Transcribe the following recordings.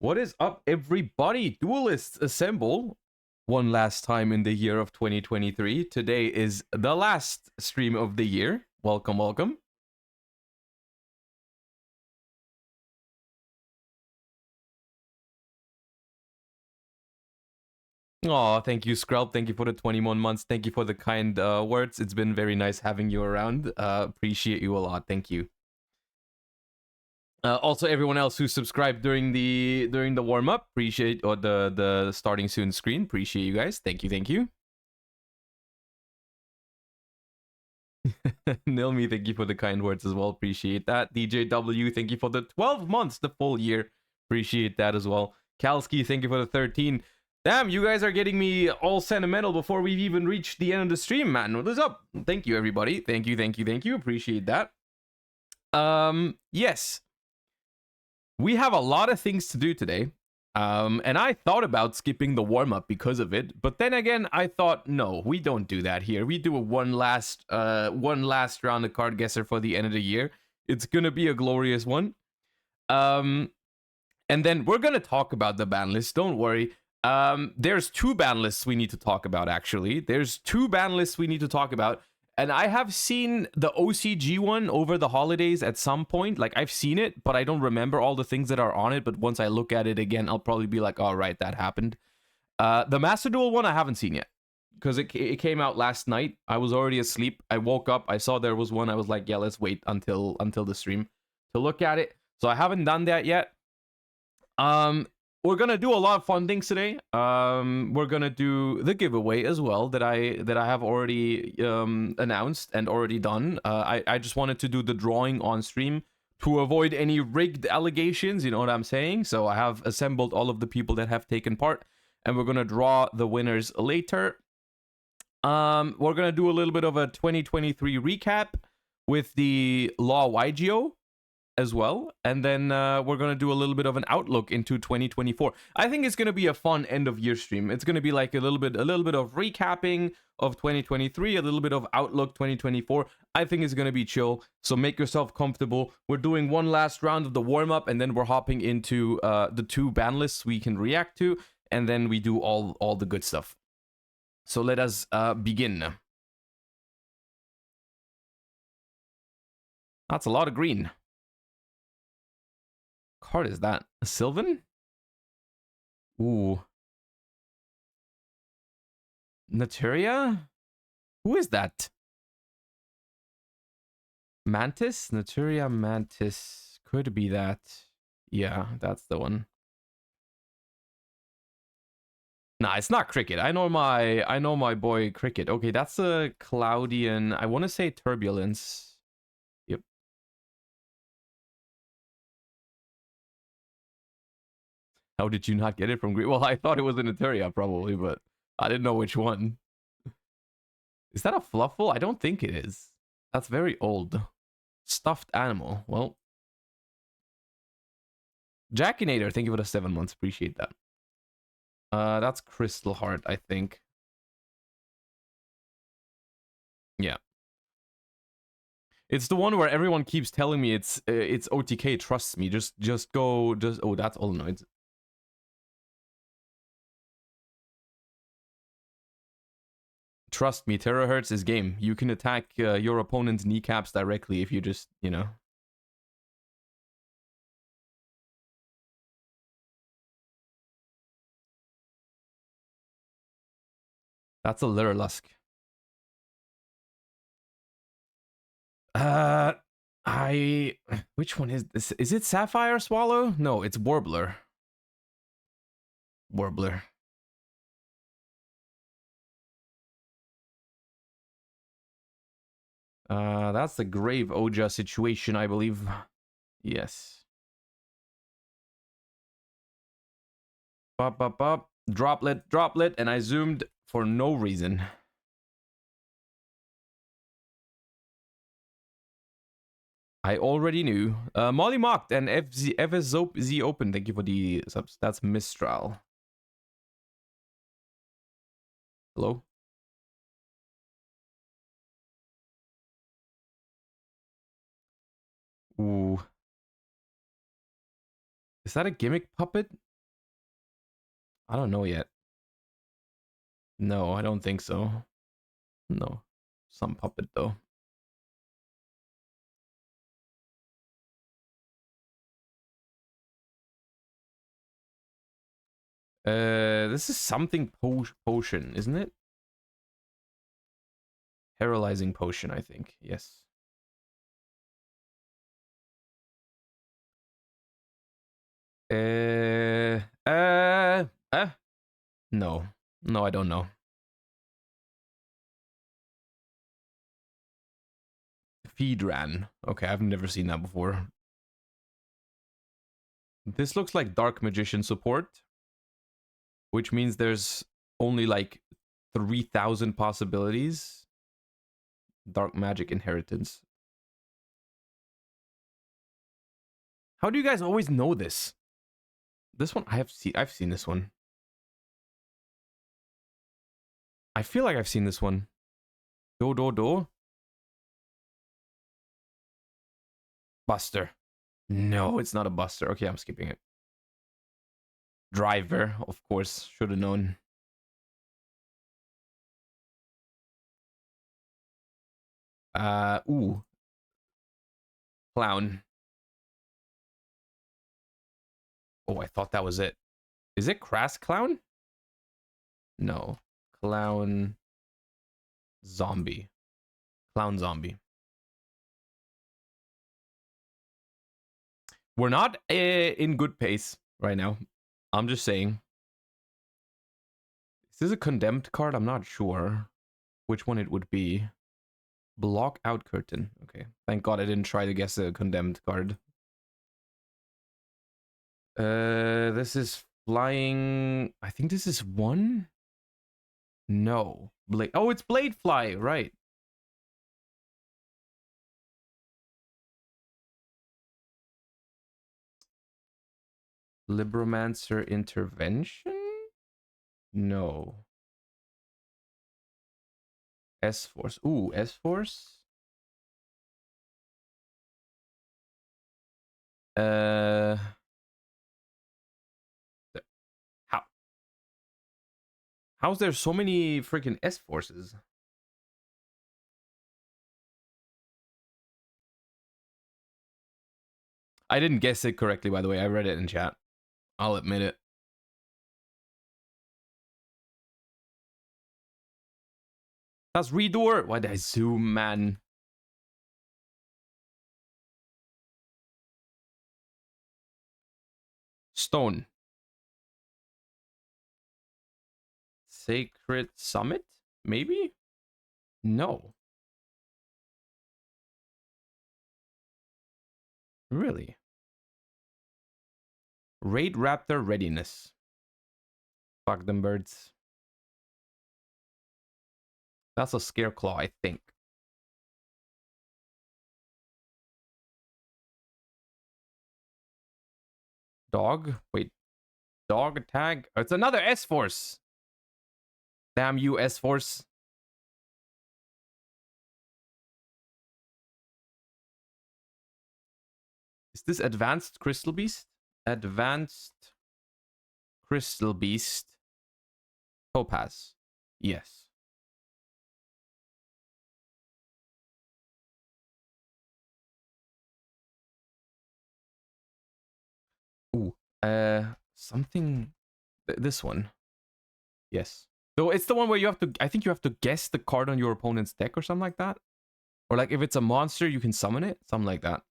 What is up, everybody? Duelists assemble one last time in the year of 2023. Today is the last stream of the year. Welcome, welcome. Oh, thank you, Scrub. Thank you for the 21 months. Thank you for the kind words. It's been very nice having you around. Appreciate you a lot. Thank you. Also, everyone else who subscribed during the warm up, appreciate, or the starting soon screen, appreciate you guys. Thank you, thank you. Nilmi, thank you for the kind words as well. Appreciate that. DJW, thank you for the 12 months, the full year. Appreciate that as well. Kalski, thank you for the 13. Damn, you guys are getting me all sentimental before we've even reached the end of the stream, man. What is up? Thank you, everybody. Thank you, thank you, thank you. Appreciate that. Yes. We have a lot of things to do today. And I thought about skipping the warm-up because of it, but then again, I thought, no, we don't do that here. We do a one last round of card guesser for the end of the year. It's gonna be a glorious one. And then we're gonna talk about the ban list. Don't worry. There's two ban lists we need to talk about. Actually, there's two ban lists we need to talk about. And I have seen the OCG one over the holidays at some point. Like, I've seen it, but I don't remember all the things that are on it. But once I look at it again, I'll probably be like, all right, that happened. The Master Duel one, I haven't seen yet. Because it came out last night. I was already asleep. I woke up. I saw there was one. I was like, yeah, let's wait until the stream to look at it. So I haven't done that yet. We're gonna do a lot of fun things today. We're gonna do the giveaway as well that I have already announced and already done. I just wanted to do the drawing on stream to avoid any rigged allegations. You know what I'm saying? So I have assembled all of the people that have taken part, and we're gonna draw the winners later. We're gonna do a little bit of a 2023 recap with the Law yugioh as well, and then we're gonna do a little bit of an outlook into 2024. I think it's gonna be a fun end of year stream. It's gonna be like a little bit of recapping of 2023, a little bit of outlook 2024. I think it's gonna be chill, so make yourself comfortable. We're doing one last round of the warm-up, and then we're hopping into the two ban lists we can react to, and then we do all the good stuff. So let us begin. That's a lot of green. Card is that? A Sylvan? Ooh. Naturia? Who is that? Mantis? Naturia Mantis. Could be that. Yeah, that's the one. Nah, it's not Cricket. I know my boy Cricket. Okay, that's a Cloudian. I want to say Turbulence. Yep. How did you not get it from green? Well, I thought it was a Naturia probably, but I didn't know which one. Is that a Fluffle? I don't think it is. That's very old. Stuffed animal. Well, Jackinator, thank you for the 7 months. Appreciate that. That's Crystal Heart, I think. Yeah. It's the one where everyone keeps telling me it's OTK. Trust me. Just go. Oh, that's Olenoids. Trust me, Terahertz is game. You can attack your opponent's kneecaps directly if you just, you know. That's a Lurlusk. Which one is this? Is it Sapphire Swallow? No, it's Warbler. Warbler. That's the Grave Oja situation, I believe. Yes. Up. Droplet, and I zoomed for no reason. I already knew. Molly Mocked and FZ Open, thank you for the subs. That's Mistral. Hello? Ooh. Is that a gimmick puppet? I don't know yet. No, I don't think so. No. Some puppet though. This is something potion, isn't it? Paralyzing potion, I think. Yes. Uh, uh, uh, no. No, I don't know. Feedran. Okay, I've never seen that before. This looks like Dark Magician support, which means there's only like 3,000 possibilities. Dark Magic Inheritance. How do you guys always know this? This one I've seen this one. I feel like I've seen this one. Do. Buster. No, it's not a Buster. Okay, I'm skipping it. Driver, of course, should have known. Ooh. Clown. Oh, I thought that was it. Is it Crass Clown? No. Clown Zombie. Clown Zombie. We're not in good pace right now. I'm just saying. Is this a condemned card? I'm not sure which one it would be. Block out curtain. Okay. Thank God I didn't try to guess a condemned card. This is flying. I think this is one. No. Blade. Oh, it's Blade Fly, right. Libromancer Intervention? No. S-Force. Ooh, S-Force? How? How's there so many freaking S-Forces? I didn't guess it correctly, by the way. I read it in chat. I'll admit it. That's Redoor. Why did I zoom, man? Stone. Sacred Summit? Maybe? No. Really? Raid Raptor Readiness. Fuck them birds. That's a Scareclaw, I think. Dog? Wait. Dog tag? Oh, it's another S-Force. Damn you, S-Force. Is this Advanced Crystal Beast? Advanced Crystal Beast. Topaz. Yes. Ooh. Something... This one. Yes. So it's the one where you have to... I think you have to guess the card on your opponent's deck or something like that. Or like if it's a monster, you can summon it. Something like that.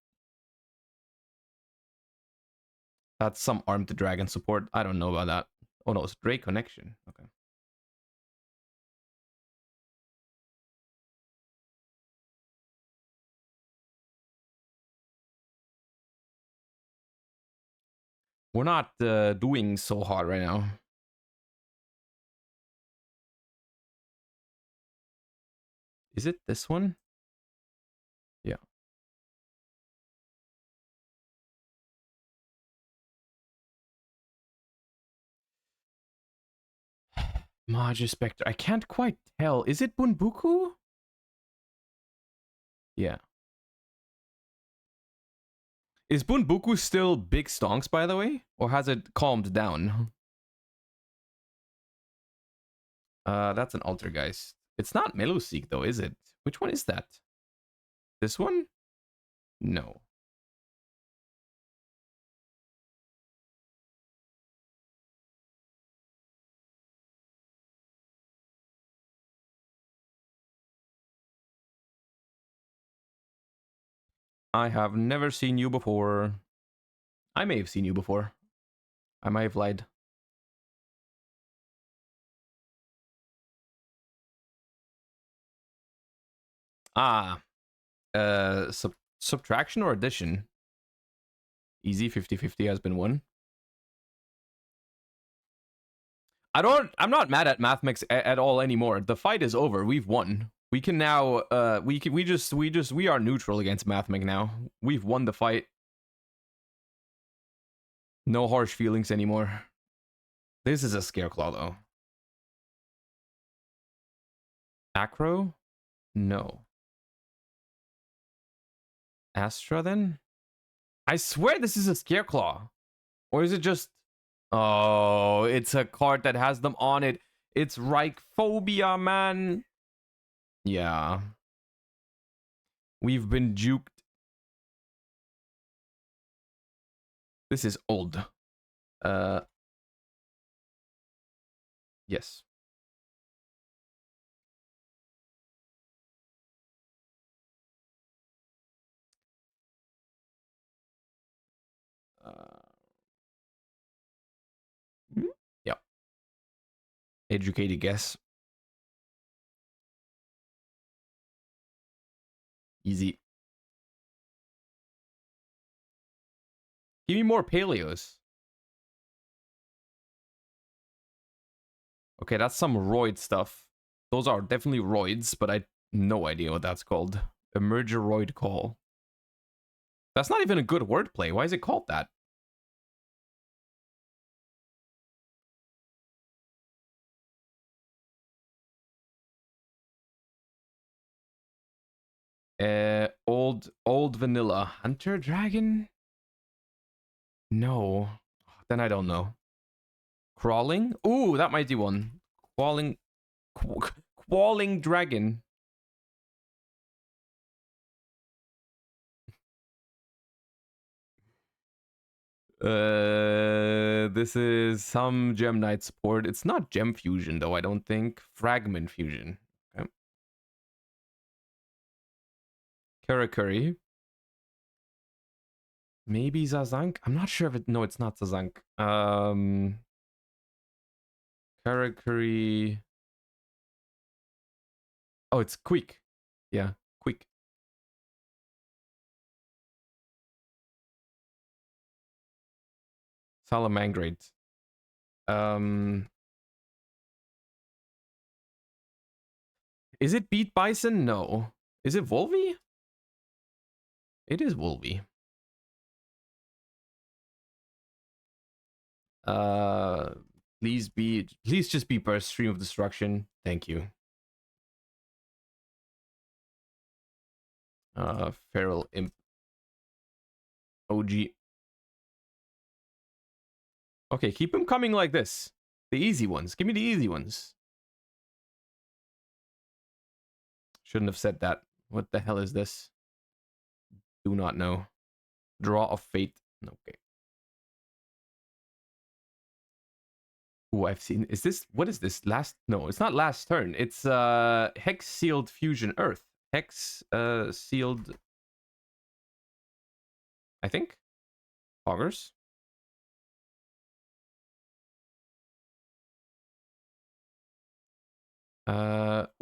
That's some Arm to Dragon support. I don't know about that. Oh no, it's Drake Connection. Okay. We're not doing so hard right now. Is it this one? Yeah. Magi Spectre. I can't quite tell. Is it Bunbuku? Yeah. Is Bunbuku still big stonks, by the way? Or has it calmed down? That's an Altergeist. It's not Meluseek though, is it? Which one is that? This one? No. I have never seen you before. I may have seen you before. I might have lied. Ah, subtraction or addition? Easy 50-50 has been won. I'm not mad at Mathmix at all anymore. The fight is over. We've won. We can now we are neutral against Mathmix now. We've won the fight. No harsh feelings anymore. This is a Scareclaw though. Acro? No. Astra then? I swear this is a Scareclaw. Or is it just... Oh, it's a card that has them on it. It's Reichphobia, man. Yeah. We've been juked. This is old. Yes. Yep. Educated guess. Easy. Give me more paleos. Okay, that's some roid stuff. Those are definitely roids, but I no idea what that's called. Emergeroid call. That's not even a good wordplay. Why is it called that? Old vanilla hunter dragon. No, then I don't know. Crawling. Ooh, that might be one. Qualling dragon. This is some Gem Knight support. It's not Gem Fusion though, I don't think. Fragment Fusion. Okay. Karakuri. Maybe Zazank? I'm not sure if it... No, it's not Zazank. Karakuri... Oh, it's Quick. Yeah, Quick. Salamangrate. Is it Beat Bison? No. Is it Volvi? It is Volvi. Please just be Burst Stream of Destruction. Thank you. Feral Imp. OG. Okay, keep them coming like this. The easy ones. Give me the easy ones. Shouldn't have said that. What the hell is this? Do not know. Draw of Fate. Okay. Ooh, I've seen... Is this... What is this? Last... No, it's not last turn. It's Hex Sealed Fusion Earth. Hex Sealed... I think? Augers?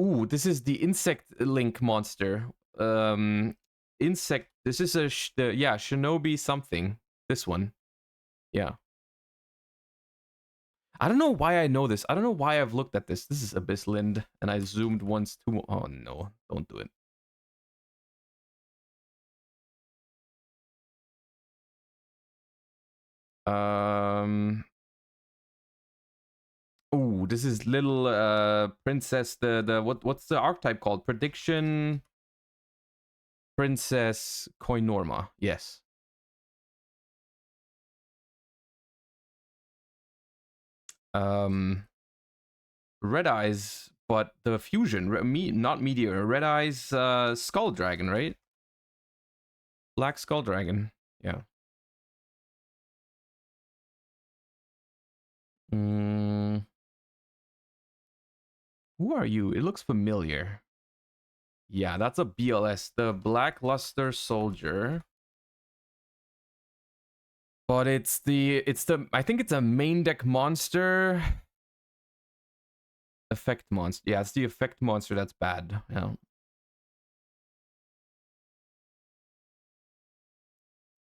Ooh, this is the Insect Link monster. Insect... This is a... yeah, Shinobi something. This one. Yeah. I don't know why I know this. I don't know why I've looked at this. This is Abyss Lind, and I zoomed once too... Oh, no. Don't do it. Ooh, this is little princess... What's the archetype called? Prediction... Princess Koinorma. Yes. Red Eyes, but the fusion, not Meteor. Red Eyes, Skull Dragon, right? Black Skull Dragon. Yeah. Mm, who are you? It looks familiar. Yeah, that's a BLS, the Black Luster Soldier. But it's the I think it's a main deck monster. Effect monster. Yeah, it's the effect monster that's bad. Yeah.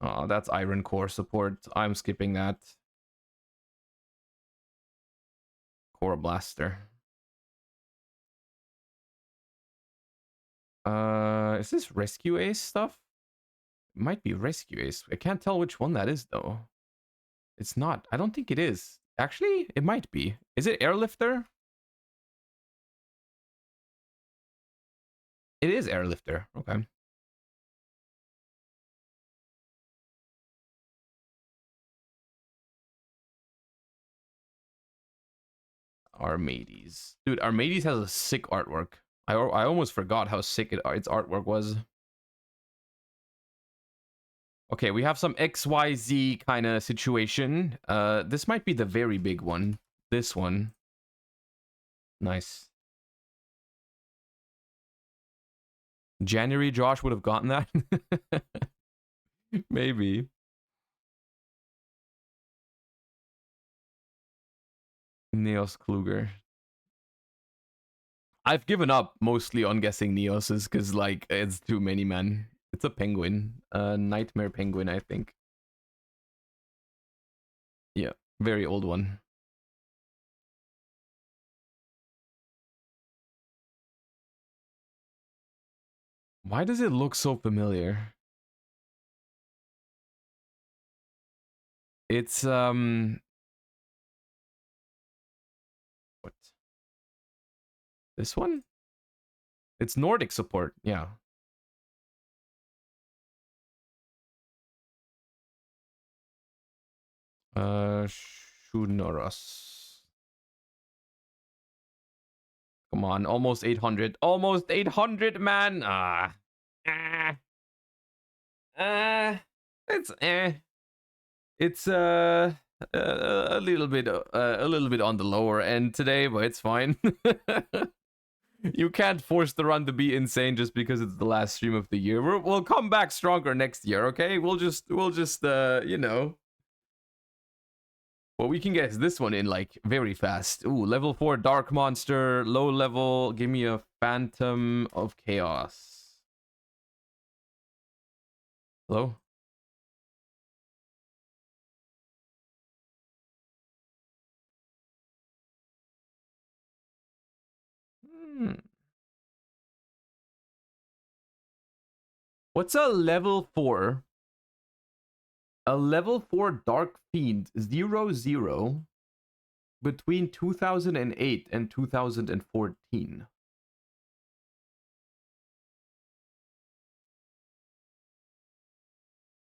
Oh, that's Iron Core support. I'm skipping that. Core Blaster. Is this Rescue Ace stuff? It might be Rescue Ace. I can't tell which one that is though. It's not. I don't think it is. Actually, it might be. Is it Airlifter? It is Airlifter. Okay. Armades. Dude, Armades has a sick artwork. I almost forgot how sick its artwork was. Okay, we have some XYZ kind of situation. This might be the very big one. This one. Nice. January Josh would have gotten that. Maybe. Neos Kluger. I've given up mostly on guessing Neoses because like it's too many, man. It's a penguin. A nightmare penguin, I think. Yeah, very old one. Why does it look so familiar? It's what? This one? It's Nordic support, yeah. Shunoros. Come on, almost 800. Almost 800, man. It's It's a little bit on the lower end today, but it's fine. You can't force the run to be insane just because it's the last stream of the year. We'll come back stronger next year, okay? We'll just you know. What we can get is this one in like very fast. Ooh, level 4 Dark Monster, low level. Give me a Phantom of Chaos. Hello? What's a level 4? A level 4 Dark Fiend 0/0 between 2008 and 2014.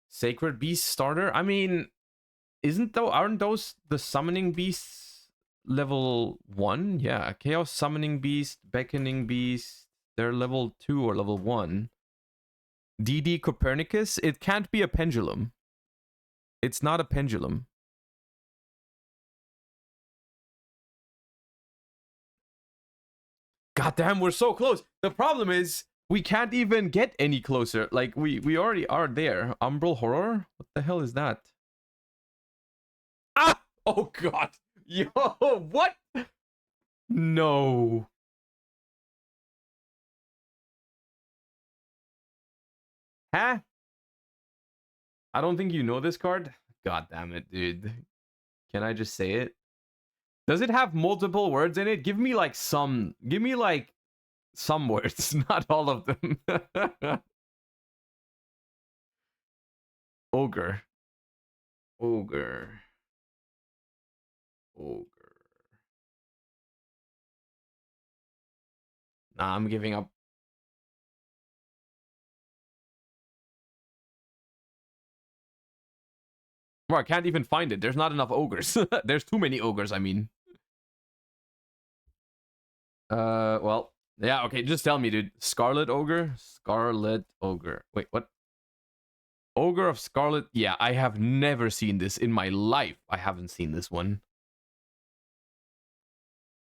Sacred Beast starter? I mean, aren't those the summoning beasts level 1? Yeah, Chaos Summoning Beast, Beckoning Beast, they're level 2 or level 1. DD Copernicus, it can't be a pendulum. It's not a pendulum. Goddamn, we're so close. The problem is we can't even get any closer. Like we already are there. Umbral Horror? What the hell is that? Ah! Oh god. Yo, what? No. Huh? I don't think you know this card. God damn it, dude. Can I just say it? Does it have multiple words in it? Give me like some words, not all of them. Ogre. Ogre. Ogre. Nah, I'm giving up. Bro, I can't even find it. There's not enough ogres. There's too many ogres, I mean. Well, yeah, okay, just tell me, dude. Scarlet Ogre? Scarlet Ogre. Wait, what? Ogre of Scarlet? Yeah, I have never seen this in my life. I haven't seen this one.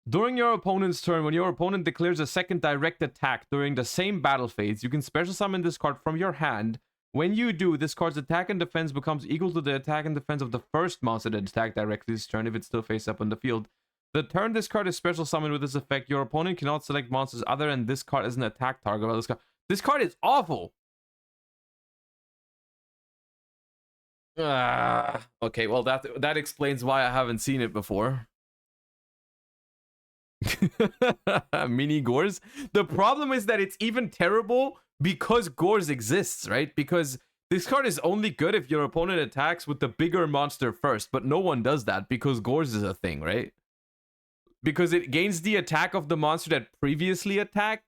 During your opponent's turn, when your opponent declares a second direct attack during the same battle phase, you can special summon this card from your hand. When you do, this card's attack and defense becomes equal to the attack and defense of the first monster that attacked directly this turn if it's still face up on the field. The turn this card is special summoned with this effect, your opponent cannot select monsters other than this card as an attack target. This card is awful! Okay, well that explains why I haven't seen it before. Mini Gores. The problem is that it's even terrible because Gores exists, right? Because this card is only good if your opponent attacks with the bigger monster first, but no one does that because Gores is a thing, right? Because it gains the attack of the monster that previously attacked.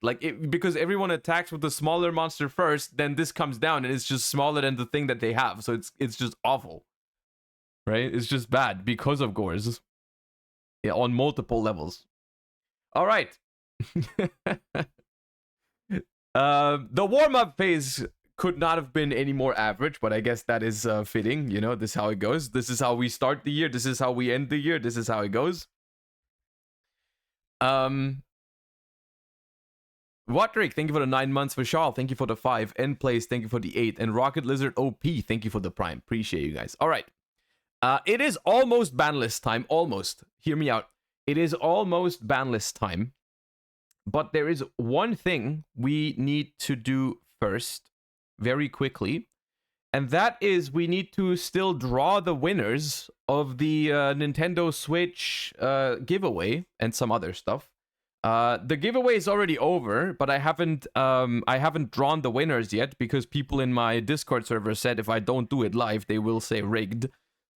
Because everyone attacks with the smaller monster first, then this comes down and it's just smaller than the thing that they have. So it's just awful, right? It's just bad because of Gores. Yeah, on multiple levels. All right. The warm-up phase could not have been any more average, but I guess that is fitting. You know, this is how it goes. This is how we start the year. This is how we end the year. This is how it goes. Roderick, thank you for the 9 months. Vishal, thank you for the 5. End Place, thank you for the 8. And Rocket Lizard OP, thank you for the Prime. Appreciate you guys. All right. It is almost Banlist time. Almost. Hear me out. It is almost Banlist time. But there is one thing we need to do first, very quickly. And that is we need to still draw the winners of the Nintendo Switch giveaway and some other stuff. The giveaway is already over, but I haven't drawn the winners yet because people in my Discord server said if I don't do it live, they will say rigged.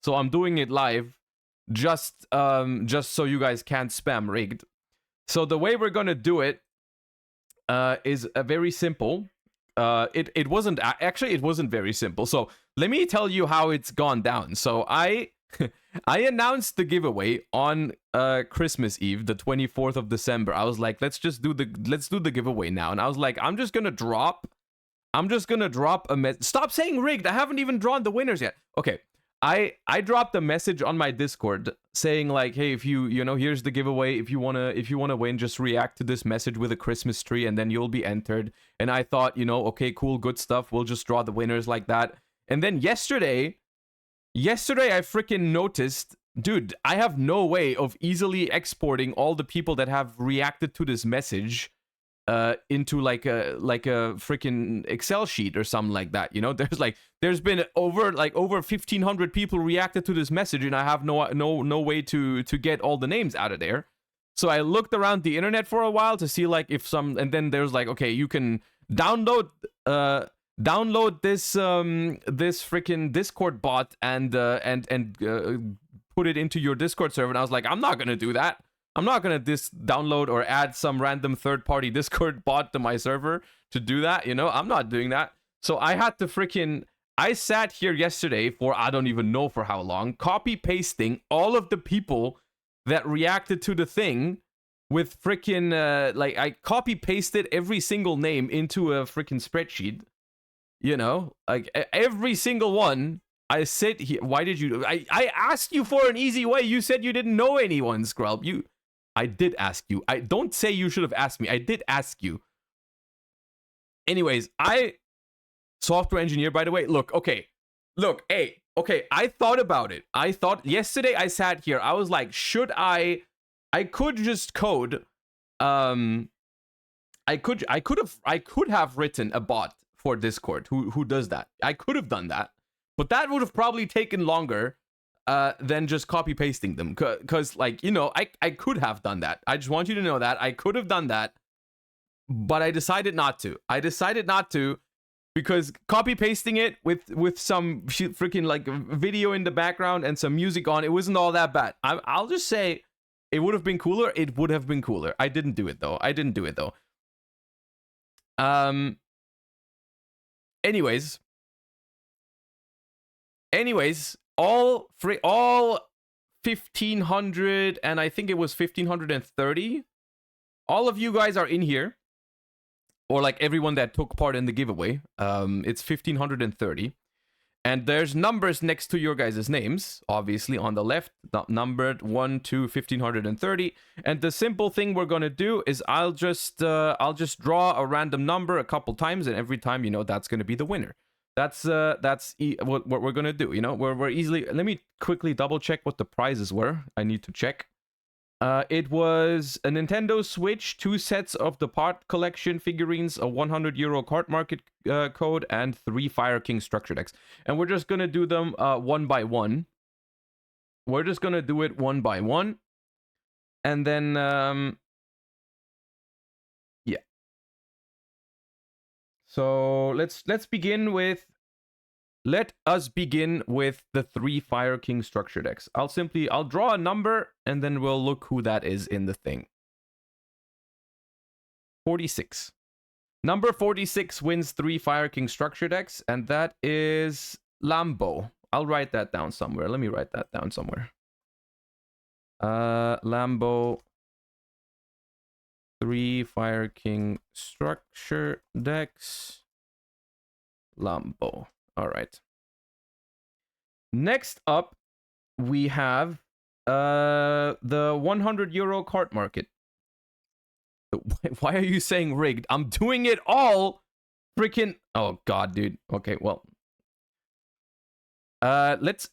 So I'm doing it live, just so you guys can't spam rigged. So the way we're gonna do it is very simple. It wasn't very simple. So let me tell you how it's gone down. So I announced the giveaway on Christmas Eve, the 24th of December. I was like, let's do the giveaway now. And I was like, I'm just gonna drop a message. Stop saying rigged. I haven't even drawn the winners yet. Okay. I dropped a message on my Discord saying like, hey, if you know, here's the giveaway. If you wanna win, just react to this message with a Christmas tree, and then you'll be entered. And I thought, you know, okay, cool, good stuff. We'll just draw the winners like that. And then yesterday I freaking noticed, dude, I have no way of easily exporting all the people that have reacted to this message into like a freaking Excel sheet or something like that. You know, there's been over 1,500 people reacted to this message, and I have no way to get all the names out of there. So I looked around the internet for a while to see like if some, and then there's like, okay, you can download this freaking Discord bot and put it into your Discord server. And I was like, I'm not gonna do that. I'm not gonna download or add some random third-party Discord bot to my server to do that. You know, I'm not doing that. So I had to I sat here yesterday for I don't even know for how long, copy pasting all of the people that reacted to the thing with freaking I copy pasted every single name into a freaking spreadsheet. You know, like every single one. I said here, why did you? I asked you for an easy way. You said you didn't know anyone, Scrub. I did ask you. I don't say you should have asked me. I did ask you. Anyways, software engineer, by the way. Look, hey, okay. I thought about it. I thought yesterday I sat here. I was like, should I could just code. I could have written a bot for Discord who does that. I could have done that, but that would have probably taken longer than just copy pasting them. Cause like, you know, I could have done that. I just want you to know that I could have done that, but I decided not to. Because copy pasting it with some freaking like video in the background and some music on, it wasn't all that bad. I'll just say it would have been cooler. It would have been cooler. I didn't do it though. Anyways, all 1,500 and I think it was 1,530 all of you guys are in here, or like everyone that took part in the giveaway. It's 1,530. And there's numbers next to your guys' names, obviously on the left, numbered 1 to 1,530. And the simple thing we're gonna do is I'll just draw a random number a couple times, and every time, you know, that's gonna be the winner. That's what we're gonna do. You know, we're easily. Let me quickly double check what the prizes were. I need to check. It was a Nintendo Switch, 2 sets of the part collection figurines, a €100 card market code, and 3 Fire King structure decks. And we're just gonna do them one by one. We're just gonna do it one by one, and then yeah. So let's begin with. Let us begin with the 3 Fire King structure decks. I'll draw a number, and then we'll look who that is in the thing. 46. Number 46 wins 3 Fire King structure decks, and that is Lambo. I'll write that down somewhere. Let me write that down somewhere. Lambo. 3 Fire King structure decks. Lambo. All right. Next up, we have the €100 card market. Why are you saying rigged? I'm doing it all freaking. Oh god, dude. Okay, well. Let's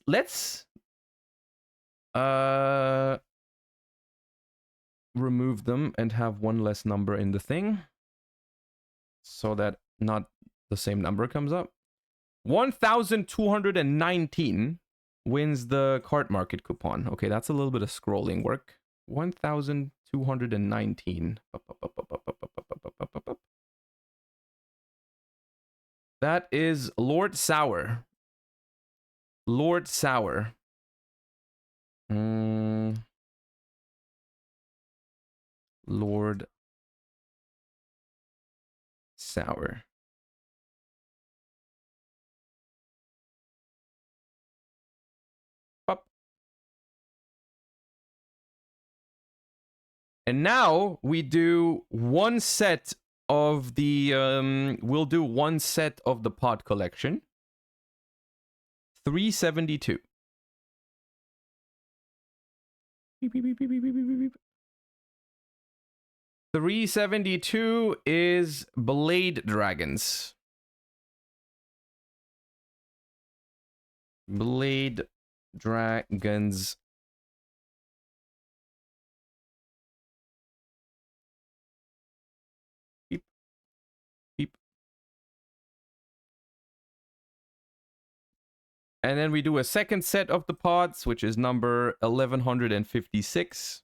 remove them and have one less number in the thing, so that not the same number comes up. 1,219 wins the card market coupon. Okay, that's a little bit of scrolling work. 1,219. That is Lord Sour. Lord Sour. Lord Sour. And now we do one set of the we'll do one set of the pod collection. 372. Beep, beep, beep, beep, beep, beep, beep. 372 is Blade Dragons. Blade Dragons. And then we do a second set of the pods, which is number 1156.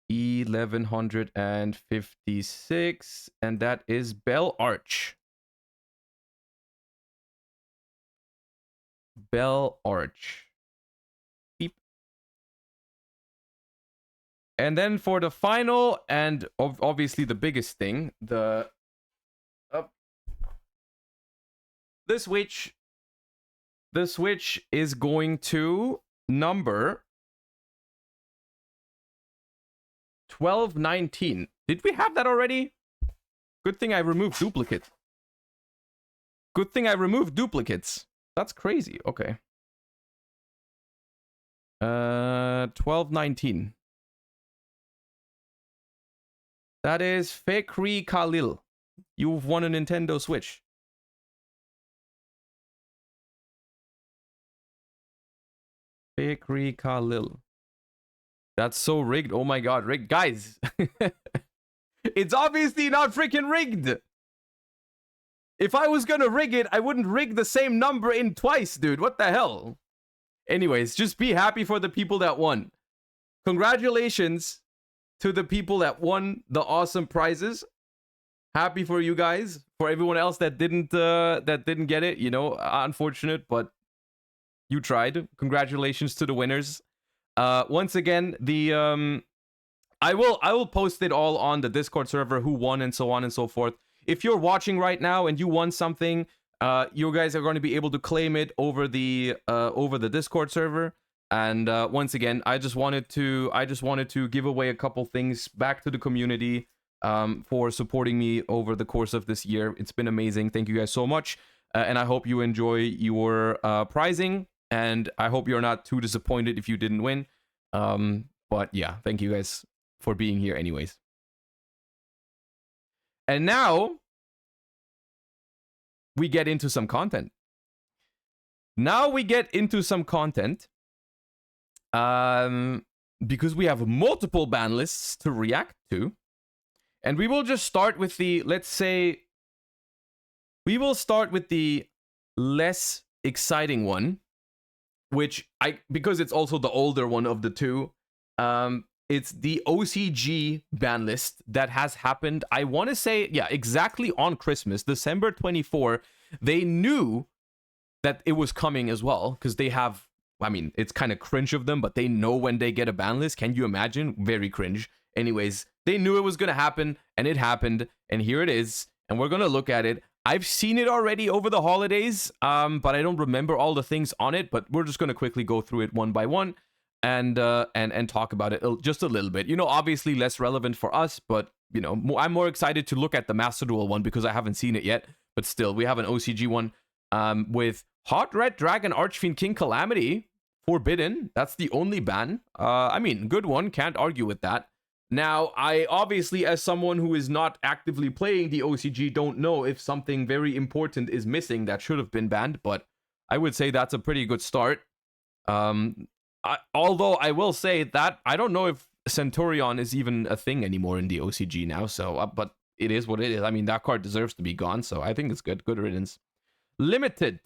1156. And that is Bell Arch. Bell Arch. Beep. And then for the final and obviously the biggest thing, the Switch is going to number 1219. Did we have that already? Good thing I removed duplicate. Good thing I removed duplicates. That's crazy. Okay. 1219. That is Fekri Khalil. You've won a Nintendo Switch. Fekri Khalil. That's so rigged. Oh my god, rigged. Guys, it's obviously not freaking rigged. If I was gonna rig it, I wouldn't rig the same number in twice, dude. What the hell? Anyways, just be happy for the people that won. Congratulations to the people that won the awesome prizes. Happy for you guys. For everyone else that didn't get it, you know, unfortunate, but you tried. Congratulations to the winners. Once again, the I will post it all on the Discord server, who won and so on and so forth. If you're watching right now and you won something, you guys are going to be able to claim it over the Discord server. And once again, I just wanted to give away a couple things back to the community for supporting me over the course of this year. It's been amazing. Thank you guys so much. And I hope you enjoy your prizing. And I hope you're not too disappointed if you didn't win. But yeah, thank you guys for being here anyways. And now we get into some content. Because we have multiple ban lists to react to. And we will just start with the, let's say, we will start with the less exciting one, which because it's also the older one of the two, it's the OCG ban list that has happened. I want to say, yeah, exactly on Christmas, December 24, they knew that it was coming as well, because they have, I mean, it's kind of cringe of them, but they know when they get a ban list. Can you imagine? Very cringe. Anyways, they knew it was going to happen, and it happened, and here it is, and we're going to look at it. I've seen it already over the holidays, but I don't remember all the things on it, but we're just going to quickly go through it one by one and talk about it just a little bit. You know, obviously less relevant for us, but, you know, I'm more excited to look at the Master Duel one because I haven't seen it yet, but still, we have an OCG one with Hot Red Dragon Archfiend King Calamity, forbidden. That's the only ban. I mean, good one, can't argue with that. Now, I obviously, as someone who is not actively playing the OCG, don't know if something very important is missing that should have been banned, but I would say that's a pretty good start. Although I will say that I don't know if Centurion is even a thing anymore in the OCG now, so, but it is what it is. I mean, that card deserves to be gone, so I think it's good. Good riddance. Limited.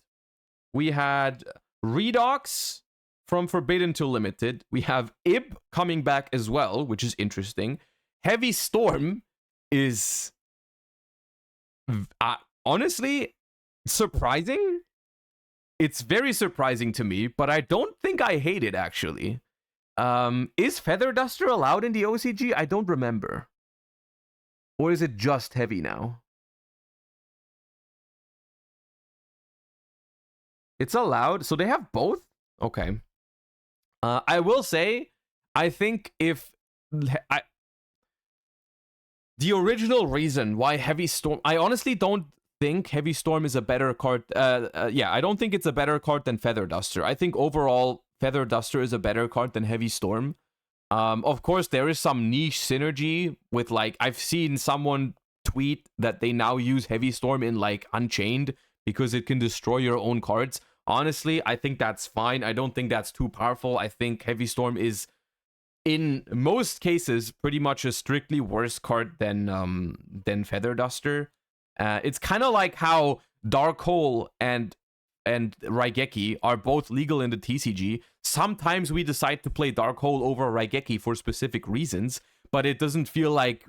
We had Redox from Forbidden to Limited. We have Ib coming back as well, which is interesting. Heavy Storm is honestly surprising. It's very surprising to me, but I don't think I hate it, actually. Is Feather Duster allowed in the OCG? I don't remember. Or is it just Heavy now? It's allowed, so they have both? Okay. I will say, I think if the original reason why Heavy Storm, I honestly don't think Heavy Storm is a better card. Yeah, I don't think it's a better card than Feather Duster. I think overall Feather Duster is a better card than Heavy Storm. Of course, there is some niche synergy with, like, I've seen someone tweet that they now use Heavy Storm in, like, Unchained because it can destroy your own cards. Honestly, I think that's fine. I don't think that's too powerful. I think Heavy Storm is, in most cases, pretty much a strictly worse card than Feather Duster. It's kind of like how Dark Hole and Raigeki are both legal in the TCG. Sometimes we decide to play Dark Hole over Raigeki for specific reasons, but it doesn't feel like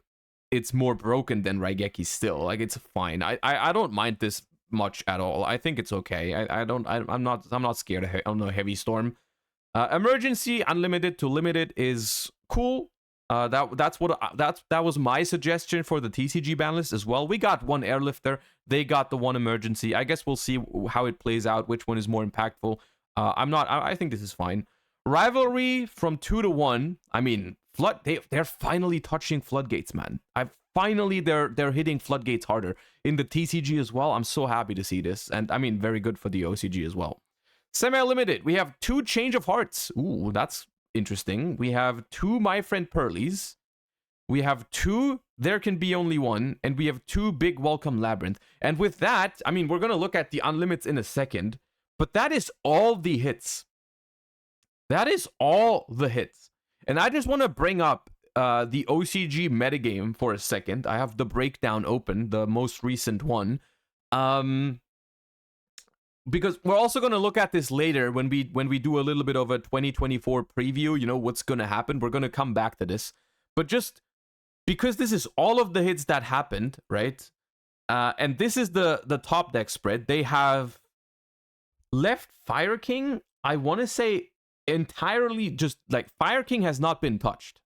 it's more broken than Raigeki still. Like, it's fine. I don't mind this much at all. I think it's okay. I'm not scared of Heavy Storm. Emergency Unlimited to Limited is cool. That was my suggestion for the TCG ban list as well. We got one Airlifter, they got the one Emergency. I guess we'll see how it plays out, which one is more impactful. I think this is fine. Rivalry from 2 to 1. I mean, they're finally touching floodgates, man. Finally, they're hitting floodgates harder in the TCG as well. I'm so happy to see this, and I mean, very good for the OCG as well. Semi-limited, we have 2 Change of Hearts. Ooh, that's interesting. We have 2 My Friend Pearlies. We have 2 There Can Be Only One, and we have 2 Big Welcome Labyrinth. And with that, I mean, we're gonna look at the unlimits in a second, but that is all the hits. That is all the hits. And I just want to bring up the OCG metagame for a second. I have the breakdown open, the most recent one. Because we're also going to look at this later when we do a little bit of a 2024 preview, you know, what's going to happen. We're going to come back to this. But just because this is all of the hits that happened, right? And this is the top deck spread. They have left Fire King, I want to say entirely just like Fire King has not been touched.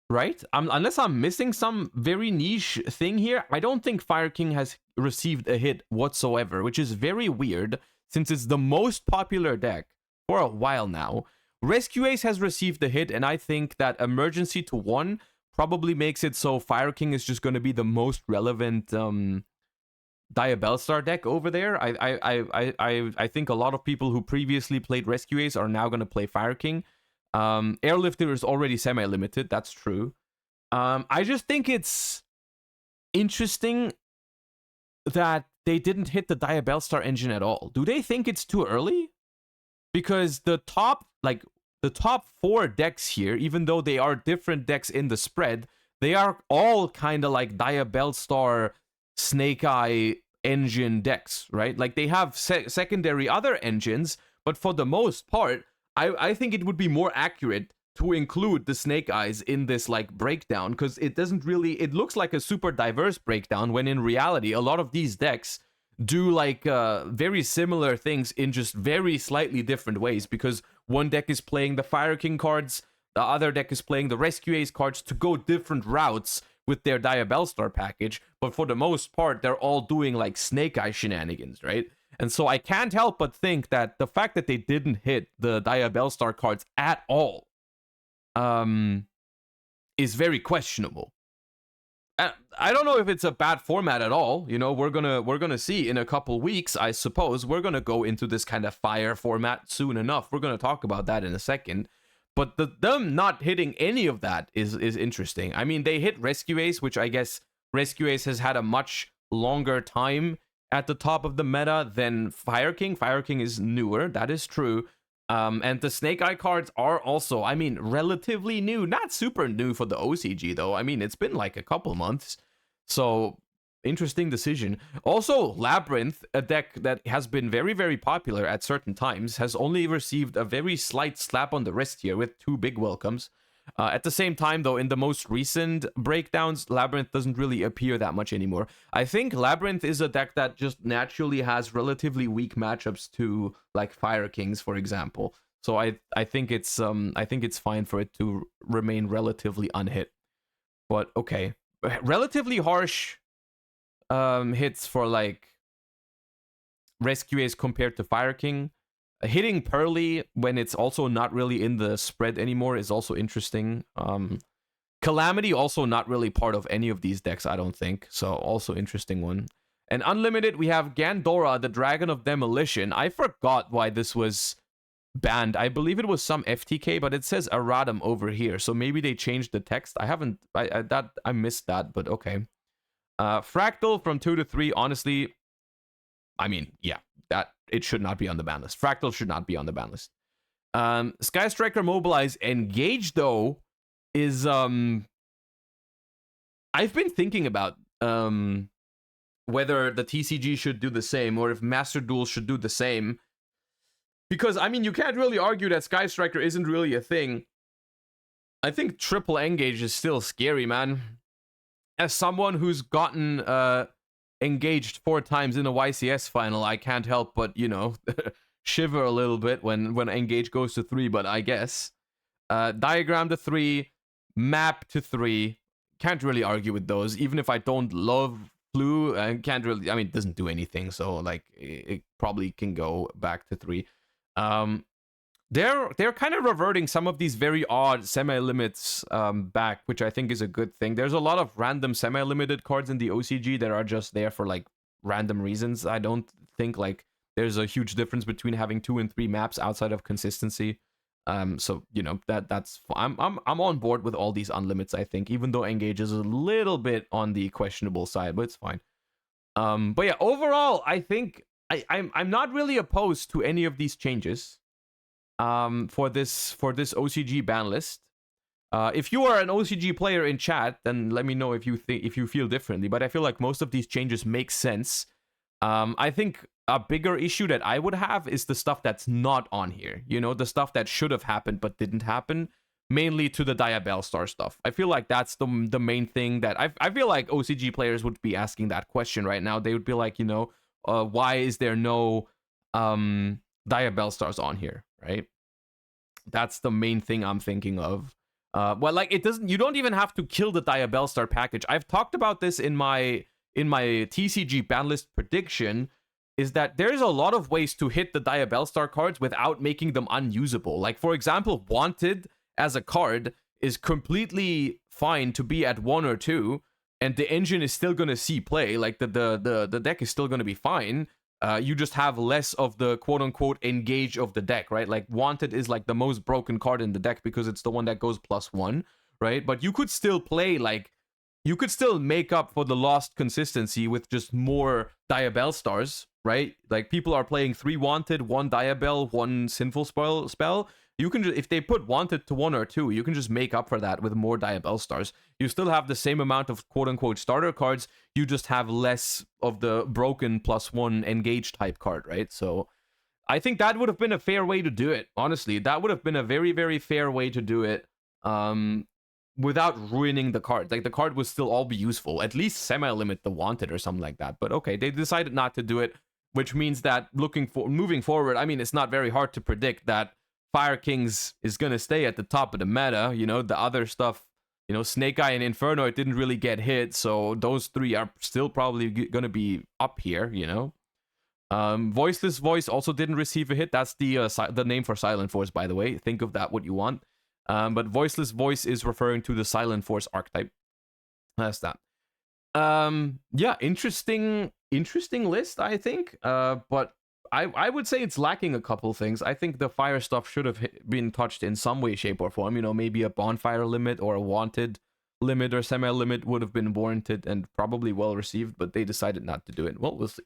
Right? Unless I'm missing some very niche thing here, I don't think Fire King has received a hit whatsoever, which is very weird since it's the most popular deck for a while now. Rescue Ace has received the hit, and I think that Emergency to 1 probably makes it so Fire King is just going to be the most relevant Diabellstar deck over there. I think a lot of people who previously played Rescue Ace are now going to play Fire King. Airlifter is already semi-limited, that's true. I just think it's interesting that they didn't hit the Diabellstar engine at all. Do they think it's too early? Because the top 4 decks here, even though they are different decks in the spread, they are all kind of like Diabellstar Snake Eye engine decks, right? Like they have secondary other engines, but for the most part, I think it would be more accurate to include the Snake Eyes in this like breakdown, because it looks like a super diverse breakdown, when in reality a lot of these decks do like very similar things in just very slightly different ways, because one deck is playing the Fire King cards, the other deck is playing the Rescue Ace cards to go different routes with their Diabellstar package, but for the most part they're all doing like Snake Eye shenanigans, right? And so I can't help but think that the fact that they didn't hit the Diabellstar cards at all is very questionable. I don't know if it's a bad format at all. You know, we're gonna see in a couple weeks, I suppose. We're gonna go into this kind of fire format soon enough. We're gonna talk about that in a second. But them not hitting any of that is interesting. I mean, they hit Rescue Ace, which I guess Rescue Ace has had a much longer time at the top of the meta than Fire King. Fire King is newer, that is true. And the Snake Eye cards are also, I mean, relatively new. Not super new for the OCG, though. I mean, it's been like a couple months. So, interesting decision. Also, Labyrinth, a deck that has been very, very popular at certain times, has only received a very slight slap on the wrist here with 2 big welcomes. At the same time, though, in the most recent breakdowns, Labyrinth doesn't really appear that much anymore. I think Labyrinth is a deck that just naturally has relatively weak matchups to like Fire Kings, for example. So I think it's fine for it to remain relatively unhit. But okay, relatively harsh hits for like Rescue Ace compared to Fire King. Hitting Pearly when it's also not really in the spread anymore is also interesting. Calamity also not really part of any of these decks, I don't think. So also interesting one. And Unlimited, we have Gandora, the Dragon of Demolition. I forgot why this was banned. I believe it was some FTK, but it says Erratum over here. So maybe they changed the text. I missed that, but okay. Fractal from 2 to 3, honestly, I mean, yeah, that it should not be on the ban list. Fractal should not be on the ban list. Sky Striker Mobilize Engage, though, is I've been thinking about whether the TCG should do the same or if Master Duel should do the same. Because, I mean, you can't really argue that Sky Striker isn't really a thing. I think triple Engage is still scary, man. As someone who's gotten engaged 4 times in a YCS final, I can't help but, you know, shiver a little bit when Engage goes to 3, but I guess. Diagram to 3, Map to 3. Can't really argue with those, even if I don't love Flu. I can't really, I mean, it doesn't do anything, so, like, it probably can go back to 3. They're kind of reverting some of these very odd semi-limits back, which I think is a good thing. There's a lot of random semi-limited cards in the OCG that are just there for like random reasons. I don't think like there's a huge difference between having 2 and 3 maps outside of consistency. So you know that's I'm on board with all these unlimits. I think, even though Engage is a little bit on the questionable side, but it's fine. But yeah, overall, I think I'm not really opposed to any of these changes. For this OCG ban list. If you are an OCG player in chat, then let me know if you feel differently. But I feel like most of these changes make sense. I think a bigger issue that I would have is the stuff that's not on here. You know, the stuff that should have happened but didn't happen. Mainly to the Diabellstar stuff. I feel like that's the main thing that I feel like OCG players would be asking that question right now. They would be like, you know, why is there no Diabellstars on here, right? That's the main thing I'm thinking of. Well, like you don't even have to kill the Diabellstar package. I've talked about this in my TCG ban list prediction. is that there's a lot of ways to hit the Diabellstar cards without making them unusable. Like, for example, Wanted as a card is completely fine to be at 1 or 2, and the engine is still going to see play. Like, the deck is still going to be fine. You just have less of the quote-unquote engage of the deck, right? Like, Wanted is like the most broken card in the deck because it's the one that goes +1, right? But you could still play, like, you could still make up for the lost consistency with just more Diabellstars, right? Like, people are playing 3 Wanted, 1 Diabell, 1 Sinful spell. You can just, if they put Wanted to 1 or 2, you can just make up for that with more Diabellstars. You still have the same amount of quote-unquote starter cards, you just have less of the broken +1 engage type card, right? So I think that would have been a fair way to do it, honestly. That would have been a very, very fair way to do it. Without ruining the card. Like, the card would still all be useful. At least semi-limit the Wanted or something like that. But okay, they decided not to do it, which means that moving forward, I mean, it's not very hard to predict that Fire Kings is going to stay at the top of the meta. You know, the other stuff, you know, Snake Eye and Inferno, it didn't really get hit, so those 3 are still probably going to be up here, you know. Voiceless Voice also didn't receive a hit. That's the name for Silent Force, by the way. Think of that what you want. But Voiceless Voice is referring to the Silent Force archetype. That's that. Yeah, interesting list, I think. But I would say it's lacking a couple things. I think the fire stuff should have been touched in some way, shape, or form. You know, maybe a bonfire limit or a Wanted limit or semi-limit would have been warranted and probably well received, but they decided not to do it. Well, we'll see.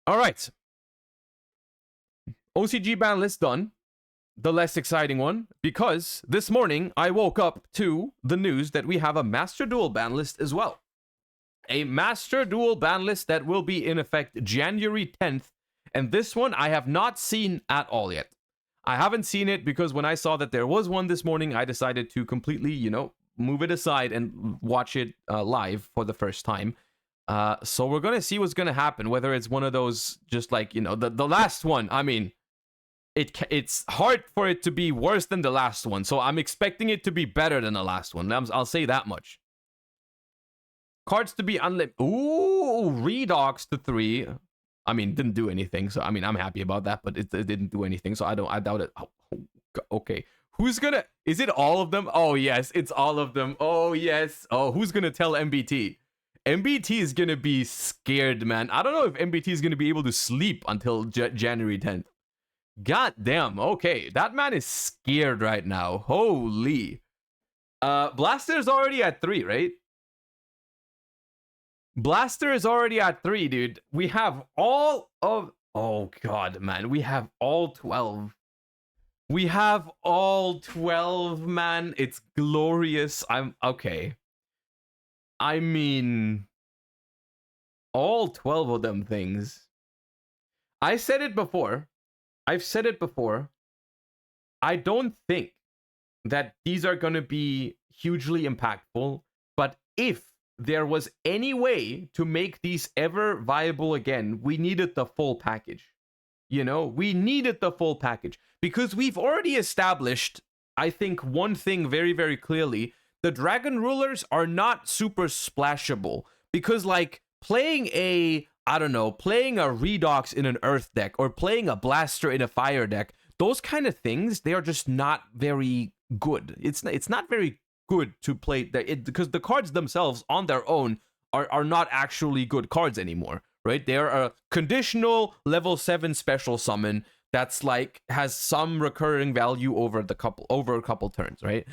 All right. OCG Banlist done. The less exciting one, because this morning I woke up to the news that we have a Master Duel ban list as well. A Master Duel ban list that will be in effect January 10th, and this one I have not seen at all yet. I haven't seen it because when I saw that there was one this morning, I decided to completely, you know, move it aside and watch it live for the first time. So we're gonna see what's gonna happen, whether it's one of those, just like, you know, the last one. I mean, it's hard for it to be worse than the last one, so I'm expecting it to be better than the last one. I'll say that much. Cards to be unlimited. Ooh, Redox to 3. I mean, didn't do anything, so I mean, I'm happy about that, but it didn't do anything, so I doubt it. Oh, okay. Who's gonna... Is it all of them? Oh, yes, it's all of them. Oh, yes. Oh, who's gonna tell MBT? MBT is gonna be scared, man. I don't know if MBT is gonna be able to sleep until January 10th. God damn, okay. That man is scared right now. Holy. Blaster is already at 3, right? Blaster is already at 3, dude. We have all of... Oh, God, man. We have all 12. We have all 12, man. It's glorious. I'm... Okay. I mean... All 12 of them things. I said it before. I've said it before. I don't think that these are going to be hugely impactful, but if there was any way to make these ever viable again, we needed the full package. You know, we needed the full package because we've already established, I think, one thing very, very clearly. The Dragon Rulers are not super splashable because, like, playing a... I don't know, playing a Redox in an Earth deck or playing a Blaster in a Fire deck, those kind of things, they are just not very good. It's not very good to play because the cards themselves on their own are not actually good cards anymore, right? They're a conditional level 7 special summon that's like has some recurring value over a couple turns, right?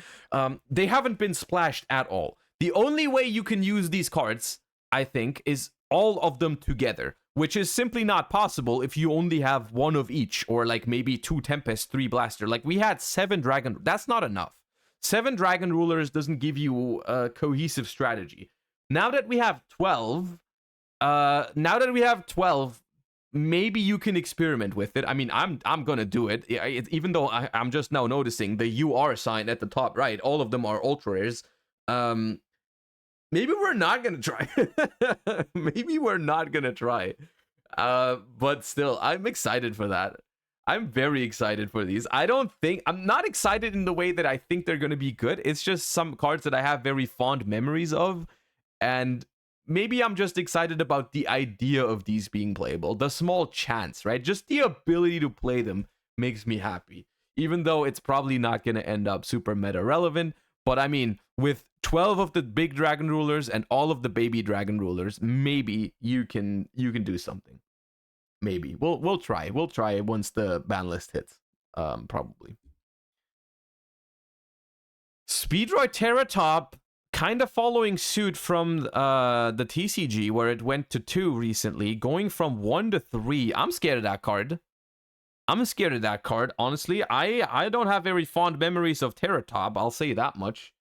They haven't been splashed at all. The only way you can use these cards, I think, is all of them together, which is simply not possible if you only have 1 of each, or like maybe 2 Tempest, 3 Blaster. Like, we had 7 Dragon... That's not enough. 7 Dragon Rulers doesn't give you a cohesive strategy. Now that we have 12, maybe you can experiment with it. I mean, I'm gonna do it. Even though I'm just now noticing the UR sign at the top right, all of them are ultra rares. Maybe we're not gonna try. Maybe we're not gonna try. But still, I'm excited for that. I'm very excited for these. I'm not excited in the way that I think they're gonna be good. It's just some cards that I have very fond memories of, and maybe I'm just excited about the idea of these being playable, the small chance, right? Just the ability to play them makes me happy, even though it's probably not going to end up super meta relevant. But I mean, with 12 of the big dragon rulers and all of the baby dragon rulers, maybe you can do something. Maybe we'll try once the ban list hits. Probably. Speedroid Terratop kind of following suit from the TCG, where it went to 2 recently, going from 1 to 3. I'm scared of that card. Honestly. I don't have very fond memories of Terratop, I'll say that much.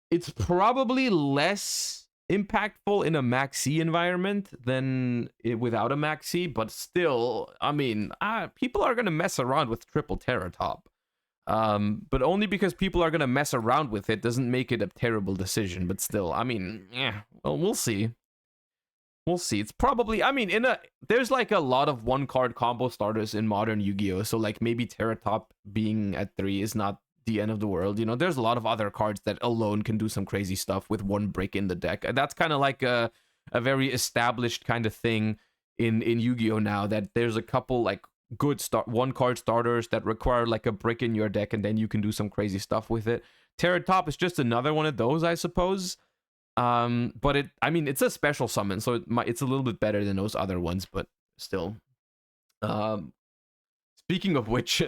It's probably less impactful in a Maxi environment than without a Maxi, but still, I mean, people are going to mess around with triple Terratop. But only because people are going to mess around with it doesn't make it a terrible decision. But still, I mean, yeah, well, we'll see. It's probably, I mean, there's like a lot of 1-card combo starters in modern Yu-Gi-Oh! So like maybe Terratop being at 3 is not the end of the world. You know, there's a lot of other cards that alone can do some crazy stuff with 1 brick in the deck. That's kind of like a very established kind of thing in Yu-Gi-Oh! Now, that there's a couple like good 1-card starters that require like a brick in your deck, and then you can do some crazy stuff with it. Terratop is just another one of those, I suppose. But I mean, it's a special summon, so it's a little bit better than those other ones, but still. Speaking of which,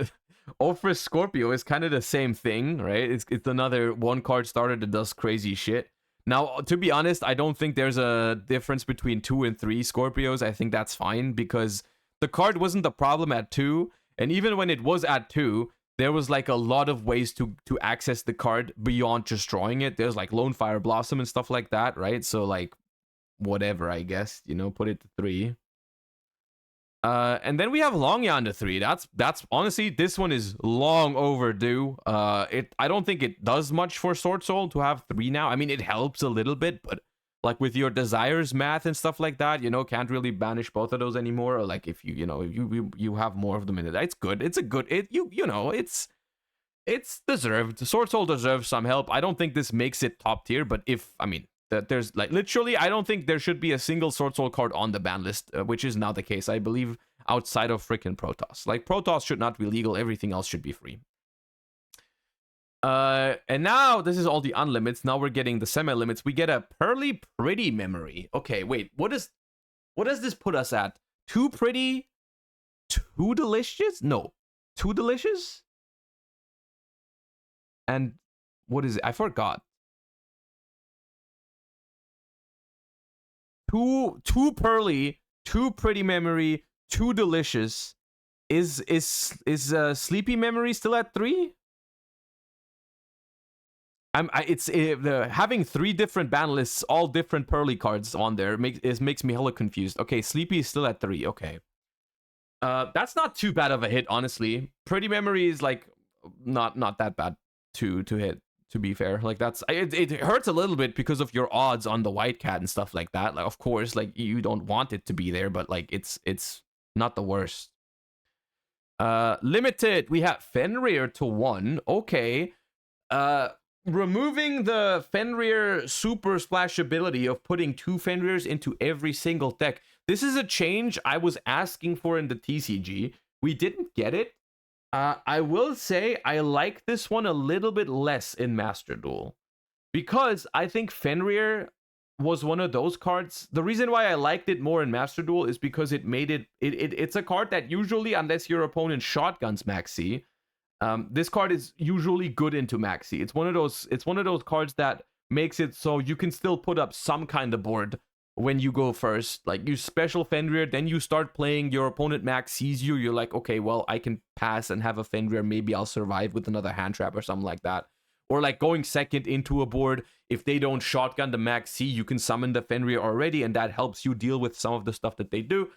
Ophrys Scorpio is kind of the same thing, right? It's another 1-card starter that does crazy shit. Now, to be honest, I don't think there's a difference between 2 and 3 Scorpios. I think that's fine, because the card wasn't the problem at 2, and even when it was at 2, there was like a lot of ways to access the card beyond just drawing it. There's like Lone Fire Blossom and stuff like that, right? So like, whatever, I guess, you know, put it to 3. And then we have Longyan to 3. That's honestly, this one is long overdue. I don't think it does much for Sword Soul to have 3 now. I mean, it helps a little bit, but like with your desires math and stuff like that, you know, can't really banish both of those anymore. Or like if you have more of them in it, it's good. It's a good, it's deserved. Sword Soul deserves some help. I don't think this makes it top tier, but there's like literally, I don't think there should be a single Sword Soul card on the ban list, which is now the case, I believe, outside of freaking Protoss. Like Protoss should not be legal. Everything else should be free. And now this is all the unlimits. Now we're getting the semi-limits. We get a Pearly Pretty memory. Okay, wait, what does this put us at? Too pretty? Too delicious? No. Too delicious? And what is it? I forgot. Too pearly, too pretty memory, too delicious. Is Sleepy Memory still at 3? Having 3 different ban lists, all different Pearly cards on there makes me hella confused. Okay, Sleepy is still at 3. Okay, that's not too bad of a hit, honestly. Pretty Memory is like not that bad to hit. To be fair, like it hurts a little bit because of your odds on the White Cat and stuff like that. Like, of course, like you don't want it to be there, but like it's not the worst. Limited, we have Fenrir to 1. Okay. Removing the Fenrir super splash ability of putting 2 Fenrirs into every single deck. This is a change I was asking for in the TCG. We didn't get it. I will say I like this one a little bit less in Master Duel, because I think Fenrir was one of those cards. The reason why I liked it more in Master Duel is because it made it's a card that usually, unless your opponent shotguns Maxi, this card is usually good into Maxi. It's one of those cards that makes it so you can still put up some kind of board when you go first. Like, you special Fenrir, then you start playing, your opponent Max sees you, you're like, okay, well, I can pass and have a Fenrir, maybe I'll survive with another hand trap or something like that. Or like going second into a board, if they don't shotgun the Max C, you can summon the Fenrir already, and that helps you deal with some of the stuff that they do.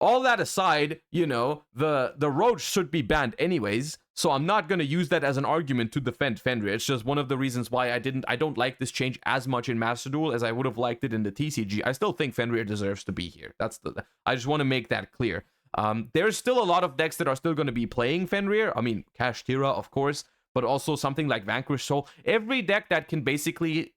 All that aside, you know, the Roach should be banned anyways, so I'm not going to use that as an argument to defend Fenrir. It's just one of the reasons why I don't like this change as much in Master Duel as I would have liked it in the TCG. I still think Fenrir deserves to be here. I just want to make that clear. There's still a lot of decks that are still going to be playing Fenrir. I mean, Kashtira, of course, but also something like Vanquish Soul. Every deck that can basically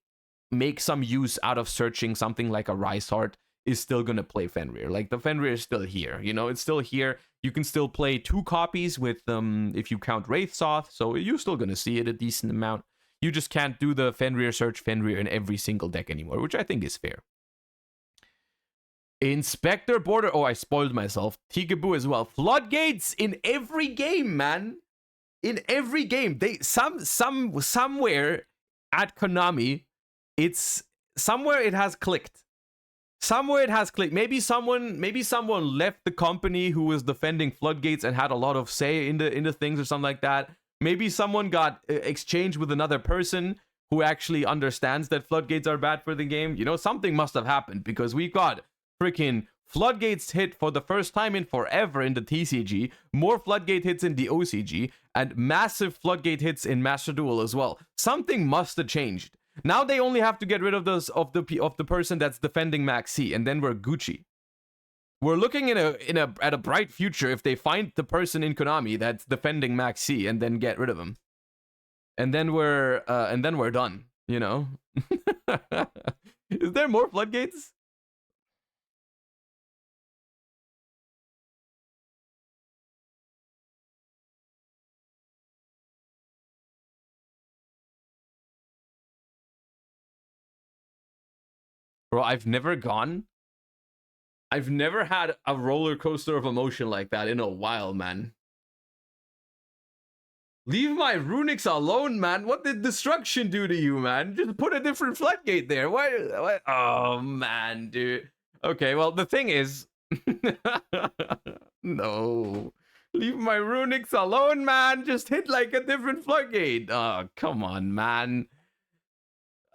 make some use out of searching something like a Rise Heart is still going to play Fenrir. Like, the Fenrir is still here, you know, it's still here. You can still play 2 copies with if you count Wraith Soth, so you're still going to see it a decent amount. You just can't do the Fenrir search Fenrir in every single deck anymore, which I think is fair. Inspector Border. Oh, I spoiled myself. Tigaboo as well. Floodgates in every game, man. In every game. They somewhere at Konami, it's somewhere it has clicked. Somewhere it has clicked. Maybe someone left the company who was defending Floodgates and had a lot of say in the things or something like that. Maybe someone got exchanged with another person who actually understands that Floodgates are bad for the game. You know, something must have happened, because we got freaking Floodgates hit for the first time in forever in the TCG, more Floodgate hits in the OCG, and massive Floodgate hits in Master Duel as well. Something must have changed. Now they only have to get rid of those of the person that's defending Max C, and then we're Gucci. We're looking at a bright future if they find the person in Konami that's defending Max C and then get rid of him. And then we're done, you know? Is there more Floodgates? Bro, I've never had a roller coaster of emotion like that in a while, man. Leave my Runics alone, man. What did destruction do to you, man? Just put a different Floodgate there. What? Oh, man, dude. Okay, well, the thing is... No. Leave my Runics alone, man. Just hit like a different Floodgate. Oh, come on, man.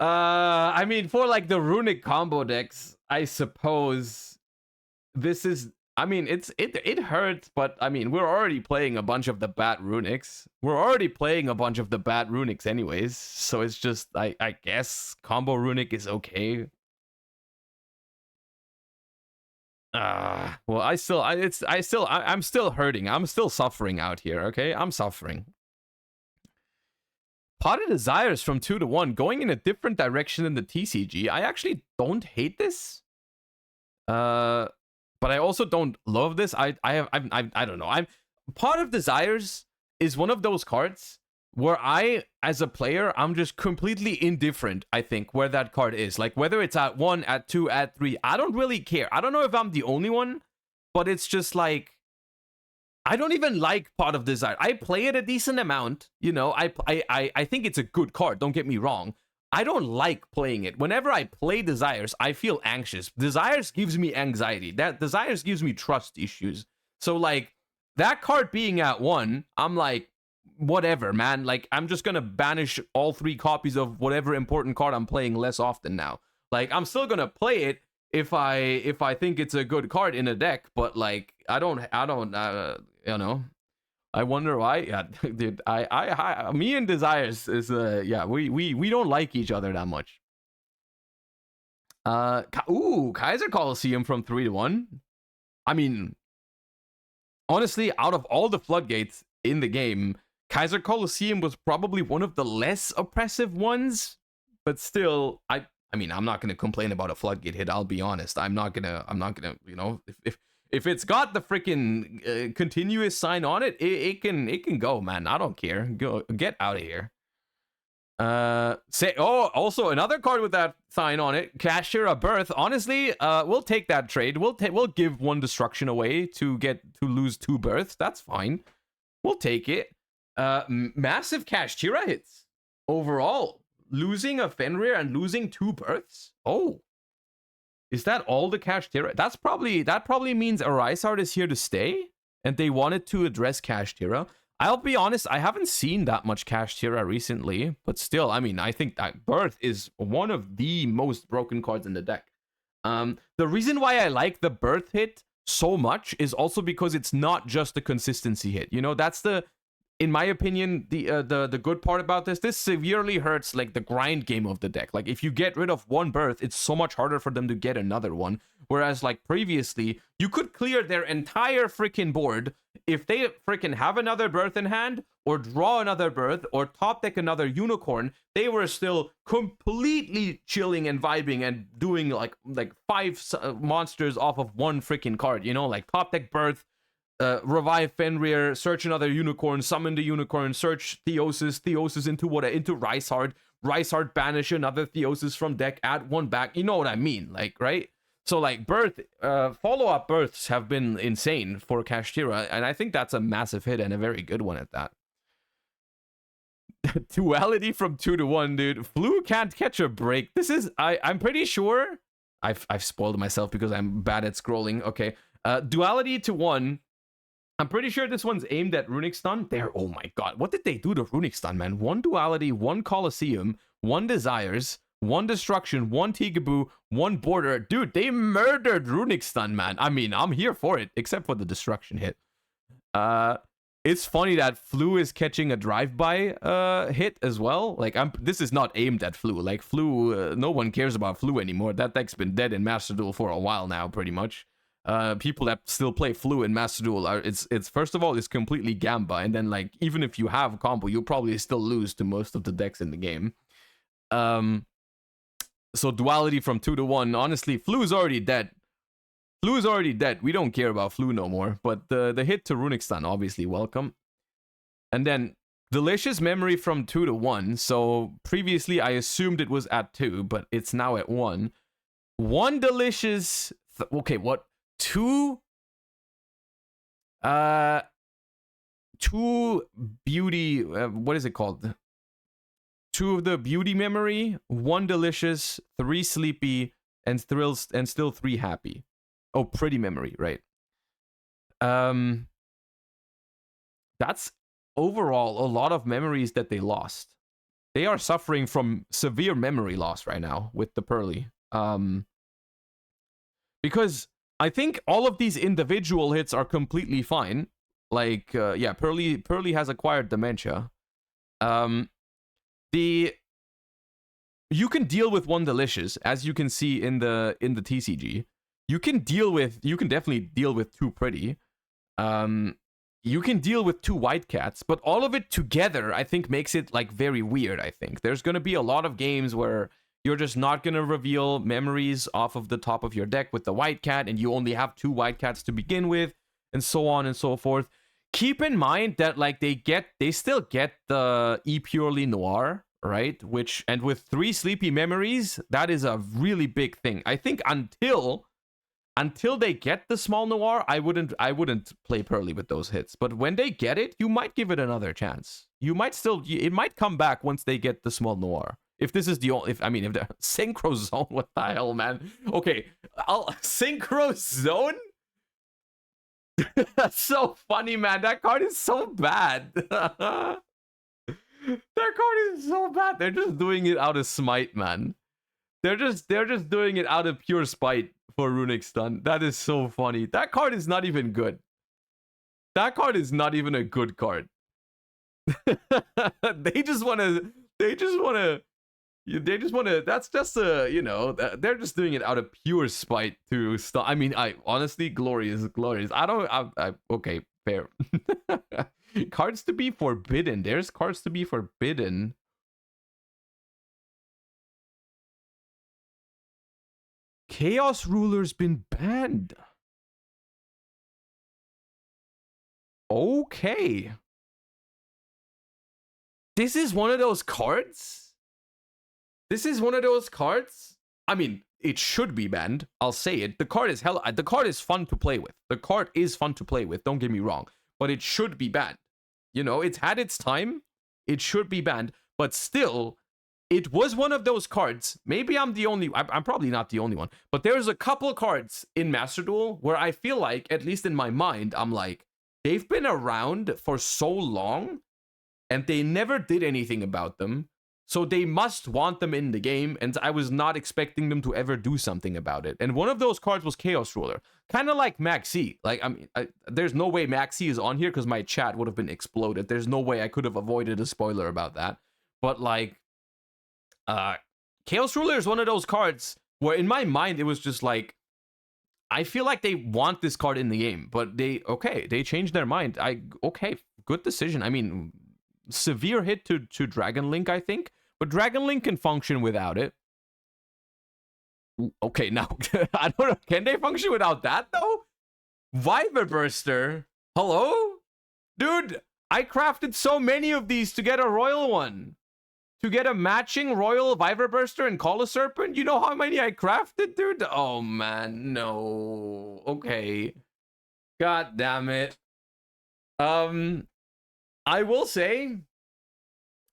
I mean, for like the Runic combo decks, I suppose this is... I mean, it hurts, but I mean, we're already playing a bunch of the bad Runics. Anyways, so it's just, I guess combo Runic is okay. Well, I'm still hurting. I'm still suffering out here, okay? I'm suffering. Pot of Desires from 2 to 1, going in a different direction than the TCG. I actually don't hate this. But I also don't love this. I don't know. Pot of Desires is one of those cards where I, as a player, I'm just completely indifferent, I think, where that card is. Like, whether it's at 1, at 2, at 3, I don't really care. I don't know if I'm the only one, but it's just like, I don't even like Pot of Desire. I play it a decent amount, you know. I think it's a good card, don't get me wrong. I don't like playing it. Whenever I play Desires, I feel anxious. Desires gives me anxiety. That Desires gives me trust issues. So, like, that card being at 1, I'm like, whatever, man. Like, I'm just gonna banish all 3 copies of whatever important card I'm playing less often now. Like, I'm still gonna play it if I think it's a good card in a deck, but like, I don't you know, I wonder why. Yeah, dude, me and Desires is yeah, we don't like each other that much. Kaiser Coliseum from 3 to 1. I mean, honestly, out of all the Floodgates in the game, Kaiser Coliseum was probably one of the less oppressive ones, but still, I mean, I'm not gonna complain about a Floodgate hit. I'll be honest. I'm not gonna, you know, if it's got the freaking continuous sign on it, it can go, man. I don't care. Go, get out of here. Also another card with that sign on it, Cashier Birth. Honestly, we'll take that trade. We'll give 1 destruction away to lose 2 births. That's fine. We'll take it. Massive Kashtira hits overall. Losing a Fenrir and losing 2 births? Oh. Is that all the Kashtira? That probably means Arisard is here to stay, and they wanted to address Kashtira. I'll be honest, I haven't seen that much Kashtira recently, but still, I mean, I think that Birth is one of the most broken cards in the deck. The reason why I like the Birth hit so much is also because it's not just a consistency hit. You know, that's the in my opinion, the good part about this severely hurts like the grind game of the deck. Like if you get rid of one birth, it's so much harder for them to get another one. Whereas like previously, you could clear their entire freaking board if they freaking have another birth in hand, or draw another birth, or top deck another unicorn. They were still completely chilling and vibing and doing like 5 monsters off of one freaking card. You know, like top deck birth, revive Fenrir, search another unicorn, summon the unicorn, search Theosis into Ricehard banish another Theosis from deck, add one back. You know what I mean, like, right? So like follow-up births have been insane for Kashtira, and I think that's a massive hit and a very good one at that. Duality from 2 to 1, dude. Flu can't catch a break. This is I'm pretty sure I've spoiled myself because I'm bad at scrolling. Okay. Duality to 1. I'm pretty sure this one's aimed at Runic Stun. There, oh my god. What did they do to Runic Stun, man? 1 Duality, 1 Colosseum, 1 Desires, 1 Destruction, 1 Tigaboo, 1 Border. Dude, they murdered Runic Stun, man. I mean, I'm here for it, except for the Destruction hit. It's funny that Flu is catching a drive-by hit as well. Like, this is not aimed at Flu. Like, Flu, no one cares about Flu anymore. That deck's been dead in Master Duel for a while now, pretty much. People that still play Flu in Master Duel it's first of all, it's completely Gamba, and then like even if you have a combo, you'll probably still lose to most of the decks in the game. So Duality from 2 to 1. Honestly, Flu's already dead. Flu's already dead. We don't care about Flu no more. But the hit to Runic Stun, obviously welcome. And then Delicious Memory from 2 to 1. So previously I assumed it was at 2, but it's now at 1. 1 Delicious. Okay, what? 2 beauty, what is it called? 2 of the beauty memory, 1 delicious, 3 sleepy, and thrills, and still 3 happy. Oh, pretty memory, right? That's overall a lot of memories that they lost. They are suffering from severe memory loss right now with the Pearly. Because I think all of these individual hits are completely fine. Like, yeah, Pearly has acquired dementia. You can deal with 1 delicious, as you can see in the TCG. You can definitely deal with 2 pretty. You can deal with 2 white cats, but all of it together, I think, makes it like very weird. I think there's gonna be a lot of games where you're just not going to reveal memories off of the top of your deck with the white cat, and you only have 2 white cats to begin with, and so on and so forth. Keep in mind that like they still get the E Purely Noir, right? And with 3 sleepy memories, that is a really big thing. I think until they get the small Noir, I wouldn't play Pearly with those hits. But when they get it, you might give it another chance. It might come back once they get the small Noir. If this is the only, if the Synchro Zone, what the hell, man? Okay, Synchro Zone? That's so funny, man. That card is so bad. That card is so bad. They're just doing it out of smite, man. They're just doing it out of pure spite for Runic Stun. That is so funny. That card is not even good. That card is not even a good card. They just want to. That's just they're just doing it out of pure spite to stop. I mean, honestly, glory is glorious. Okay, fair. Cards to be forbidden. There's cards to be forbidden. Chaos Ruler's been banned. Okay. This is one of those cards? This is one of those cards? I mean, it should be banned. I'll say it. The card is fun to play with. The card is fun to play with. Don't get me wrong. But it should be banned. You know, it's had its time. It should be banned. But still, it was one of those cards. Maybe I'm probably not the only one. But there's a couple cards in Master Duel where I feel like, at least in my mind, I'm like, they've been around for so long and they never did anything about them. So they must want them in the game, and I was not expecting them to ever do something about it. And one of those cards was Chaos Ruler. Kind of like Maxi. Like, I mean, there's no way Maxi is on here because my chat would have been exploded. There's no way I could have avoided a spoiler about that. But, like, Chaos Ruler is one of those cards where in my mind it was just like, I feel like they want this card in the game, but they changed their mind. Okay, good decision. I mean, severe hit to Dragon Link, I think. But Dragon Link can function without it. Okay, now, I don't know. Can they function without that, though? Viper Burster? Hello? Dude, I crafted so many of these to get a royal one. To get a matching royal Viper Burster and Call a Serpent? You know how many I crafted, dude? Oh, man, no. Okay. God damn it. I will say...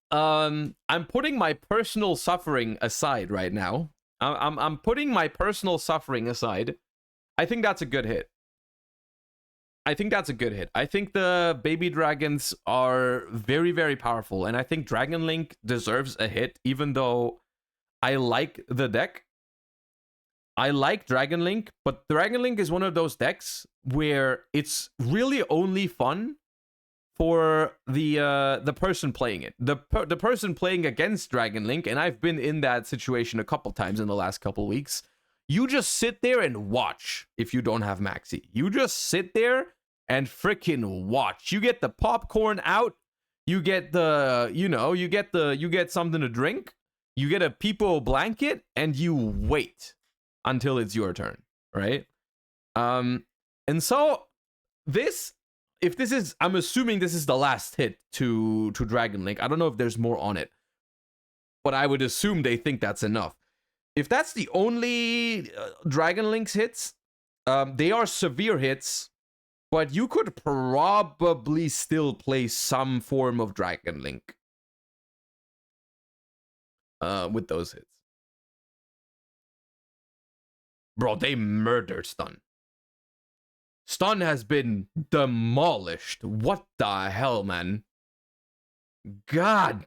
I'm putting my personal suffering aside right now. I'm putting my personal suffering aside. I think that's a good hit. I think the baby dragons are very, very powerful, and I think Dragon Link deserves a hit, even though I like the deck. I like Dragon Link, but Dragon Link is one of those decks where it's really only fun for the person playing it. The person playing against Dragon Link, and I've been in that situation a couple times in the last couple weeks. You just sit there and watch if you don't have Maxi. You just sit there and freaking watch. You get the popcorn out, you get the, you get something to drink, you get a Peepo blanket, and you wait until it's your turn, right? And so I'm assuming this is the last hit to Dragon Link. I don't know if there's more on it, but I would assume they think that's enough. If that's the only Dragon Link's hits, they are severe hits, but you could probably still play some form of Dragon Link with those hits. Bro, they murdered Stun. Stun has been demolished. What the hell, man? God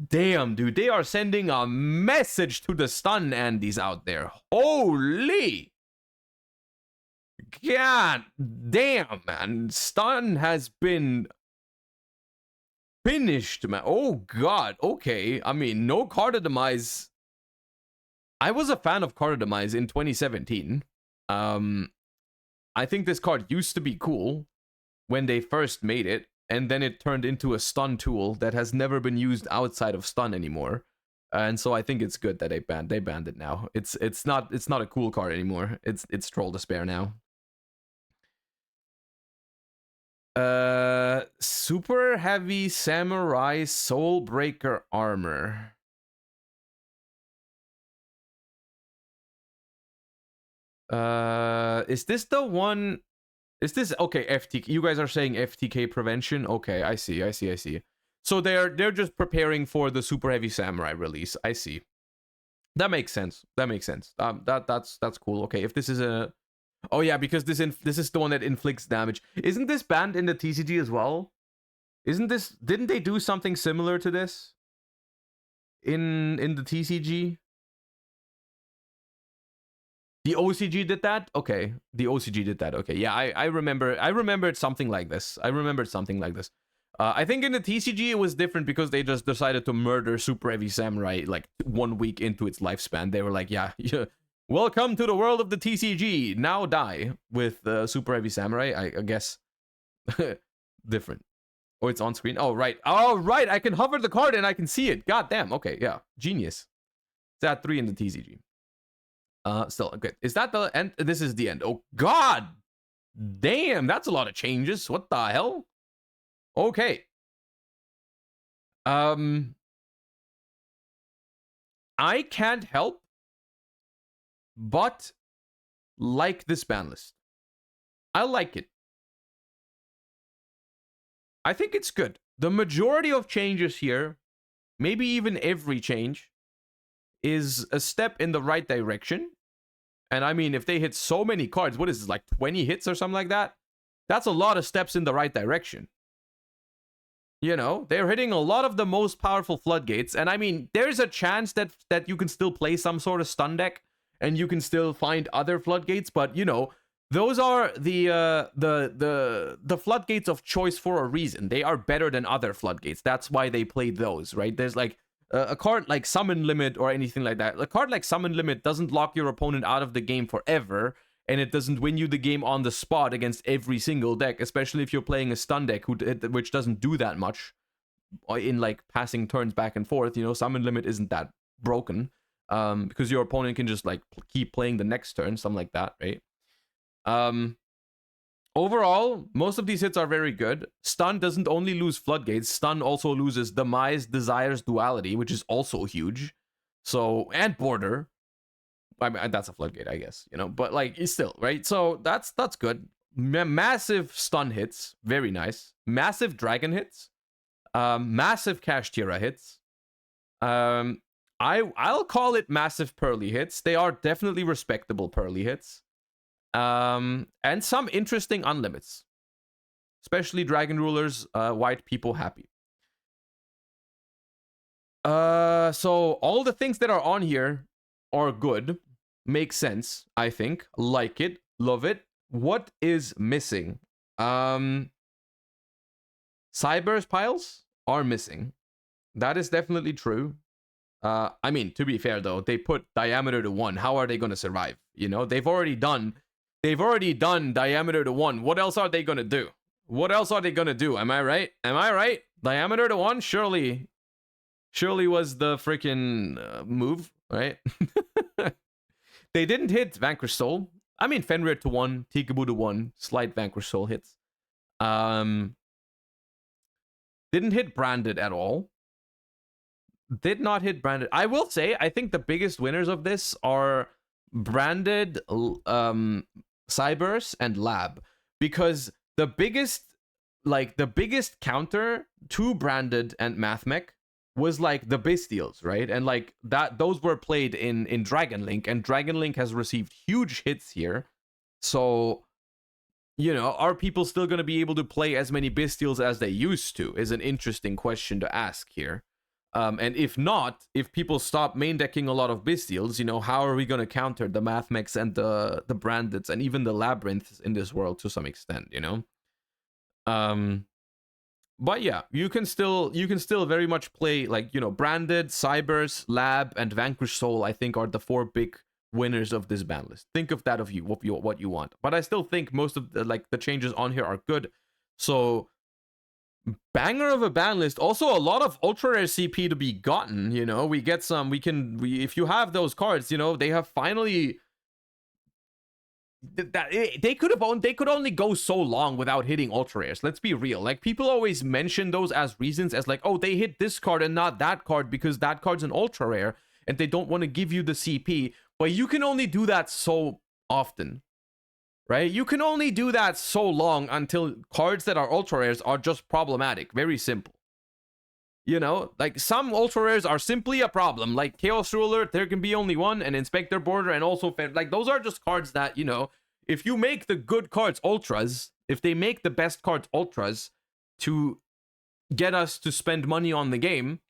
damn, dude. They are sending a message to the Stun Andys out there. Holy. God damn, man. Stun has been finished, man. Oh, God. Okay. I mean, no Carta Demise. I was a fan of Carta Demise in 2017. I think this card used to be cool when they first made it, and then it turned into a stun tool that has never been used outside of stun anymore. And so I think it's good that they banned it now. It's not a cool card anymore. It's Troll Despair now. Super Heavy Samurai Soulbreaker Armor. Is this the one? Is this okay? FTK. You guys are saying FTK prevention. Okay, I see. So they're just preparing for the Super Heavy Samurai release. I see. That makes sense. That's cool. Okay, if this is a, oh yeah, because this is the one that inflicts damage. Isn't this banned in the TCG as well? Didn't they do something similar to this in the TCG? The OCG did that? Okay. The OCG did that. Okay. Yeah, I remembered something like this. I think in the TCG it was different because they just decided to murder Super Heavy Samurai like 1 week into its lifespan. They were like, yeah, welcome to the world of the TCG. Now die with Super Heavy Samurai. I guess different. Oh, it's on screen. Oh, right. I can hover the card and I can see it. God damn. Okay, yeah. Genius. It's at 3 in the TCG. Still good. Is that the end? This is the end. Oh God, damn, that's a lot of changes. What the hell? Okay. I can't help but like this ban list. I like it. I think it's good. The majority of changes here, maybe even every change, is a step in the right direction. And I mean, if they hit so many cards, what is this, like 20 hits or something like that? That's a lot of steps in the right direction. You know, they're hitting a lot of the most powerful floodgates. And I mean, there's a chance that you can still play some sort of stun deck and you can still find other floodgates, but you know, those are the floodgates of choice for a reason. They are better than other floodgates. That's why they played those, right? There's like a card like Summon Limit or anything like that. A card like Summon Limit doesn't lock your opponent out of the game forever, and it doesn't win you the game on the spot against every single deck, especially if you're playing a stun deck which doesn't do that much in like passing turns back and forth. You know, Summon Limit isn't that broken because your opponent can just like keep playing the next turn, something like that, right? Overall, most of these hits are very good. Stun doesn't only lose floodgates, stun also loses Demise, Desires, Duality, which is also huge. So, and Border. I mean, that's a floodgate, I guess, you know, but like, it's still, right? So that's good. Massive stun hits, very nice. Massive dragon hits. Massive Kashtira hits. I'll call it massive Pearly hits. They are definitely respectable Pearly hits. And some interesting unlimits, especially Dragon Rulers, white people happy. So all the things that are on here are good, make sense, I think, like it, love it. What is missing? Cyber's piles are missing. That is definitely true. I mean, to be fair though, they put diameter to 1. How are they going to survive? You know, they've already done diameter to 1. What else are they gonna do? What else are they gonna do? Am I right? Am I right? Diameter to 1 surely was the freaking move, right? They didn't hit Vanquish Soul. I mean, Fenrir to 1, Tikaboo to 1, slight Vanquish Soul hits. Didn't hit Branded at all. Did not hit Branded. I will say, I think the biggest winners of this are Branded, Cybers, and Lab, because the biggest counter to Branded and Mathmech was like the Bestials, right? And like that, those were played in Dragon Link, and Dragon Link has received huge hits here. So, you know, are people still going to be able to play as many Bestials as they used to? Is an interesting question to ask here. And if not, if people stop main decking a lot of Bestials, you know, how are we going to counter the Mathmex and the Brandeds and even the Labyrinths in this world to some extent, you know? But yeah, you can still very much play, like, you know, Branded, Cybers, Lab, and Vanquish Soul, I think, are the 4 big winners of this ban list. Think of that what you want. But I still think most of the changes on here are good. So banger of a ban list. Also a lot of ultra rare CP to be gotten, you know. We get some, if you have those cards, you know, they have finally they could only go so long without hitting ultra rares. Let's be real. Like, people always mention those as reasons, as like, oh, they hit this card and not that card because that card's an ultra rare and they don't want to give you the CP. But you can only do that so often, right? You can only do that so long until cards that are ultra rares are just problematic. Very simple. You know, like, some ultra rares are simply a problem. Like Chaos Ruler, there can be only one, and Inspector Border, and also like, those are just cards that, you know, if you make the good cards ultras, if they make the best cards ultras to get us to spend money on the game,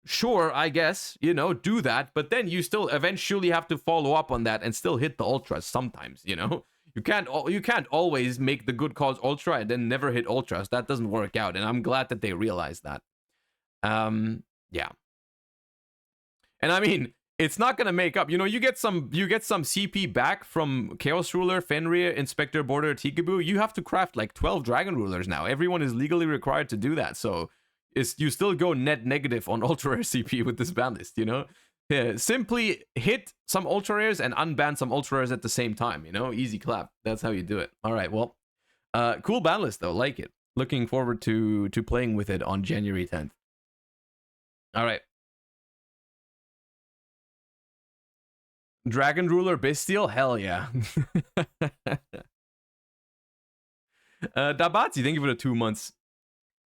sure, I guess, you know, do that. But then you still eventually have to follow up on that and still hit the ultras sometimes, you know. You can't always make the good cards ultra and then never hit ultras. That doesn't work out, and I'm glad that they realized that. Yeah. And I mean, it's not gonna make up. You know, you get some CP back from Chaos Ruler, Fenrir, Inspector Border, Tikaboo. You have to craft like 12 Dragon Rulers now. Everyone is legally required to do that. So you still go net negative on ultra rare CP with this ban list, you know? Yeah, simply hit some ultra rares and unban some ultra rares at the same time, you know? Easy clap. That's how you do it. All right, well, cool ban list though. Like it. Looking forward to playing with it on January 10th. All right. Dragon Ruler Bestial? Hell yeah. Dabatsi, thank you for the 2 months.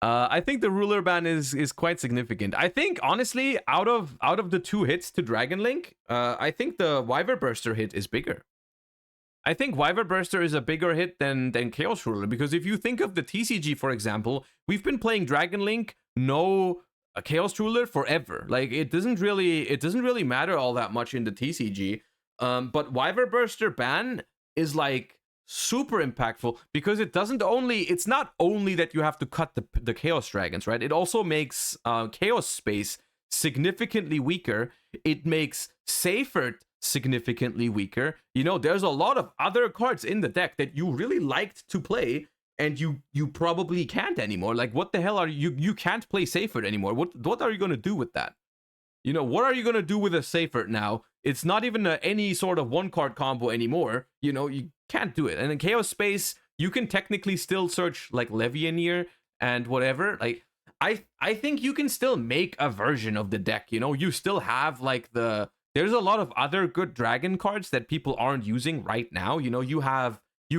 I think the ruler ban is quite significant. I think, honestly, out of the 2 hits to Dragon Link, I think the Wyvern Burster hit is bigger. I think Wyvern Burster is a bigger hit than Chaos Ruler, because if you think of the TCG, for example, we've been playing Dragon Link no Chaos Ruler forever. Like it doesn't really matter all that much in the TCG. But Wyver Burster ban is like super impactful because it's not only that you have to cut the Chaos Dragons, right? It also makes Chaos Space significantly weaker. It makes Seifert significantly weaker. You know, there's a lot of other cards in the deck that you really liked to play and you probably can't anymore. Like, what the hell are you can't play Seifert anymore. What are you going to do with that? You know, what are you going to do with a Seifert now? It's not even any sort of one card combo anymore. You know, you can't do it. And in Chaos Space, you can technically still search like Levianeer and whatever. Like, I think you can still make a version of the deck. You know, you still have like there's a lot of other good dragon cards that people aren't using right now. You know, you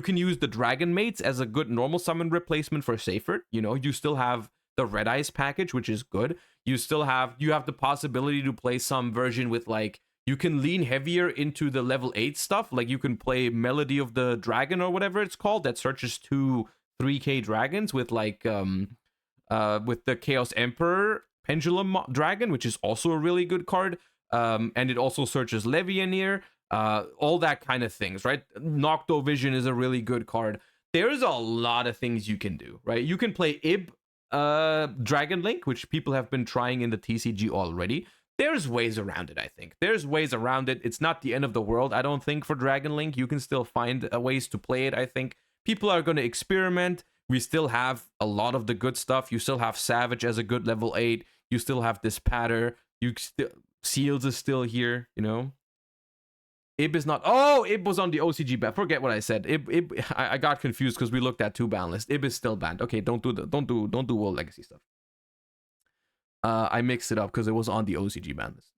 can use the Dragon Mates as a good normal summon replacement for Seifert. You know, you still have the Red Eyes package, which is good. You have the possibility to play some version with like, you can lean heavier into the level 8 stuff. Like you can play Melody of the Dragon or whatever it's called that searches 3K dragons with like with the Chaos Emperor Pendulum Dragon, which is also a really good card. And it also searches Levianeer, all that kind of things, right? Nocto Vision is a really good card. There's a lot of things you can do, right? You can play Ib Dragon Link, which people have been trying in the TCG already. There's ways around it, I think. There's ways around it. It's not the end of the world, I don't think, for Dragon Link. You can still find ways to play it, I think. People are going to experiment. We still have a lot of the good stuff. You still have Savage as a good level 8. You still have this Patter. Seals is still here, you know. Ib is not. Oh, Ib was on the OCG ban. Forget what I said. I got confused because we looked at 2 ban list. Ib is still banned. Okay, don't do World Legacy stuff. I mixed it up because it was on the OCG ban list.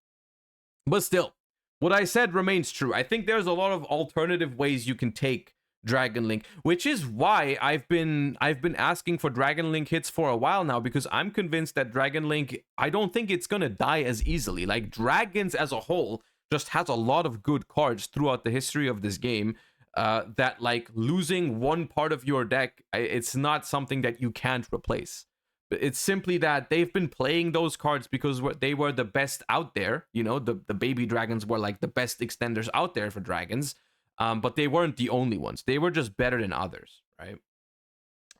But still, what I said remains true. I think there's a lot of alternative ways you can take Dragon Link, which is why I've been asking for Dragon Link hits for a while now, because I'm convinced that Dragon Link, I don't think it's gonna die as easily. Like, Dragons as a whole just has a lot of good cards throughout the history of this game, that like losing one part of your deck, it's not something that you can't replace. It's simply that they've been playing those cards because they were the best out there. You know, the baby dragons were like the best extenders out there for dragons. But they weren't the only ones. They were just better than others, right?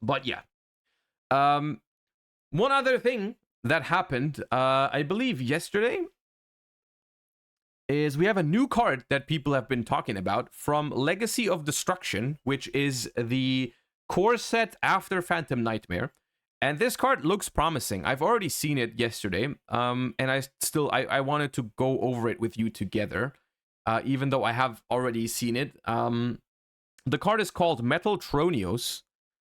But yeah. One other thing that happened, I believe yesterday, is we have a new card that people have been talking about from Legacy of Destruction, which is the core set after Phantom Nightmare. And this card looks promising. I've already seen it yesterday, and I wanted to go over it with you together. Even though I have already seen it. The card is called Metaltronios,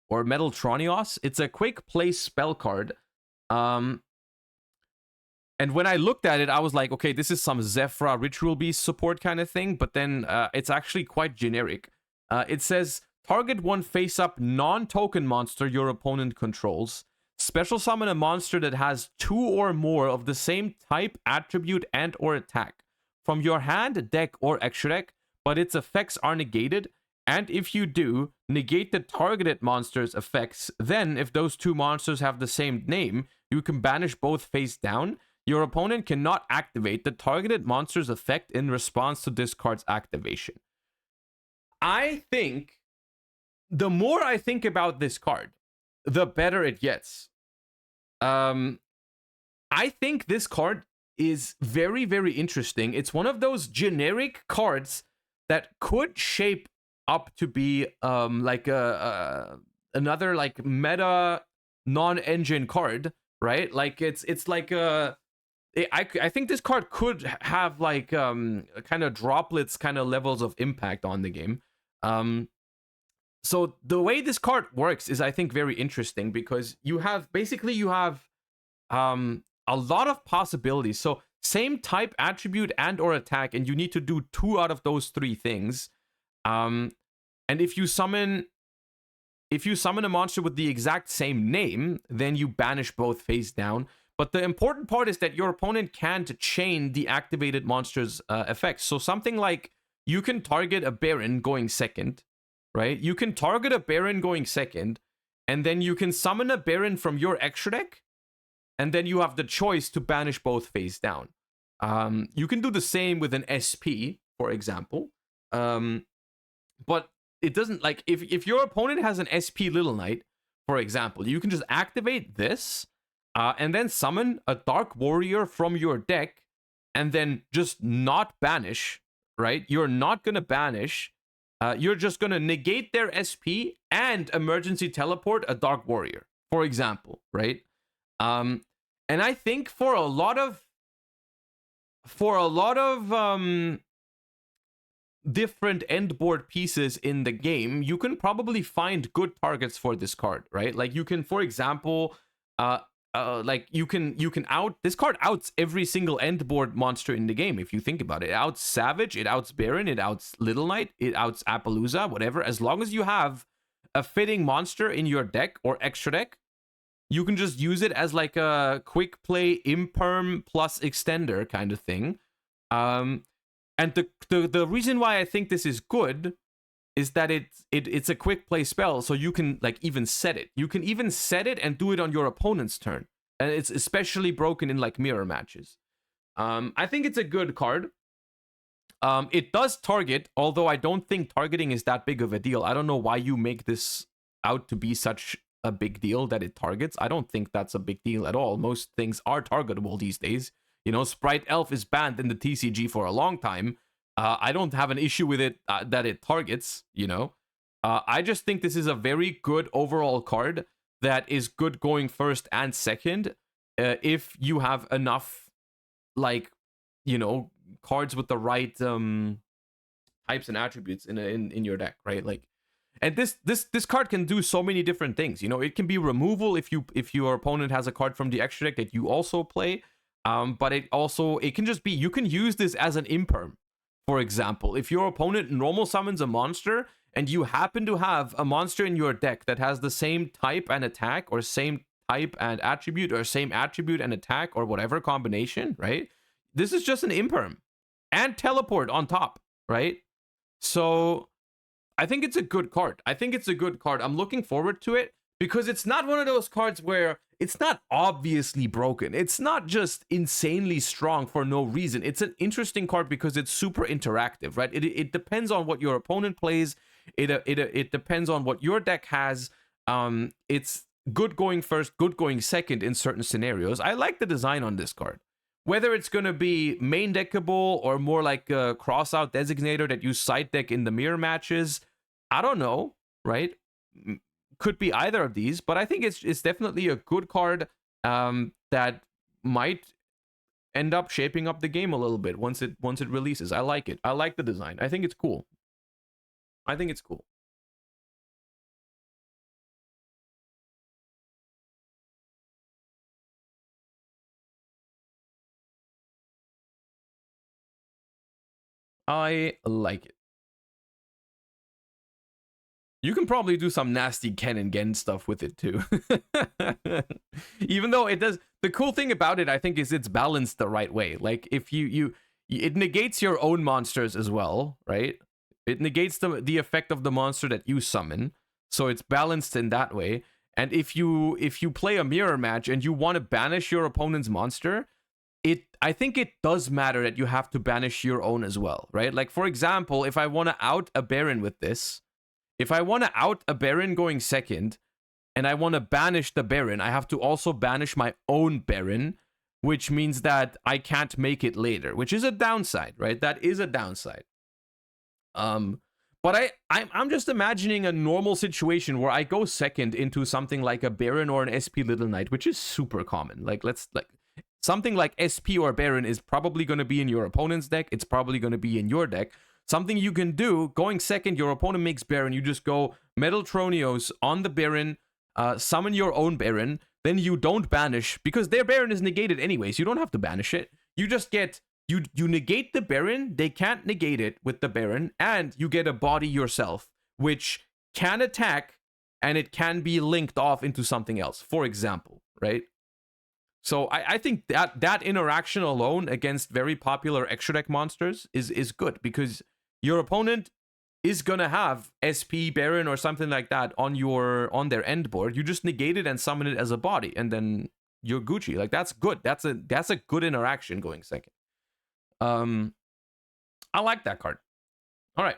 or Metaltronios. It's a quick play spell card. And when I looked at it, I was like, okay, this is some Zephyra Ritual Beast support kind of thing, but then it's actually quite generic. It says, target one face-up non-token monster your opponent controls. Special summon a monster that has 2 or more of the same type, attribute, and or attack from your hand, deck, or extra deck, but its effects are negated, and if you do, negate the targeted monster's effects. Then, if those 2 monsters have the same name, you can banish both face down. Your opponent cannot activate the targeted monster's effect in response to this card's activation. I think, the more I think about this card, the better it gets. I think this card is very, very interesting. It's one of those generic cards that could shape up to be like another like meta non-engine card, right? Like it's like I think this card could have like kind of droplets kind of levels of impact on the game. So the way this card works is, I think, very interesting, because you have a lot of possibilities. So same type, attribute, and or attack, and you need to do 2 out of those 3 things. And if you summon a monster with the exact same name, then you banish both face down. But the important part is that your opponent can't chain the activated monster's effects. So something like, you can target a Baron going second, right? You can target a Baron going second, and then you can summon a Baron from your extra deck, and then you have the choice to banish both face down. You can do the same with an SP, for example. But it doesn't, like, if your opponent has an SP Little Knight, for example, you can just activate this and then summon a Dark Warrior from your deck and then just not banish, right? You're not going to banish. You're just going to negate their SP and emergency teleport a Dark Warrior, for example, right? And I think for a lot of different end board pieces in the game, you can probably find good targets for this card, right? Like you can, for example, like you can out this card outs every single end board monster in the game. If you think about it, it outs Savage, it outs Baron, it outs Little Knight, it outs Appaloosa, whatever. As long as you have a fitting monster in your deck or extra deck, you can just use it as like a quick play imperm plus extender kind of thing. And the reason why I think this is good is that it's a quick play spell, so you can like even set it. You can even set it and do it on your opponent's turn. And it's especially broken in like mirror matches. I think it's a good card. It does target, although I don't think targeting is that big of a deal. I don't know why you make this out to be such a big deal that it targets. I don't think that's a big deal at all. Most things are targetable these days. You know, Sprite Elf is banned in the TCG for a long time. I don't have an issue with it that it targets, you know. I just think this is a very good overall card that is good going first and second if you have enough, like, you know, cards with the right types and attributes in your deck, right? Like, and this card can do so many different things. You know, it can be removal if your opponent has a card from the extra deck that you also play. But it can just be, you can use this as an imperm. For example, if your opponent normal summons a monster and you happen to have a monster in your deck that has the same type and attack, or same type and attribute, or same attribute and attack, or whatever combination, right? This is just an imperm and teleport on top, right? So I think it's a good card. I'm looking forward to it because it's not one of those cards where it's not obviously broken. It's not just insanely strong for no reason. It's an interesting card because it's super interactive, right? It depends on what your opponent plays. It depends on what your deck has. It's good going first, good going second in certain scenarios. I like the design on this card. Whether it's going to be main deckable or more like a cross-out designator that you side deck in the mirror matches, I don't know, right? Could be either of these, but I think it's definitely a good card that might end up shaping up the game a little bit once it releases. I like it. I like the design. I think it's cool. I like it. You can probably do some nasty Ken and Gen stuff with it too. Even though it does, the cool thing about it, I think, is it's balanced the right way. Like if it negates your own monsters as well, right? It negates the effect of the monster that you summon. So it's balanced in that way. And if you play a mirror match and you want to banish your opponent's monster, I think it does matter that you have to banish your own as well, right? Like for example, if I want to out a Baron with this, if I want to out a Baron going second, and I want to banish the Baron, I have to also banish my own Baron, which means that I can't make it later, which is a downside, right? That is a downside. But I'm just imagining a normal situation where I go second into something like a Baron or an SP Little Knight, which is super common. Like something like SP or Baron is probably going to be in your opponent's deck. It's probably going to be in your deck. Something you can do, going second, your opponent makes Baron, you just go Metal Tronios on the Baron, summon your own Baron, then you don't banish, because their Baron is negated anyways, you don't have to banish it. You just get, you negate the Baron, they can't negate it with the Baron, and you get a body yourself, which can attack, and it can be linked off into something else, for example, right? So I think that interaction alone against very popular extra deck monsters is good, because your opponent is gonna have SP Baron or something like that on their end board. You just negate it and summon it as a body, and then you're Gucci. Like, that's good. That's a good interaction going second. I like that card. All right.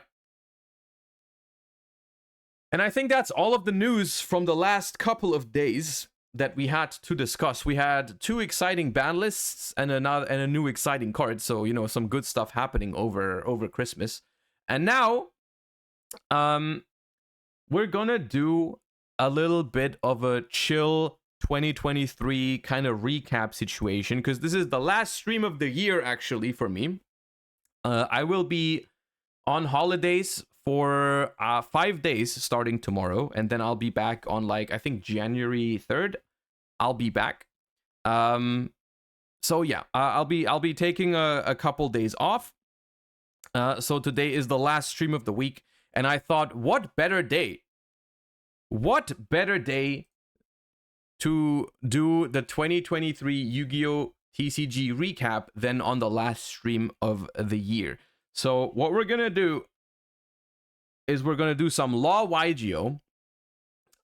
And I think that's all of the news from the last couple of days that we had to discuss. We had 2 exciting ban lists and a new exciting card. So, you know, some good stuff happening over Christmas. And now, we're gonna do a little bit of a chill 2023 kind of recap situation, because this is the last stream of the year actually for me. I will be on holidays for 5 days starting tomorrow, and then I'll be back on, like, I think January 3rd. I'll be back. So yeah, I'll be taking a couple days off. So today is the last stream of the week, and I thought, what better day to do the 2023 Yu-Gi-Oh! TCG recap than on the last stream of the year. So what we're gonna do is we're gonna do some Law yugioh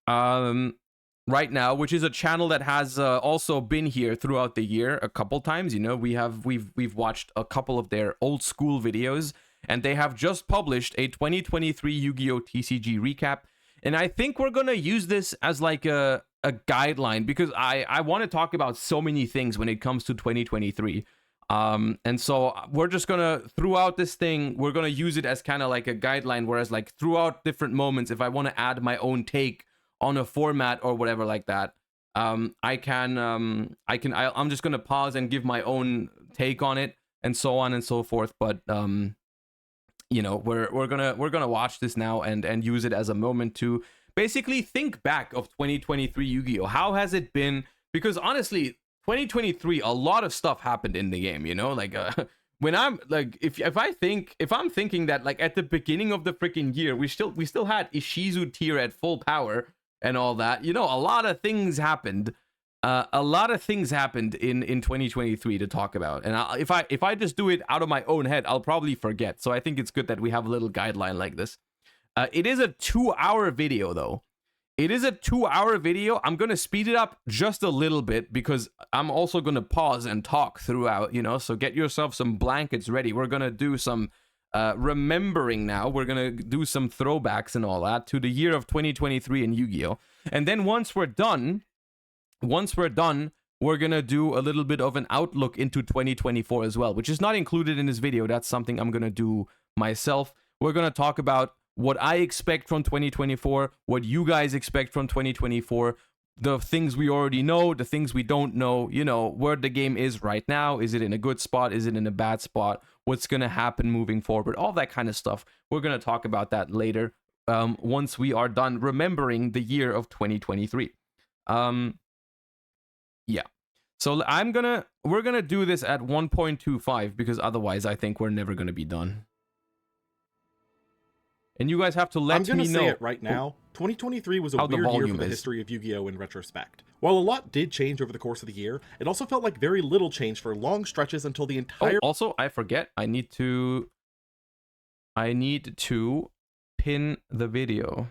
right now, which is a channel that has also been here throughout the year a couple times. You know, we've watched a couple of their old school videos, and they have just published a 2023 Yu-Gi-Oh! TCG recap. And I think we're gonna use this as like a guideline, because I want to talk about so many things when it comes to 2023. And so we're just gonna, throughout this thing, we're gonna use it as kind of like a guideline, whereas like throughout different moments, if I want to add my own take on a format or whatever like that, I'm just gonna pause and give my own take on it, and so on and so forth. But you know, we're gonna watch this now and use it as a moment to basically think back of 2023 Yu-Gi-Oh! How has it been? Because honestly, 2023, a lot of stuff happened in the game, you know? Like, when I'm like, if I'm thinking that, like, at the beginning of the freaking year, we still had Ishizu tier at full power and all that, you know, a lot of things happened. A lot of things happened in 2023 to talk about. And if I just do it out of my own head, I'll probably forget. So I think it's good that we have a little guideline like this. It is a 2-hour video, though. It is a 2-hour video. I'm going to speed it up just a little bit, because I'm also going to pause and talk throughout, you know, so get yourself some blankets ready. We're going to do some remembering now. We're going to do some throwbacks and all that to the year of 2023 in Yu-Gi-Oh! And then once we're done, we're going to do a little bit of an outlook into 2024 as well, which is not included in this video. That's something I'm going to do myself. We're going to talk about what I expect from 2024, what you guys expect from 2024, the things we already know, the things we don't know, you know, where the game is right now. Is it in a good spot? Is it in a bad spot? What's going to happen moving forward? All that kind of stuff. We're going to talk about that later, once we are done remembering the year of 2023. Yeah. So we're going to do this at 1.25, because otherwise I think we're never going to be done. And you guys have to let me know. I'm going to say it right now. 2023 was a weird year for the history of Yu-Gi-Oh! In retrospect. While a lot did change over the course of the year, it also felt like very little change for long stretches until the entire... Oh, also, I forget. I need to pin the video.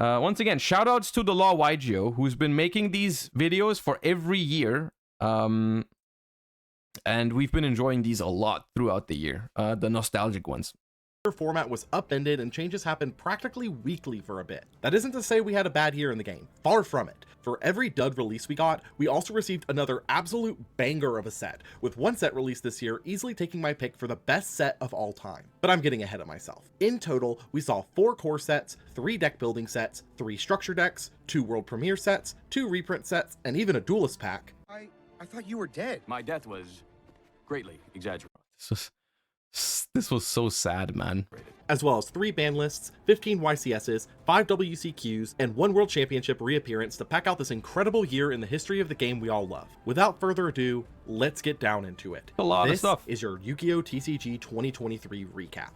Once again, shoutouts to the Law yugioh, who's been making these videos for every year. And we've been enjoying these a lot throughout the year. The nostalgic ones. Format was upended, and changes happened practically weekly for a bit. That isn't to say we had a bad year in the game. Far from it. For every dud release we got, we also received another absolute banger of a set, with one set released this year easily taking my pick for the best set of all time. But I'm getting ahead of myself. In total, we saw 4 core sets, 3 deck building sets, 3 structure decks, 2 world premiere sets, 2 reprint sets, and even a duelist pack. I thought you were dead. My death was greatly exaggerated. This was so sad, man. As well as 3 ban lists, 15 YCSs, 5 WCQs, and 1 World Championship reappearance to pack out this incredible year in the history of the game we all love. Without further ado, let's get down into it. A lot of stuff. This is your Yu-Gi-Oh! TCG 2023 recap.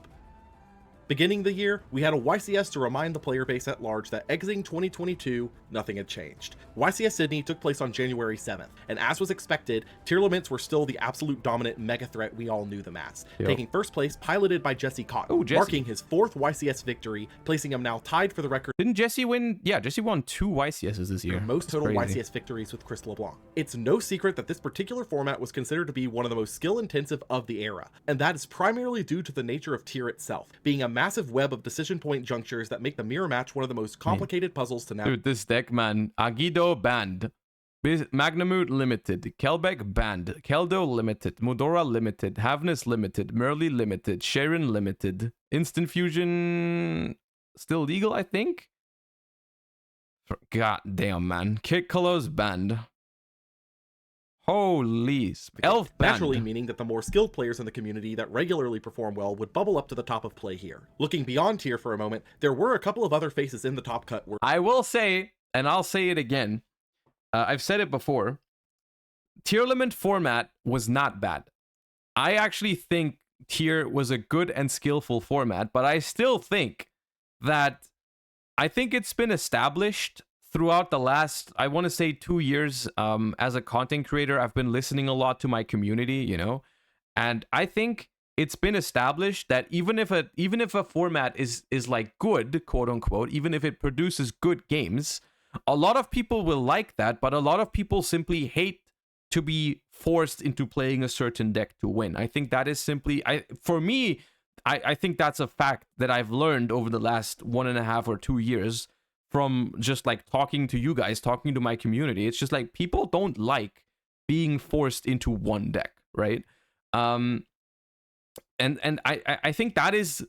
Beginning the year, we had a YCS to remind the player base at large that exiting 2022, nothing had changed. YCS Sydney took place on January 7th, and as was expected, tier limits were still the absolute dominant mega threat we all knew them as, taking first place piloted by Jesse Cotton, marking his 4th YCS victory, placing him now tied for the record. Didn't Jesse win? Yeah, Jesse won 2 YCSs this year. Most total YCS victories with Chris LeBlanc. It's no secret that this particular format was considered to be one of the most skill-intensive of the era, and that is primarily due to the nature of tier itself, being a massive web of decision point junctures that make the mirror match one of the most complicated puzzles to navigate. Dude, this deck, man. Agido banned. Magnamut limited. Kelbeck banned. Keldo limited. Mudora limited. Havness limited. Merly limited. Sharon limited. Instant Fusion still legal, I think? God damn, man. Kick Colors banned. Holy Elf banned. Naturally meaning that the more skilled players in the community that regularly perform well would bubble up to the top of play here. Looking beyond tier for a moment, there were a couple of other faces in the top cut where I will say, and I'll say it again, I've said it before, tier limit format was not bad. I actually think tier was a good and skillful format, but I still think that it's been established throughout the last, I want to say 2 years. As a content creator, I've been listening a lot to my community, you know, and I think it's been established that even if a format is like good, quote unquote, even if it produces good games, a lot of people will like that, but a lot of people simply hate to be forced into playing a certain deck to win. I think that is simply, for me, I think that's a fact that I've learned over the last 1.5 or 2 years from just like talking to you guys, talking to my community. It's just like people don't like being forced into one deck, right? And I think that is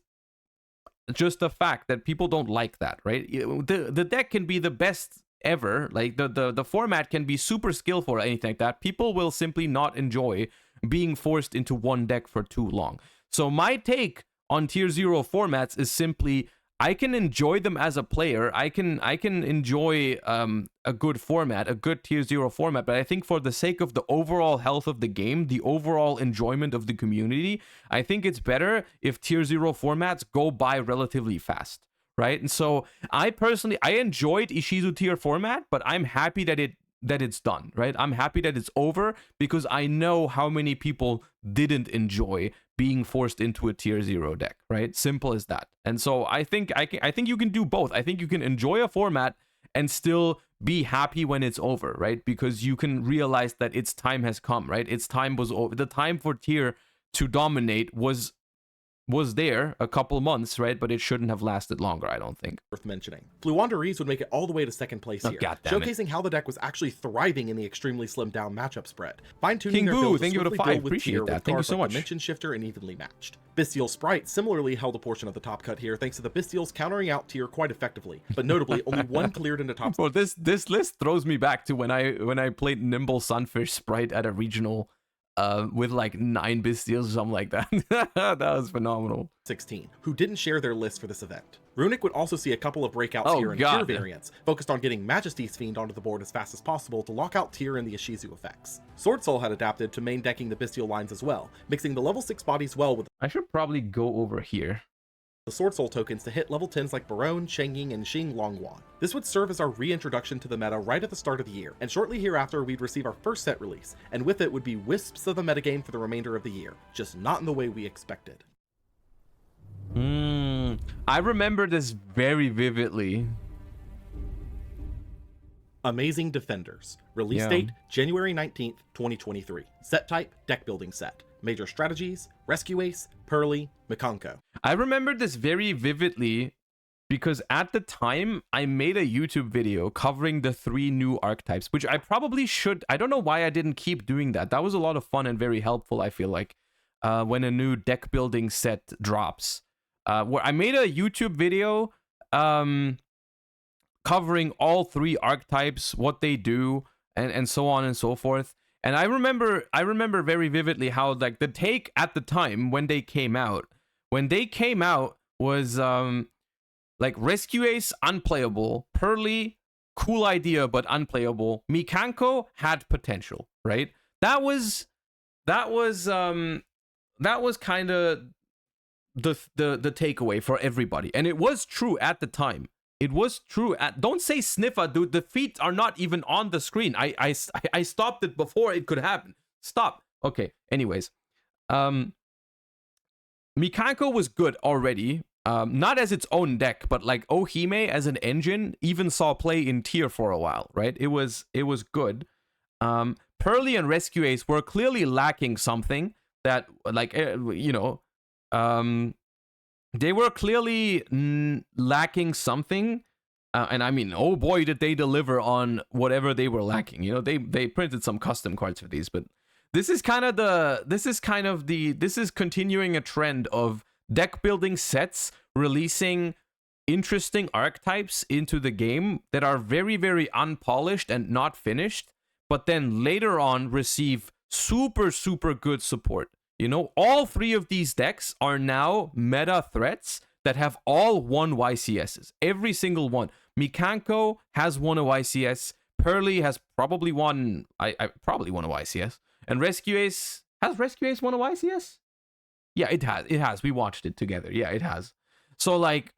just a fact that people don't like that, right? The deck can be the best ever, like the format can be super skillful or anything like that. People will simply not enjoy being forced into one deck for too long. So my take on tier 0 formats is simply, I can enjoy them as a player. I can enjoy a good format, a good tier 0 format, but I think for the sake of the overall health of the game, the overall enjoyment of the community, I think it's better if tier 0 formats go by relatively fast, right? And so I personally, I enjoyed Ishizu tier format, but I'm happy that it's done, right? I'm happy that it's over because I know how many people didn't enjoy being forced into a tier 0 deck, right? Simple as that. And so I think you can do both. I think you can enjoy a format and still be happy when it's over, right? Because you can realize that its time has come, right? Its time was over. The time for tier to dominate was there a couple months, right? But it shouldn't have lasted longer, I don't think. Worth mentioning. Fluwanderees would make it all the way to second place here, showcasing how the deck was actually thriving in the extremely slimmed down matchup spread. Fine-tuning their build thank you for the 5. Appreciate that. Thank you so much. Dimension Shifter and evenly matched. Bystial Sprite similarly held a portion of the top cut here, thanks to the Bystials countering out tier quite effectively, but notably only one cleared into top. Well, this list throws me back to when I played Nimble Sunfish Sprite at a regional. With like 9 Bystials or something like that. That was phenomenal. 16, who didn't share their list for this event. Runic would also see a couple of breakouts here in tier variants, focused on getting Majesty's Fiend onto the board as fast as possible to lock out tier and the Ishizu effects. Sword Soul had adapted to main decking the Bystial lines as well, mixing the level 6 bodies well with I should probably go over here. The Sword Soul tokens to hit level 10s like Barone, Shengying, and Xing Longwan. This would serve as our reintroduction to the meta right at the start of the year, and shortly hereafter we'd receive our first set release, and with it would be wisps of the metagame for the remainder of the year, just not in the way we expected. I remember this very vividly. Amazing Defenders. Release date, January 19th, 2023. Set type, deck building set. Major strategies, Rescue Ace, Pearly, Mikanko. I remember this very vividly because at the time I made a YouTube video covering the 3 new archetypes, which I probably should. I don't know why I didn't keep doing that. That was a lot of fun and very helpful, I feel like, when a new deck building set drops. Where I made a YouTube video covering all 3 archetypes, what they do, and so on and so forth. And I remember very vividly how like the take at the time when they came out was like Rescue Ace unplayable, Pearly cool idea but unplayable, Mikanko had potential, right? That was kind of the takeaway for everybody, and it was true at the time. It was true at. Don't say sniffa, dude. The feet are not even on the screen. I stopped it before it could happen. Stop. Okay. Anyways, Mikanko was good already. Not as its own deck, but like Ohime as an engine even saw play in tier for a while, right? It was good. Pearly and Rescue Ace were clearly lacking something that, like, they were clearly lacking something. And I mean, oh boy, did they deliver on whatever they were lacking. You know, they printed some custom cards for these, but this is continuing a trend of deck building sets releasing interesting archetypes into the game that are very, very unpolished and not finished, but then later on receive super, super good support. You know, all three of these decks are now meta threats that have all won YCSs. Every single one. Mikanko has won a YCS. Pearly has probably won. I probably won a YCS. And Rescue Ace, has Rescue Ace won a YCS? Yeah, it has. It has. We watched it together. Yeah, it has. So, like,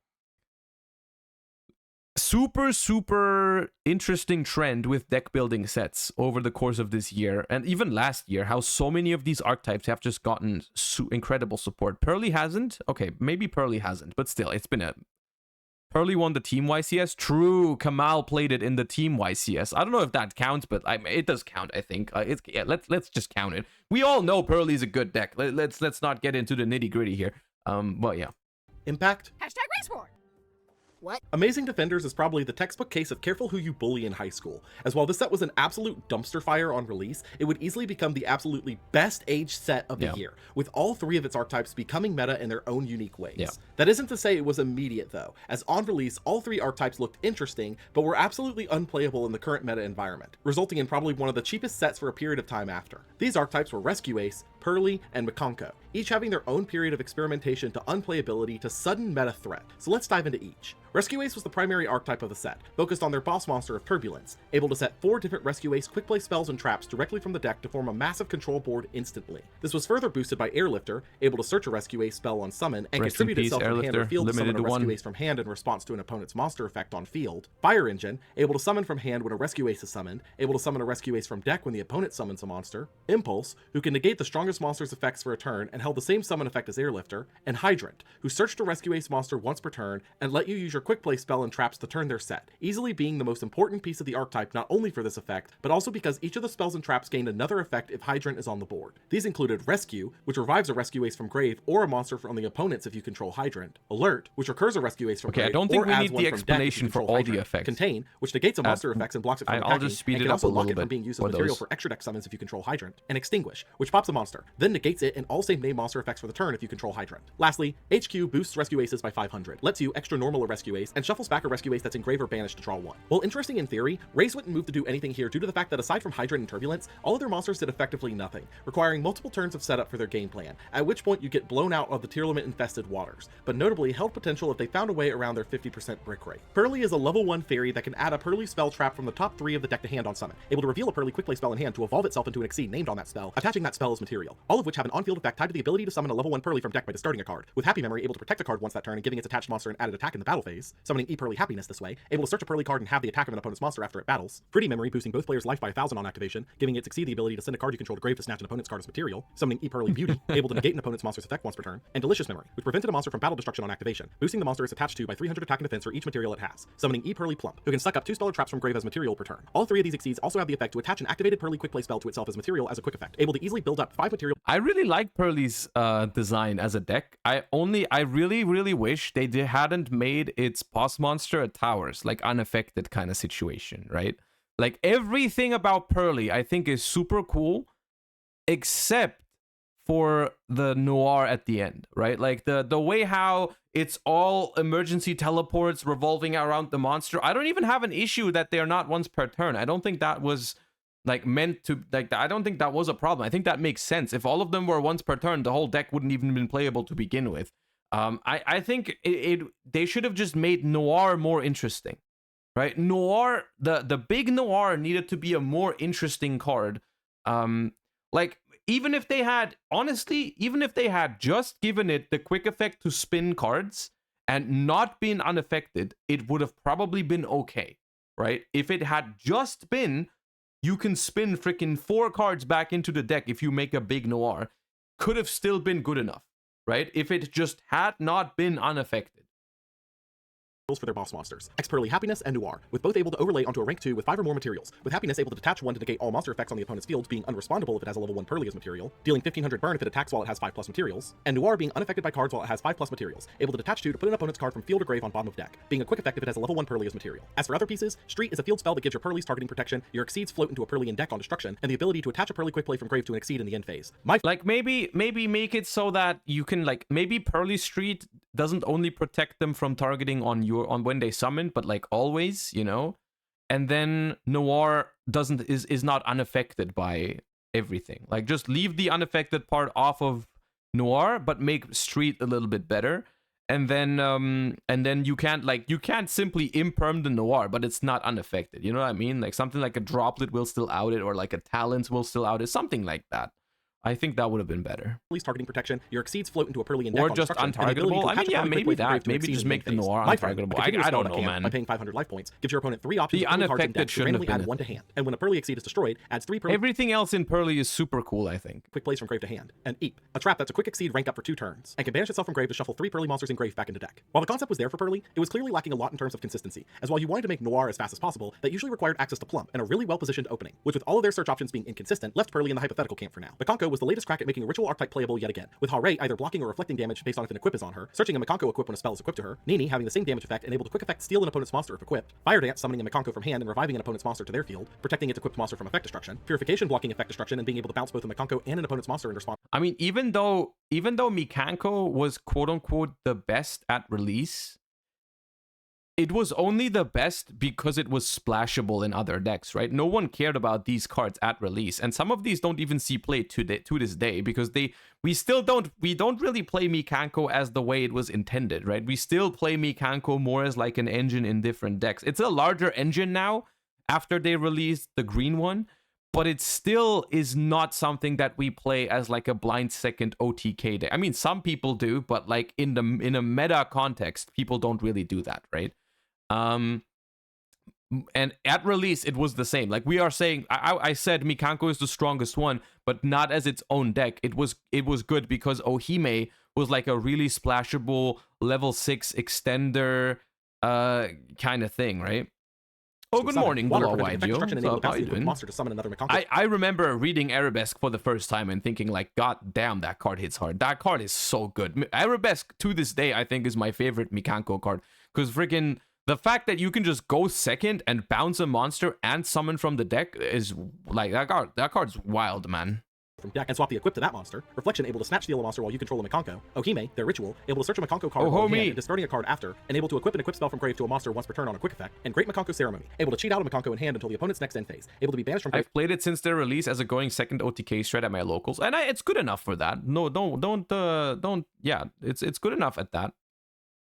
super, super interesting trend with deck building sets over the course of this year. And even last year, how so many of these archetypes have just gotten incredible support. Pearly hasn't. Okay, maybe Pearly hasn't. But still, it's been a... Pearly won the Team YCS. True, Kamal played it in the Team YCS. I don't know if that counts, but it does count, I think. Let's just count it. We all know Pearly's a good deck. Let's not get into the nitty-gritty here. But yeah. Impact? Hashtag race war. What? Amazing Defenders is probably the textbook case of careful who you bully in high school, as while this set was an absolute dumpster fire on release, it would easily become the absolutely best age set of the year, with all three of its archetypes becoming meta in their own unique ways. Yeah. That isn't to say it was immediate though, as on release all three archetypes looked interesting, but were absolutely unplayable in the current meta environment, resulting in probably one of the cheapest sets for a period of time after. These archetypes were Rescue Ace, Pearly, and Mikanko, each having their own period of experimentation to unplayability to sudden meta threat, so let's dive into each. Rescue Ace was the primary archetype of the set, focused on their boss monster of Turbulence, able to set 4 different Rescue Ace quick play spells and traps directly from the deck to form a massive control board instantly. This was further boosted by Airlifter, able to search a Rescue Ace spell on summon and contribute itself from hand or field to summon a Rescue Ace from hand in response to an opponent's monster effect on field. Fire Engine, able to summon from hand when a Rescue Ace is summoned, able to summon a Rescue Ace from deck when the opponent summons a monster. Impulse, who can negate the strongest monster's effects for a turn and held the same summon effect as Airlifter. And Hydrant, who searched a Rescue Ace monster once per turn and let you use your quick play spell and traps to turn their set, easily being the most important piece of the archetype not only for this effect, but also because each of the spells and traps gained another effect if Hydrant is on the board. These included Rescue, which revives a Rescue Ace from grave or a monster from the opponents if you control Hydrant. Alert, which recurs a Rescue Ace from grave I don't think or we adds need one the from deck if explanation you for control all Hydrant. the effects. Contain, which negates a monster effects and blocks it from I'll attacking, just speed and it can up also a block little it from bit being used as for material those. for extra deck summons if you control Hydrant. And Extinguish, which pops a monster, then negates it and all same name monster effects for the turn if you control Hydrant. Lastly, HQ boosts Rescue Aces by 500, lets you extra normal a Rescue Ace, and shuffles back a Rescue Ace that's in grave or banished to draw 1. While interesting in theory, Raze wouldn't move to do anything here due to the fact that aside from Hydrant and Turbulence, all of their monsters did effectively nothing, requiring multiple turns of setup for their game plan, at which point you get blown out of the tier limit infested waters, but notably held potential if they found a way around their 50% brick rate. Pearly is a level 1 fairy that can add a Pearly spell trap from the top 3 of the deck to hand on summon, able to reveal a Pearly quick play spell in hand to evolve itself into an Exceed named on that spell, attaching that spell as material, all of which have an on-field effect tied to the ability to summon a level 1 Pearly from deck by discarding a card, with Happy Memory able to protect a card once that turn and giving its attached monster an added attack in the battle phase, summoning E-Pearly Happiness this way, able to search a Pearly card and have the attack of an opponent's monster after it battles, Pretty Memory boosting both players' life by 1000 on activation, giving it Exceed the ability to send a card you control to grave to snatch an opponent's card as material, summoning E-Pearly Beauty, able to negate an opponent's monster's effect once per turn, and Delicious Memory, which prevented a monster from battle destruction on activation, boosting the monster is attached to by 300 attack and defense for each material it has, summoning E-Pearly Plump, who can suck up 2 spell or traps from grave as material per turn. All 3 of these Exceeds also have the effect to attach an activated Pearly quick play spell to itself as material as a quick effect, able to easily build up 5 material. I really like Pearly's design as a deck. I really wish they hadn't made its boss monster a towers, like unaffected kind of situation, right? Like everything about Pearly I think is super cool, except for the noir at the end, right? Like the way how it's all emergency teleports revolving around the monster. I don't even have an issue that they're not once per turn. I don't think that was like meant to, like, I don't think that was a problem. I think that makes sense. If all of them were once per turn, the whole deck wouldn't even been playable to begin with. I think they should have just made noir more interesting, right? Noir, the big noir needed to be a more interesting card. Like even if they had, honestly, even if they had just given it the quick effect to spin cards and not been unaffected, it would have probably been okay, right? If it had just been, you can spin freaking 4 cards back into the deck if you make a big noir, could have still been good enough, right? If it just had not been unaffected. For their boss monsters, X-Pearly Happiness and Noir, with both able to overlay onto a rank 2 with 5 or more materials, with Happiness able to detach 1 to negate all monster effects on the opponent's field, being unrespondable if it has a level 1 Pearly as material, dealing 1500 burn if it attacks while it has 5+ materials, and Noir being unaffected by cards while it has 5+ materials, able to detach 2 to put an opponent's card from field or grave on bottom of deck, being a quick effect if it has a level 1 Pearly as material. As for other pieces, Street is a field spell that gives your Pearlies targeting protection, your Exceeds float into a Pearly in deck on destruction, and the ability to attach a Pearly quick play from grave to an Exceed in the end phase. Like maybe make it so that you can, like, maybe Pearly Street doesn't only protect them from targeting on when they summon, but like always, you know, and then Noir is not unaffected by everything. Like, just leave the unaffected part off of Noir, but make Street a little bit better, and then you can't simply imperm the Noir, but it's not unaffected. You know what I mean? Like something like a Droplet will still out it, or like a Talents will still out it, something like that. I think that would have been better. Pearly's targeting protection, your Exceeds float into a Pearly in deck or on just destruction, untargetable. I mean, yeah, maybe that. Maybe just make the Noir untargetable. I don't know, man. By paying 500 life points, gives your opponent 3 options The of cards in unaffected deck to shouldn't randomly have been add a 1 to hand. And when a Pearly Exceed is destroyed, adds 3 Pearly Everything else in Pearly is super cool, I think. quick plays from grave to hand. And Eep, a trap that's a quick Exceed ranked up for 2 turns, and can banish itself from grave to shuffle 3 Pearly monsters in grave back into deck. While the concept was there for Pearly, it was clearly lacking a lot in terms of consistency, as while you wanted to make Noir as fast as possible, that usually required access to Plump and a really well-positioned opening, which with all of their search options being inconsistent, left Pearly in the hypothetical camp for now. Makonko was the latest crack at making a ritual archetype playable yet again, with Hare either blocking or reflecting damage based on if an equip is on her, searching a Makonko equip when a spell is equipped to her, Nini having the same damage effect and able to quick effect steal an opponent's monster if equipped, Fire Dance summoning a Makonko from hand and reviving an opponent's monster to their field, protecting its equipped monster from effect destruction, Purification blocking effect destruction and being able to bounce both a Makonko and an opponent's monster in response. I mean, even though Mikanko was quote unquote the best at release, it was only the best because it was splashable in other decks, right? No one cared about these cards at release, and some of these don't even see play to this day because we don't really play Mikanko as the way it was intended, right? We still play Mikanko more as like an engine in different decks. It's a larger engine now after they released the green one, but it still is not something that we play as like a blind second OTK deck. I mean, some people do, but like in a meta context, people don't really do that, right? And at release, it was the same. Like we are saying, I said Mikanko is the strongest one, but not as its own deck. It was good because Ohime was like a really splashable level 6 extender kind of thing, right? Oh, good morning, Gula Waiju. How are you doing? I remember reading Arabesque for the first time and thinking like, God damn, that card hits hard. That card is so good. Arabesque to this day, I think, is my favorite Mikanko card because freaking the fact that you can just go second and bounce a monster and summon from the deck is like that card's wild, man. From deck and swap the equip to that monster. Reflection able to snatch steal a monster while you control a Makonko. Ohime, their ritual, able to search a Makonko card while in hand and discarding a card after, and able to equip an equip spell from grave to a monster once per turn on a quick effect. And Great Makonko Ceremony, able to cheat out a Makonko in hand until the opponent's next end phase. Able to be banished from grave. I've played it since their release as a going second OTK strat at my locals, and it's good enough for that. No, don't. Yeah, it's good enough at that.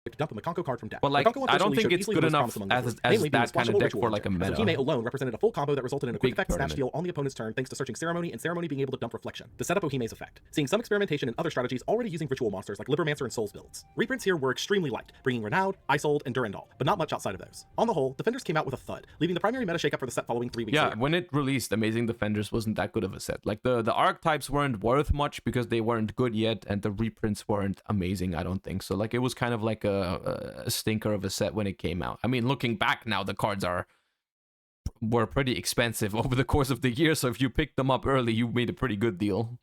To dump a Makonko card from deck. But like, I don't think it's good enough as that kind of deck for like a meta. Ohime alone represented a full combo that resulted in a quick effect snatch steal on the opponent's turn thanks to searching Ceremony and Ceremony being able to dump Reflection to set up Ohime's effect. Seeing some experimentation in other strategies already using ritual monsters like Libromancer and Souls builds. Reprints here were extremely light, bringing Renowned, Isold, and Durandal, but not much outside of those. On the whole, Defenders came out with a thud, leaving the primary meta shakeup for the set following 3 weeks later. When it released, Amazing Defenders wasn't that good of a set. Like the archetypes weren't worth much because they weren't good yet, and the reprints weren't amazing, I don't think. So like it was kind of like a stinker of a set when it came out. I mean, looking back now, the cards were pretty expensive over the course of the year, so if you picked them up early, you made a pretty good deal.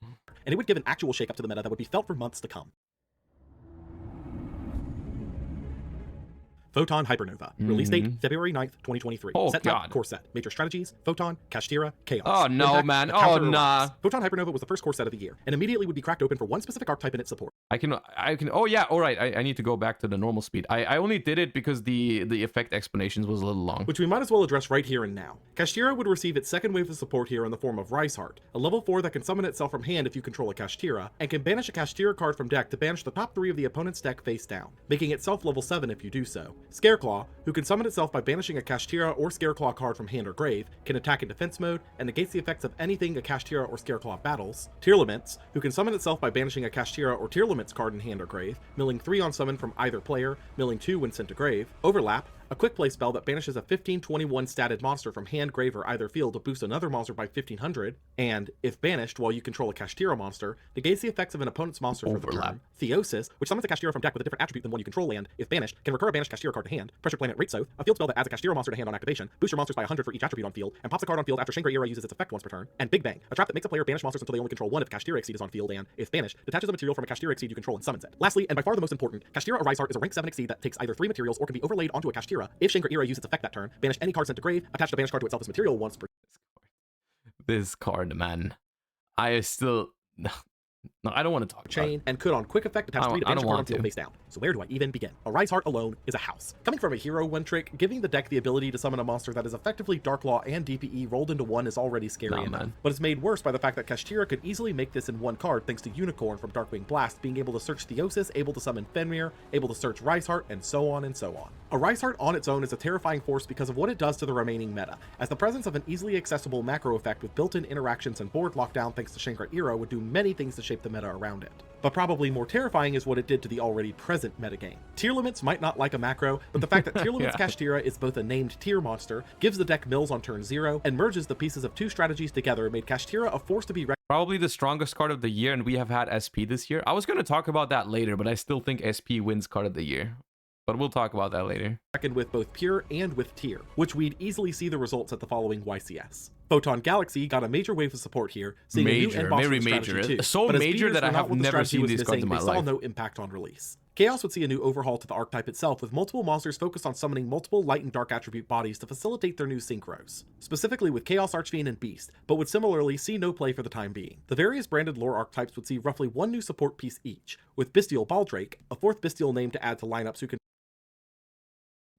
And it would give an actual shakeup to the meta that would be felt for months to come. Photon Hypernova. Release date February 9th, 2023. Oh, set God. type, core set. Major strategies, Photon, Kashtira, Chaos. Oh, no, Impact, man. the counter Oh, nah. reliance. Photon Hypernova was the first core set of the year, and immediately would be cracked open for one specific archetype in its support. I can, oh yeah, all right, I need to go back to the normal speed. I only did it because the effect explanations was a little long. Which we might as well address right here and now. Kashtira would receive its second wave of support here in the form of Rice Heart, a level 4 that can summon itself from hand if you control a Kashtira, and can banish a Kashtira card from deck to banish the top 3 of the opponent's deck face down, making itself level 7 if you do so. Scareclaw, who can summon itself by banishing a Kashtira or Scareclaw card from hand or grave, can attack in defense mode and negates the effects of anything a Kashtira or Scareclaw battles. Tearlaments, who can summon itself by banishing a Kashtira or Tearlaments card in hand or grave, milling 3 on summon from either player, milling 2 when sent to grave. Overlap, a quick play spell that banishes a 15/21 statted monster from hand, grave, or either field to boost another monster by 1500, and, if banished while you control a Kashtira monster, negates the effects of an opponent's monster for the turn. Theosis, which summons a Kashtira from deck with a different attribute than one you control, and, if banished, can recur a banished Kashtira card to hand. Pressure Planet Raitsoth, a field spell that adds a Kashtira monster to hand on activation, boosts your monsters by 100 for each attribute on field, and pops a card on field after Shanghai Era uses its effect once per turn. And Big Bang, a trap that makes a player banish monsters until they only control one if Kashtira Exceed is on field, and, if banished, detaches a material from a Kashtira Exceed you control and summons it. Lastly, and by far the most important, Kashtira Arise Heart is a rank 7 Exceed that takes either 3 materials or can be overlaid onto a Kashtira. If Shanghai Era uses its effect that turn, banish any card sent to grave, attach the banished card to itself as material once per. This card, man. I still... No, I don't want to talk chain about it. and could on quick effect attach 3 to banish card on field face down. So where do I even begin? Arise Heart alone is a house. Coming from a hero one trick, giving the deck the ability to summon a monster that is effectively Darklaw and DPE rolled into one is already scary enough. Man. But it's made worse by the fact that Kashtira could easily make this in one card thanks to Unicorn from Darkwing Blast being able to search Theosis, able to summon Fenrir, able to search Rise Heart, and so on and so on. Arise Heart on its own is a terrifying force because of what it does to the remaining meta, as the presence of an easily accessible macro effect with built-in interactions and board lockdown thanks to Shankar Era would do many things to shape the meta around it. But probably more terrifying is what it did to the already present metagame. Tearlaments might not like a macro, but the fact that Tearlaments Kashtira is both a named tier monster, gives the deck mills on turn 0, and merges the pieces of 2 strategies together made Kashtira a force to be Probably the strongest card of the year, and we have had SP this year. I was going to talk about that later, but I still think SP wins card of the year. But we'll talk about that later. reckoned with both pure and with tier, which we'd easily see the results at the following YCS. Photon Galaxy got a major wave of support here, seeing a new end boss very strategy major. too. So But as major beaters that I were not have what the never strategy seen was these cards missing, in my they saw life. no impact on release. Chaos would see a new overhaul to the archetype itself, with multiple monsters focused on summoning multiple light and dark attribute bodies to facilitate their new synchros, specifically with Chaos Archfiend and Beast, but would similarly see no play for the time being. The various branded lore archetypes would see roughly one new support piece each, with Bestial Baldrake, a fourth bestial name to add to lineups who can.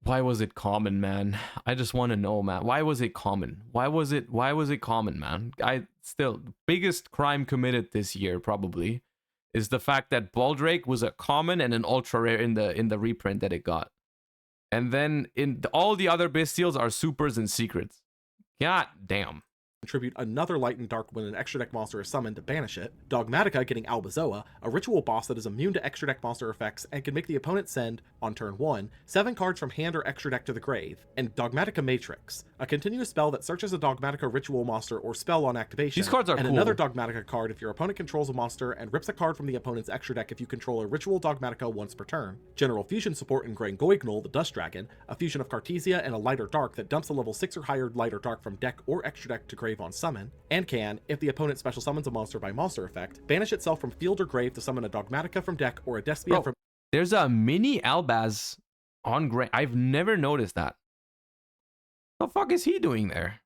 Why was it common, man? I just want to know, man. Why was it common? Why was it common, man? Biggest crime committed this year probably is the fact that Baldrake was a common and an ultra rare in the reprint that it got. And then all the other bestials are supers and secrets. God damn. Contribute another light and dark when an extra deck monster is summoned to banish it, Dogmatica getting Albazoa, a ritual boss that is immune to extra deck monster effects and can make the opponent send, on turn 1, 7 cards from hand or extra deck to the grave, and Dogmatica Matrix, a continuous spell that searches a Dogmatica ritual monster or spell on activation. These cards are and cool. Another Dogmatica card if your opponent controls a monster and rips a card from the opponent's extra deck if you control a ritual Dogmatica once per turn. General Fusion support in Grangoignol, the Dust Dragon, a fusion of Cartesia and a lighter dark that dumps a level 6 or higher lighter dark from deck or extra deck to grave on summon, and can, if the opponent special summons a monster by monster effect, banish itself from field or grave to summon a Dogmatica from deck or a Despia from. There's a mini Albaz on grave. I've never noticed that. The fuck is he doing there?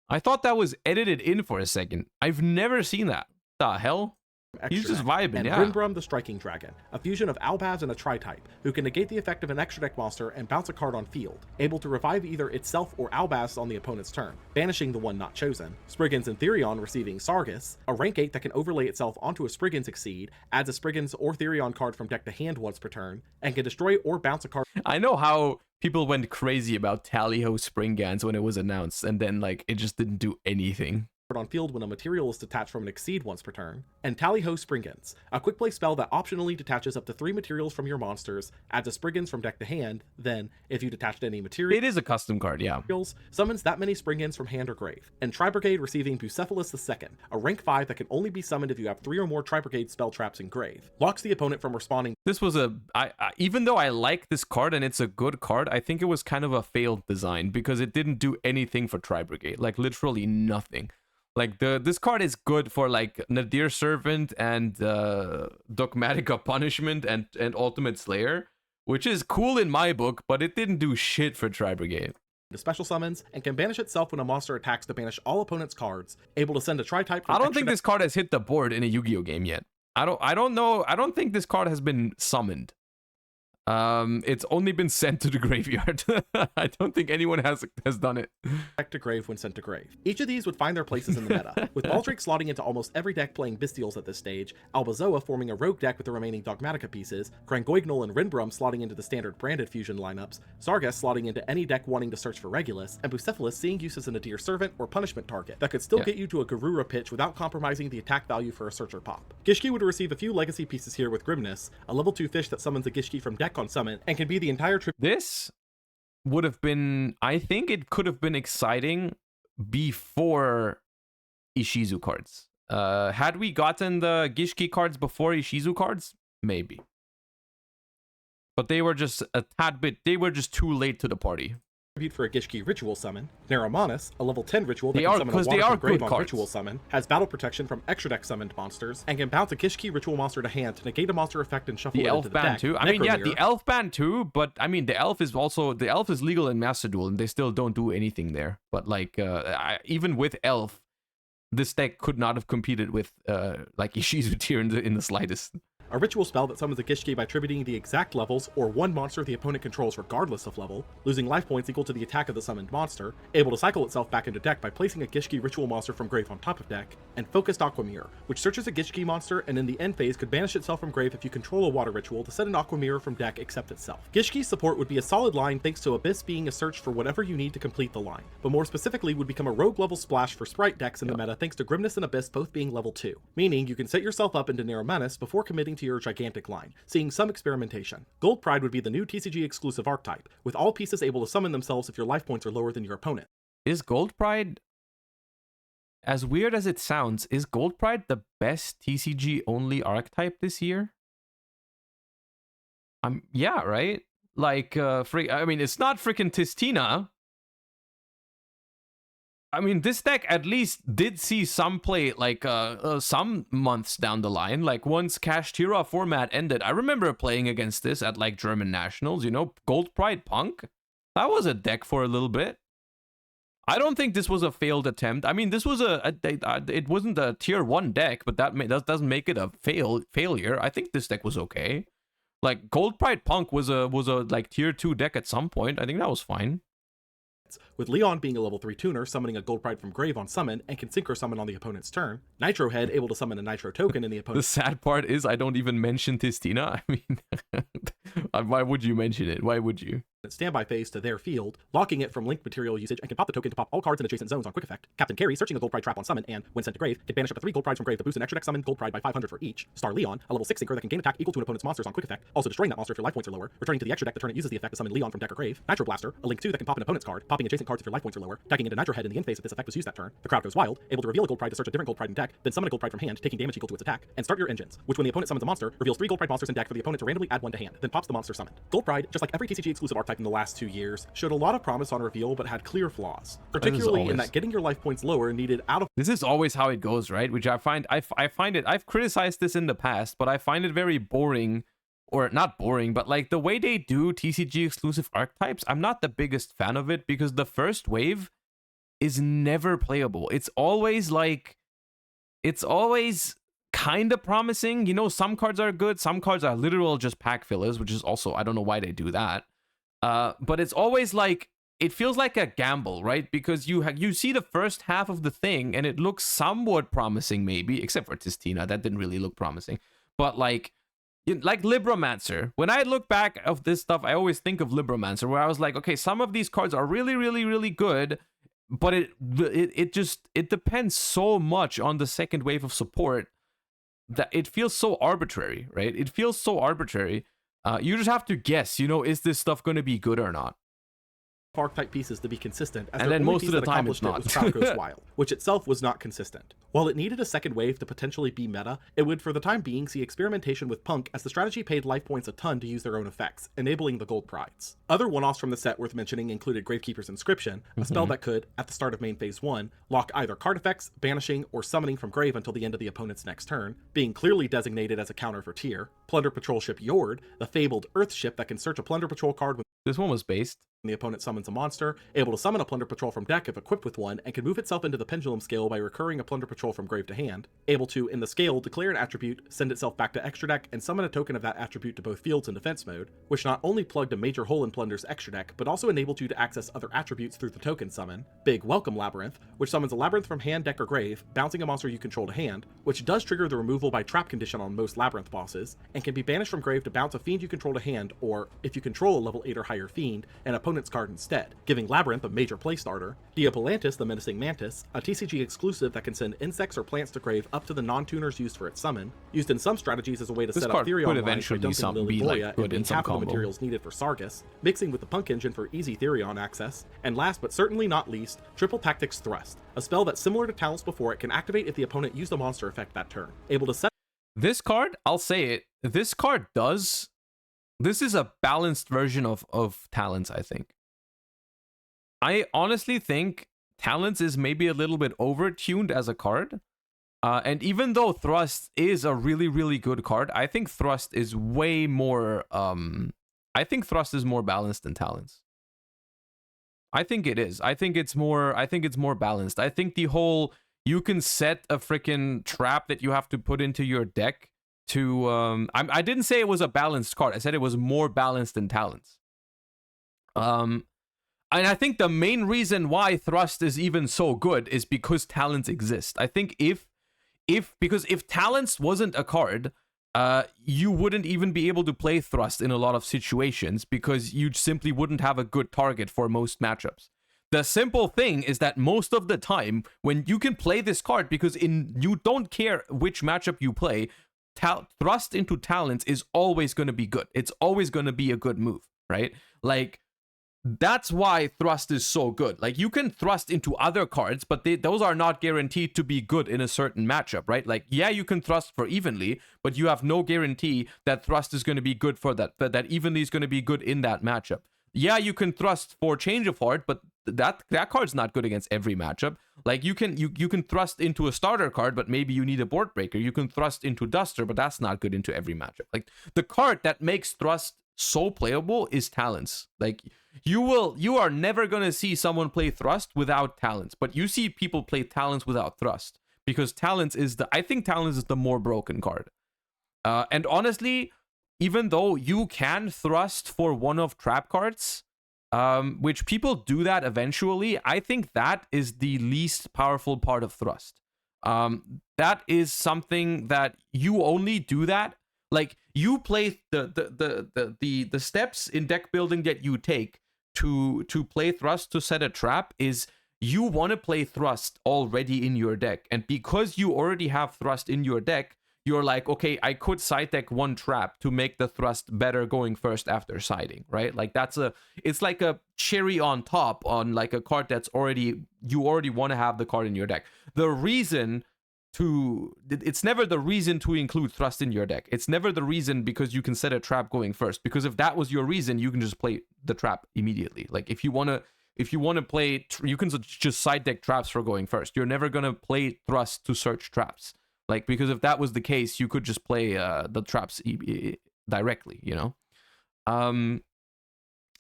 I thought that was edited in for a second. I've never seen that. The hell? He's just vibing, and yeah. Brinbrum the Striking Dragon, a fusion of Albaz and a Tri-type, who can negate the effect of an extra deck monster and bounce a card on field, able to revive either itself or Albaz on the opponent's turn, banishing the one not chosen. Spriggans and Therion receiving Sargus, a rank 8 that can overlay itself onto a Spriggans Exceed, adds a Spriggans or Therion card from deck to hand once per turn, and can destroy or bounce a card. I know how people went crazy about Tally-Ho Springgans when it was announced, and then like it just didn't do anything. On field when a material is detached from an Exceed once per turn, and Tally-Ho Spriggans, a quick play spell that optionally detaches up to 3 materials from your monsters, adds a Spriggans from deck to hand, then, if you detached any material, It is a custom card, yeah. summons that many Spriggans from hand or grave. And Tri-Brigade receiving Bucephalus II, a rank 5 that can only be summoned if you have 3 or more Tri-Brigade spell traps in grave. Locks the opponent from responding. This was even though I like this card and it's a good card, I think it was kind of a failed design because it didn't do anything for Tri-Brigade, like literally nothing. Like this card is good for like Nadir Servant and Dogmatica Punishment and Ultimate Slayer, which is cool in my book, but it didn't do shit for Tri-Brigade. To special summons, and can banish itself when a monster attacks to banish all opponent's cards, able to send a Tri-type. I don't think this card has hit the board in a Yu-Gi-Oh game yet. I don't know. I don't think this card has been summoned. It's only been sent to the graveyard. I don't think anyone has done it. Deck to grave when sent to grave. Each of these would find their places in the meta, with Baldrake slotting into almost every deck playing Bystials at this stage, Albazoa forming a rogue deck with the remaining Dogmatica pieces, Grangoignal and Rinbrum slotting into the standard branded fusion lineups, Zargas slotting into any deck wanting to search for Regulus, and Bucephalus seeing use as an Adir Servant or punishment target that could still get you to a Garura pitch without compromising the attack value for a Searcher pop. Gishki would receive a few legacy pieces here with Grimness, a level 2 fish that summons a Gishki from deck on summon, and can be the entire trip. This would have been, I think it could have been exciting before Ishizu cards. Had we gotten the Gishki cards before Ishizu cards? Maybe. But they were just a tad bit, they were just too late to the party. For a Gishki ritual summon. Neromanus, a level 10 ritual that They can are- summon a 'cause they water are from grave good on cards. ritual summon, has battle protection from extra deck summoned monsters, and can bounce a Gishki ritual monster to hand to negate a monster effect and shuffle The it elf into the ban deck. too. I mean, yeah, Necromere, the elf ban too, but I mean, the elf is legal in Master Duel, and they still don't do anything there. But like, even with elf, this deck could not have competed with like Ishizu tier in the slightest. a ritual spell that summons a Gishki by attributing the exact levels or one monster the opponent controls regardless of level, losing life points equal to the attack of the summoned monster, able to cycle itself back into deck by placing a Gishki ritual monster from grave on top of deck, and Focused Aquamirror, which searches a Gishki monster and in the end phase could banish itself from grave if you control a water ritual to set an Aquamirror from deck except itself. Gishki's support would be a solid line thanks to Abyss being a search for whatever you need to complete the line, but more specifically would become a rogue level splash for sprite decks in the meta thanks to Grimness and Abyss both being level 2, meaning you can set yourself up into Neromanus before committing to your gigantic line, seeing some experimentation. Gold Pride would be the new TCG exclusive archetype, with all pieces able to summon themselves if your life points are lower than your opponent. Is Gold Pride, as weird as it sounds, is Gold Pride the best TCG only archetype this year? Yeah, right? Like, I mean, it's not freaking Tistina. I mean, this deck at least did see some play, like, some months down the line. Like, once Kashtira format ended, I remember playing against this at, like, German Nationals, you know? Gold Pride Punk? That was a deck for a little bit. I don't think this was a failed attempt. I mean, this was it wasn't a tier 1 deck, but that doesn't make it a failure. I think this deck was okay. Like, Gold Pride Punk was a like tier 2 deck at some point. I think that was fine. With Leon being a level 3 tuner, summoning a Gold Pride from grave on summon, and can synchro summon on the opponent's turn. Nitro Head able to summon a Nitro token in the The opponent's sad part is I don't even mention Tistina. I mean, why would you mention it? Why would you? standby phase to their field, locking it from linked material usage, and can pop the token to pop all cards in adjacent zones on quick effect. Captain Carry, searching a Gold Pride trap on summon, and, when sent to grave, can banish up to 3 Gold Prides from grave to boost an extra deck summon Gold Pride by 500 for each. Star Leon, a level 6 synchro that can gain attack equal to an opponent's monsters on quick effect, also destroying that monster if your life points are lower, returning to the extra deck the turn it uses the effect to summon Leon from deck or grave. Nitro Blaster, a link 2 that can pop an opponent's card, popping adjacent cards if your life points are lower, tagging into Nitro Head in the end phase if this effect was used that turn. The crowd goes wild, able to reveal a Gold Pride to search a different Gold Pride in deck, then summon a Gold Pride from hand, taking damage equal to its attack, and start your engines, which when the opponent summons a monster, reveals 3 Gold Pride monsters in deck for the opponent to randomly add 1 to hand, then pops the monster summoned. Gold Pride, just like every TCG exclusive archetype in the last 2 years, showed a lot of promise on reveal but had clear flaws, particularly in that getting your life points lower needed out of This is always how it goes, right? Which I find it, I've criticized this in the past, but I find it very boring, or not boring, but like the way they do TCG exclusive archetypes, I'm not the biggest fan of it because the first wave is never playable. It's always kind of promising. You know, some cards are good, some cards are literal just pack fillers, which is also, I don't know why they do that. But it's always like, it feels like a gamble, right? Because you see the first half of the thing and it looks somewhat promising, maybe, except for Tistina, that didn't really look promising. But like Libromancer, when I look back of this stuff, I always think of Libromancer, where I was like, okay, some of these cards are really, really, really good, but it depends so much on the second wave of support that it feels so arbitrary, right? It feels so arbitrary. You just have to guess, you know, is this stuff going to be good or not? archetype pieces to be consistent, as and their then only most piece of the that time it's accomplished not. it was Crowd Goes Wild, which itself was not consistent. While it needed a second wave to potentially be meta, it would for the time being see experimentation with Punk, as the strategy paid life points a ton to use their own effects, enabling the Gold Prides. Other one-offs from the set worth mentioning included Gravekeeper's Inscription, a spell that could, at the start of main phase 1, lock either card effects, banishing, or summoning from grave until the end of the opponent's next turn, being clearly designated as a counter for Tyr. Plunder Patrol Ship Yord, the fabled Earth ship that can search a Plunder Patrol card with This one was based. the opponent summons a monster, able to summon a Plunder Patrol from deck if equipped with one, and can move itself into the Pendulum Scale by recurring a Plunder Patrol from grave to hand, able to, in the scale, declare an attribute, send itself back to extra deck, and summon a token of that attribute to both fields and defense mode, which not only plugged a major hole in Plunder's extra deck, but also enabled you to access other attributes through the token summon, Big Welcome Labyrinth, which summons a Labyrinth from hand, deck, or grave, bouncing a monster you control to hand, which does trigger the removal by trap condition on most Labyrinth bosses, and can be banished from grave to bounce a fiend you control to hand, or, if you control a level 8 or higher fiend, an opponent's card instead, giving Labyrinth a major playstarter, Diapolantis the Menacing Mantis, a TCG exclusive that can send insects or plants to grave up to the non-tuners used for its summon, used in some strategies as a way to This set up card Therion could lines by eventually dumping be Lilyboya like good and in being some half of the combo. materials needed for Sargus, mixing with the Punk Engine for easy Therion access, and last but certainly not least, Triple Tactics Thrust, a spell that similar to Talents before it can activate if the opponent used a monster effect that turn, able to set This card, I'll say it, this card does... This is a balanced version of Talents, I think. I honestly think Talents is maybe a little bit over-tuned as a card. And even though Thrust is a really, really good card, I think Thrust is way more... I think Thrust is more balanced than Talents. I think it is. I think it's more balanced. I think the whole... You can set a freaking trap that you have to put into your deck to... I didn't say it was a balanced card. I said it was more balanced than Talents. And I think the main reason why Thrust is even so good is because Talents exist. I think because if Talents wasn't a card, you wouldn't even be able to play Thrust in a lot of situations because you simply wouldn't have a good target for most matchups. The simple thing is that most of the time, when you can play this card, because you don't care which matchup you play, Thrust into Talents is always going to be good. It's always going to be a good move, right? Like, that's why Thrust is so good. Like, you can Thrust into other cards, but those are not guaranteed to be good in a certain matchup, right? Like, yeah, you can Thrust for Evenly, but you have no guarantee that Thrust is going to be good for that Evenly is going to be good in that matchup. Yeah, you can Thrust for Change of Heart, but that card's not good against every matchup. Like, you can Thrust into a starter card, but maybe you need a board breaker. You can Thrust into Duster, but that's not good into every matchup. Like, the card that makes Thrust so playable is Talents. Like, you are never gonna see someone play Thrust without Talents, but you see people play Talents without Thrust because I think Talents is the more broken card. And honestly, even though you can Thrust for one of trap cards, which people do that eventually, I think that is the least powerful part of Thrust. That is something that you only do that. Like, you play the steps in deck building that you take to play Thrust to set a trap is you want to play Thrust already in your deck. And because you already have Thrust in your deck, you're like, okay, I could side deck one trap to make the Thrust better going first after siding, right? Like, it's like a cherry on top on like a card you already want to have the card in your deck. It's never the reason to include Thrust in your deck. It's never the reason because you can set a trap going first. Because if that was your reason, you can just play the trap immediately. Like, if you want to play, you can just side deck traps for going first. You're never gonna play Thrust to search traps. Like, because if that was the case, you could just play the traps directly, you know?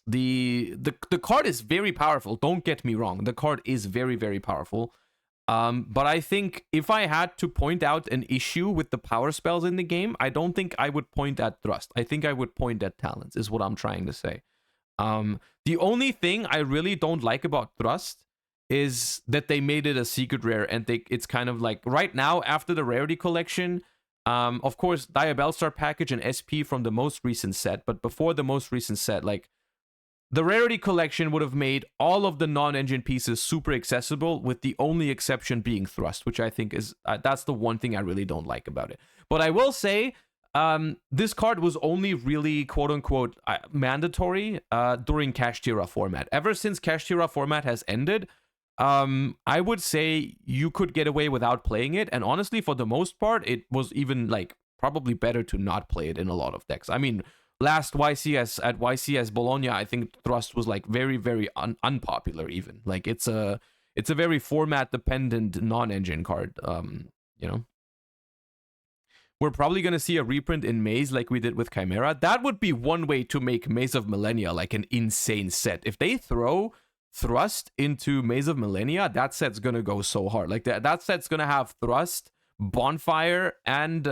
The card is very powerful. Don't get me wrong. The card is very, very powerful. But I think if I had to point out an issue with the power spells in the game, I don't think I would point at Thrust. I think I would point at Talents, is what I'm trying to say. The only thing I really don't like about Thrust is that they made it a secret rare, and it's kind of like right now after the rarity collection, of course, Diabellstar package and SP from the most recent set, but before the most recent set, like, the rarity collection would have made all of the non-engine pieces super accessible, with the only exception being Thrust, which I think is that's the one thing I really don't like about it. But I will say, this card was only really quote-unquote mandatory during Cash Tira format. Ever since Cash Tira format has ended, I would say you could get away without playing it, and honestly, for the most part, it was even like probably better to not play it in a lot of decks. I mean, last YCS Bologna, I think Thrust was like very, very unpopular even. Like, it's a very format dependent non-engine card, you know. we're probably going to see a reprint in Maze like we did with Chimera. That would be one way to make Maze of Millennia like an insane set. If they throw Thrust into Maze of Millennia, that set's going to go so hard. Like that set's going to have Thrust, Bonfire, and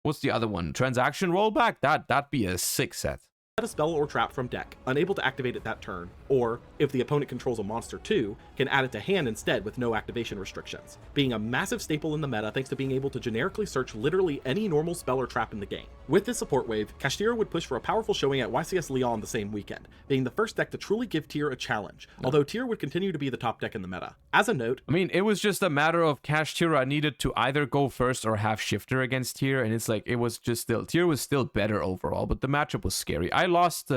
what's the other one? Transaction Rollback? That'd be a sick set. A spell or trap from deck, unable to activate it that turn, or, if the opponent controls a monster too, can add it to hand instead with no activation restrictions, being a massive staple in the meta thanks to being able to generically search literally any normal spell or trap in the game. With this support wave, Kashtira would push for a powerful showing at YCS Lyon the same weekend, being the first deck to truly give Tyr a challenge, although Tyr would continue to be the top deck in the meta. As a note, I mean, it was just a matter of Kashtira needed to either go first or have Shifter against Tyr, and it's like, it was just still, Tyr was still better overall, but the matchup was scary. I lost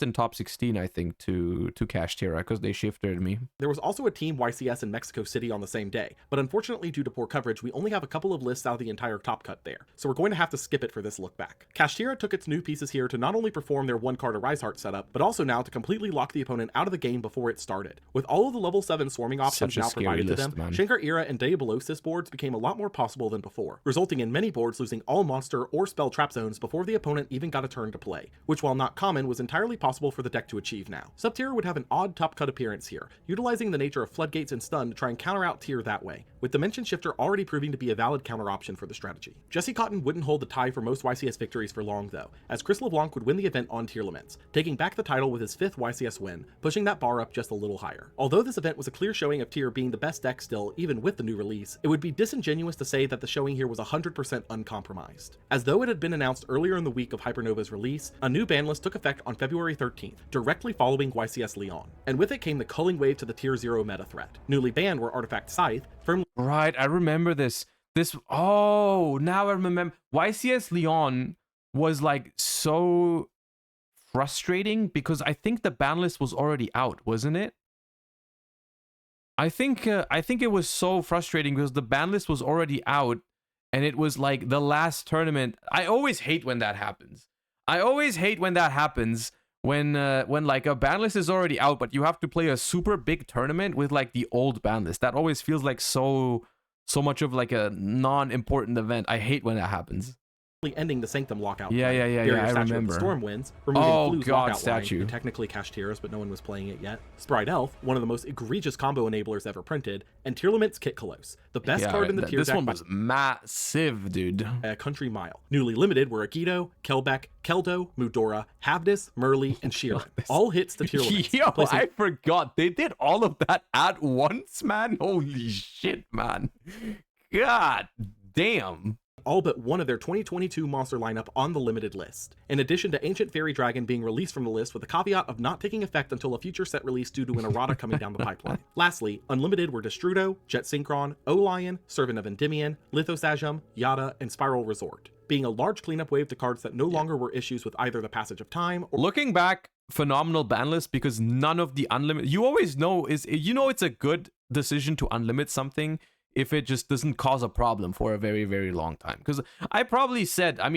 in top 16, I think, to Kashtira because they shifted me. There was also a team YCS in Mexico City on the same day, but unfortunately due to poor coverage, we only have a couple of lists out of the entire top cut there, so we're going to have to skip it for this look back. Kashtira took its new pieces here to not only perform their one card Arise Heart setup, but also now to completely lock the opponent out of the game before it started. With all of the level 7 swarming options now provided to them, Shankar Era and Diabolosis boards became a lot more possible than before, resulting in many boards losing all monster or spell trap zones before the opponent even got a turn to play, which while not common was entirely possible for the deck to achieve now. Sub-Tier would have an odd top cut appearance here, utilizing the nature of Floodgates and Stun to try and counter out Tier that way, with Dimension Shifter already proving to be a valid counter option for the strategy. Jesse Cotton wouldn't hold the tie for most YCS victories for long though, as Chris LeBlanc would win the event on Tier Limits, taking back the title with his 5th YCS win, pushing that bar up just a little higher. Although this event was a clear showing of Tier being the best deck still, even with the new release, it would be disingenuous to say that the showing here was 100% uncompromised. As though it had been announced earlier in the week of Hypernova's release, a new ban list took effect on February 13th, directly following YCS Lyon, and with it came the culling wave to the Tier 0 meta threat. Newly banned were Artifact Scythe, firmly— Right, I remember this. Oh, now I remember. YCS Lyon was like so frustrating because I think the ban list was already out, wasn't it? I think it was so frustrating because the ban list was already out and it was like the last tournament. I always hate when that happens. When like a ban list is already out, but you have to play a super big tournament with like the old ban list. That always feels like so much of like a non-important event. I hate when that happens. ending the Sanctum lockout. Yeah, I remember. The Storm wins, removing Flu's lockout statue. line, and technically Kashtira's, but no one was playing it yet. Sprite Elf, one of the most egregious combo enablers ever printed, and Tier Limits Kit Kalos, the best card in the tier deck. This one by was massive, dude. a country mile. Newly limited were Agido, Kelbeck, Keldo, Mudora, Havdis, Merly, and Sheeran. All hits to Tier Limits. Yo, I forgot. They did all of that at once, man. Holy shit, man. God damn. All but one of their 2022 monster lineup on the limited list, in addition to Ancient Fairy Dragon being released from the list with the caveat of not taking effect until a future set release due to an errata coming down the pipeline. Lastly, unlimited were Destrudo, Jet Synchron, O-Lion, Servant of Endymion, Lithosagem, Yada, and Spiral Resort, being a large cleanup wave to cards that no longer were issues with either the passage of time or— Looking back, phenomenal ban list, because none of the unlimited, you always know it's a good decision to unlimit something if it just doesn't cause a problem for a very, very long time. Because I probably said at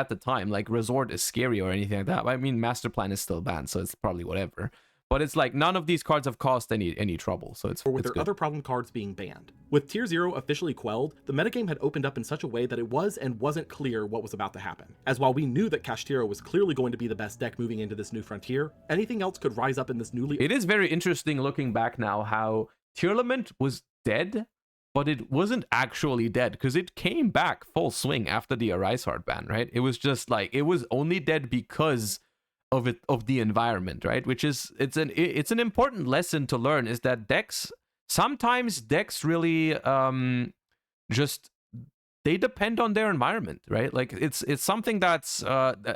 the time, like, Resort is scary or anything like that. I mean, Master Plan is still banned, so it's probably whatever. But it's like, none of these cards have caused any trouble, so it's or with their good. Other problem cards being banned. With Tier 0 officially quelled, the metagame had opened up in such a way that it was and wasn't clear what was about to happen. As while we knew that Kashtira was clearly going to be the best deck moving into this new frontier, anything else could rise up in this newly— It is very interesting looking back now how Tearlament was dead, but it wasn't actually dead because it came back full swing after the Arise Heart ban, right? It was just like, it was only dead because of the environment, right? Which is, it's an important lesson to learn, is that sometimes decks really just, they depend on their environment, right? Like, it's something that's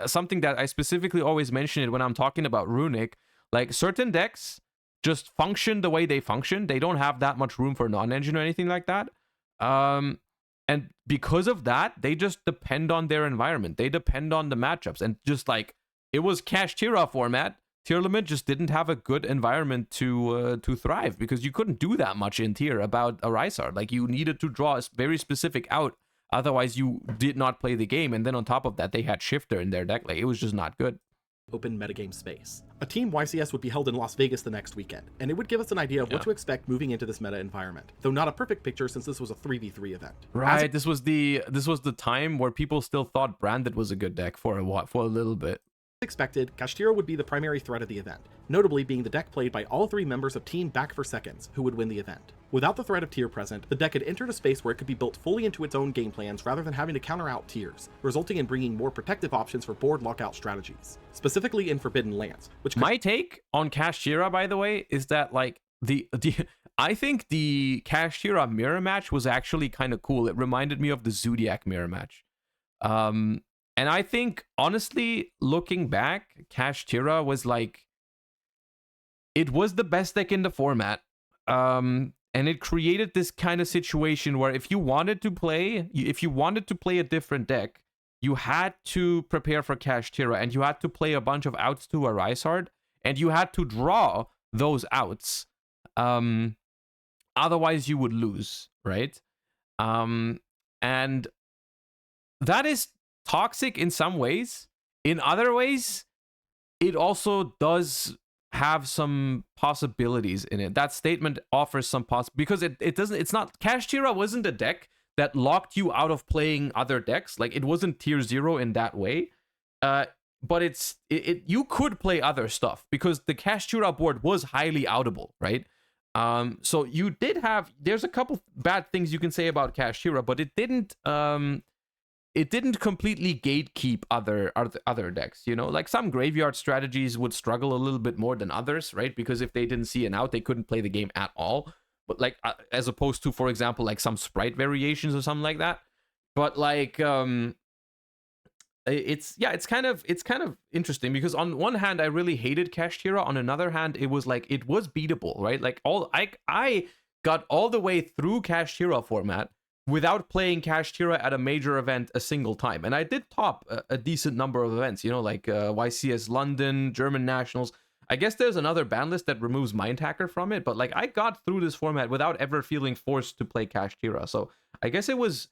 something that I specifically always mention it when I'm talking about Runic. Like, certain decks just function the way they function. They don't have that much room for non-engine or anything like that. And because of that, they just depend on their environment. They depend on the matchups. And just like, it was Kashtira format, Tier Limit just didn't have a good environment to thrive, because you couldn't do that much in tier about a Rysard. Like, you needed to draw a very specific out, otherwise you did not play the game. And then on top of that, they had Shifter in their deck. Like, it was just not good. open metagame space. A Team YCS would be held in Las Vegas the next weekend, and it would give us an idea of what to expect moving into this meta environment, though not a perfect picture since this was a 3v3 event. Right, this was the time where people still thought Branded was a good deck for a little bit. Expected, Kashtira would be the primary threat of the event, notably being the deck played by all 3 members of Team Back for Seconds, who would win the event. Without the threat of Tier present, the deck had entered a space where it could be built fully into its own game plans rather than having to counter out tiers, resulting in bringing more protective options for board lockout strategies, specifically in Forbidden Lands. My take on Kashtira, by the way, is that like I think the Kashtira mirror match was actually kind of cool. It reminded me of the Zodiac mirror match. And I think, honestly, looking back, Kashtira was like, it was the best deck in the format. And it created this kind of situation where if you wanted to play a different deck, you had to prepare for Kashtira, and you had to play a bunch of outs to a Rysard, and you had to draw those outs. Otherwise, you would lose, right? And that is toxic in some ways. In other ways, it also does have some possibilities in it. That statement offers some because it's not, Kashtira wasn't a deck that locked you out of playing other decks. Like, it wasn't tier 0 in that way. But you could play other stuff because the Kashtira board was highly outable, right? So you did have, there's a couple bad things you can say about Kashtira, but it didn't completely gatekeep other decks, you know? Like, some graveyard strategies would struggle a little bit more than others, right? Because if they didn't see an out, they couldn't play the game at all. But like, as opposed to, for example, like some sprite variations or something like that. But like, it's kind of interesting because on one hand, I really hated Kashtira. On another hand, it was like, it was beatable, right? Like, I got all the way through Kashtira format without playing Kashtira at a major event a single time. And I did top a decent number of events, you know, like YCS London, German Nationals. I guess there's another ban list that removes Mind Hacker from it, but like, I got through this format without ever feeling forced to play Kashtira. So I guess it was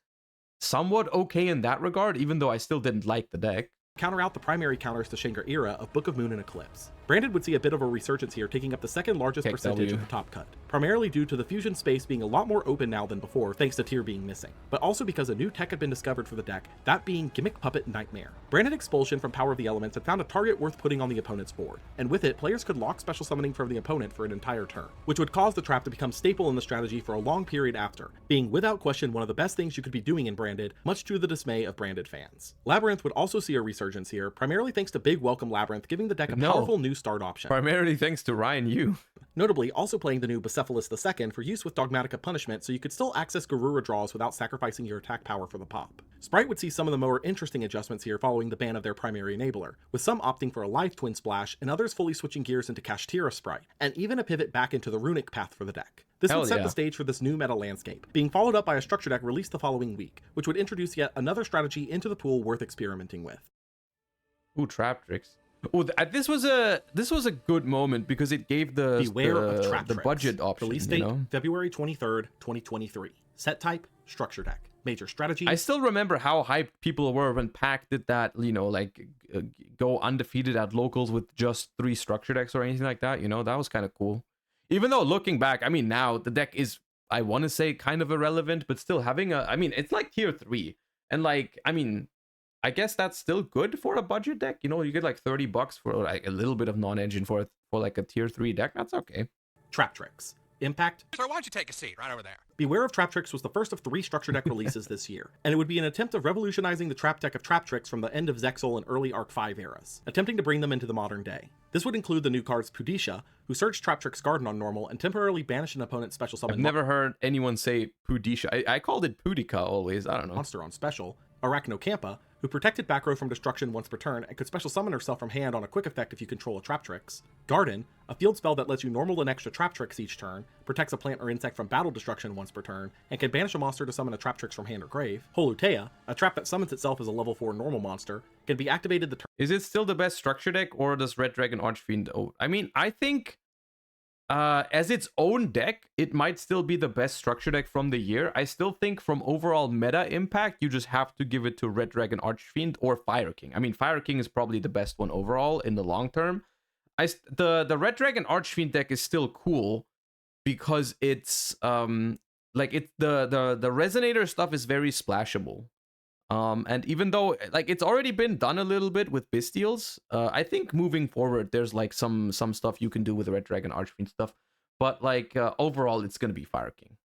somewhat okay in that regard, even though I still didn't like the deck. Counter out the primary counters to Shanghar era of Book of Moon and Eclipse. Branded would see a bit of a resurgence here, taking up the second largest percentage of the top cut, primarily due to the fusion space being a lot more open now than before, thanks to tier being missing, but also because a new tech had been discovered for the deck, that being Gimmick Puppet Nightmare. Branded Expulsion from Power of the Elements had found a target worth putting on the opponent's board, and with it, players could lock special summoning from the opponent for an entire turn, which would cause the trap to become staple in the strategy for a long period after, being without question one of the best things you could be doing in Branded, much to the dismay of Branded fans. Labyrinth would also see a resurgence here, primarily thanks to Big Welcome Labyrinth giving the deck a powerful new start option. Primarily thanks to Ryan Yu. Notably, also playing the new Bucephalus II for use with Dogmatica Punishment, so you could still access Garura draws without sacrificing your attack power for the pop. Sprite would see some of the more interesting adjustments here following the ban of their primary enabler, with some opting for a live Twin Splash and others fully switching gears into Kashtira Sprite, and even a pivot back into the Runic path for the deck. This would set the stage for this new meta landscape, being followed up by a structure deck released the following week, which would introduce yet another strategy into the pool worth experimenting with. Ooh, Trap Tricks. Oh, this was a good moment because it gave the budget option. Release date, February 23rd, 2023. Set type, structure deck. Major strategy. I still remember how hyped people were when Pack did that, you know, like go undefeated at locals with just 3 structure decks or anything like that, you know, that was kind of cool. Even though looking back, I mean, now the deck is, I want to say, kind of irrelevant, but still having it's like tier 3. And like, I mean, I guess that's still good for a budget deck. You know, you get like $30 for like a little bit of non-engine for like a tier 3 deck. That's okay. Trap Tricks. Impact. Sir, why don't you take a seat right over there? Beware of Trap Tricks was the first of 3 structure deck releases this year, and it would be an attempt of revolutionizing the trap deck of Trap Tricks from the end of Zexal and early Arc 5 eras, attempting to bring them into the modern day. This would include the new cards Pudisha, who search Trap Tricks Garden on normal and temporarily banish an opponent's special summon. I've never heard anyone say Pudisha. I called it Pudica always. I don't know. Monster on special. Arachnocampa, who protected back row from destruction once per turn and could special summon herself from hand on a quick effect if you control a Trap Tricks. Garden, a field spell that lets you normal an extra Trap Tricks each turn, protects a plant or insect from battle destruction once per turn, and can banish a monster to summon a Trap Tricks from hand or grave. Holutea, a trap that summons itself as a level 4 normal monster, can be activated the turn. Is it still the best structure deck, or does Red Dragon Archfiend? Oh, I mean, I think As its own deck, it might still be the best structure deck from the year. I still think from overall meta impact, you just have to give it to Red Dragon Archfiend or Fire King. I mean, Fire King is probably the best one overall in the long term. The Red Dragon Archfiend deck is still cool because it's like the resonator stuff is very splashable. And even though like it's already been done a little bit with Bestials, I think moving forward there's like some stuff you can do with the Red Dragon Archfiend stuff, but like overall it's gonna be Fire King.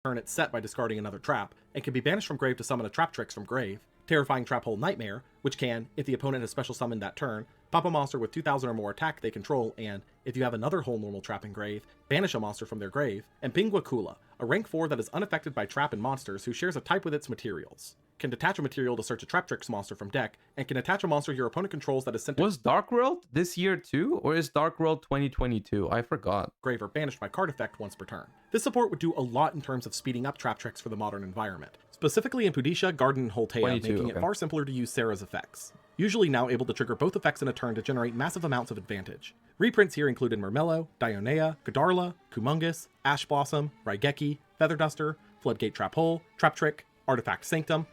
Turn it's set by discarding another trap, and can be banished from grave to summon a Trap Tricks from grave. Terrifying Trap Hole Nightmare, which can, if the opponent has special summoned that turn, pop a monster with 2,000 or more attack they control, and, if you have another Whole Normal Trap in grave, banish a monster from their grave. And Pingua Kula, a rank 4 that is unaffected by trap and monsters who shares a type with its materials. Can detach a material to search a Trap Tricks monster from deck, and can attach a monster your opponent controls that is sent to Was Dark World this year too, or is Dark World 2022? I forgot. grave or banished by card effect once per turn. This support would do a lot in terms of speeding up Trap Tricks for the modern environment, specifically in Pudisha, Garden, and Holtea, 22, making it far simpler to use Sarah's effects. Usually now able to trigger both effects in a turn to generate massive amounts of advantage. Reprints here included Murmello, Dionea, Godarla, Kumungus, Ash Blossom, Raigeki, Feather Duster, Floodgate Trap Hole, Trap Trick, Artifact Sanctum,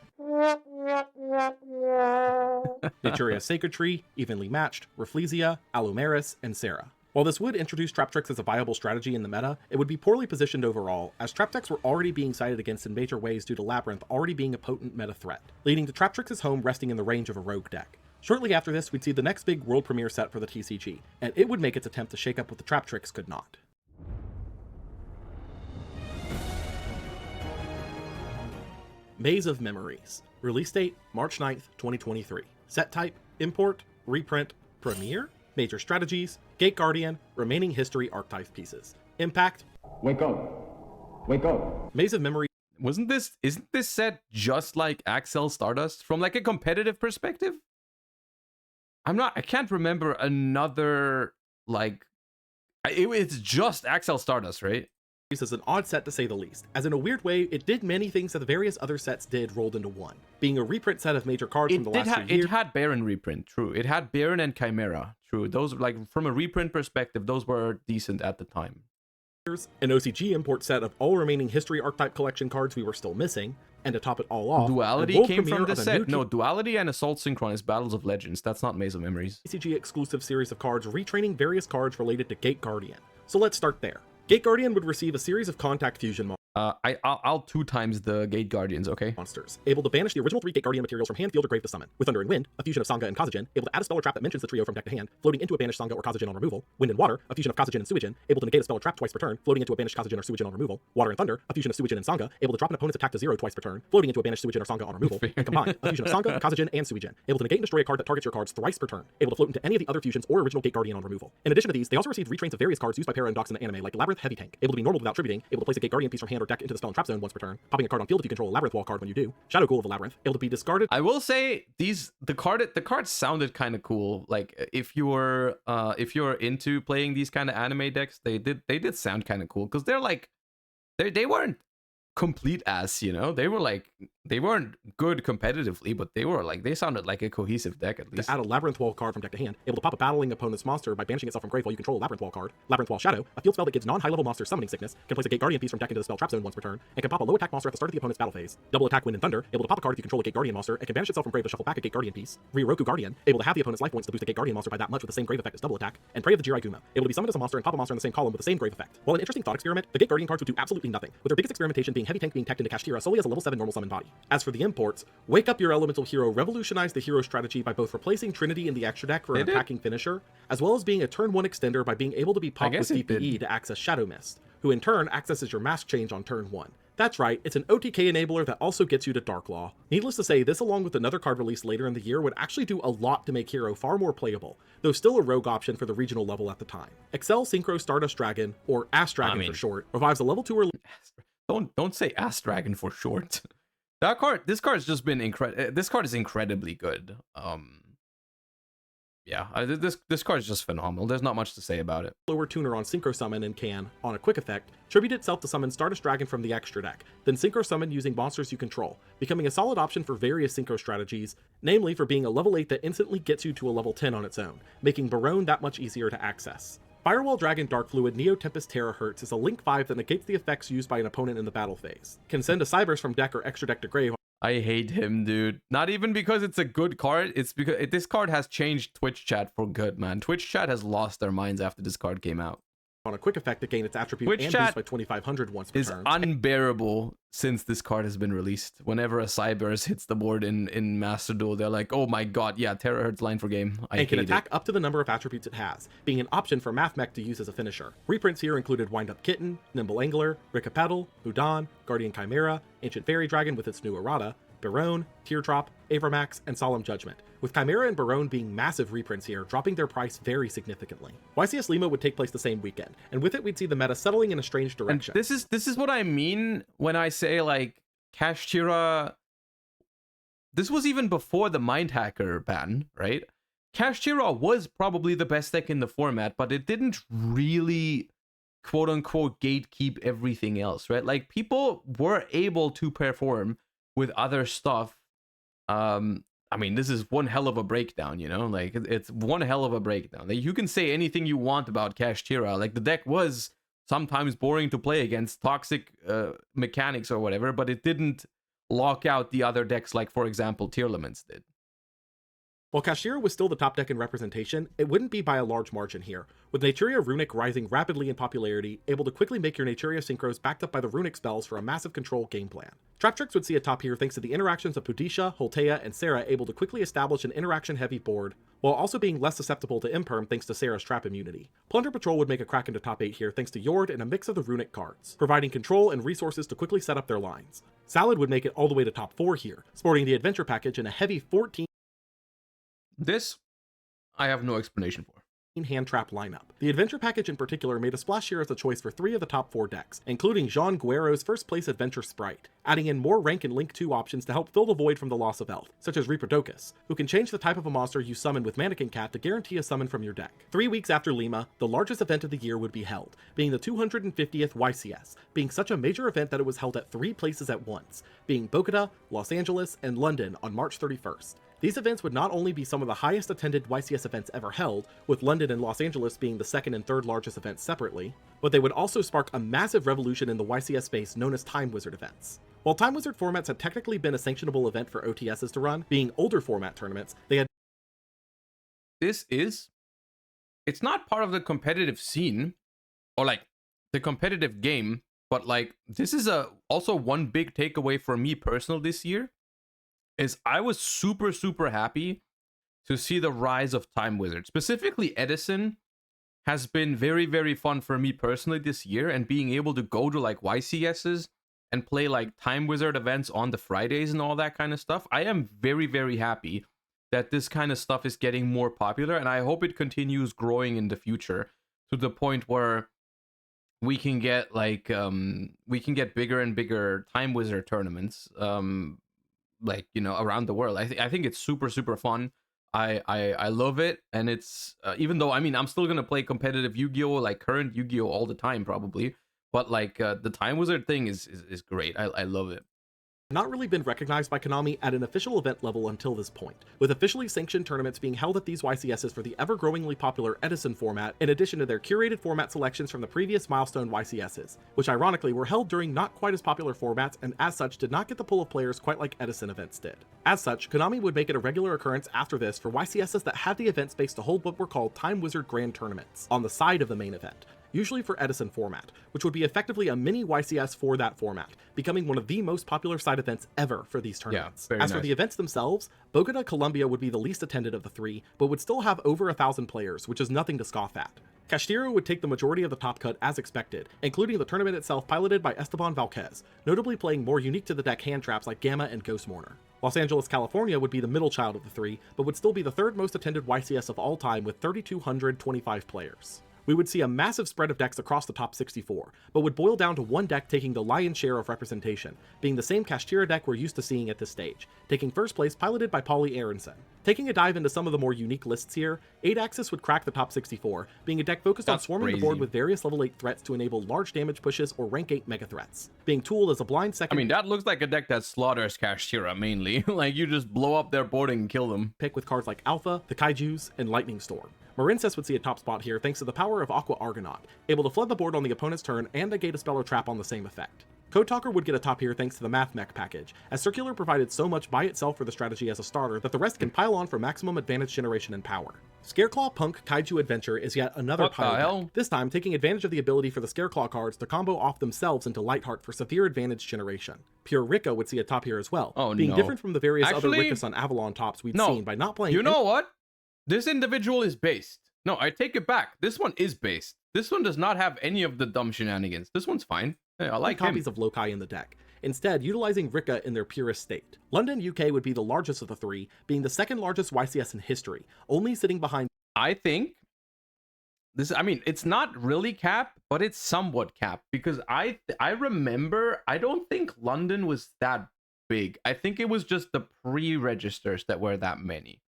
Naturia Sacred Tree, Evenly Matched, Rafflesia, Alumeris, and Sarah. While this would introduce Trap Tricks as a viable strategy in the meta, it would be poorly positioned overall, as Trap decks were already being sided against in major ways due to Labyrinth already being a potent meta threat, leading to Trap Tricks' home resting in the range of a rogue deck. Shortly after this, we'd see the next big world premiere set for the TCG, and it would make its attempt to shake up what the Trap Tricks could not. Maze of Memories. Release date, March 9th, 2023. Set type, import, reprint, premiere, major strategies, Gate Guardian, remaining history archetype pieces. Impact. Wake up. Wake up. Maze of Memories Isn't this set just like Axel Stardust from like a competitive perspective? I can't remember another like it's just Axel Stardust, right? is an odd set to say the least, as in a weird way, it did many things that the various other sets did rolled into one, being a reprint set of major cards from the last 2 years. It had Baron reprint, true. It had Baron and Chimera, true. Those, like, from a reprint perspective, those were decent at the time. An OCG import set of all remaining history archetype collection cards we were still missing, and to top it all off, Duality came from this set. No, Duality and Assault Synchron is Battles of Legends. That's not Maze of Memories. OCG exclusive series of cards retraining various cards related to Gate Guardian. So let's start there. Gate Guardian would receive a series of contact fusion I'll 2 times the Gate Guardians, okay? monsters, able to banish the original 3 Gate Guardian materials from hand, field, or grave to summon. With Thunder and Wind, a fusion of Sangha and Kazajan, able to add a spell or trap that mentions the trio from deck to hand, floating into a banished Sangha or Kazajan on removal. Wind and Water, a fusion of Kazajan and Suijin, able to negate a spell or trap twice per turn, floating into a banished Kazajan or Suijin on removal. Water and Thunder, a fusion of Suijin and Sangha, able to drop an opponent's attack to 0 twice per turn, floating into a banished Suijin or Sangha on removal. And combined, a fusion of Sangha, Kazajan, and Suijin, able to negate and destroy a card that targets your cards thrice per turn, able to float into any of the other fusions or original Gate Guardian on removal. In addition to these, they also received retrains of various cards used by Para and Docs in the anime, like Labyrinth Heavy Tank, able to be normal without tributing, able to place a Gate Guardian piece from hand or deck into the spell and trap zone once per turn, popping a card on field if you control a Labyrinth Wall card when you do. Shadow Ghoul of the Labyrinth, able to be discarded. I will say the cards sounded kind of cool. Like if you're into playing these kind of anime decks, they did sound kind of cool because they're like they weren't complete ass, you know. They weren't good competitively, but they sounded like a cohesive deck at least. To add a Labyrinth Wall card from deck to hand, able to pop a battling opponent's monster by banishing itself from grave while you control a Labyrinth Wall card. Labyrinth Wall Shadow, a field spell that gives non-high level monsters summoning sickness, can place a Gate Guardian piece from deck into the spell trap zone once per turn, and can pop a low attack monster at the start of the opponent's battle phase. Double attack Wind and Thunder, able to pop a card if you control a Gate Guardian monster, and can banish itself from grave to shuffle back a Gate Guardian piece. Ryoroku Guardian, able to have the opponent's life points to boost a Gate Guardian monster by that much with the same grave effect as double attack, and Prey of the Jiraiguma, able to be summoned as a monster and pop a monster in the same column with the same grave effect. While an interesting thought experiment, the Gate Guardian cards would do absolutely nothing, with their biggest experimentation being Heavy Tank being teched into Kashtira solely as a level 7 normal summon body. As for the imports, Wake Up Your Elemental Hero revolutionized the hero strategy by both replacing Trinity in the extra deck for an attacking finisher, as well as being a turn 1 extender by being able to be popped with DPE to access Shadow Mist, who in turn accesses your mask change on turn 1. That's right, it's an OTK enabler that also gets you to Darklaw. Needless to say, this along with another card released later in the year would actually do a lot to make Hero far more playable, though still a rogue option for the regional level at the time. Excel Synchro Stardust Dragon, or Ass Dragon for short, revives a level 2 or Don't say Ass Dragon for short. This card is incredibly good. This card is just phenomenal. There's not much to say about it. lower tuner on Synchro Summon and can, on a quick effect, tribute itself to summon Stardust Dragon from the extra deck, then Synchro Summon using monsters you control, becoming a solid option for various Synchro strategies, namely for being a level 8 that instantly gets you to a level 10 on its own, making Barone that much easier to access. Firewall Dragon Dark Fluid Neo Tempest Terahertz is a Link 5 that negates the effects used by an opponent in the battle phase. Can send a Cybers from deck or extra deck to grave. I hate him, dude. Not even because it's a good card. It's because this card has changed Twitch chat for good, man. Twitch chat has lost their minds after this card came out. On a quick effect to gain its attribute Twitch and chat boost by 2500 once per is turn. unbearable since this card has been released. Whenever a Cybers hits the board in Master Duel, they're like, oh my god, yeah, Terahertz line for game. I and can hate attack it. up to the number of attributes it has, being an option for Mathmech to use as a finisher. Reprints here included Wind Up Kitten, Nimble Angler, Rickapetal, Mudan, Guardian Chimera, Ancient Fairy Dragon with its new errata, Barone, Teardrop, Avramax, and Solemn Judgment, with Chimera and Barone being massive reprints here, dropping their price very significantly. YCS Lima would take place the same weekend, and with it we'd see the meta settling in a strange direction. And this is what I mean when I say like Kashtira. This was even before the Mind Hacker ban, right? Kashtira was probably the best deck in the format, but it didn't really quote unquote gatekeep everything else, right? Like people were able to perform with other stuff. I mean, this is one hell of a breakdown, you know, like it's one hell of a breakdown. Like, you can say anything you want about Kashtira. Like the deck was sometimes boring to play against, toxic mechanics or whatever, but it didn't lock out the other decks like, for example, Tearlaments did. While Kashtira was still the top deck in representation, it wouldn't be by a large margin here, with Naturia Runic rising rapidly in popularity, able to quickly make your Naturia synchros backed up by the Runic spells for a massive control game plan. Traptrix would see a top here thanks to the interactions of Pudisha, Holtea, and Sarah able to quickly establish an interaction-heavy board, while also being less susceptible to Imperm thanks to Sarah's trap immunity. Plunder Patrol would make a crack into top 8 here thanks to Yord and a mix of the Runic cards, providing control and resources to quickly set up their lines. Salad would make it all the way to top 4 here, sporting the Adventure Package and a heavy 14 This, I have no explanation for. hand trap lineup. The Adventure Package in particular made a splash here as a choice for 3 of the top 4 decks, including Jean Guerrero's first place Adventure Sprite, adding in more rank and Link 2 options to help fill the void from the loss of health, such as Reprodokus, who can change the type of a monster you summon with Mannequin Cat to guarantee a summon from your deck. 3 weeks after Lima, the largest event of the year would be held, being the 250th YCS, being such a major event that it was held at 3 places at once, being Bogota, Los Angeles, and London on March 31st. These events would not only be some of the highest attended YCS events ever held, with London and Los Angeles being the second and third largest events separately, but they would also spark a massive revolution in the YCS space known as Time Wizard events. While Time Wizard formats had technically been a sanctionable event for OTSs to run, being older format tournaments, they had It's not part of the competitive scene, or like the competitive game, but like this is also one big takeaway for me personal this year. Is I was super happy to see the rise of Time Wizard. Specifically, Edison has been very fun for me personally this year, and being able to go to like YCSs and play like Time Wizard events on the Fridays and all that kind of stuff. I am very happy that this kind of stuff is getting more popular, and I hope it continues growing in the future to the point where we can get like bigger and bigger Time Wizard tournaments. Like, you know, around the world. I think it's super fun. I love it, and it's even though, I mean, I'm still gonna play competitive Yu-Gi-Oh, like current Yu-Gi-Oh all the time probably, but like the Time Wizard thing is great. I love it. not really been recognized by Konami at an official event level until this point, with officially sanctioned tournaments being held at these YCSs for the ever-growingly popular Edison format, in addition to their curated format selections from the previous Milestone YCSs, which ironically were held during not quite as popular formats and as such did not get the pull of players quite like Edison events did. As such, Konami would make it a regular occurrence after this for YCSs that had the event space to hold what were called Time Wizard Grand Tournaments, on the side of the main event, usually for Edison format, which would be effectively a mini YCS for that format, becoming one of the most popular side events ever for these tournaments. As for the events themselves, Bogota, Colombia would be the least attended of the three, but would still have over 1,000 players, which is nothing to scoff at. Kashtira would take the majority of the top cut as expected, including the tournament itself piloted by Esteban Valquez, notably playing more unique to the deck hand traps like Gamma and Ghost Mourner. Los Angeles, California would be the middle child of the three, but would still be the third most attended YCS of all time with 3,225 players. We would see a massive spread of decks across the top 64, but would boil down to one deck taking the lion's share of representation, being the same Kashtira deck we're used to seeing at this stage, taking first place piloted by Paulie Aronson. Taking a dive into some of the more unique lists here, 8-Axis would crack the top 64, being a deck focused on That's swarming the crazy. board with various level 8 threats to enable large damage pushes or rank 8 mega threats. Being tooled as a blind I second mean, that looks like a deck that slaughters Kashtira mainly. Like, you just blow up their board and kill them. pick with cards like Alpha, the Kaijus, and Lightning Storm. Marincess would see a top spot here thanks to the power of Aqua Argonaut, able to flood the board on the opponent's turn and negate a spell or trap on the same effect. Code Talker would get a top here thanks to the Math Mech package, as Circular provided so much by itself for the strategy as a starter that the rest can pile on for maximum advantage generation and power. Scareclaw Punk Kaiju Adventure is yet another What the pile hell? deck, this time taking advantage of the ability for the Scareclaw cards to combo off themselves into Lightheart for severe advantage generation. Pure Rika would see a top here as well, Oh, being no. different from the various other Actually, Rickus on Avalon tops we'd no. seen by not playing You know what? This individual is based. No, I take it back. This one is based. This one does not have any of the dumb shenanigans. This one's fine. Hey, I like copies him. of Lokai in the deck, instead utilizing Rika in their purest state. London, UK would be the largest of the three, being the second largest YCS in history, only sitting behind I think this, I mean, it's not really cap, but it's somewhat cap because I remember, I don't think London was that big. I think it was just the pre-registers that were that many.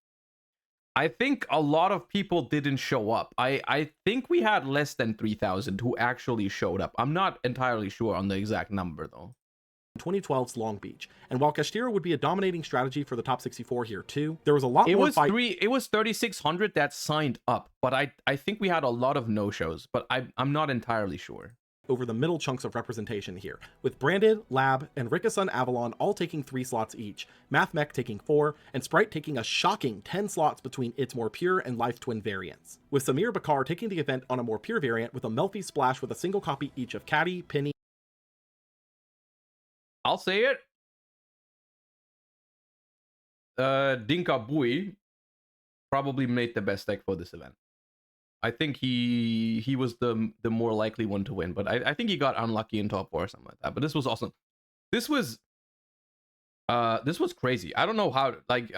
I think a lot of people didn't show up. I think we had less than 3,000 who actually showed up. I'm not entirely sure on the exact number though. 2012's Long Beach, and while Kashtira would be a dominating strategy for the top 64 here too, there was a lot more fight. It was 3,600 that signed up, but I think we had a lot of no-shows, but I'm not entirely sure. Over the middle chunks of representation here, with Branded, Lab, and Rickasun Avalon all taking 3 slots each, Math Mech taking 4, and Sprite taking a shocking 10 slots between its more pure and Life Twin variants, with Samir Bakar taking the event on a more pure variant with a Melfi Splash with a single copy each of Caddy, Penny. I'll say it. Dinka Bui probably made the best deck for this event. I think he was the more likely one to win, but I think he got unlucky in top 4 or something like that. But this was awesome. This was crazy. I don't know how, like,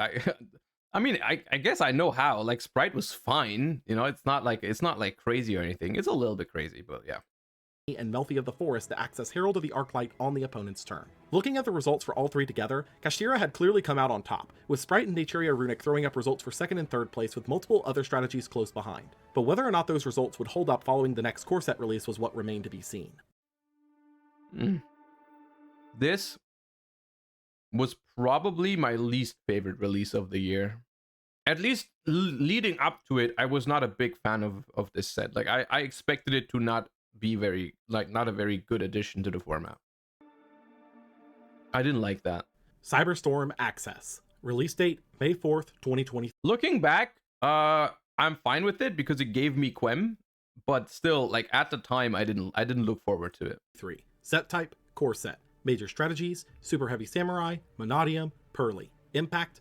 I mean, I guess I know how. Like, Sprite was fine. You know, it's not like crazy or anything. It's a little bit crazy, but yeah. And Melfi of the Forest to access Herald of the Arclight on the opponent's turn. Looking at the results for all 3 together, Kashtira had clearly come out on top, with Sprite and Naturia Runic throwing up results for 2nd and 3rd place with multiple other strategies close behind. But whether or not those results would hold up following the next core set release was what remained to be seen. This was probably my least favorite release of the year. At least leading up to it, I was not a big fan of this set. Like, I expected it to not be very, like, not a very good addition to the format. I didn't like that. Cyberstorm Access. Release date, May 4th, 2020. Looking back, I'm fine with it because it gave me Quem, but still, like, at the time, I didn't look forward to it. 3. Set type, core set. Major strategies, Super Heavy Samurai, Monadium, Pearly. Impact.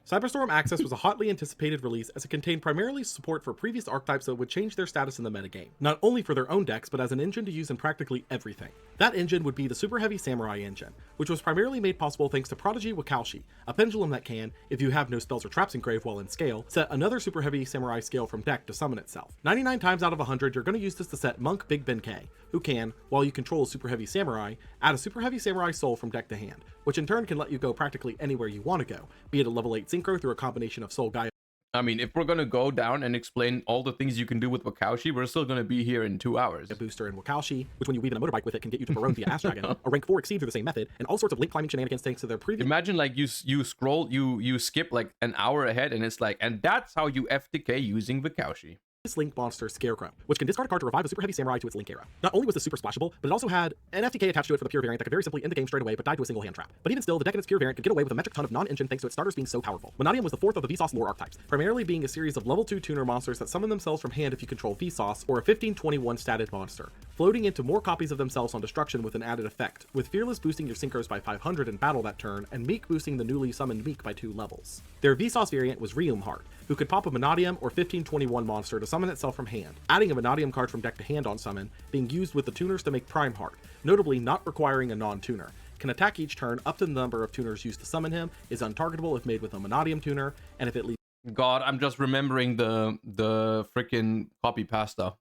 Cyberstorm Access was a hotly anticipated release as it contained primarily support for previous archetypes that would change their status in the metagame, not only for their own decks, but as an engine to use in practically everything. That engine would be the Super Heavy Samurai engine, which was primarily made possible thanks to Prodigy Wakaushi, a pendulum that can, if you have no spells or traps engraved while in scale, set another Super Heavy Samurai scale from deck to summon itself. 99 times out of 100, you're going to use this to set Monk Big Benkei, who can, while you control a Super Heavy Samurai, add a Super Heavy Samurai Soul from deck to hand, which in turn can let you go practically anywhere you want to go, be it a level 8 Synchro through a combination of Soul Gaia. I mean, if we're gonna go down and explain all the things you can do with Wakaushi, we're still gonna be here in 2 hours. A booster in Wakaushi, which when you weave in a motorbike with it can get you to Barone via Ash Dragon, a rank 4 Exceed through the same method, and all sorts of link climbing shenanigans thanks to their previous. Imagine like you scroll, you skip like an hour ahead, and it's like, and that's how you FTK using Wakaushi. Link monster Scarecrow, which can discard a card to revive a Super Heavy Samurai to its Link era. Not only was this super splashable, but it also had an FTK attached to it for the pure variant that could very simply end the game straight away but die to a single hand trap. But even still, the deck in its pure variant could get away with a metric ton of non-engine thanks to its starters being so powerful. Monadium was the 4th of the Vsauce lore archetypes, primarily being a series of level 2 tuner monsters that summon themselves from hand if you control Vsauce, or a 15/21 statted monster, floating into more copies of themselves on destruction with an added effect, with Fearless boosting your Synchros by 500 in battle that turn, and Meek boosting the newly summoned Meek by 2 levels. Their Vsauce variant was Reumheart, who could pop a Monadium or 15/21 monster to summon itself from hand, adding a Monadium card from deck to hand on summon, being used with the tuners to make Prime Heart, notably not requiring a non-tuner. Can attack each turn up to the number of tuners used to summon him, is untargetable if made with a Monadium tuner, and if it leaves. God, I'm just remembering the freaking copy pasta.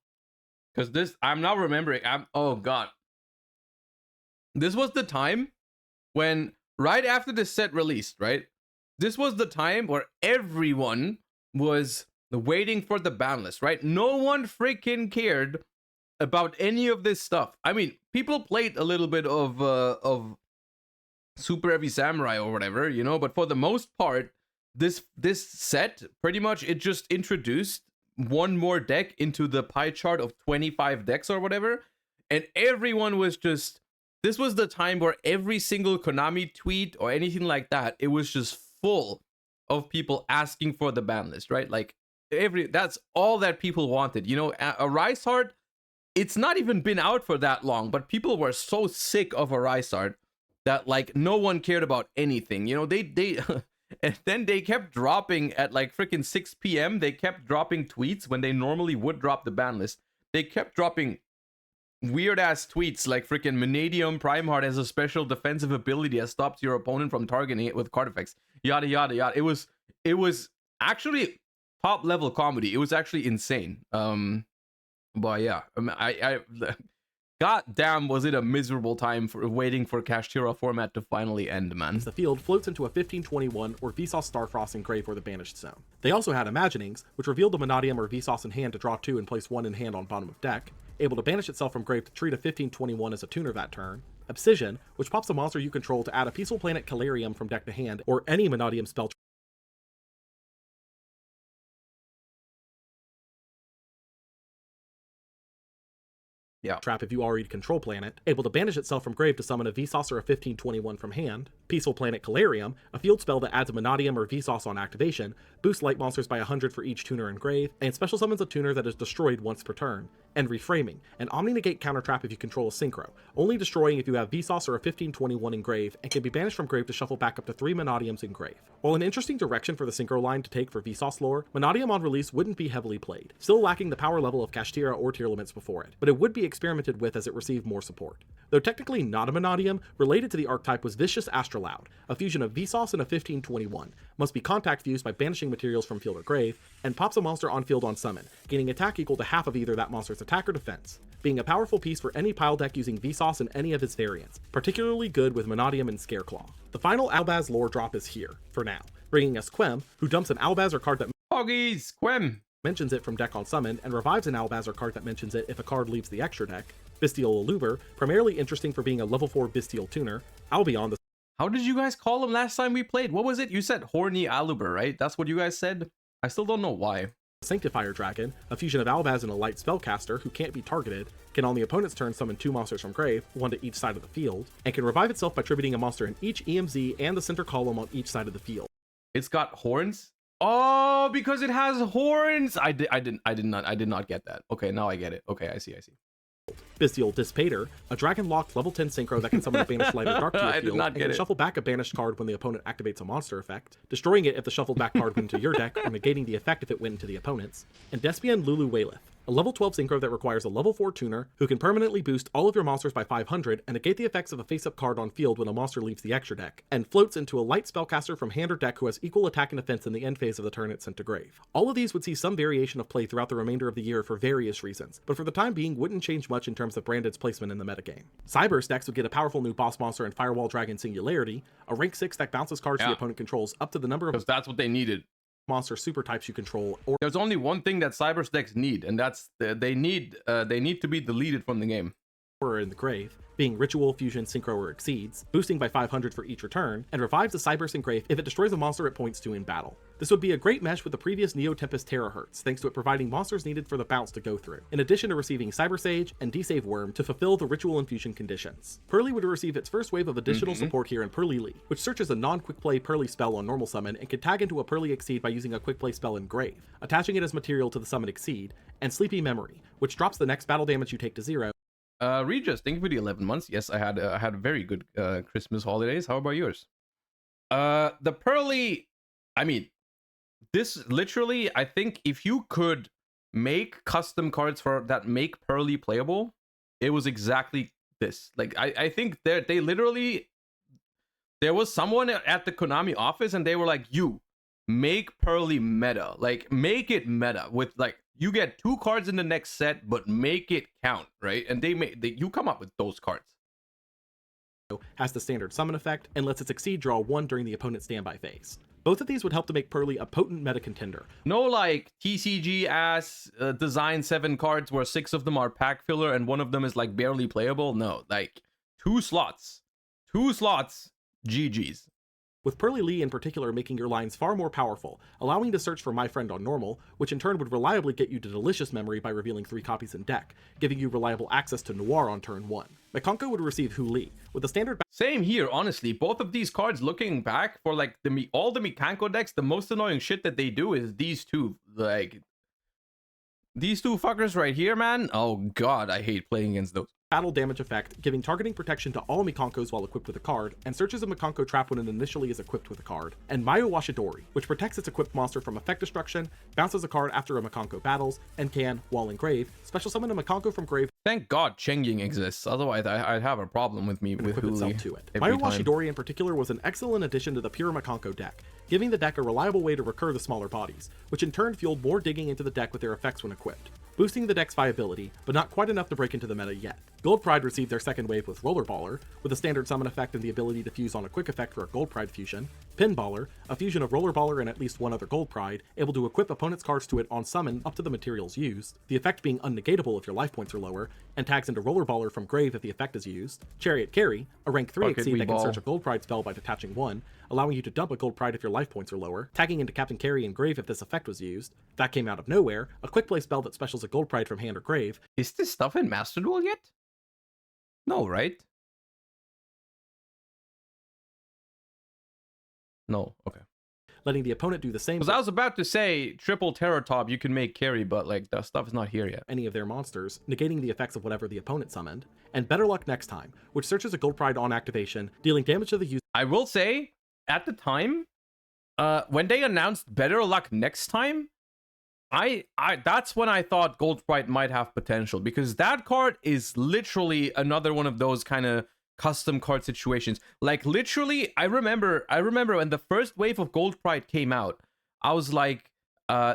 Because this, I'm now remembering, oh God. This was the time when, right after this set released, right? this was the time where everyone was waiting for the ban list, right? No one freaking cared about any of this stuff. I mean, people played a little bit of Super Heavy Samurai or whatever, you know, but for the most part, this set pretty much, it just introduced one more deck into the pie chart of 25 decks or whatever, and everyone was just, this was the time where every single Konami tweet or anything like that, it was just full of people asking for the ban list, right? Like that's all that people wanted, you know. A Rise Heart, it's not even been out for that long, but people were so sick of a Rise Heart that like no one cared about anything, you know. They and then they kept dropping at like freaking 6 p.m. They kept dropping tweets when they normally would drop the ban list. They kept dropping weird ass tweets like freaking Vanadium Prime Heart has a special defensive ability that stops your opponent from targeting it with card effects. Yada yada yada. It was actually top level comedy. It was actually insane. But yeah, I God damn, was it a miserable time for waiting for Kashtira format to finally end, man. The field floats into a 1521 or Vsauce Starfrost Engrave or the Banished Zone. They also had Imaginings, which revealed the Vanadium or Vsauce in hand to draw 2 and place 1 in hand on bottom of deck, able to banish itself from grave to treat a 1521 as a tuner that turn, Obsidian, which pops a monster you control to add a Peaceful Planet Calarium from deck to hand, or any Vanadium spell trap if you already control planet, able to banish itself from grave to summon a Vsauce or a 1521 from hand, Peaceful Planet Calarium, a field spell that adds a Vanadium or Vsauce on activation, boosts light monsters by 100 for each tuner in grave, and special summons a tuner that is destroyed once per turn, and Reframing, an Omni-Negate counter trap if you control a Synchro, only destroying if you have Vsauce or a 1521 in grave, and can be banished from grave to shuffle back up to 3 Vanadiums in grave. While an interesting direction for the Synchro line to take for Vsauce lore, Vanadium on release wouldn't be heavily played, still lacking the power level of Kashtira or tier limits before it, but it would be experimented with as it received more support. Though technically not a Vanadium, related to the archetype was Vicious Astrolaud, a fusion of Vsauce and a 1521, must be contact fused by banishing materials from field or grave, and pops a monster on field on summon, gaining attack equal to half of either that monster's attack or defense, being a powerful piece for any pile deck using Vsauce in any of its variants, particularly good with Vanadium and Scareclaw. The final Albaz lore drop is here, for now, bringing us Quem, who dumps an Albaz or card that Hoggies, Quem mentions it from deck on summon, and revives an Albaz or card that mentions it if a card leaves the extra deck, Bestial Aluber, primarily interesting for being a level 4 Bestial tuner, Albion, the How did you guys call him last time we played? What was it? You said Horny Aluber, right? That's what you guys said? I still don't know why. Sanctifier Dragon, a fusion of Albaz and a light spellcaster who can't be targeted, can on the opponent's turn summon 2 monsters from grave, 1 to each side of the field, and can revive itself by tributing a monster in each EMZ and the center column on each side of the field. It's got horns? Oh, because it has horns. I did not get that. Okay, now I get it. Okay, I see. Bestial Dissipator, a dragon-locked level 10 synchro that can summon a banished light or dark to your field, and can shuffle back a banished card when the opponent activates a monster effect, destroying it if the shuffled back card went into your deck, or negating the effect if it went into the opponent's, and Despian Lulu Wayleth, a level 12 synchro that requires a level 4 tuner, who can permanently boost all of your monsters by 500 and negate the effects of a face-up card on field when a monster leaves the extra deck, and floats into a light spellcaster from hand or deck who has equal attack and defense in the end phase of the turn it's sent to grave. All of these would see some variation of play throughout the remainder of the year for various reasons, but for the time being wouldn't change much in terms of Branded's placement in the metagame. Cyberse decks would get a powerful new boss monster in Firewall Dragon Singularity, a rank 6 that bounces cards the opponent controls up to the number of because that's what they needed. Monster super types you control, or there's only one thing that Cyberse decks need, and that's they need to be deleted from the game. Or in the grave, being Ritual, Fusion, Synchro, or Exceeds, boosting by 500 for each return, and revives the Cyberse Engrave if it destroys a monster it points to in battle. This would be a great mesh with the previous Neo Tempest Terahertz, thanks to it providing monsters needed for the bounce to go through, in addition to receiving Cyber Sage and D-Save Worm to fulfill the Ritual and Fusion conditions. Pearly would receive its first wave of additional support here in Pearly Lee, which searches a non-quick play Pearly spell on normal summon and can tag into a Pearly Exceed by using a quick play spell in Grave, attaching it as material to the summon Exceed, and Sleepy Memory, which drops the next battle damage you take to 0. Regis, thank you for the 11 months. Yes, I had very good Christmas holidays. How about yours? The Pearly, I mean, this literally, I think if you could make custom cards for that make Pearly playable, it was exactly this. Like I think they literally, there was someone at the Konami office and they were like, you make Pearly meta, like make it meta with like, you get 2 cards in the next set, but make it count, right? And you come up with those cards. Has the standard summon effect and lets its Exceed draw 1 during the opponent's standby phase. Both of these would help to make Pearly a potent meta contender. No, like TCG ass design 7 cards where 6 of them are pack filler and 1 of them is like barely playable. No, like 2 slots, GG's. With Pearly Lee in particular making your lines far more powerful, allowing you to search for My Friend on normal, which in turn would reliably get you to Delicious Memory by revealing 3 copies in deck, giving you reliable access to Noir on turn 1. Mekonko would receive Hu Li, with a standard Same here, honestly. Both of these cards, looking back for like all the Mekonko decks, the most annoying shit that they do is these two. Like, these 2 fuckers right here, man. Oh god, I hate playing against those. battle damage effect, giving targeting protection to all Mekonkos while equipped with a card, and searches a Mekonko trap when it initially is equipped with a card, and Mayo Washidori, which protects its equipped monster from effect destruction, bounces a card after a Mekonko battles, and can, while in grave, special summon a Mekonko from grave. Thank god Cheng Ying exists, otherwise I'd have a problem with Equip Hu Li itself to it. every Mayo time. Washidori in particular was an excellent addition to the pure Mekonko deck, giving the deck a reliable way to recur the smaller bodies, which in turn fueled more digging into the deck with their effects when equipped, boosting the deck's viability, but not quite enough to break into the meta yet. Gold Pride received their second wave with Rollerballer, with a standard summon effect and the ability to fuse on a quick effect for a Gold Pride fusion, Pinballer, a fusion of Rollerballer and at least one other Gold Pride, able to equip opponent's cards to it on summon up to the materials used, the effect being unnegatable if your life points are lower, and tags into Rollerballer from grave if the effect is used, Chariot Carry, a rank 3 Fuck it, exceed we that can ball. search a Gold Pride spell by detaching 1, allowing you to dump a Gold Pride if your life points are lower, tagging into Captain Carry and grave if this effect was used, that came out of nowhere, a quick play spell that specials a Gold Pride from hand or grave, Is this stuff in Master Duel yet? No, right? No, okay. letting the opponent do the same Because I was about to say triple Terror Top you can make carry, but like the stuff is not here yet. any of their monsters, negating the effects of whatever the opponent summoned, and Better Luck Next Time, which searches a Gold Pride on activation, dealing damage to the user I will say, at the time, when they announced Better Luck Next Time, I that's when I thought Gold Pride might have potential, because that card is literally another one of those kind of custom card situations. Like literally, I remember when the first wave of Gold Pride came out, I was like,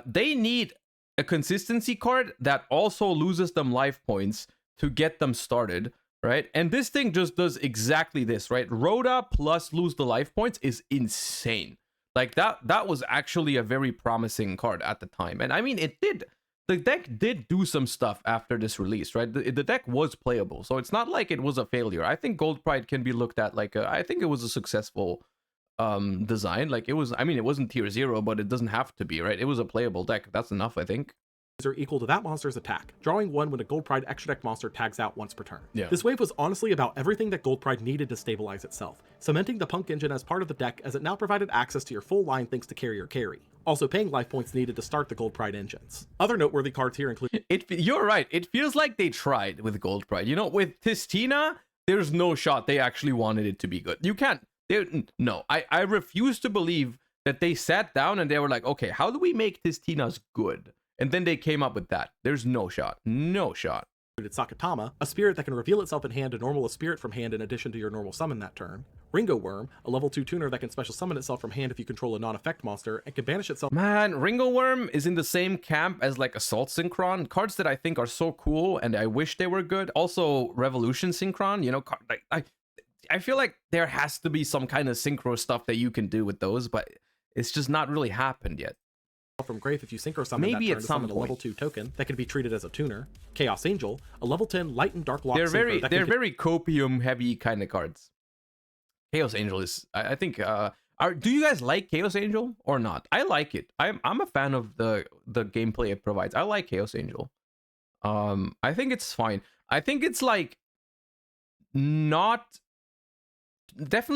they need a consistency card that also loses them life points to get them started, right? And this thing just does exactly this, right? Rhoda plus lose the life points is insane. Like that was actually a very promising card at the time. And I mean, the deck did do some stuff after this release, right? The deck was playable, so it's not like it was a failure. I think Gold Pride can be looked at like I think it was a successful design. Like it was, I mean, it wasn't tier 0, but it doesn't have to be, right? It was a playable deck. That's enough, I think. equal to that monster's attack, drawing 1 when a Gold Pride extra deck monster tags out once per turn. Yeah. This wave was honestly about everything that Gold Pride needed to stabilize itself, cementing the Punk engine as part of the deck as it now provided access to your full line thanks to Carrier Carry, also paying life points needed to start the Gold Pride engines. Other noteworthy cards here include You're right. It feels like they tried with Gold Pride. You know, with Tistina, there's no shot they actually wanted it to be good. You can't. No, I refuse to believe that they sat down and they were like, okay, how do we make Tistina's good? And then they came up with that. There's no shot. No shot. Sakatama, a spirit that can reveal itself in hand to normal a spirit from hand in addition to your normal summon that turn. Ringo Worm, a level 2 tuner that can special summon itself from hand if you control a non-effect monster, and can banish itself. Man, Ringleworm is in the same camp as like Assault Synchron. Cards that I think are so cool and I wish they were good. Also, Revolution Synchron, you know, I feel like there has to be some kind of synchro stuff that you can do with those, but it's just not really happened yet. From grave if you synchro summon Maybe that turn at to some summon a level point. 2 token that can be treated as a tuner. Chaos Angel, a level 10 light and dark lock They're synchro that very can copium heavy kind of cards. Chaos Angel is, I think, do you guys like Chaos Angel or not? I like it. I'm a fan of the gameplay it provides. I like Chaos Angel. I think it's fine. I think it's like definitely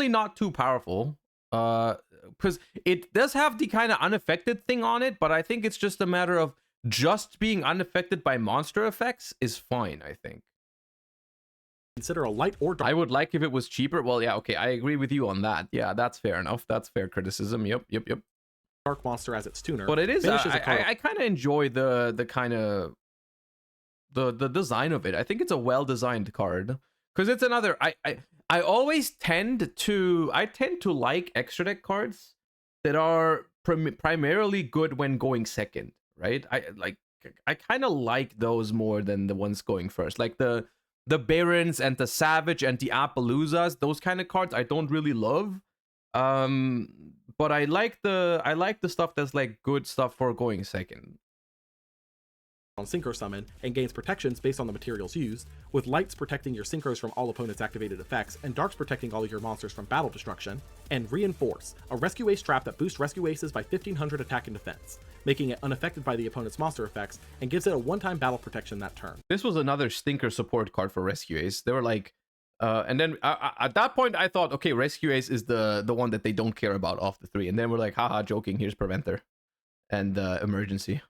not too powerful. Because it does have the kind of unaffected thing on it, but I think it's just a matter of just being unaffected by monster effects is fine, I think. consider a light or dark I would like if it was cheaper. Well, yeah, okay, I agree with you on that. Yeah, that's fair enough. That's fair criticism. Yep. monster as its tuner. But it is, banishes a card I kind of enjoy the kind of the design of it. I think it's a well-designed card. Because it's another, I always tend to like extra deck cards that are primarily good when going second, right? I kind of like those more than the ones going first. Like the Barons and the Savage and the Appaloozas, those kind of cards I don't really love. But but I like the stuff that's like good stuff for going second. On Synchro Summon and gains protections based on the materials used, with Lights protecting your Synchros from all opponents' activated effects, and Darks protecting all of your monsters from battle destruction, and Reinforce, a Rescue Ace trap that boosts Rescue Aces by 1500 attack and defense, making it unaffected by the opponent's monster effects, and gives it a one-time battle protection that turn. This was another stinker support card for Rescue Ace. They were like, and then at that point I thought, okay, Rescue Ace is the one that they don't care about off the three, and then we're like, haha, joking, here's Preventer and Emergency.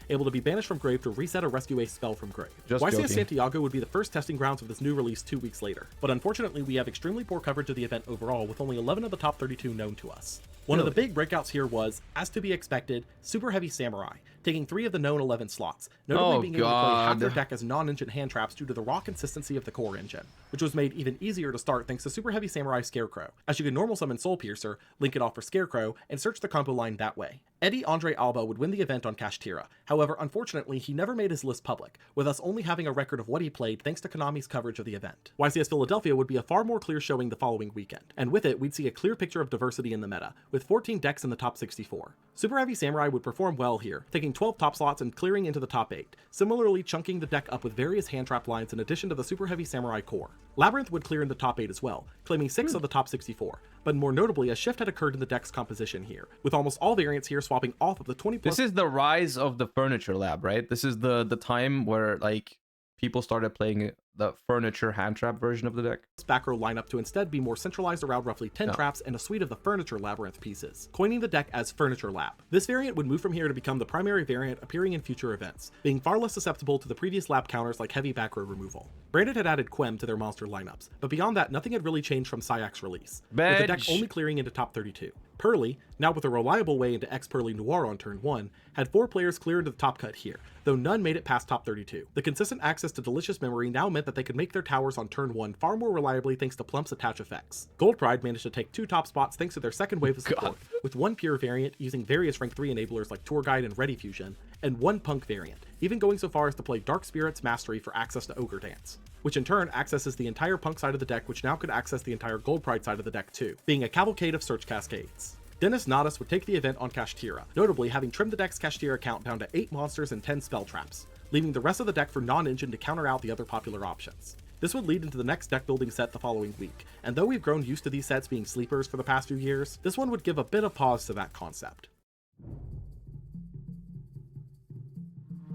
Able to be banished from grave to reset a Rescue Ace spell from grave. Just YCS joking. Santiago would be the first testing grounds of this new release 2 weeks later, but unfortunately we have extremely poor coverage of the event overall, with only 11 of the top 32 known to us. One of the big breakouts here was, as to be expected, Super Heavy Samurai, taking 3 of the known 11 slots, notably being able to play half their deck as non-engine hand traps due to the raw consistency of the core engine, which was made even easier to start thanks to Super Heavy Samurai Scarecrow, as you could normal summon Soul Piercer, link it off for Scarecrow, and search the combo line that way. Eddie Andre Alba would win the event on Kashtira, however unfortunately he never made his list public, with us only having a record of what he played thanks to Konami's coverage of the event. YCS Philadelphia would be a far more clear showing the following weekend, and with it we'd see a clear picture of diversity in the meta, with 14 decks in the top 64. Super Heavy Samurai would perform well here, taking 12 top slots and clearing into the top 8, similarly chunking the deck up with various hand trap lines in addition to the Super Heavy Samurai core. Labyrinth would clear in the top 8 as well, claiming 6 of the top 64, but more notably a shift had occurred in the deck's composition here, with almost all variants here swapping off of the 20+. This is the rise of the furniture lab, right? This is the time where like people started playing the furniture hand trap version of the deck. Back row lineup to instead be more centralized around roughly 10 traps and a suite of the Furniture Labyrinth pieces, coining the deck as Furniture Lab. This variant would move from here to become the primary variant appearing in future events, being far less susceptible to the previous lab counters like heavy back row removal. Branded had added Quem to their monster lineups, but beyond that nothing had really changed from Sayak's release, with the deck only clearing into top 32. Pearly, now with a reliable way into X-Pearly Noir on turn 1, had 4 players clear into the top cut here, though none made it past top 32. The consistent access to Delicious Memory now meant that they could make their towers on turn 1 far more reliably thanks to Plump's attach effects. Gold Pride managed to take 2 top spots thanks to their second wave of support, with 1 pure variant using various rank 3 enablers like Tour Guide and Ready Fusion, and 1 punk variant, even going so far as to play Dark Spirit's Mastery for access to Ogre Dance, which in turn accesses the entire punk side of the deck, which now could access the entire Gold Pride side of the deck too, being a cavalcade of search cascades. Dennis Nadas would take the event on Kashtira, notably having trimmed the deck's Kashtira count down to 8 monsters and 10 spell traps, leaving the rest of the deck for non-engine to counter out the other popular options. This would lead into the next deck building set the following week, and though we've grown used to these sets being sleepers for the past few years, this one would give a bit of pause to that concept.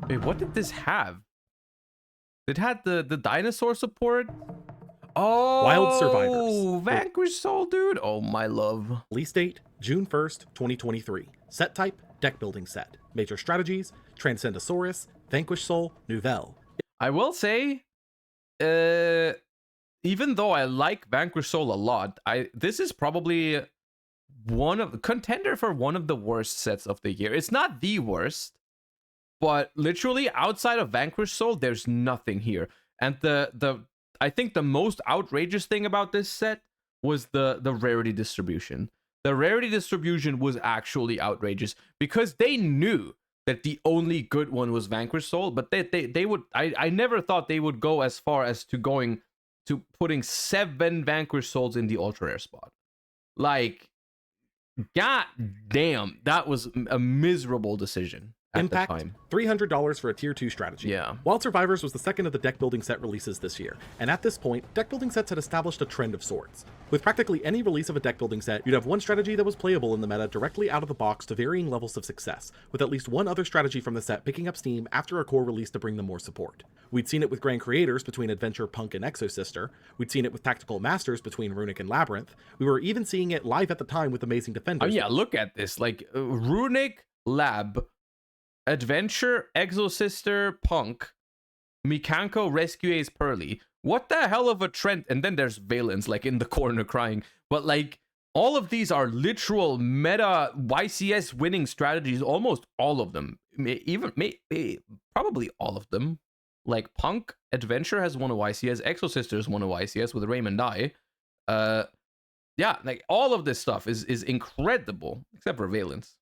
Wait, what did this have? It had the dinosaur support? Oh, Wild Survivors. Vanquish Soul, dude. Oh, my love. Release date, June 1st, 2023. Set type, deck building set. Major strategies, Transcendosaurus, Vanquish Soul, Nouvelle. I will say, even though I like Vanquish Soul a lot, this is probably contender for one of the worst sets of the year. It's not the worst, but literally outside of Vanquish Soul, there's nothing here. And I think the most outrageous thing about this set was the rarity distribution. The rarity distribution was actually outrageous because they knew that the only good one was Vanquish Soul, but they would I never thought they would go as far as to putting 7 Vanquish Souls in the ultra rare spot. Like, god damn, that was a miserable decision. Impact, $300 for a tier 2 strategy. Yeah. Wild Survivors was the second of the deck building set releases this year, and at this point, deck building sets had established a trend of sorts. With practically any release of a deck building set, you'd have one strategy that was playable in the meta directly out of the box to varying levels of success, with at least one other strategy from the set picking up steam after a core release to bring them more support. We'd seen it with Grand Creators between Adventure, Punk, and Exosister. We'd seen it with Tactical Masters between Runic and Labyrinth. We were even seeing it live at the time with Amazing Defenders. Oh yeah, look at this. Like, Runic, Lab, Adventure, Exosister, Punk, Mikanko, Rescue Ace, Pearly. What the hell of a trend? And then there's Valence, like, in the corner crying. But, like, all of these are literal meta YCS winning strategies. Almost all of them. Probably all of them. Like, Punk, Adventure has won a YCS. Exosister has won a YCS with Raymond Die. Yeah, like, all of this stuff is incredible. Except for Valence.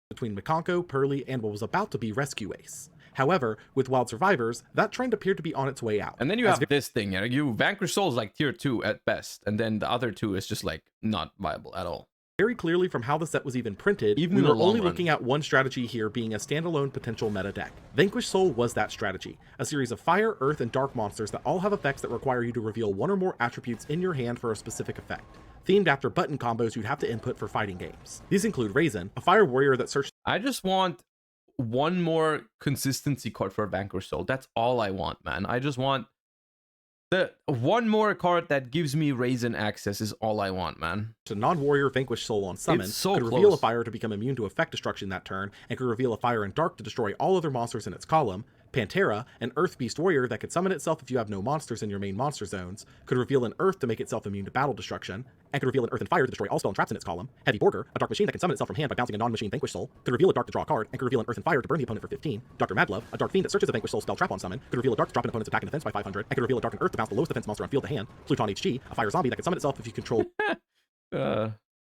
Between Mikanko, Pearly, and what was about to be Rescue Ace. However, with Wild Survivors, that trend appeared to be on its way out. And then you have this thing, you know, Vanquish Soul is like tier 2 at best, and then the other 2 is just like not viable at all. very clearly from how the set was even printed, Even we in the were long only run. looking at one strategy here being a standalone potential meta deck. Vanquish Soul was that strategy, a series of fire, earth, and dark monsters that all have effects that require you to reveal one or more attributes in your hand for a specific effect, themed after button combos you'd have to input for fighting games. These include Raisin, a fire warrior that searches I just want one more consistency card for Vanquish Soul. That's all I want, man. I just want the one more card that gives me Raisin access is all I want, man. to non-warrior Vanquish Soul on summon, It's so could reveal a close. fire to become immune to effect destruction that turn, and could reveal a fire and dark to destroy all other monsters in its column. Pantera, an Earth Beast warrior that could summon itself if you have no monsters in your main monster zones, could reveal an Earth to make itself immune to battle destruction, and could reveal an Earth and Fire to destroy all spell and traps in its column. Heavy Borger, a dark machine that can summon itself from hand by bouncing a non-machine Vanquish Soul, could reveal a dark to draw a card, and could reveal an Earth and Fire to burn the opponent for 15. Dr. Madlove, a dark fiend that searches a Vanquish Soul spell trap on summon, could reveal a dark to drop an opponent's attack and defense by 500, and could reveal a dark and Earth to bounce the lowest defense monster on field to hand. Pluton HG, a fire zombie that can summon itself if you control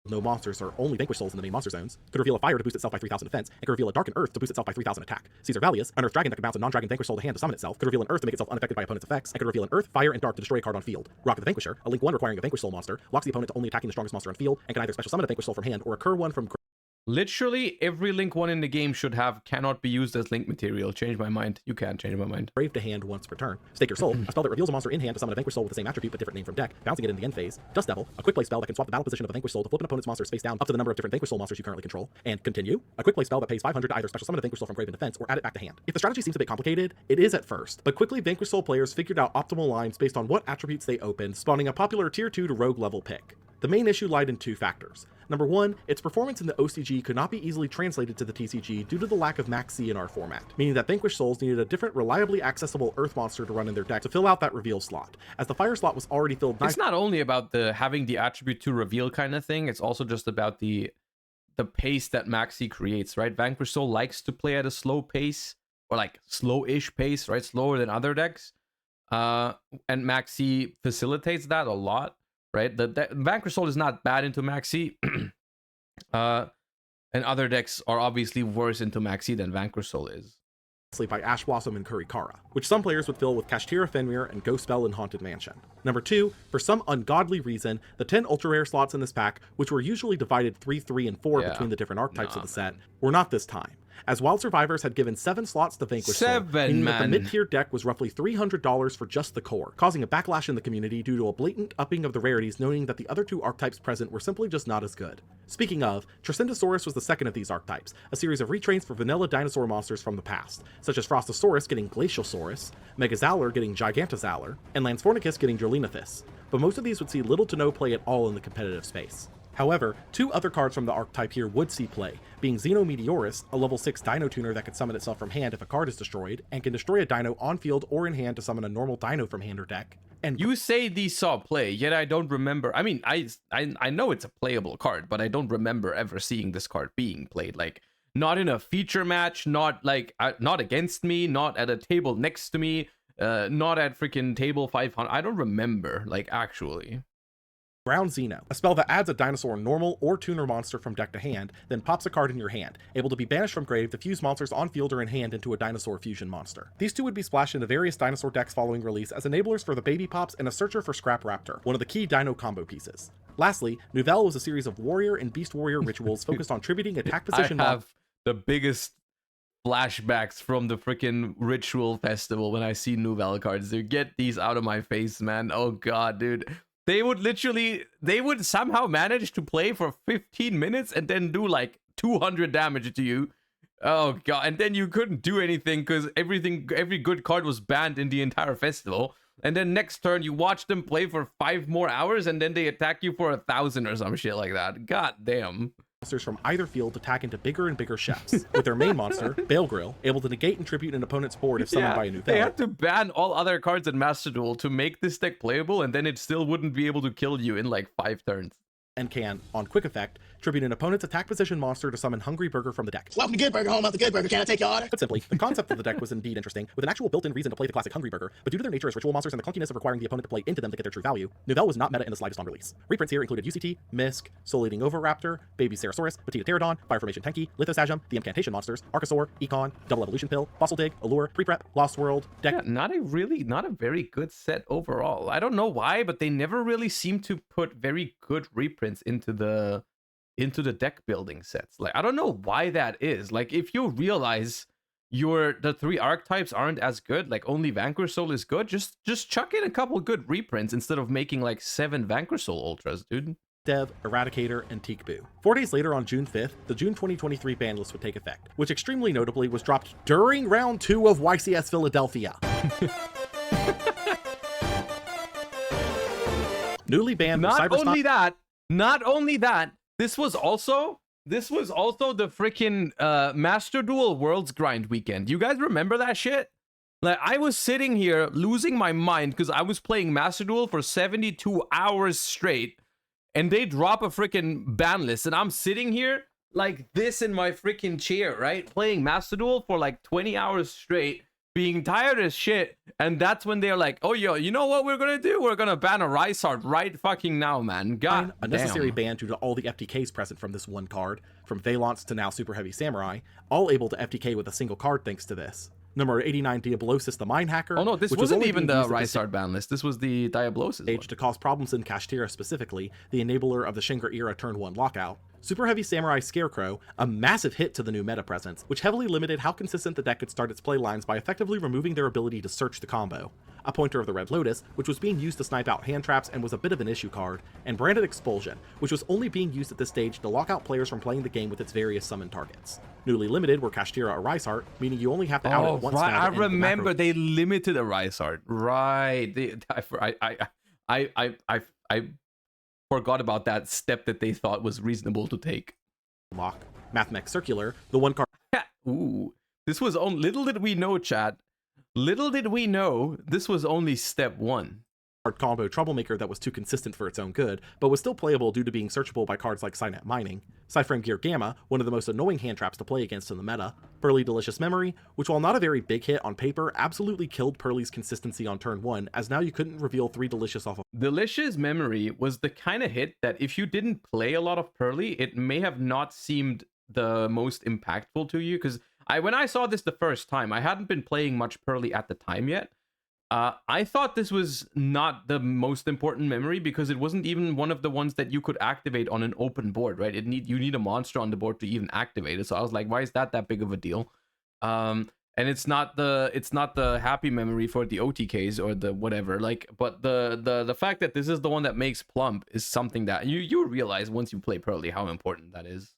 no monsters or only Vanquish Souls in the main monster zones, could reveal a fire to boost itself by 3000 defense, and could reveal a dark and earth to boost itself by 3000 attack. Caesar Valius, an earth dragon that could bounce a non-dragon Vanquish Soul to hand to summon itself, could reveal an earth to make itself unaffected by opponent's effects, and could reveal an earth, fire, and dark to destroy a card on field. Rock the Vanquisher, a link 1 requiring a Vanquish Soul monster, locks the opponent to only attacking the strongest monster on field, and can either special summon a Vanquish Soul from hand or occur one from Literally every Link 1 in the game should have cannot be used as Link material. Change my mind. You can't change my mind. grave to hand once per turn. Stake Your Soul, a spell that reveals a monster in hand to summon a Vanquish Soul with the same attribute but different name from deck, bouncing it in the end phase. Dust Devil, a quick play spell that can swap the battle position of a Vanquish Soul to flip an opponent's monsters face down up to the number of different Vanquish Soul monsters you currently control. And Continue, a quick play spell that pays 500 to either special summon a Vanquish Soul from grave in defense or add it back to hand. If the strategy seems a bit complicated, it is at first, but quickly Vanquish Soul players figured out optimal lines based on what attributes they opened, spawning a popular tier 2 to rogue level pick. The main issue lied in two factors. Number one, its performance in the OCG could not be easily translated to the TCG due to the lack of Max C in our format, meaning that Vanquish Souls needed a different, reliably accessible Earth monster to run in their deck to fill out that reveal slot, as the Fire slot was already filled It's not only about the having the attribute to reveal kind of thing, it's also just about the pace that Maxi creates, right? Vanquish Soul likes to play at a slow pace, or like slow-ish pace, right? Slower than other decks. And Maxi facilitates that a lot, right? The Vanquish Soul is not bad into Maxi. And other decks are obviously worse into Maxi than Vanquish Soul is. by Ash Blossom and Kurikara, which some players would fill with Kashtira Fenrir and Ghost Spell in Haunted Mansion. Number 2, for some ungodly reason, the 10 ultra rare slots in this pack, which were usually divided 3, 3, and 4 between the different archetypes of the set, were not this time, as Wild Survivors had given 7 slots to Vanquish Soul, meaning that the mid-tier deck was roughly $300 for just the core, causing a backlash in the community due to a blatant upping of the rarities, noting that the other 2 archetypes present were simply just not as good. Speaking of, Tricentosaurus was the second of these archetypes, a series of retrains for vanilla dinosaur monsters from the past, such as Frostosaurus getting Glacialsaurus, Megazowler getting Gigantozowler, and Lansfornicus getting Drolinothus, but most of these would see little to no play at all in the competitive space. However, 2 other cards from the archetype here would see play, being Xenometeorus, a level 6 dino tuner that can summon itself from hand if a card is destroyed, and can destroy a dino on field or in hand to summon a normal dino from hand or deck. And you say these saw play, yet I don't remember. I mean, I know it's a playable card, but I don't remember ever seeing this card being played. Like, not in a feature match, not like not against me, not at a table next to me, not at freaking table 500. I don't remember, like, actually. Ground Xeno, a spell that adds a dinosaur normal or tuner monster from deck to hand, then pops a card in your hand, able to be banished from grave to fuse monsters on field or in hand into a dinosaur fusion monster. These 2 would be splashed into various dinosaur decks following release as enablers for the Baby Pops and a searcher for Scrap Raptor, one of the key dino combo pieces. Lastly, Nouvelle was a series of warrior and beast warrior rituals focused on tributing attack position. I have the biggest flashbacks from the freaking ritual festival when I see Nouvelle cards. Dude, get these out of my face, man. Oh god, dude. They would somehow manage to play for 15 minutes and then do like 200 damage to you. Oh god, and then you couldn't do anything because every good card was banned in the entire festival. And then next turn you watch them play for 5 more hours and then they attack you for 1,000 or some shit like that. God damn. Monsters from either field attack into bigger and bigger chefs, with their main monster, Bale Grill, able to negate and tribute an opponent's board if summoned by a Nouvelle. They had to ban all other cards in Master Duel to make this deck playable, and then it still wouldn't be able to kill you in like 5 turns. And can, on quick effect, tribute an opponent's attack position monster to summon Hungry Burger from the deck. Welcome to Good Burger, home of the Good Burger. Can I take your order? Put simply, the concept of the deck was indeed interesting, with an actual built-in reason to play the classic Hungry Burger, but due to their nature as ritual monsters and the clunkiness of requiring the opponent to play into them to get their true value, Nouvelle was not meta in the slightest on release. Reprints here included UCT, Misk, Soul Eating Oviraptor, Baby Ceratosaurus, Petita Pterodon, Fire Formation Tenki, Lithosagem, the Incantation Monsters, Archosaur, Econ, Double Evolution Pill, Fossil Dig, Allure, Pre-Prep, Lost World, Deck. Yeah, not a very good set overall. I don't know why, but they never really seem to put very good reprints into the into the deck building sets. Like, I don't know why that is. Like, if you realize the 3 archetypes aren't as good, like only Vanquish Soul is good, just chuck in a couple good reprints instead of making like 7 Vanquish Soul Ultras, dude. Dev, Eradicator, and Teekboo. 4 days later on June 5th, the June 2023 ban list would take effect, which extremely notably was dropped during round 2 of YCS Philadelphia. Newly banned Not only that, this was also the freaking Master Duel Worlds Grind weekend. You guys remember that shit? Like, I was sitting here losing my mind because I was playing Master Duel for 72 hours straight, and they drop a freaking ban list, and I'm sitting here like this in my freaking chair, right? Playing Master Duel for like 20 hours straight, being tired as shit, and that's when they're like, oh, yo, you know what we're gonna do? We're gonna ban a Rysart right fucking now, man. God a necessary damn. ban due to all the FTKs present from this one card, from Valance to now Super Heavy Samurai, all able to FTK with a single card thanks to this. Number 89, Diablosis the Mine Hacker. Oh no, this wasn't even the Rysart ban list. This was the Diablosis one. To cause problems in Kashtira specifically, the enabler of the Shingra era turn 1 lockout. Super Heavy Samurai Scarecrow, a massive hit to the new meta presence, which heavily limited how consistent the deck could start its play lines by effectively removing their ability to search the combo. A pointer of the Red Lotus, which was being used to snipe out hand traps and was a bit of an issue card, and Branded Expulsion, which was only being used at this stage to lock out players from playing the game with its various summon targets. Newly limited were Kashtira or Rysart, meaning you only have to out it once. Right. Now I remember they limited a Rysart. Right. I forgot about that step that they thought was reasonable to take. Lock. Mathmech Circular, the one card. Ooh, this was on. Little did we know, chat. Little did we know this was only step 1. Combo troublemaker that was too consistent for its own good, but was still playable due to being searchable by cards like Cynet Mining. Cyframe Gear Gamma, one of the most annoying hand traps to play against in the meta. Pearly Delicious Memory, which while not a very big hit on paper, absolutely killed Pearly's consistency on turn 1, as now you couldn't reveal 3 Delicious off of. Delicious Memory was the kind of hit that if you didn't play a lot of Pearly, it may have not seemed the most impactful to you, because when I saw this the first time, I hadn't been playing much Pearly at the time yet. I thought this was not the most important memory because it wasn't even one of the ones that you could activate on an open board, right? You need a monster on the board to even activate it. So I was like, why is that big of a deal? And it's not the happy memory for the OTKs or the whatever. Like, but the fact that this is the one that makes plump is something that you realize once you play Pearly how important that is.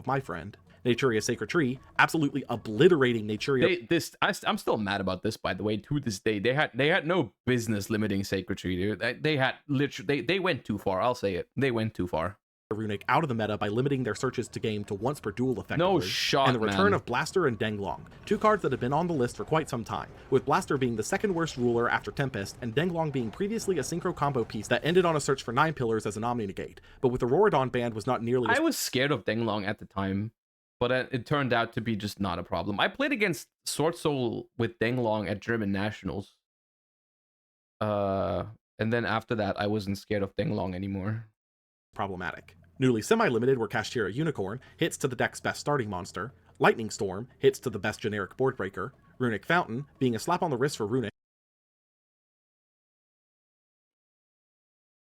My friend. Naturia Sacred Tree, absolutely obliterating Naturia. I'm still mad about this, by the way. To this day, they had no business limiting Sacred Tree, dude. They had literally they went too far. I'll say it. They went too far. Runic out of the meta by limiting their searches to game to once per duel effectively. No shot, and the return man. of Blaster and Denglong, 2 cards that have been on the list for quite some time, with Blaster being the second worst ruler after Tempest, and Denglong being previously a synchro combo piece that ended on a search for 9 pillars as an Omni Negate, but with the Rorodon band was not nearly as... I was scared of Denglong at the time, but it turned out to be just not a problem. I played against Sword Soul with Denglong at German Nationals. And then after that, I wasn't scared of Denglong anymore. Problematic. Newly semi-limited were Kashtira Unicorn, hits to the deck's best starting monster, Lightning Storm, hits to the best generic board breaker, Runic Fountain, being a slap on the wrist for Runic.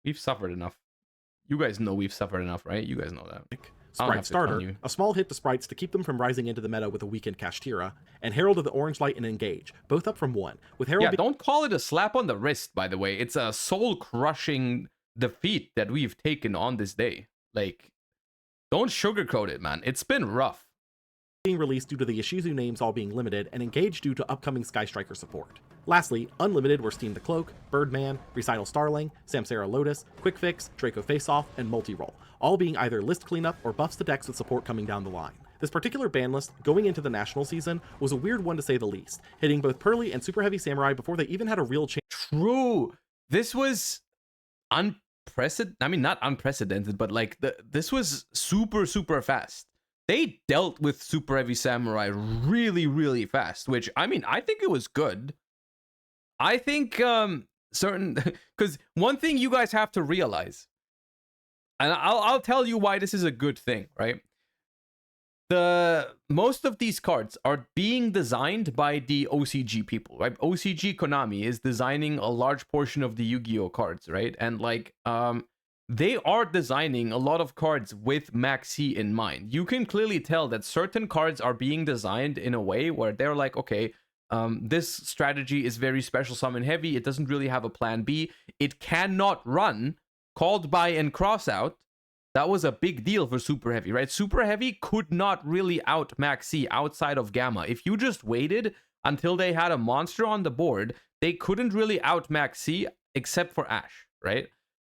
We've suffered enough. You guys know we've suffered enough, right? You guys know that. Sprite Starter, a small hit to sprites to keep them from rising into the meta with a weakened Kashtira, and Herald of the Orange Light and Engage, both up from 1. With Herald don't call it a slap on the wrist, by the way. It's a soul-crushing defeat that we've taken on this day. Like, don't sugarcoat it, man. It's been rough. Being released due to the Ishizu names all being limited, and Engage due to upcoming Sky Striker support. Lastly, unlimited were Steam the Cloak, Birdman, Recital Starling, Samsara Lotus, Quick Fix, Draco Faceoff, and Multi-Roll, all being either list cleanup or buffs to decks with support coming down the line. This particular ban list, going into the national season, was a weird one to say the least, hitting both Pearly and Super Heavy Samurai before they even had a real chance. True. This was unprecedented. I mean, not unprecedented, but like this was super, super fast. They dealt with Super Heavy Samurai really, really fast, which, I mean, I think it was good. I think because one thing you guys have to realize, and I'll tell you why this is a good thing, right? Most of these cards are being designed by the OCG people, right? OCG Konami is designing a large portion of the Yu-Gi-Oh cards, right? And like they are designing a lot of cards with Max C in mind. You can clearly tell that certain cards are being designed in a way where they're like, okay, this strategy is very special summon heavy. It doesn't really have a plan B. It cannot run called by and cross out. That was a big deal for Super Heavy, right? Super Heavy could not really out Max C outside of Gamma. If you just waited until they had a monster on the board, they couldn't really out Max C except for Ash, right?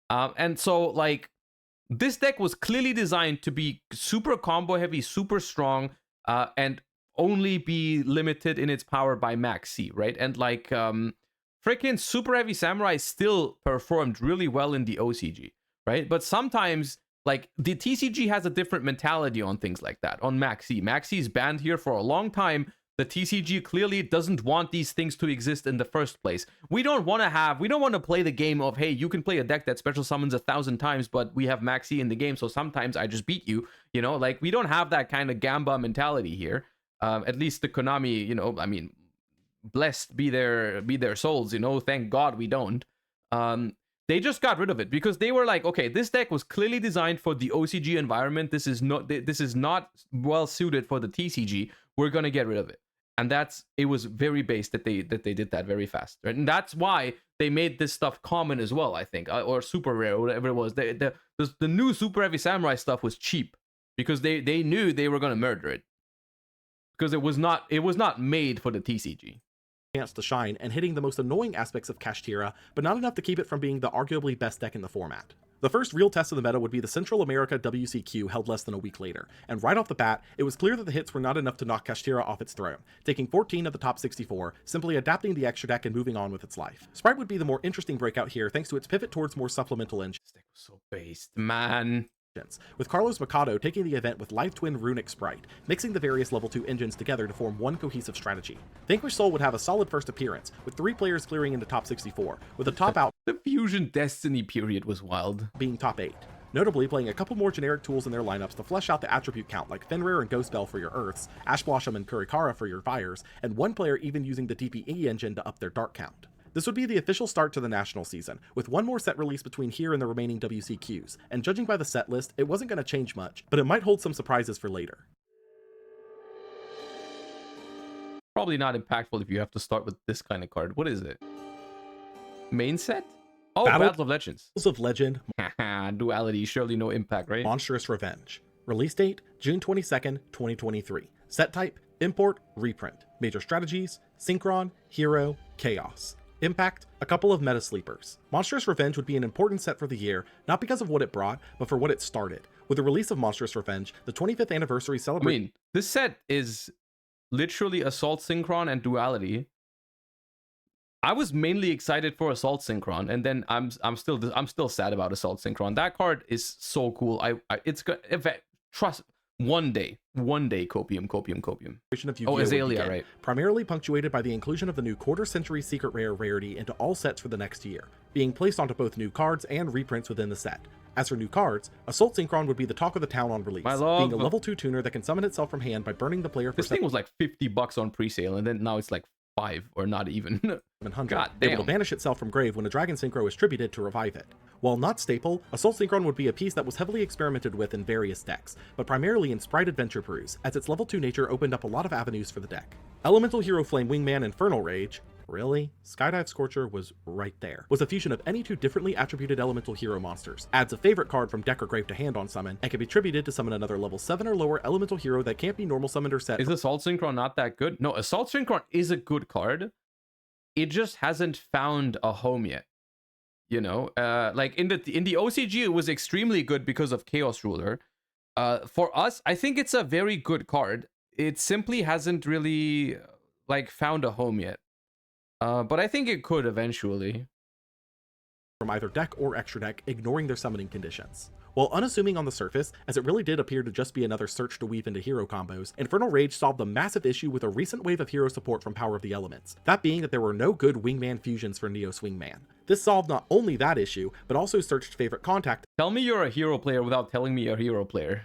And so, like, this deck was clearly designed to be super combo heavy, super strong, and only be limited in its power by Max C, right? And, like, freaking Super Heavy Samurai still performed really well in the OCG, right? But sometimes, like, the TCG has a different mentality on things like that, on Max C. Max C is banned here for a long time. The TCG clearly doesn't want these things to exist in the first place. We don't want to play the game of, hey, you can play a deck that special summons 1,000 times, but we have Max C in the game, so sometimes I just beat you, you know? Like, we don't have that kind of Gamba mentality here. At least the Konami, you know, I mean, blessed be their souls, you know? Thank God we don't. They just got rid of it because they were like, okay, this deck was clearly designed for the OCG environment. This is not well suited for the TCG. We're gonna get rid of it. And it was very base that they did that very fast, right? And that's why they made this stuff common as well, I think, or super rare, or whatever it was. The new Super Heavy Samurai stuff was cheap because they knew they were gonna murder it because it was not made for the TCG. Chance to shine and hitting the most annoying aspects of Kashtira, but not enough to keep it from being the arguably best deck in the format. The first real test of the meta would be the Central America WCQ held less than a week later, and right off the bat, it was clear that the hits were not enough to knock Kashtira off its throne, taking 14 of the top 64, simply adapting the extra deck and moving on with its life. Sprite would be the more interesting breakout here thanks to its pivot towards more supplemental engines. This deck was so based, man. With Carlos Mikado taking the event with Life Twin Runic Sprite, mixing the various level 2 engines together to form one cohesive strategy. Vanquish Soul would have a solid first appearance, with 3 players clearing into top 64, with the top out The Fusion Destiny period was wild. being top 8. Notably playing a couple more generic tools in their lineups to flesh out the attribute count like Fenrir and Ghost Bell for your Earths, Ash Blossom and Kurikara for your Fires, and one player even using the DPE engine to up their Dark count. This would be the official start to the national season, with one more set release between here and the remaining WCQs, and judging by the set list, it wasn't going to change much, but it might hold some surprises for later. Probably not impactful if you have to start with this kind of card. What is it? Main set? Oh, Battles of Legends. Battles of Legend, Duality, surely no impact, right? Monstrous Revenge. Release date, June 22nd, 2023. Set type, import, reprint. Major strategies, Synchron, Hero, Chaos. Impact, a couple of meta sleepers. Monstrous Revenge would be an important set for the year, not because of what it brought, but for what it started. With the release of Monstrous Revenge, the 25th anniversary celebration. I mean, this set is literally Assault Synchron and Duality. I was mainly excited for Assault Synchron, and then I'm still sad about Assault Synchron. That card is so cool. It's good. Trust. One day, copium. Of Yu-Gi-Oh! Oh, Azalea, right. Primarily punctuated by the inclusion of the new quarter-century secret rare rarity into all sets for the next year, being placed onto both new cards and reprints within the set. As for new cards, Assault Synchron would be the talk of the town on release, being a level 2 tuner that can summon itself from hand by burning the player for This thing was like $50 on pre-sale, and then now it's like 5 or not even. 700, God able damn. to banish itself from grave when a Dragon Synchro is tributed to revive it. While not staple, Assault Synchron would be a piece that was heavily experimented with in various decks, but primarily in Sprite Adventure Brews, as its level 2 nature opened up a lot of avenues for the deck. Elemental Hero Flame Wingman Infernal Rage, really? Skydive Scorcher was right there. Was a fusion of any two differently attributed elemental hero monsters. Adds a favorite card from deck or grave to hand on summon, and can be tributed to summon another level 7 or lower elemental hero that can't be normal summoned or set. Is Assault Synchron not that good? No, Assault Synchron is a good card. It just hasn't found a home yet. You know, like in the OCG, it was extremely good because of Chaos Ruler. For us, I think it's a very good card. It simply hasn't really like found a home yet. But I think it could eventually. From either deck or extra deck, ignoring their summoning conditions. While unassuming on the surface, as it really did appear to just be another search to weave into hero combos, Infernal Rage solved the massive issue with a recent wave of hero support from Power of the Elements, that being that there were no good Wingman fusions for Neo Swingman. This solved not only that issue, but also searched favorite contact. Tell me you're a hero player without telling me you're a hero player.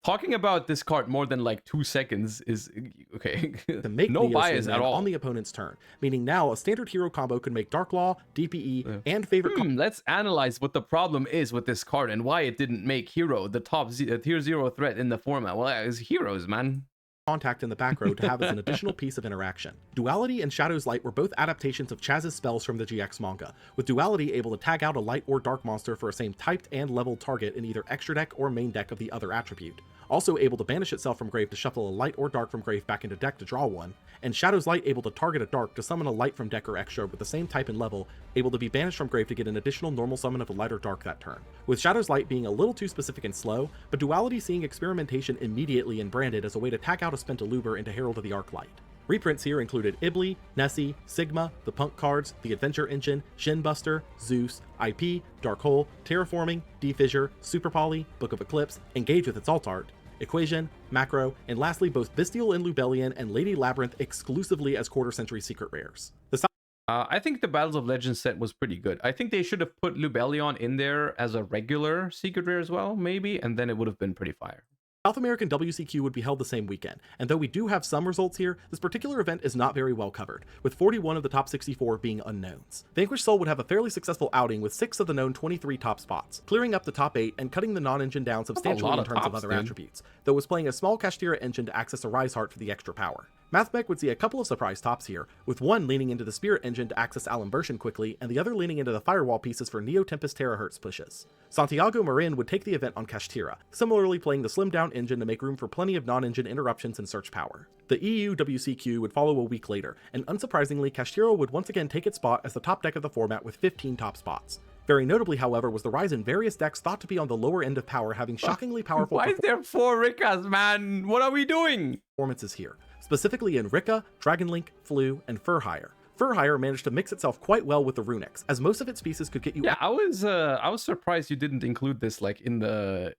Talking about this card more than like 2 seconds is okay. To make No Neos bias wingman at all. on the opponent's turn, meaning now a standard hero combo can make Dark Law, DPE, and favorite Let's analyze what the problem is with this card and why it didn't make Hero the top tier 0 threat in the format. Well, it's heroes, man. contact in the back row to have as an additional piece of interaction. Duality and Shadow's Light were both adaptations of Chaz's spells from the GX manga, with Duality able to tag out a light or dark monster for a same typed and leveled target in either extra deck or main deck of the other attribute. Also able to banish itself from grave to shuffle a light or dark from grave back into deck to draw one, and Shadow's Light able to target a dark to summon a light from deck or extra with the same type and level, able to be banished from grave to get an additional normal summon of a light or dark that turn. With Shadow's Light being a little too specific and slow, but Duality seeing experimentation immediately and branded as a way to tag out a spent Aluber into Herald of the Arclight. Reprints here included Ibli, Nessie, Sigma, the Punk cards, the Adventure Engine, Shinbuster, Zeus, IP, Dark Hole, Terraforming, Defissure, Super Poly, Book of Eclipse, Engage with its alt art, Equation, Macro, and lastly both Bestial and Lubellion and Lady Labyrinth exclusively as quarter-century secret rares. The I think the Battles of Legends set was pretty good. I think they should have put Lubellion in there as a regular secret rare as well, maybe, and then it would have been pretty fire. South American WCQ would be held the same weekend, and though we do have some results here, this particular event is not very well covered, with 41 of the top 64 being unknowns. Vanquished Soul would have a fairly successful outing with 6 of the known 23 top spots, clearing up the top 8 and cutting the non-engine down substantially in terms of other attributes, though was playing a small Kashtira engine to access a Rise Heart for the extra power. Mathmech would see a couple of surprise tops here, with one leaning into the Spirit Engine to access Alimbertion quickly, and the other leaning into the Firewall pieces for Neo Tempest Terahertz pushes. Santiago Marin would take the event on Kashtira, similarly playing the slimmed down engine to make room for plenty of non-engine interruptions and search power. The EU WCQ would follow a week later, and unsurprisingly Kashtira would once again take its spot as the top deck of the format with 15 top spots. Very notably, however, was the rise in various decks thought to be on the lower end of power having shockingly powerful Why is there 4 Rickas, man? What are we doing? performances here, specifically in Rika, Dragonlink, Flu, and Furhire. Furhire managed to mix itself quite well with the Runics, as most of its pieces could get you Yeah, I was surprised you didn't include this like in the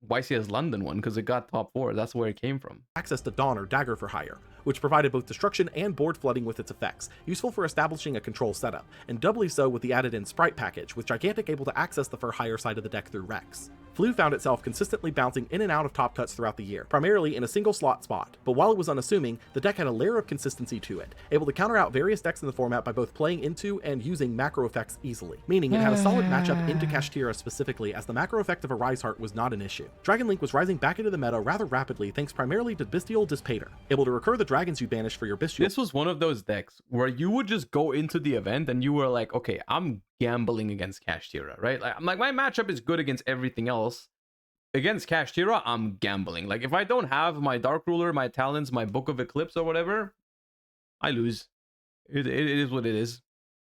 YCS London one because it got top 4. That's where it came from. access to Dawn or Dagger for Hire, which provided both destruction and board flooding with its effects, useful for establishing a control setup, and doubly so with the added in Sprite package, with Gigantic able to access the Furhire side of the deck through Rex. Flu found itself consistently bouncing in and out of top cuts throughout the year, primarily in a single slot spot, but while it was unassuming, the deck had a layer of consistency to it, able to counter out various decks in the format by both playing into and using macro effects easily, meaning it had a solid matchup into Kashtira specifically, as the macro effect of a Rise Heart was not an issue. Dragonlink was rising back into the meta rather rapidly thanks primarily to Bestial Dispater, able to recur the dragons you banished for your Bestial. This was one of those decks where you would just go into the event and you were like, okay, I'm gambling against Kashtira, right? Like, I'm like, my matchup is good against everything else. Against Kashtira, I'm gambling. Like, if I don't have my Dark Ruler, my Talons, my Book of Eclipse or whatever, I lose. It is what it is.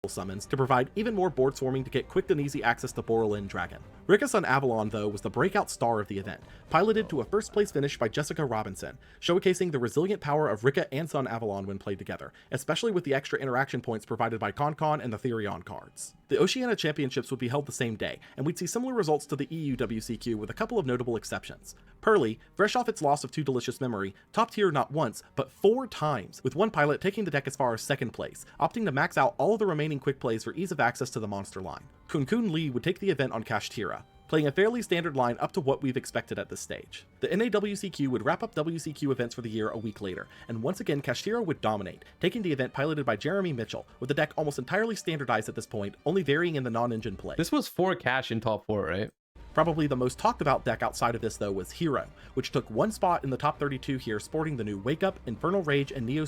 Summons to provide even more board swarming to get quick and easy access to Borrelin Dragon. Rika Sun Avalon, though, was the breakout star of the event, piloted to a first place finish by Jessica Robinson, showcasing the resilient power of Rika and Sun Avalon when played together, especially with the extra interaction points provided by Concon and the Therion cards. The Oceania Championships would be held the same day, and we'd see similar results to the EU WCQ with a couple of notable exceptions. Pearly, fresh off its loss of 2 Delicious Memory, top tier not once, but 4 times, with one pilot taking the deck as far as 2nd place, opting to max out all of the remaining quick plays for ease of access to the monster line. Kun Kun Lee would take the event on Kashtira, playing a fairly standard line up to what we've expected at this stage. The NAWCQ would wrap up WCQ events for the year a week later, and once again Kashtira would dominate, taking the event piloted by Jeremy Mitchell, with the deck almost entirely standardized at this point, only varying in the non-engine play. This was 4 cash in top 4, right? Probably the most talked about deck outside of this though was Hero, which took one spot in the top 32 here, sporting the new Wake Up, Infernal Rage, and Neo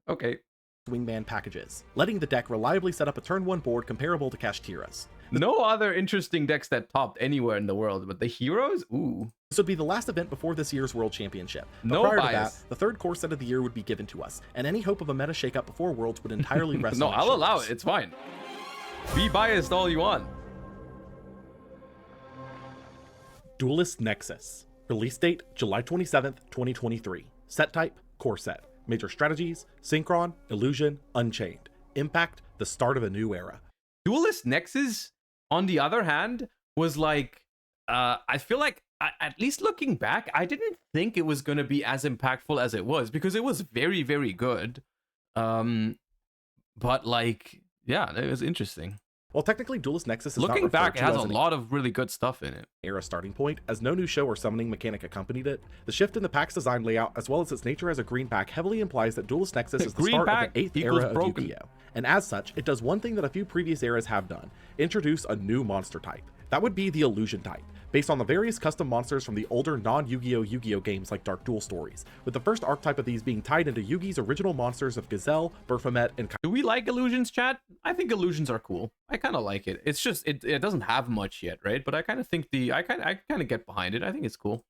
Okay. Wingman packages, letting the deck reliably set up a turn 1 board comparable to Kashtira's. No other interesting decks that topped anywhere in the world, but the heroes? Ooh. This would be the last event before this year's World Championship. But No prior bias. to that, the 3rd core set of the year would be given to us, and any hope of a meta shakeup before Worlds would entirely rest No, on its I'll allow shoulders. it. It's fine. Be biased all you want. Duelist Nexus. Release date, July 27th, 2023. Set type, core set. Major strategies, Synchron, Illusion, Unchained. Impact, the start of a new era. Duelist Nexus, on the other hand, was like, I feel like, at least looking back, I didn't think it was going to be as impactful as it was, because it was very, very good. But like, yeah, it was interesting. While technically Duelist Nexus is Looking not back, referred it to has as a an lot of really good stuff in it. era starting point, as no new show or summoning mechanic accompanied it, the shift in the pack's design layout as well as its nature as a green pack heavily implies that Duelist Nexus is the Green start pack of the 8th equals era of broken. Yu-Gi-Oh! And as such, it does one thing that a few previous eras have done: introduce a new monster type. That would be the Illusion type, based on the various custom monsters from the older non-Yu-Gi-Oh! Yu-Gi-Oh! Games like Dark Duel stories, with the first archetype of these being tied into Yugi's original monsters of Gazelle, Baphomet, and Do we like illusions, chat? I think illusions are cool. I kind of like it. It's just it doesn't have much yet, right? But I kind of think I kind of get behind it. I think it's cool.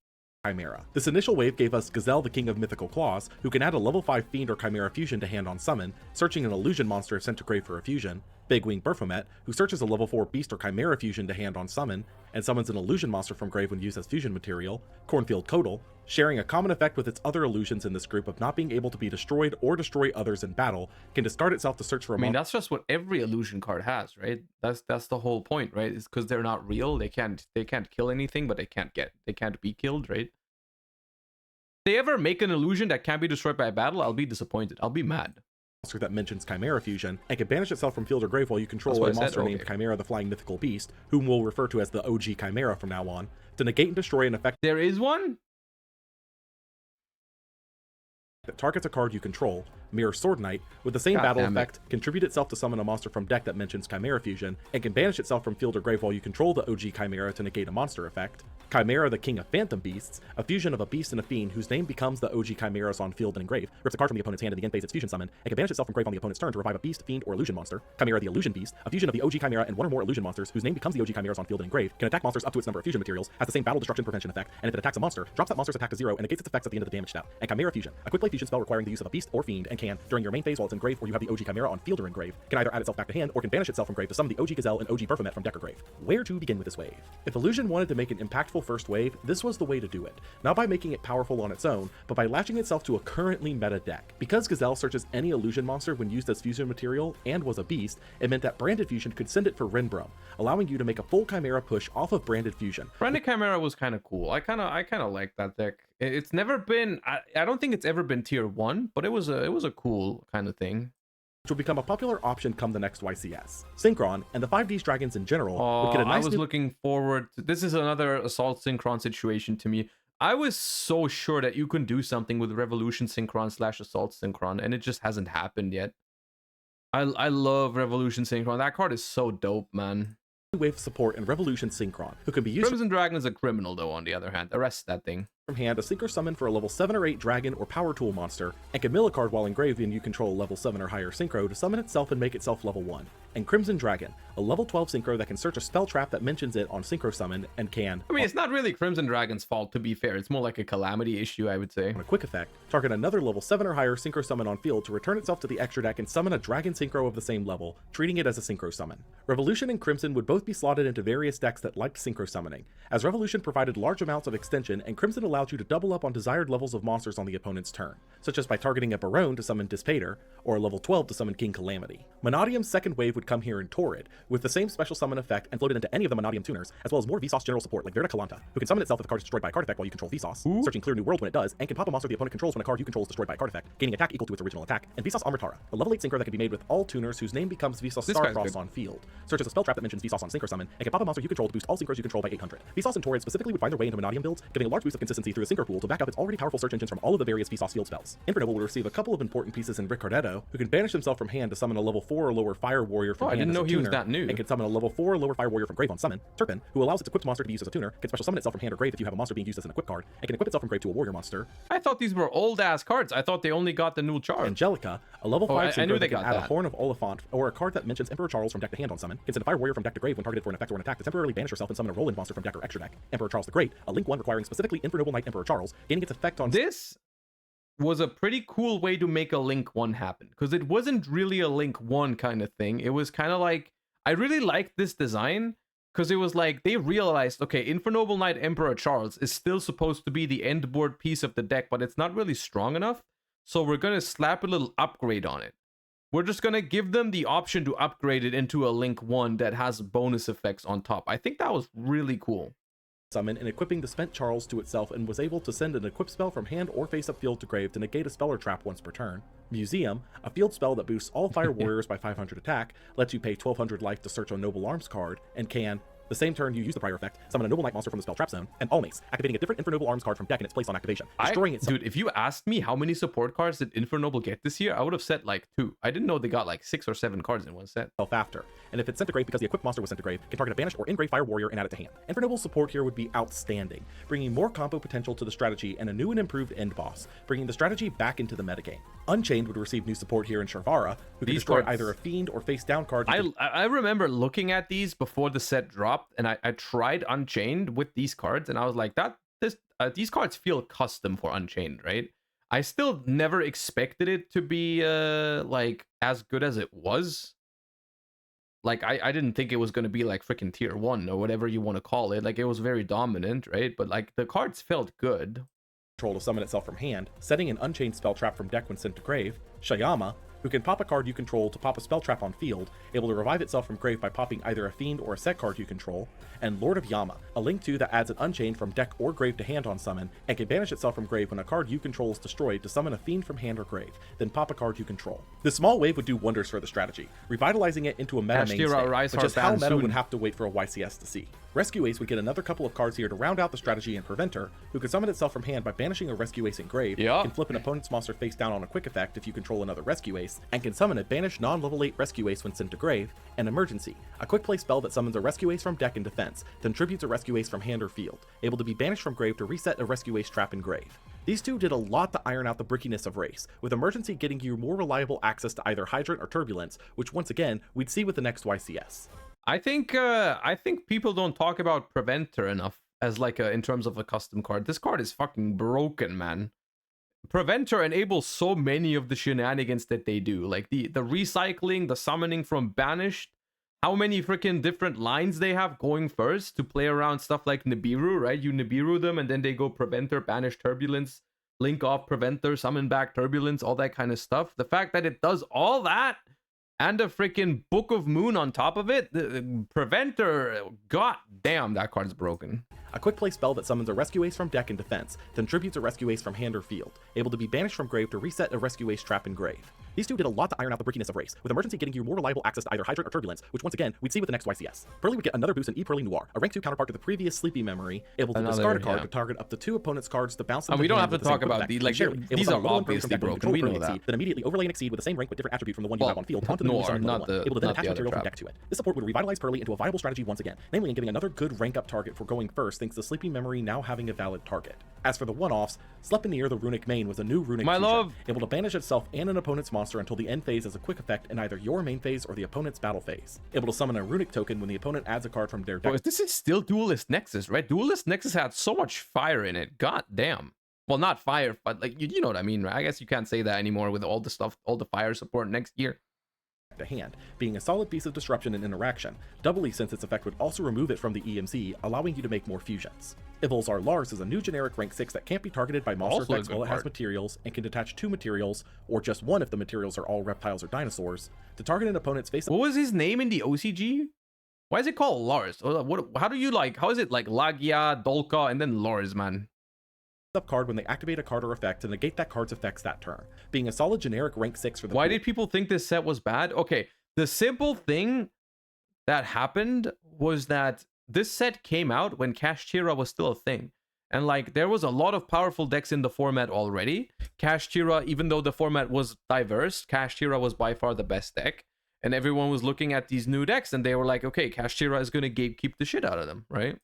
Chimera. This initial wave gave us Gazelle, the King of Mythical Claws, who can add a level 5 Fiend or Chimera fusion to hand on summon, searching an illusion monster if sent to grave for a fusion, Big Wing Baphomet, who searches a level 4 Beast or Chimera fusion to hand on summon, and summons an illusion monster from grave when used as fusion material, Cornfield Codal, sharing a common effect with its other illusions in this group of not being able to be destroyed or destroy others in battle, can discard itself to search for a I mean, that's just what every illusion card has, right? That's the whole point, right? It's because they're not real. They can't kill anything, but they can't be killed, right? They ever make an illusion that can't be destroyed by a battle, I'll be disappointed. I'll be mad. monster that mentions Chimera fusion, and can banish itself from field or grave while you control That's what a I said, monster named okay. Chimera the Flying Mythical Beast, whom we'll refer to as the OG Chimera from now on, to negate and destroy an effect There is one? that targets a card you control, Mirror Sword Knight, with the same God battle damn it. effect, contribute itself to summon a monster from deck that mentions Chimera fusion, and can banish itself from field or grave while you control the OG Chimera to negate a monster effect. Chimera, the King of Phantom Beasts, a fusion of a beast and a fiend whose name becomes the OG Chimeras on field and in grave, rips a card from the opponent's hand in the end phase its fusion summon, and can banish itself from grave on the opponent's turn to revive a beast, fiend, or illusion monster. Chimera, the Illusion Beast, a fusion of the OG Chimera and one or more illusion monsters whose name becomes the OG Chimeras on field and in grave, can attack monsters up to its number of fusion materials, has the same battle destruction prevention effect, and if it attacks a monster, drops that monster's attack to 0 and negates its effects at the end of the damage step. And Chimera Fusion, a quick play fusion spell requiring the use of a beast or fiend, and can, during your main phase while it's in grave or you have the OG Chimera on field or in grave, can either add itself back to hand or can banish itself from grave to summon the OG Gazelle and OG Baphomet from deck or grave. Where to begin with this wave? If Illusion wanted to make an impactful first wave, this was the way to do it. Not by making it powerful on its own, but by latching itself to a currently meta deck. Because Gazelle searches any illusion monster when used as fusion material and was a beast, it meant that Branded Fusion could send it for Renbrum, allowing you to make a full Chimera push off of Branded Fusion. Branded Chimera was kind of cool. I kind of like that deck. It's never been. I don't think it's ever been tier 1, but it was a cool kind of thing. Which will become a popular option come the next YCS. Synchron, and the 5D's dragons in general, would get a I nice was new looking forward to, this is another Assault Synchron situation to me. I was so sure that you can do something with Revolution Synchron / Assault Synchron, and it just hasn't happened yet. I love Revolution Synchron. That card is so dope, man. wave support in Revolution Synchron, who can be used Crimson Dragon is a criminal, though, on the other hand. Arrest that thing. from hand, a synchro summon for a level 7 or 8 dragon or power tool monster, and can mill a card while engraved and you control a level 7 or higher synchro to summon itself and make itself level 1. And Crimson Dragon, a level 12 synchro that can search a spell trap that mentions it on synchro summon and can, I mean, it's not really Crimson Dragon's fault, to be fair. It's more like a Calamity issue, I would say. on a quick effect, target another level 7 or higher synchro summon on field to return itself to the extra deck and summon a dragon synchro of the same level, treating it as a synchro summon. Revolution and Crimson would both be slotted into various decks that liked synchro summoning, as Revolution provided large amounts of extension and Crimson allowed you to double up on desired levels of monsters on the opponent's turn, such as by targeting a Barone to summon Dispater, or a level 12 to summon King Calamity. Monadium's second wave would come here in Torrid, with the same special summon effect and floated into any of the Monadium tuners, as well as more Vsauce general support like Verda Calanta, who can summon itself if a card is destroyed by a card effect while you control Vsauce, searching Clear New World when it does, and can pop a monster the opponent controls when a card you control is destroyed by a card effect, gaining attack equal to its original attack, and Vsauce Amritara, a level 8 synchro that can be made with all tuners whose name becomes Vsauce This guy's Starfrost good. on field, searches a spell trap that mentions Vsauce on synchro summon, and can pop a monster you control to boost all synchros you control by 800. Vsauce and Torrid specifically would find their way into Monadium builds, giving a large boost of consistency through a synchro pool to back up its already powerful search engines from all of the various Vsauce field spells. Infernoble will receive a couple of important pieces in Ricardetto, who can banish himself from hand to summon a level 4 or lower Fire Warrior from Oh, I hand didn't as a know he was tuner, that new. and can summon a level 4 or lower Fire Warrior from grave on summon. Turpin, who allows its equipped monster to be used as a tuner, can special summon itself from hand or grave if you have a monster being used as an equip card, and can equip itself from grave to a warrior monster. I thought these were old-ass cards. I thought they only got the new charge. Angelica, a level 5 I synchro knew that they can got add a that. Horn of Oliphant, or a card that mentions Emperor Charles from deck to hand on summon, can send a Fire Warrior from deck to grave when targeted for an effect or an attack to temporarily banish yourself and summon a Roland monster from deck or extra deck. Emperor Charles the Great, a Link 1 requiring specifically Infernoble Knight Emperor Charles, gaining its effect on This was a pretty cool way to make a Link 1 happen, because it wasn't really a Link 1 kind of thing. It was kind of like, I really liked this design, because it was like they realized, okay, Infernoble Knight Emperor Charles is still supposed to be the end board piece of the deck, but it's not really strong enough, so we're going to slap a little upgrade on it. We're just going to give them the option to upgrade it into a Link 1 that has bonus effects on top. I think that was really cool. summon and equipping the Spent Charles to itself, and was able to send an equipped spell from hand or face-up field to grave to negate a spell or trap once per turn. Museum, a field spell that boosts all fire warriors by 500 attack, lets you pay 1200 life to search a Noble Arms card, and can, the same turn you use the prior effect, summon a Noble Knight monster from the spell trap zone, and all mace, activating a different Infernoble Arms card from deck in its place on activation, destroying itself. Dude, if you asked me how many support cards did Infernoble get this year, I would have said like 2. I didn't know they got like 6 or 7 cards in one set. After, and if it's sent to grave because the equipped monster was sent to grave, can target a banished or engraved fire warrior and add it to hand. Infernoble support here would be outstanding, bringing more combo potential to the strategy and a new and improved end boss, bringing the strategy back into the metagame. Unchained would receive new support here in Sharvara, who can destroy either a fiend or face down card. I remember looking at these before the set dropped, and I tried Unchained with these cards, and I was like, these cards feel custom for Unchained, right? I still never expected it to be like as good as it was. Like I didn't think it was going to be like freaking tier 1 or whatever you want to call it. Like it was very dominant, right? But like the cards felt good. Control to summon itself from hand, setting an Unchained spell trap from deck when sent to grave. Shayama, who can pop a card you control to pop a spell trap on field, able to revive itself from grave by popping either a fiend or a set card you control. And Lord of Yama, a link 2 that adds an Unchained from deck or grave to hand on summon, and can banish itself from grave when a card you control is destroyed to summon a fiend from hand or grave, then pop a card you control. This small wave would do wonders for the strategy, revitalizing it into a meta mainstay, which is how meta would have to wait for a YCS to see. Rescue Ace would get another couple of cards here to round out the strategy, and Preventer, who can summon itself from hand by banishing a Rescue Ace in grave, can flip an opponent's monster face down on a quick effect if you control another Rescue Ace, and can summon a banished non-level 8 Rescue Ace when sent to grave. And Emergency, a quick play spell that summons a Rescue Ace from deck in defense, then tributes a Rescue Ace from hand or field, able to be banished from grave to reset a Rescue Ace trap in grave. These two did a lot to iron out the brickiness of race, with Emergency getting you more reliable access to either Hydrant or Turbulence, which once again, we'd see with the next YCS. I think people don't talk about Preventer enough as like in terms of a custom card. This card is fucking broken, man. Preventer enables so many of the shenanigans that they do, like the recycling, the summoning from banished, how many freaking different lines they have going first to play around stuff like Nibiru, right? You Nibiru them and then they go Preventer, banish Turbulence, link off Preventer, summon back Turbulence, all that kind of stuff. The fact that it does all that and a freaking Book of Moon on top of it, the Preventer, god damn, that card's broken. A quick play spell that summons a Rescue Ace from deck in defense, then tributes a Rescue Ace from hand or field, able to be banished from grave to reset a Rescue Ace trap in grave. These two did a lot to iron out the brickiness of race, with Emergency getting you more reliable access to either Hydrant or Turbulence, which once again, we'd see with the next YCS. Pearly would get another boost in E-Pearly Noir, a rank 2 counterpart to the previous Sleepy Memory, able to discard a card to target up to 2 opponents' cards to bounce them. And we don't have to talk about these, like, these are obviously broken, we know that. Then immediately overlay an Exceed with the same rank but different attribute from the one you have on field onto the newly summoned level 1, able to then attach material from deck to it. This support would revitalize Pearly into a viable strategy once again, namely in giving another good rank up target for going first thanks to Sleepy Memory now having a valid target. As for the one-offs, Sleipnir the Runic Main was a new Runic fusion, able to banish itself and an opponent's monster until the end phase as a quick effect in either your main phase or the opponent's battle phase. Able to summon a Runic token when the opponent adds a card from their deck. Bro, this is still Duelist Nexus, right? Duelist Nexus had so much fire in it. God damn. Well, not fire, but like you know what I mean, right? I guess you can't say that anymore with all the stuff, all the fire support next year. To hand, being a solid piece of disruption and interaction, doubly since its effect would also remove it from the EMC, allowing you to make more fusions. Evolzar Lars is a new generic rank 6 that can't be targeted by monster effects while it has materials, and can detach 2 materials, or just 1 if the materials are all reptiles or dinosaurs, to target an opponent's face. What was his name in the OCG? Why is it called Lars? How do you like, how is it like Lagia, Dolka, and then Lars, man? Up card when they activate a card or effect to negate that card's effects that turn, being a solid generic rank 6 for the Why did people think this set was bad? Okay, the simple thing that happened was that this set came out when Kashtira was still a thing, and like there was a lot of powerful decks in the format already. Kashtira, even though the format was diverse, Kashtira was by far the best deck, and everyone was looking at these new decks and they were like, okay, Kashtira is gonna gatekeep the shit out of them, right?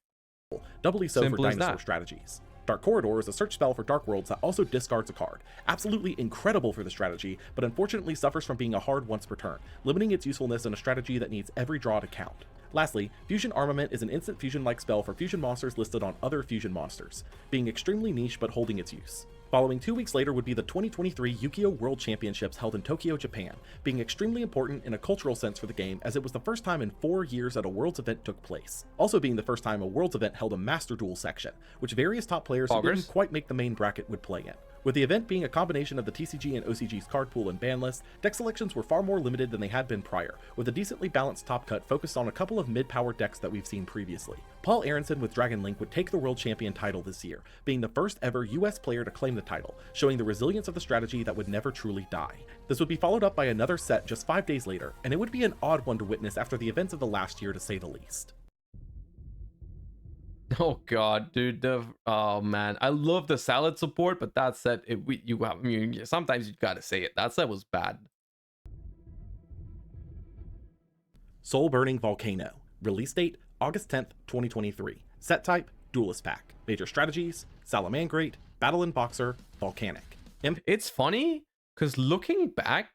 Doubly so for dinosaur strategies. Dark Corridor is a search spell for Dark Worlds that also discards a card. Absolutely incredible for the strategy, but unfortunately suffers from being a hard once per turn, limiting its usefulness in a strategy that needs every draw to count. Lastly, Fusion Armament is an instant fusion-like spell for fusion monsters listed on other fusion monsters, being extremely niche but holding its use. Following 2 weeks later would be the 2023 Yu-Gi-Oh! World Championships held in Tokyo, Japan, being extremely important in a cultural sense for the game as it was the first time in 4 years that a Worlds event took place. Also being the first time a Worlds event held a Master Duel section, which various top players who didn't quite make the main bracket would play in. With the event being a combination of the TCG and OCG's card pool and ban list, deck selections were far more limited than they had been prior, with a decently balanced top cut focused on a couple of mid-power decks that we've seen previously. Paul Aronson with Dragon Link would take the World Champion title this year, being the first ever US player to claim the title, showing the resilience of the strategy that would never truly die. This would be followed up by another set just 5 days later, and it would be an odd one to witness after the events of the last year to say the least. Oh god, dude, oh man, I love the salad support, but that set, sometimes you gotta say it, that set was bad. Soul Burning Volcano. Release date, August 10th, 2023. Set type, Duelist Pack. Major strategies, Salamangrate, Battle and Boxer, Volcanic. It's funny, because looking back,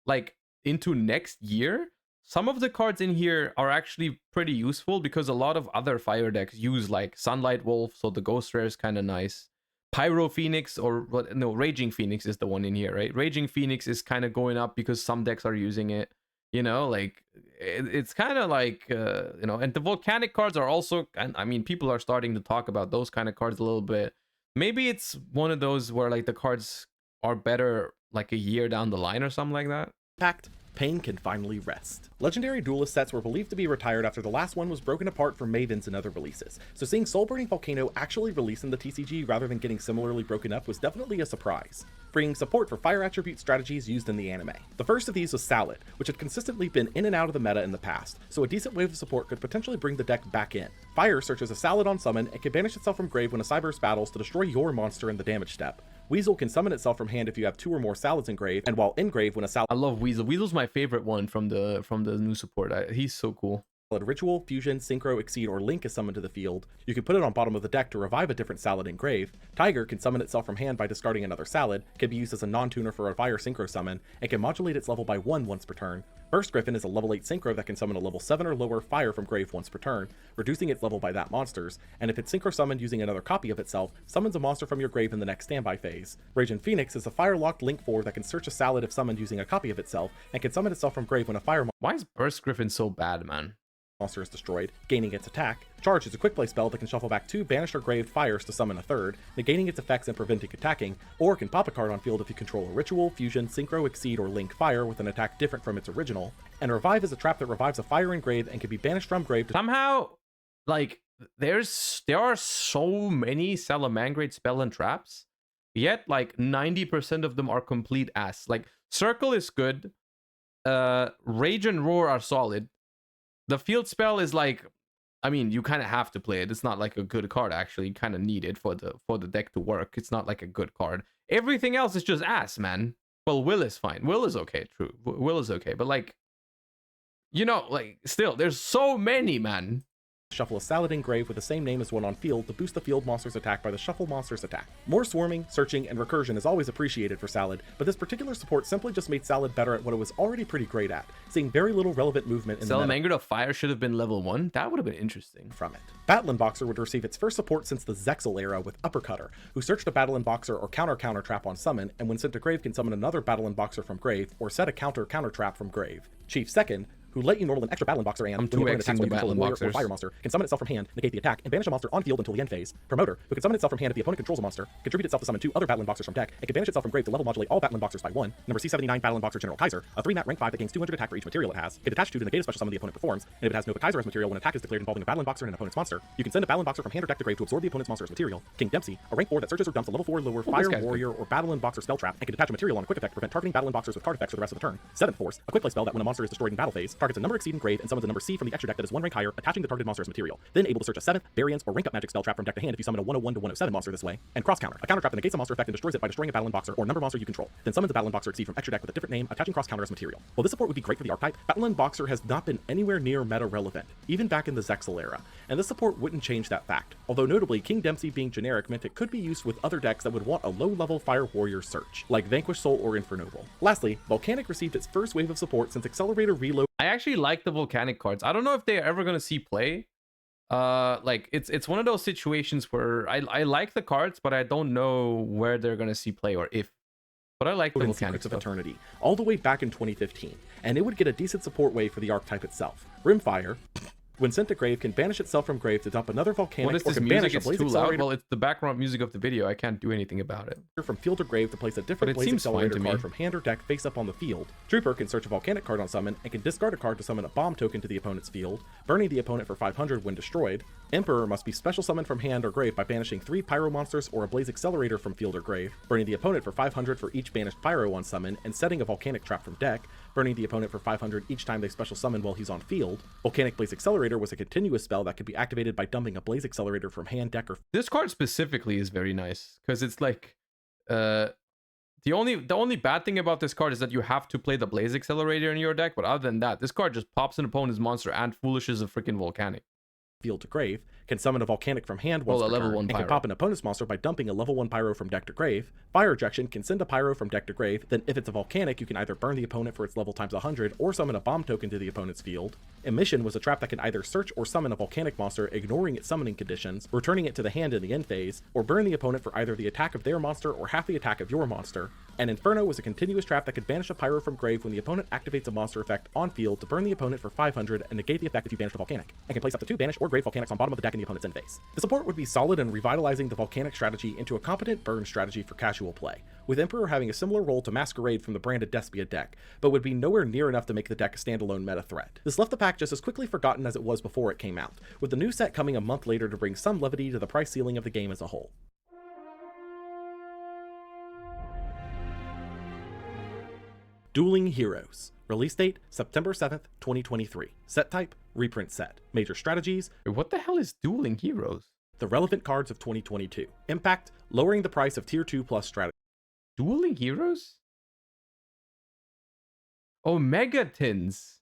like, into next year, some of the cards in here are actually pretty useful because a lot of other fire decks use like Sunlight Wolf, so the Ghost Rare is kind of nice. Pyro Phoenix, or what? No, Raging Phoenix is the one in here, right? Raging Phoenix is kind of going up because some decks are using it. You know, like it's kind of like you know, and the Volcanic cards are also, and I mean, people are starting to talk about those kind of cards a little bit. Maybe it's one of those where like the cards are better like a year down the line or something like that. Pact. Pain can finally rest. Legendary Duelist sets were believed to be retired after the last one was broken apart from Mavens and other releases, so seeing Soul Burning Volcano actually released in the TCG rather than getting similarly broken up was definitely a surprise, bringing support for fire attribute strategies used in the anime. The first of these was Salad, which had consistently been in and out of the meta in the past, so a decent wave of support could potentially bring the deck back in. Fire searches a Salad on summon and can banish itself from grave when a Cyberse battles to destroy your monster in the damage step. Weasel can summon itself from hand if you have 2 or more Salads in grave, and while in grave when a Salad— I love Weasel. Weasel's my favorite one from the new support. He's so cool. Ritual, Fusion, Synchro, Exceed, or Link is summoned to the field. You can put it on bottom of the deck to revive a different Salad in grave. Tiger can summon itself from hand by discarding another Salad, can be used as a non-tuner for a fire Synchro summon, and can modulate its level by 1 once per turn. Burst Griffin is a level 8 Synchro that can summon a level 7 or lower fire from grave once per turn, reducing its level by that monster's, and if it's Synchro summoned using another copy of itself, summons a monster from your grave in the next standby phase. Raging Phoenix is a fire-locked Link 4 that can search a Salad if summoned using a copy of itself, and can summon itself from grave when a fire Why is Burst Griffin so bad, man? monster is destroyed, gaining its attack. Charge is a quick play spell that can shuffle back 2 banished or graved fires to summon a third, negating its effects and preventing attacking, or can pop a card on field if you control a Ritual, Fusion, Synchro, Exceed, or Link fire with an attack different from its original. And Revive is a trap that revives a fire in grave and can be banished from grave to— Somehow, like, there are so many Salamangrate spell and traps, yet like 90% of them are complete ass. Like, Circle is good, Rage and Roar are solid. The field spell is like, I mean, you kind of have to play it. It's not like a good card, actually. You kind of need it for the deck to work. It's not like a good card. Everything else is just ass, man. Well, Will is fine. Will is okay, true. Will is okay. But like, you know, like, still, there's so many, man. Shuffle a Salad in grave with the same name as one on field to boost the field monster's attack by the shuffle monster's attack. More swarming, searching, and recursion is always appreciated for Salad, but this particular support simply just made Salad better at what it was already pretty great at, seeing very little relevant movement in the meta. Salamangrate of Fire should have been level 1. That would have been interesting. From it. Battle and Boxer would receive its first support since the Zexal era with Uppercutter, who searched a Battle and Boxer or counter trap on summon, and when sent to grave can summon another Battle and Boxer from grave, or set a counter trap from grave. Chief Second, who let you normal an extra Battle and Boxer, and when the opponent attacks with a Battle and Warrior or Fire monster, can summon itself from hand, negate the attack, and banish a monster on field until the end phase. Promoter, who can summon itself from hand if the opponent controls a monster, contribute itself to summon 2 other Battle and Boxers from deck, and can banish itself from grave to level modulate all Battle and Boxers by 1. Number C79 Battle and Boxer General Kaiser, a 3-mat rank 5 that gains 200 attack for each material it has, can attach to negate a special summon the opponent performs, and if it has no Kaiser as material when attack is declared involving a Battle and Boxer and an opponent's monster, you can send a Battle and Boxer from hand or deck to grave to absorb the opponent's monster as material. King Dempsey, a rank 4 that searches or dumps a level 4 lower Fire Warrior or Battle and Boxer spell trap, and can detach a material on a quick effect to prevent targeting Battle and Boxers with card effects for the rest of the turn. 7th Force, a quick play spell that when a monster is destroyed in battle phase, targets a number exceeding grave and summons a number C from the extra deck that is 1 rank higher, attaching the targeted monster as material. Then able to search a 7th, variance, or rank up magic spell trap from deck to hand if you summon a 101 to 107 monster this way. And Cross Counter, a counter trap that negates a monster effect and destroys it by destroying a Battle and Boxer or number monster you control. Then summons a Battle and Boxer Exceed from extra deck with a different name, attaching Cross Counter as material. While this support would be great for the archetype, Battle and Boxer has not been anywhere near meta relevant, even back in the Zexal era, and this support wouldn't change that fact. Although notably, King Dempsey being generic meant it could be used with other decks that would want a low-level Fire Warrior search, like Vanquish Soul or Infernoble. Lastly, Volcanic received its first wave of support since Accelerator Reload. I actually like the Volcanic cards. I don't know if they're ever going to see play. like it's one of those situations where I like the cards, but I don't know where they're gonna see play or if. But I like the in volcanic Secrets of stuff. Eternity, all the way back in 2015, and it would get a decent support wave for the archetype itself. Rimfire, when sent to grave, can banish itself from grave to dump another volcanic, What is or this can music? banish a It's Blaze too loud. Accelerator Well, it's the background music of the video. I can't do anything about it. from field to grave to place a different it Blaze seems fine Accelerator to me. card from hand or deck face up on the field. Trooper can search a volcanic card on summon and can discard a card to summon a bomb token to the opponent's field, burning the opponent for 500 when destroyed. Emperor must be special summoned from hand or grave by banishing 3 Pyro monsters or a Blaze Accelerator from field or grave, burning the opponent for 500 for each banished Pyro on summon, and setting a volcanic trap from deck, burning the opponent for 500 each time they special summon while he's on field. Volcanic Blaze Accelerator was a continuous spell that could be activated by dumping a Blaze Accelerator from hand, deck, or This card specifically is very nice because it's like, the only bad thing about this card is that you have to play the Blaze Accelerator in your deck. But other than that, this card just pops an opponent's monster and foolishes a freaking volcanic. field to grave, can summon a volcanic from hand once Well, a per level turn, 1 and can pyro. pop an opponent's monster by dumping a level 1 pyro from deck to grave. Fire ejection can send a pyro from deck to grave, then if it's a volcanic, you can either burn the opponent for its level times 100 or summon a bomb token to the opponent's field. Emission was a trap that can either search or summon a volcanic monster, ignoring its summoning conditions, returning it to the hand in the end phase, or burn the opponent for either the attack of their monster or half the attack of your monster. And Inferno was a continuous trap that could banish a pyro from grave when the opponent activates a monster effect on field to burn the opponent for 500 and negate the effect if you banish the volcanic, and can place up to 2 banish or grave volcanics on bottom of the deck in the opponent's end phase. The support would be solid in revitalizing the volcanic strategy into a competent burn strategy for casual play, with Emperor having a similar role to Masquerade from the branded Despia deck, but would be nowhere near enough to make the deck a standalone meta threat. This left the pack just as quickly forgotten as it was before it came out, with the new set coming a month later to bring some levity to the price ceiling of the game as a whole. Dueling Heroes. Release date, September 7th, 2023. Set type, reprint set. Major strategies, Wait, what the hell is Dueling Heroes? the relevant cards of 2022. Impact, lowering the price of Tier 2 plus strategy. Dueling Heroes? Oh, Megatins.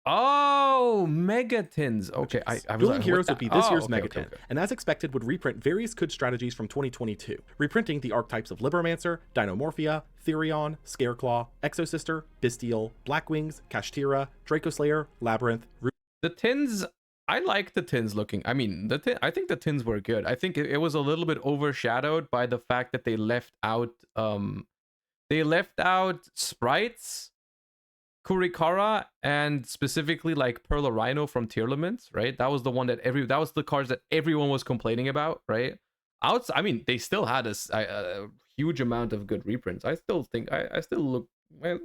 Oh, Megatins. Okay, I was Dueling like, Heroes what would be the- this oh, year's okay, Megatin, okay. and as expected would reprint various good strategies from 2022, reprinting the archetypes of Liberamancer, Dinomorphia, Therion, Scareclaw, Exosister, Bestial, Blackwings, Kashtira, Dracoslayer, Labyrinth, The tins, I like the tins looking. I mean, I think the tins were good. I think it was a little bit overshadowed by the fact that they left out sprites, Kurikara, and specifically like Perla Rhino from Tearlaments, right? That was the one that that was the cards that everyone was complaining about, right? I mean, they still had a huge amount of good reprints. I still think I still look, well,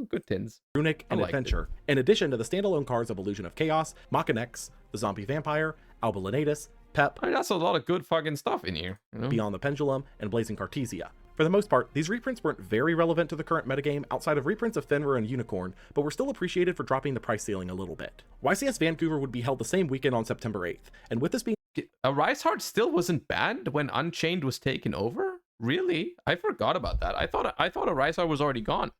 good tins. Runic, and I liked it. Adventure, in addition to the standalone cards of Illusion of Chaos, Machinex, the Zombie Vampire, Albalinatus, Pep, I mean, that's a lot of good fucking stuff in here. You know? Beyond the Pendulum, and Blazing Cartesia. For the most part, these reprints weren't very relevant to the current metagame outside of reprints of Fenrir and Unicorn, but were still appreciated for dropping the price ceiling a little bit. YCS Vancouver would be held the same weekend on September 8th, and with this being A Rise Heart still wasn't banned when Unchained was taken over? Really? I forgot about that. I thought a Rise Heart was already gone.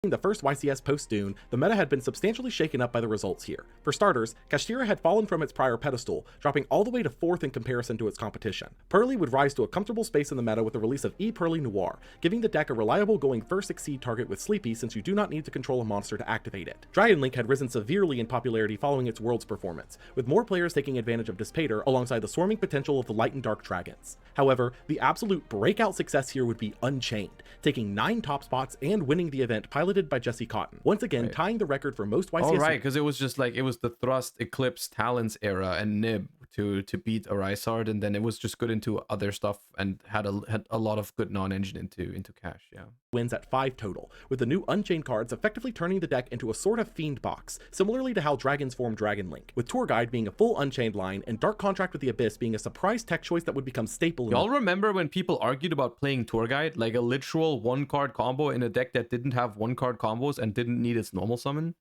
the first YCS post-Dune, the meta had been substantially shaken up by the results here. For starters, Kashtira had fallen from its prior pedestal, dropping all the way to 4th in comparison to its competition. Pearly would rise to a comfortable space in the meta with the release of Pearly Noir, giving the deck a reliable going first exceed target with Sleepy since you do not need to control a monster to activate it. Dragon Link had risen severely in popularity following its Worlds performance, with more players taking advantage of Dispater alongside the swarming potential of the Light and Dark Dragons. However, the absolute breakout success here would be Unchained, taking 9 top spots and winning the event piloted by Jesse Cotton, once again tying the record for most YCS. Oh, right, because it was just like, it was the Thrust, Eclipse, Talons era and Nib to beat a Rysard, and then it was just good into other stuff and had a lot of good non-engine into cash, yeah. Wins at 5 total, with the new Unchained cards effectively turning the deck into a sort of fiend box, similarly to how Dragons formed Dragon Link, with Tour Guide being a full Unchained line and Dark Contract with the Abyss being a surprise tech choice that would become staple in Y'all remember when people argued about playing Tour Guide, like a literal 1-card combo in a deck that didn't have 1-card combos and didn't need its normal summon?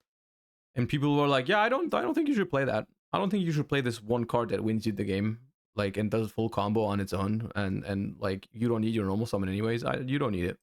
And people were like, yeah, I don't think you should play that. I don't think you should play this 1 card that wins you the game, like, and does full combo on its own, and like, you don't need your normal summon anyways. You don't need it.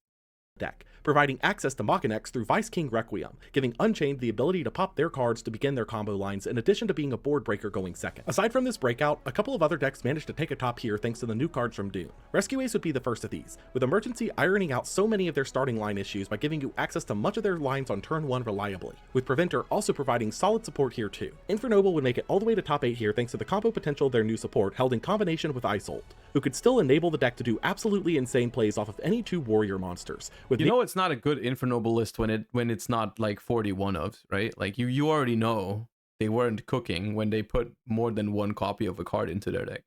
deck, providing access to Machinex through Vice King Requiem, giving Unchained the ability to pop their cards to begin their combo lines in addition to being a board breaker going second. Aside from this breakout, a couple of other decks managed to take a top here thanks to the new cards from Duel. Rescue Ace would be the first of these, with Emergency ironing out so many of their starting line issues by giving you access to much of their lines on turn 1 reliably, with Preventer also providing solid support here too. Infernoble would make it all the way to top 8 here thanks to the combo potential of their new support held in combination with Isolt, who could still enable the deck to do absolutely insane plays off of any 2 warrior monsters. With You know it's not a good Infernoble list when it's not like 41 of, right? Like you already know they weren't cooking when they put more than one copy of a card into their deck.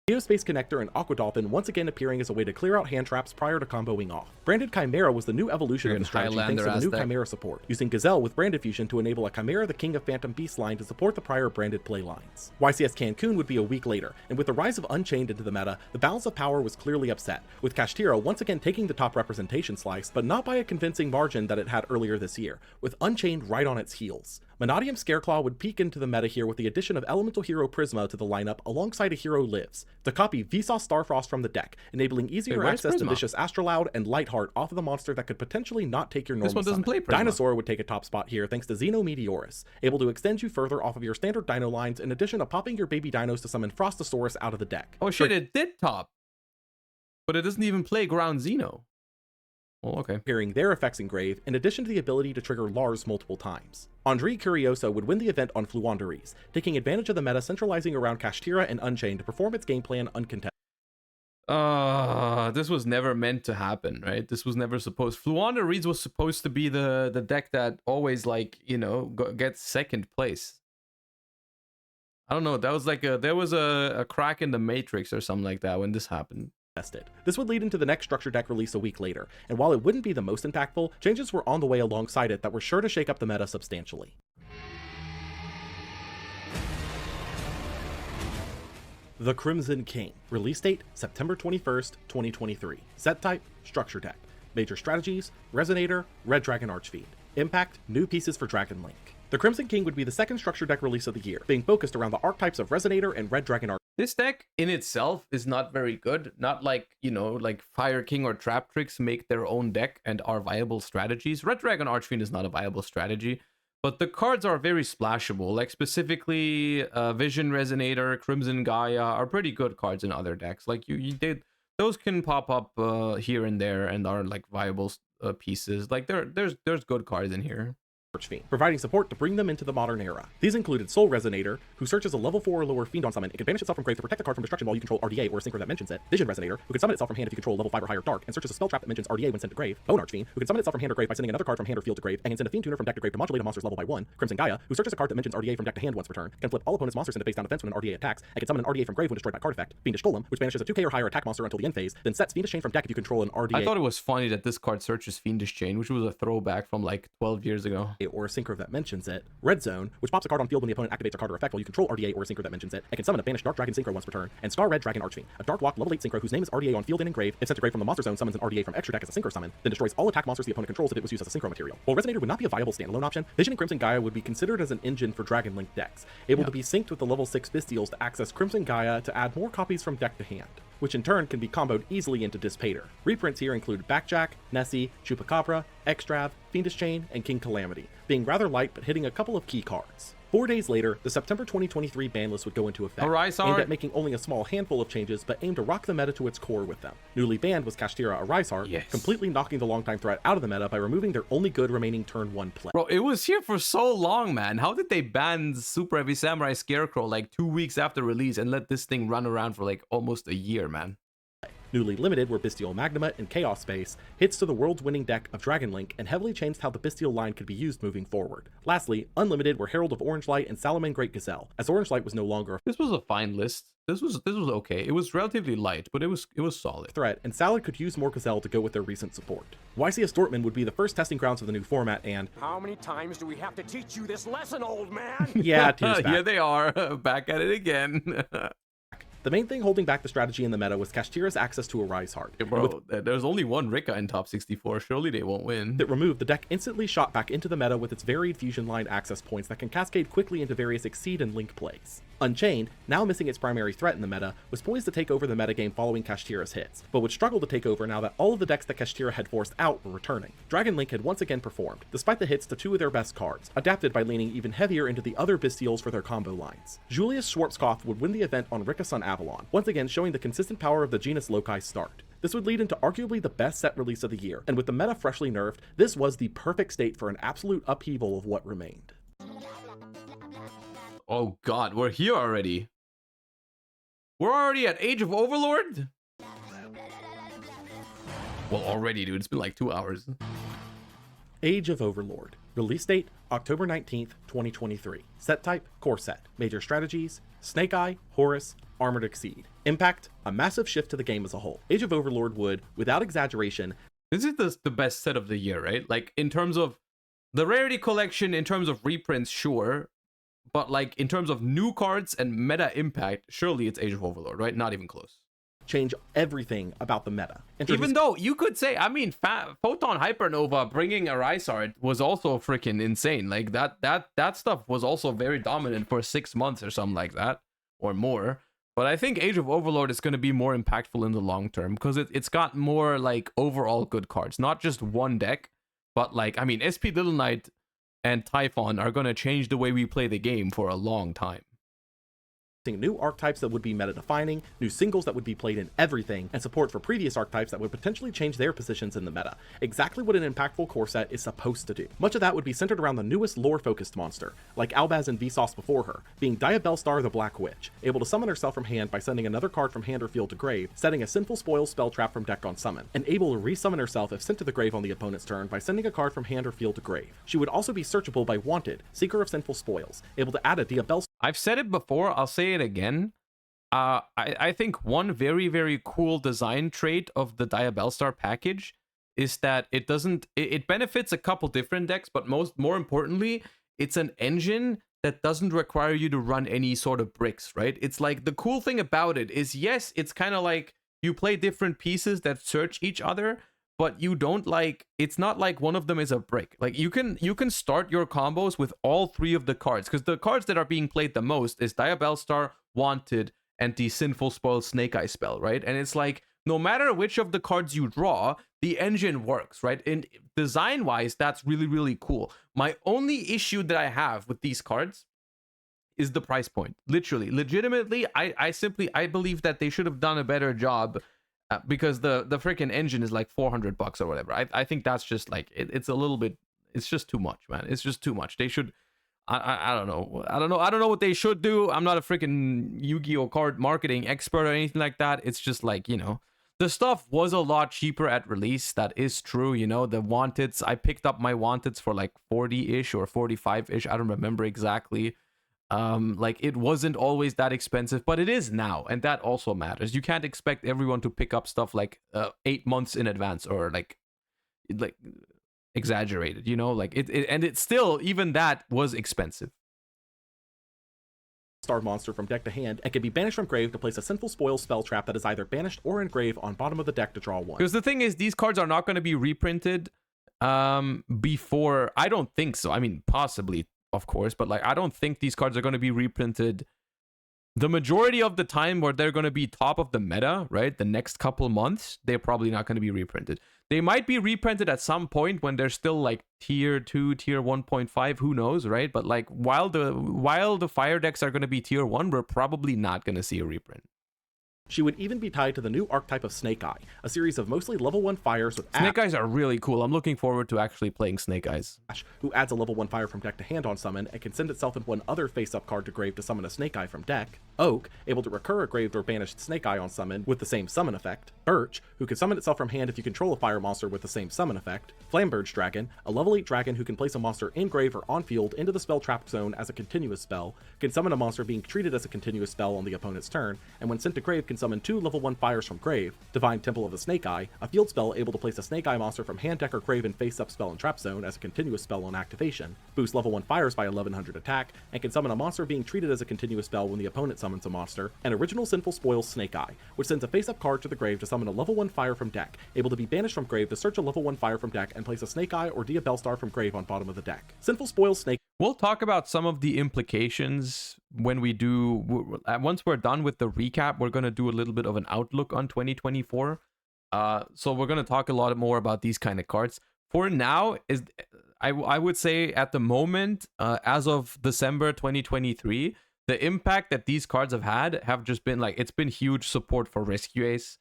Geospace Connector and Aqua Dolphin once again appearing as a way to clear out hand traps prior to comboing off. Branded Chimera was the new evolution of the strategy thanks to the new Chimera support, using Gazelle with Branded Fusion to enable a Chimera the King of Phantom Beast line to support the prior branded play lines. YCS Cancun would be a week later, and with the rise of Unchained into the meta, the balance of power was clearly upset, with Kashtira once again taking the top representation slice, but not by a convincing margin that it had earlier this year, with Unchained right on its heels. Monadium Scareclaw would peek into the meta here with the addition of Elemental Hero Prisma to the lineup alongside a Hero Lives, to copy Vsauce Starfrost from the deck, enabling easier access to Vicious Astrolaud and Lightheart off of the monster that could potentially not take your normal This one doesn't summon. play Prisma. Dinosaur would take a top spot here thanks to Xeno Meteorus, able to extend you further off of your standard Dino lines in addition to popping your baby Dinos to summon Frostosaurus out of the deck. Oh shit, it did top. But it doesn't even play Ground Xeno. Well, okay. Appearing their effects engraved, in addition to the ability to trigger Lars multiple times. Andre Curioso would win the event on Fluanderies, taking advantage of the meta centralizing around Kashtira and Unchained to perform its game plan uncontested. This was never meant to happen, right? This was never supposed. Fluanderies was supposed to be the deck that always, like, you know, gets second place. I don't know. That was like there was a crack in the matrix or something like that when this happened. This would lead into the next structure deck release a week later, and while it wouldn't be the most impactful, changes were on the way alongside it that were sure to shake up the meta substantially. The Crimson King. Release date, September 21st, 2023. Set type, structure deck. Major strategies, Resonator, Red Dragon Archfiend. Impact, new pieces for Dragon Link. The Crimson King would be the second structure deck release of the year, being focused around the archetypes of Resonator and Red Dragon Archfiend. This deck in itself is not very good. Not like, you know, like Fire King or Trap Tricks make their own deck and are viable strategies. Red Dragon Archfiend is not a viable strategy, but the cards are very splashable. Like specifically Vision Resonator, Crimson Gaia are pretty good cards in other decks. Like those can pop up here and there and are like viable pieces. Like there's good cards in here. Archfiend, providing support to bring them into the modern era. These included Soul Resonator, who searches a level 4 or lower fiend on summon. It can banish itself from grave to protect the card from destruction while you control RDA or a synchro that mentions it. Vision Resonator, who can summon itself from hand if you control a level 5 or higher dark, and searches a spell trap that mentions RDA when sent to grave. Bone Archfiend, who can summon itself from hand or grave by sending another card from hand or field to grave, and can send a Fiend Tuner from deck to grave to modulate a monster's level by 1. Crimson Gaia, who searches a card that mentions RDA from deck to hand once per turn, can flip all opponent's monsters into face down defense when an RDA attacks, and can summon an RDA from grave when destroyed by card effect. Fiendish Golem, which banishes a 2k or higher attack monster until the end phase, then sets Fiendish Chain from deck if you control an RDA. I thought it was funny that this card searches Fiendish Chain, which was a throwback from like 12 years ago. Or a synchro that mentions it. Red Zone, which pops a card on field when the opponent activates a card or effect while you control RDA or a synchro that mentions it, and can summon a banished Dark Dragon synchro once per turn, and Scar Red Dragon Archfiend, a Dark Walk level 8 synchro whose name is RDA on field and in grave. If sent to grave from the monster zone, summons an RDA from extra deck as a synchro summon, then destroys all attack monsters the opponent controls if it was used as a synchro material. While Resonator would not be a viable standalone option, Vision and Crimson Gaia would be considered as an engine for Dragon Link decks, able to be synced with the level 6 Bystials to access Crimson Gaia to add more copies from deck to hand, which in turn can be comboed easily into Dispater. Reprints here include Backjack, Nessie, Chupacabra, Extrav, Fiendish Chain, and King Calamity, being rather light but hitting a couple of key cards. 4 days later, the September 2023 ban list would go into effect, aimed at making only a small handful of changes, but aimed to rock the meta to its core with them. Newly banned was Kashtira Arisehart, completely knocking the longtime threat out of the meta by removing their only good remaining turn 1 play. Bro, it was here for so long, man. How did they ban Super Heavy Samurai Scarecrow like 2 weeks after release and let this thing run around for like almost a year, man? Newly limited were Bystial Magnamut and Chaos Space, hits to the world's winning deck of Dragon Link, and heavily changed how the Bystial line could be used moving forward. Lastly, unlimited were Herald of Orange Light and Salaman Great Gazelle, as Orange Light was no longer This was a fine list. This was okay. It was relatively light, but it was solid. Threat, and Salad could use more Gazelle to go with their recent support. YCS Dortmund would be the first testing grounds of the new format, and how many times do we have to teach you this lesson, old man? Yeah, tears back. Here they are, back at it again. The main thing holding back the strategy in the meta was Kashtira's access to Arisehart. Yeah, bro, there's only one Rika in top 64. Surely they won't win. That removed, the deck instantly shot back into the meta with its varied fusion line access points that can cascade quickly into various Exceed and Link plays. Unchained, now missing its primary threat in the meta, was poised to take over the metagame following Kashtira's hits, but would struggle to take over now that all of the decks that Kashtira had forced out were returning. Dragon Link had once again performed, despite the hits to two of their best cards, adapted by leaning even heavier into the other Bystials for their combo lines. Julius Schwarzkopf would win the event on Rickasun Avalon, once again showing the consistent power of the genus Loci start. This would lead into arguably the best set release of the year, and with the meta freshly nerfed, this was the perfect state for an absolute upheaval of what remained. Oh god, we're here already. We're already at Age of Overlord? Well, already, dude. It's been like 2 hours. Age of Overlord. Release date, October 19th, 2023. Set type, core set. Major strategies, Snake Eye, Horus, Armored Exceed. Impact, a massive shift to the game as a whole. Age of Overlord would, without exaggeration... This is the best set of the year, right? Like, in terms of the Rarity Collection, in terms of reprints, sure. But, like, in terms of new cards and meta impact, surely it's Age of Overlord, right? Not even close. Change everything about the meta. Even though you could say, I mean, Photon Hypernova bringing a Rysart was also freaking insane. Like, that stuff was also very dominant for 6 months or something like that, or more. But I think Age of Overlord is going to be more impactful in the long term, because it's got more, like, overall good cards. Not just one deck, but, like, I mean, SP Little Knight and Typhon are going to change the way we play the game for a long time. New archetypes that would be meta-defining, new singles that would be played in everything, and support for previous archetypes that would potentially change their positions in the meta. Exactly what an impactful core set is supposed to do. Much of that would be centered around the newest lore-focused monster, like Albaz and Vsauce before her, being Diabellstar the Black Witch, able to summon herself from hand by sending another card from hand or field to grave, setting a Sinful Spoil spell trap from deck on summon, and able to resummon herself if sent to the grave on the opponent's turn by sending a card from hand or field to grave. She would also be searchable by Wanted, Seeker of Sinful Spoils, able to add a Diabellstar. I've said it before, I'll say it again. I think one very, very cool design trait of the Diabellstar package is that it benefits a couple different decks, but more importantly, it's an engine that doesn't require you to run any sort of bricks, right? It's like, the cool thing about it is, yes, it's kind of like you play different pieces that search each other, but you don't, like, it's not like one of them is a brick. Like, you can start your combos with all three of the cards, because the cards that are being played the most is Diabellstar, Wanted, and the Sinful Spoil Snake Eye spell, right? And it's like, no matter which of the cards you draw, the engine works, right? And design-wise, that's really, really cool. My only issue that I have with these cards is the price point. Literally, legitimately, I believe that they should have done a better job, because the freaking engine is like $400 or whatever. I think that's just like, it's a little bit, it's just too much, man. It's just too much. They should, I don't know. I don't know what they should do. I'm not a freaking Yu-Gi-Oh card marketing expert or anything like that. It's just like, you know, the stuff was a lot cheaper at release. That is true. You know, the Wanteds, I picked up my Wanteds for like 40-ish or 45-ish. I don't remember exactly. Like, it wasn't always that expensive, but it is now, and that also matters. You can't expect everyone to pick up stuff like 8 months in advance, or like exaggerated, you know, like it still, even that was expensive. Star monster from deck to hand, and can be banished from grave to place a Sinful Spoil spell trap that is either banished or in grave on bottom of the deck to draw one. Because the thing is, these cards are not going to be reprinted before, I don't think so. I mean, possibly, of course, but like, I don't think these cards are going to be reprinted the majority of the time where they're going to be top of the meta, right? The next couple months, they're probably not going to be reprinted. They might be reprinted at some point when they're still like tier 2, tier 1.5, who knows, right? But like, while the fire decks are going to be tier 1, we're probably not going to see a reprint. She would even be tied to the new archetype of Snake Eye, a series of mostly level 1 fires with Snake Eyes are really cool. I'm looking forward to actually playing Snake Eyes. Ash, who adds a level 1 fire from deck to hand on summon and can send itself in one other face-up card to grave to summon a Snake Eye from deck. Oak, able to recur a graved or banished Snake Eye on summon with the same summon effect. Birch, who can summon itself from hand if you control a fire monster with the same summon effect. Flamberge Dragon, a level 8 dragon who can place a monster in grave or on field into the spell trap zone as a continuous spell, can summon a monster being treated as a continuous spell on the opponent's turn, and when sent to grave can summon 2 level 1 fires from grave. Divine Temple of the Snake Eye, a field spell able to place a Snake Eye monster from hand, deck, or grave in face-up spell and trap zone as a continuous spell on activation. Boost level 1 fires by 1100 attack, and can summon a monster being treated as a continuous spell when the opponent summons a monster. And Original Sinful Spoil Snake Eye, which sends a face-up card to the grave to summon a level 1 fire from deck, able to be banished from grave to search a level 1 fire from deck and place a Snake Eye or Diabellstar from grave on bottom of the deck. Sinful Spoil Snake We'll talk about some of the implications when we do. Once we're done with the recap, we're going to do a little bit of an outlook on 2024. So we're going to talk a lot more about these kind of cards. For now, I would say at the moment, as of December 2023, the impact that these cards have just been like, it's been huge support for Rescue Ace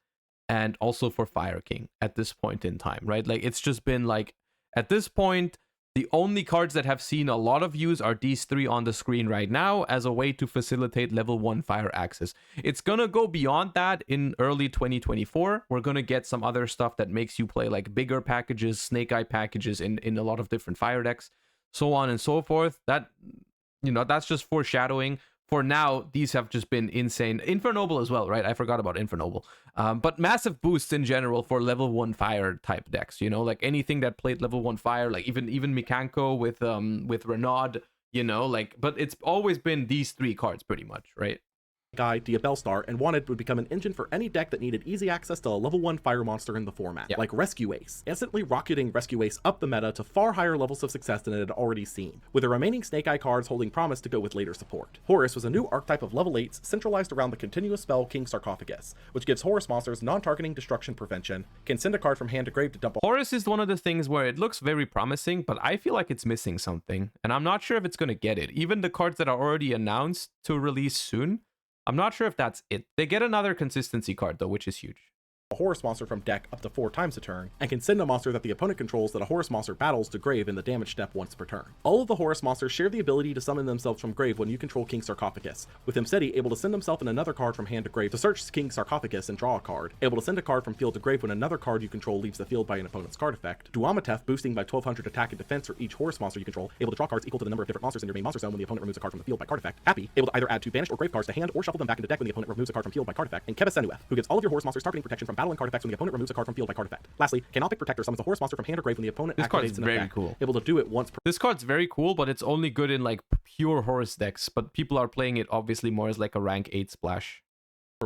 and also for Fire King at this point in time, right? Like, it's just been like, at this point, the only cards that have seen a lot of use are these three on the screen right now as a way to facilitate level 1 fire access. It's gonna go beyond that in early 2024. We're gonna get some other stuff that makes you play like bigger packages, Snake Eye packages in a lot of different fire decks, so on and so forth. That, you know, that's just foreshadowing. For now, these have just been insane. Infernoble as well, right? I forgot about Infernoble. But massive boosts in general for level 1 fire type decks, you know, like anything that played level 1 fire, like even Mikanko with Renaud, you know, like, but it's always been these three cards pretty much, right? Guy, Diabellstar, and Wanted would become an engine for any deck that needed easy access to a level 1 fire monster in the format, like Rescue Ace, instantly rocketing Rescue Ace up the meta to far higher levels of success than it had already seen, with the remaining Snake Eye cards holding promise to go with later support. Horus was a new archetype of level 8s centralized around the continuous spell King Sarcophagus, which gives Horus monsters non-targeting destruction prevention, can send a card from hand to grave to dump. Horus is one of the things where it looks very promising, but I feel like it's missing something, and I'm not sure if it's going to get it. Even the cards that are already announced to release soon, I'm not sure if that's it. They get another consistency card, though, which is huge. A Horus monster from deck up to 4 times a turn, and can send a monster that the opponent controls that a Horus monster battles to grave in the damage step once per turn. All of the Horus monsters share the ability to summon themselves from grave when you control King Sarcophagus, with Himseti able to send himself and another card from hand to grave to search King Sarcophagus and draw a card, able to send a card from field to grave when another card you control leaves the field by an opponent's card effect, Duamatef boosting by 1200 attack and defense for each Horus monster you control, able to draw cards equal to the number of different monsters in your main monster zone when the opponent removes a card from the field by card effect, Happy, able to either add 2 banished or grave cards to hand or shuffle them back into deck when the opponent removes a card from field by card effect, and Kebasenuef, who gives all of your Horus monsters targeting protection from battle and card effects when the opponent removes a card from field by card effect. Lastly, Canoptic Protector summons a Horus monster from hand or grave when the opponent This card's activates an very effect, cool. able to do it once per This card's very cool, but it's only good in like pure Horus decks, but people are playing it obviously more as like a rank 8 splash.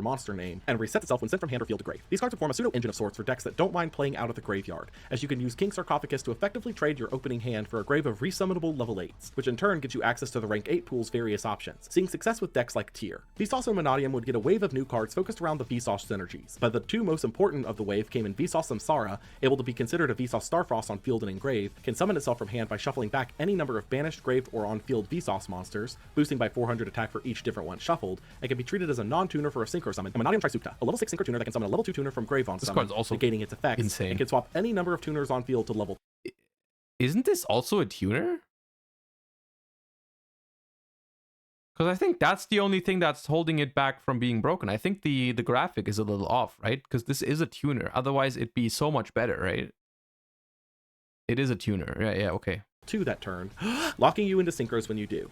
monster name, and resets itself when sent from hand or field to grave. These cards would form a pseudo-engine of sorts for decks that don't mind playing out of the graveyard, as you can use King Sarcophagus to effectively trade your opening hand for a grave of resummonable level 8s, which in turn gives you access to the rank 8 pool's various options, seeing success with decks like Tyr. Vsauce and Monadium would get a wave of new cards focused around the Vsauce synergies, but the two most important of the wave came in Vsauce Samsara, able to be considered a Vsauce Starfrost on field and in grave, can summon itself from hand by shuffling back any number of banished, graved, or on-field Vsauce monsters, boosting by 400 attack for each different one shuffled, and can be treated as a non-tuner for a synchro summon, and Monadium Trisukta, a level 6 synchro tuner that can summon a level 2 tuner from grave on This summon, card's also negating its effects, insane. and can swap any number of tuners on field to level. Isn't this also a tuner? Because I think that's the only thing that's holding it back from being broken. I think the graphic is a little off, right? Because this is a tuner. Otherwise, it'd be so much better, right? It is a tuner. Yeah, okay. 2 that turn, locking you into synchros when you do.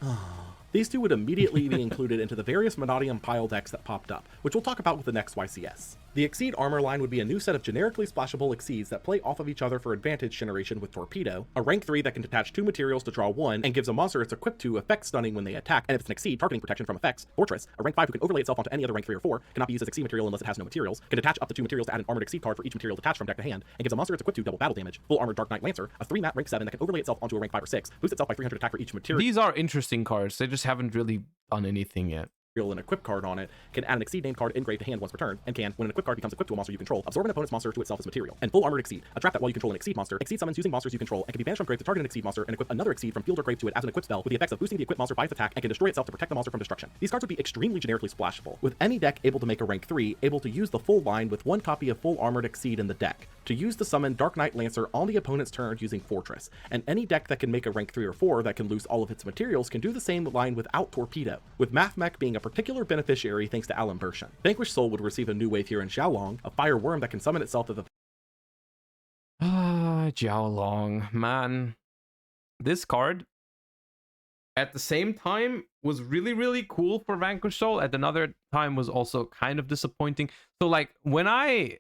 These two would immediately be included into the various Monadium pile decks that popped up, which we'll talk about with the next YCS. The Exceed armor line would be a new set of generically splashable Exceeds that play off of each other for advantage generation with Torpedo, a rank 3 that can detach 2 materials to draw 1 and gives a monster it's equipped to effect stunning when they attack, and if it's an Exceed, targeting protection from effects. Fortress, a rank 5 who can overlay itself onto any other rank 3 or 4, cannot be used as Exceed material unless it has no materials, can detach up to 2 materials to add an armored Exceed card for each material detached from deck to hand, and gives a monster it's equipped to double battle damage. Full Armored Dark Knight Lancer, a 3-mat rank 7 that can overlay itself onto a rank 5 or 6, boosts itself by 300 attack for each material. These are interesting cards. They just haven't really done anything yet. An equip card on it, can add an Exceed named card engraved to hand once per turn, and can, when an equip card becomes equipped to a monster you control, absorb an opponent's monster to itself as material. And Full Armored Exceed, a trap that while you control an Exceed monster, Exceed summons using monsters you control, and can be banished from grave to target an Exceed monster and equip another Exceed from field or grave to it as an equip spell, with the effects of boosting the equipped monster by its attack and can destroy itself to protect the monster from destruction. These cards would be extremely generically splashable, with any deck able to make a rank 3, able to use the full line with 1 copy of Full Armored Exceed in the deck, to use to summon Dark Knight Lancer on the opponent's turn using Fortress, and any deck that can make a rank 3 or 4 that can lose all of its materials can do the same line without Torpedo, with Mathmech being a particular beneficiary thanks to Alan Bershan. Vanquished Soul would receive a new wave here in Xiaolong, a fire worm that can summon itself as a Jiaolong, man. This card, at the same time, was really, really cool for Vanquished Soul. At another time, was also kind of disappointing. So, like, when I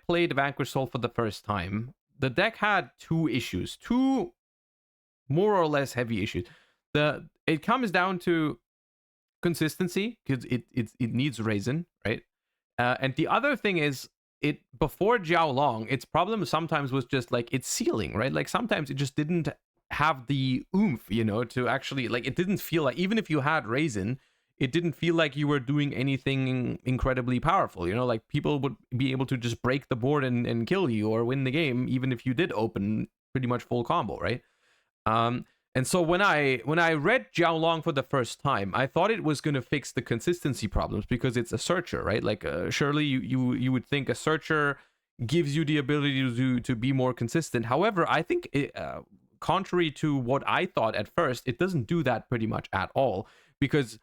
played Vanquished Soul for the first time, the deck had 2 issues. 2 more or less heavy issues. It comes down to consistency, because it needs Raisin, right? And the other thing is, before Jiaolong, its problem sometimes was just like its ceiling, right? Like sometimes it just didn't have the oomph, you know, to actually, like, it didn't feel like, even if you had Raisin, it didn't feel like you were doing anything incredibly powerful, you know, like people would be able to just break the board and kill you or win the game, even if you did open pretty much full combo, right? And so when I read Jiao Long for the first time, I thought it was going to fix the consistency problems because it's a searcher, right? Like surely you would think a searcher gives you the ability to be more consistent. However, I think contrary to what I thought at first, it doesn't do that pretty much at all, because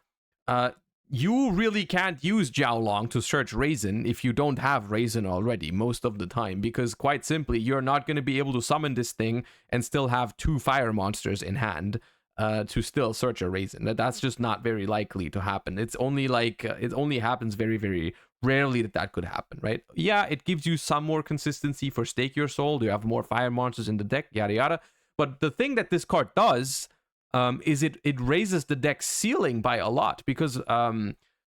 you really can't use Jiao Long to search Raisin if you don't have Raisin already most of the time, because quite simply, you're not going to be able to summon this thing and still have 2 fire monsters in hand to still search a Raisin. That's just not very likely to happen. It's only like, it only happens very, very rarely that could happen, right? Yeah, it gives you some more consistency for Stake Your Soul. You have more fire monsters in the deck, yada yada. But the thing that this card does is it raises the deck's ceiling by a lot, because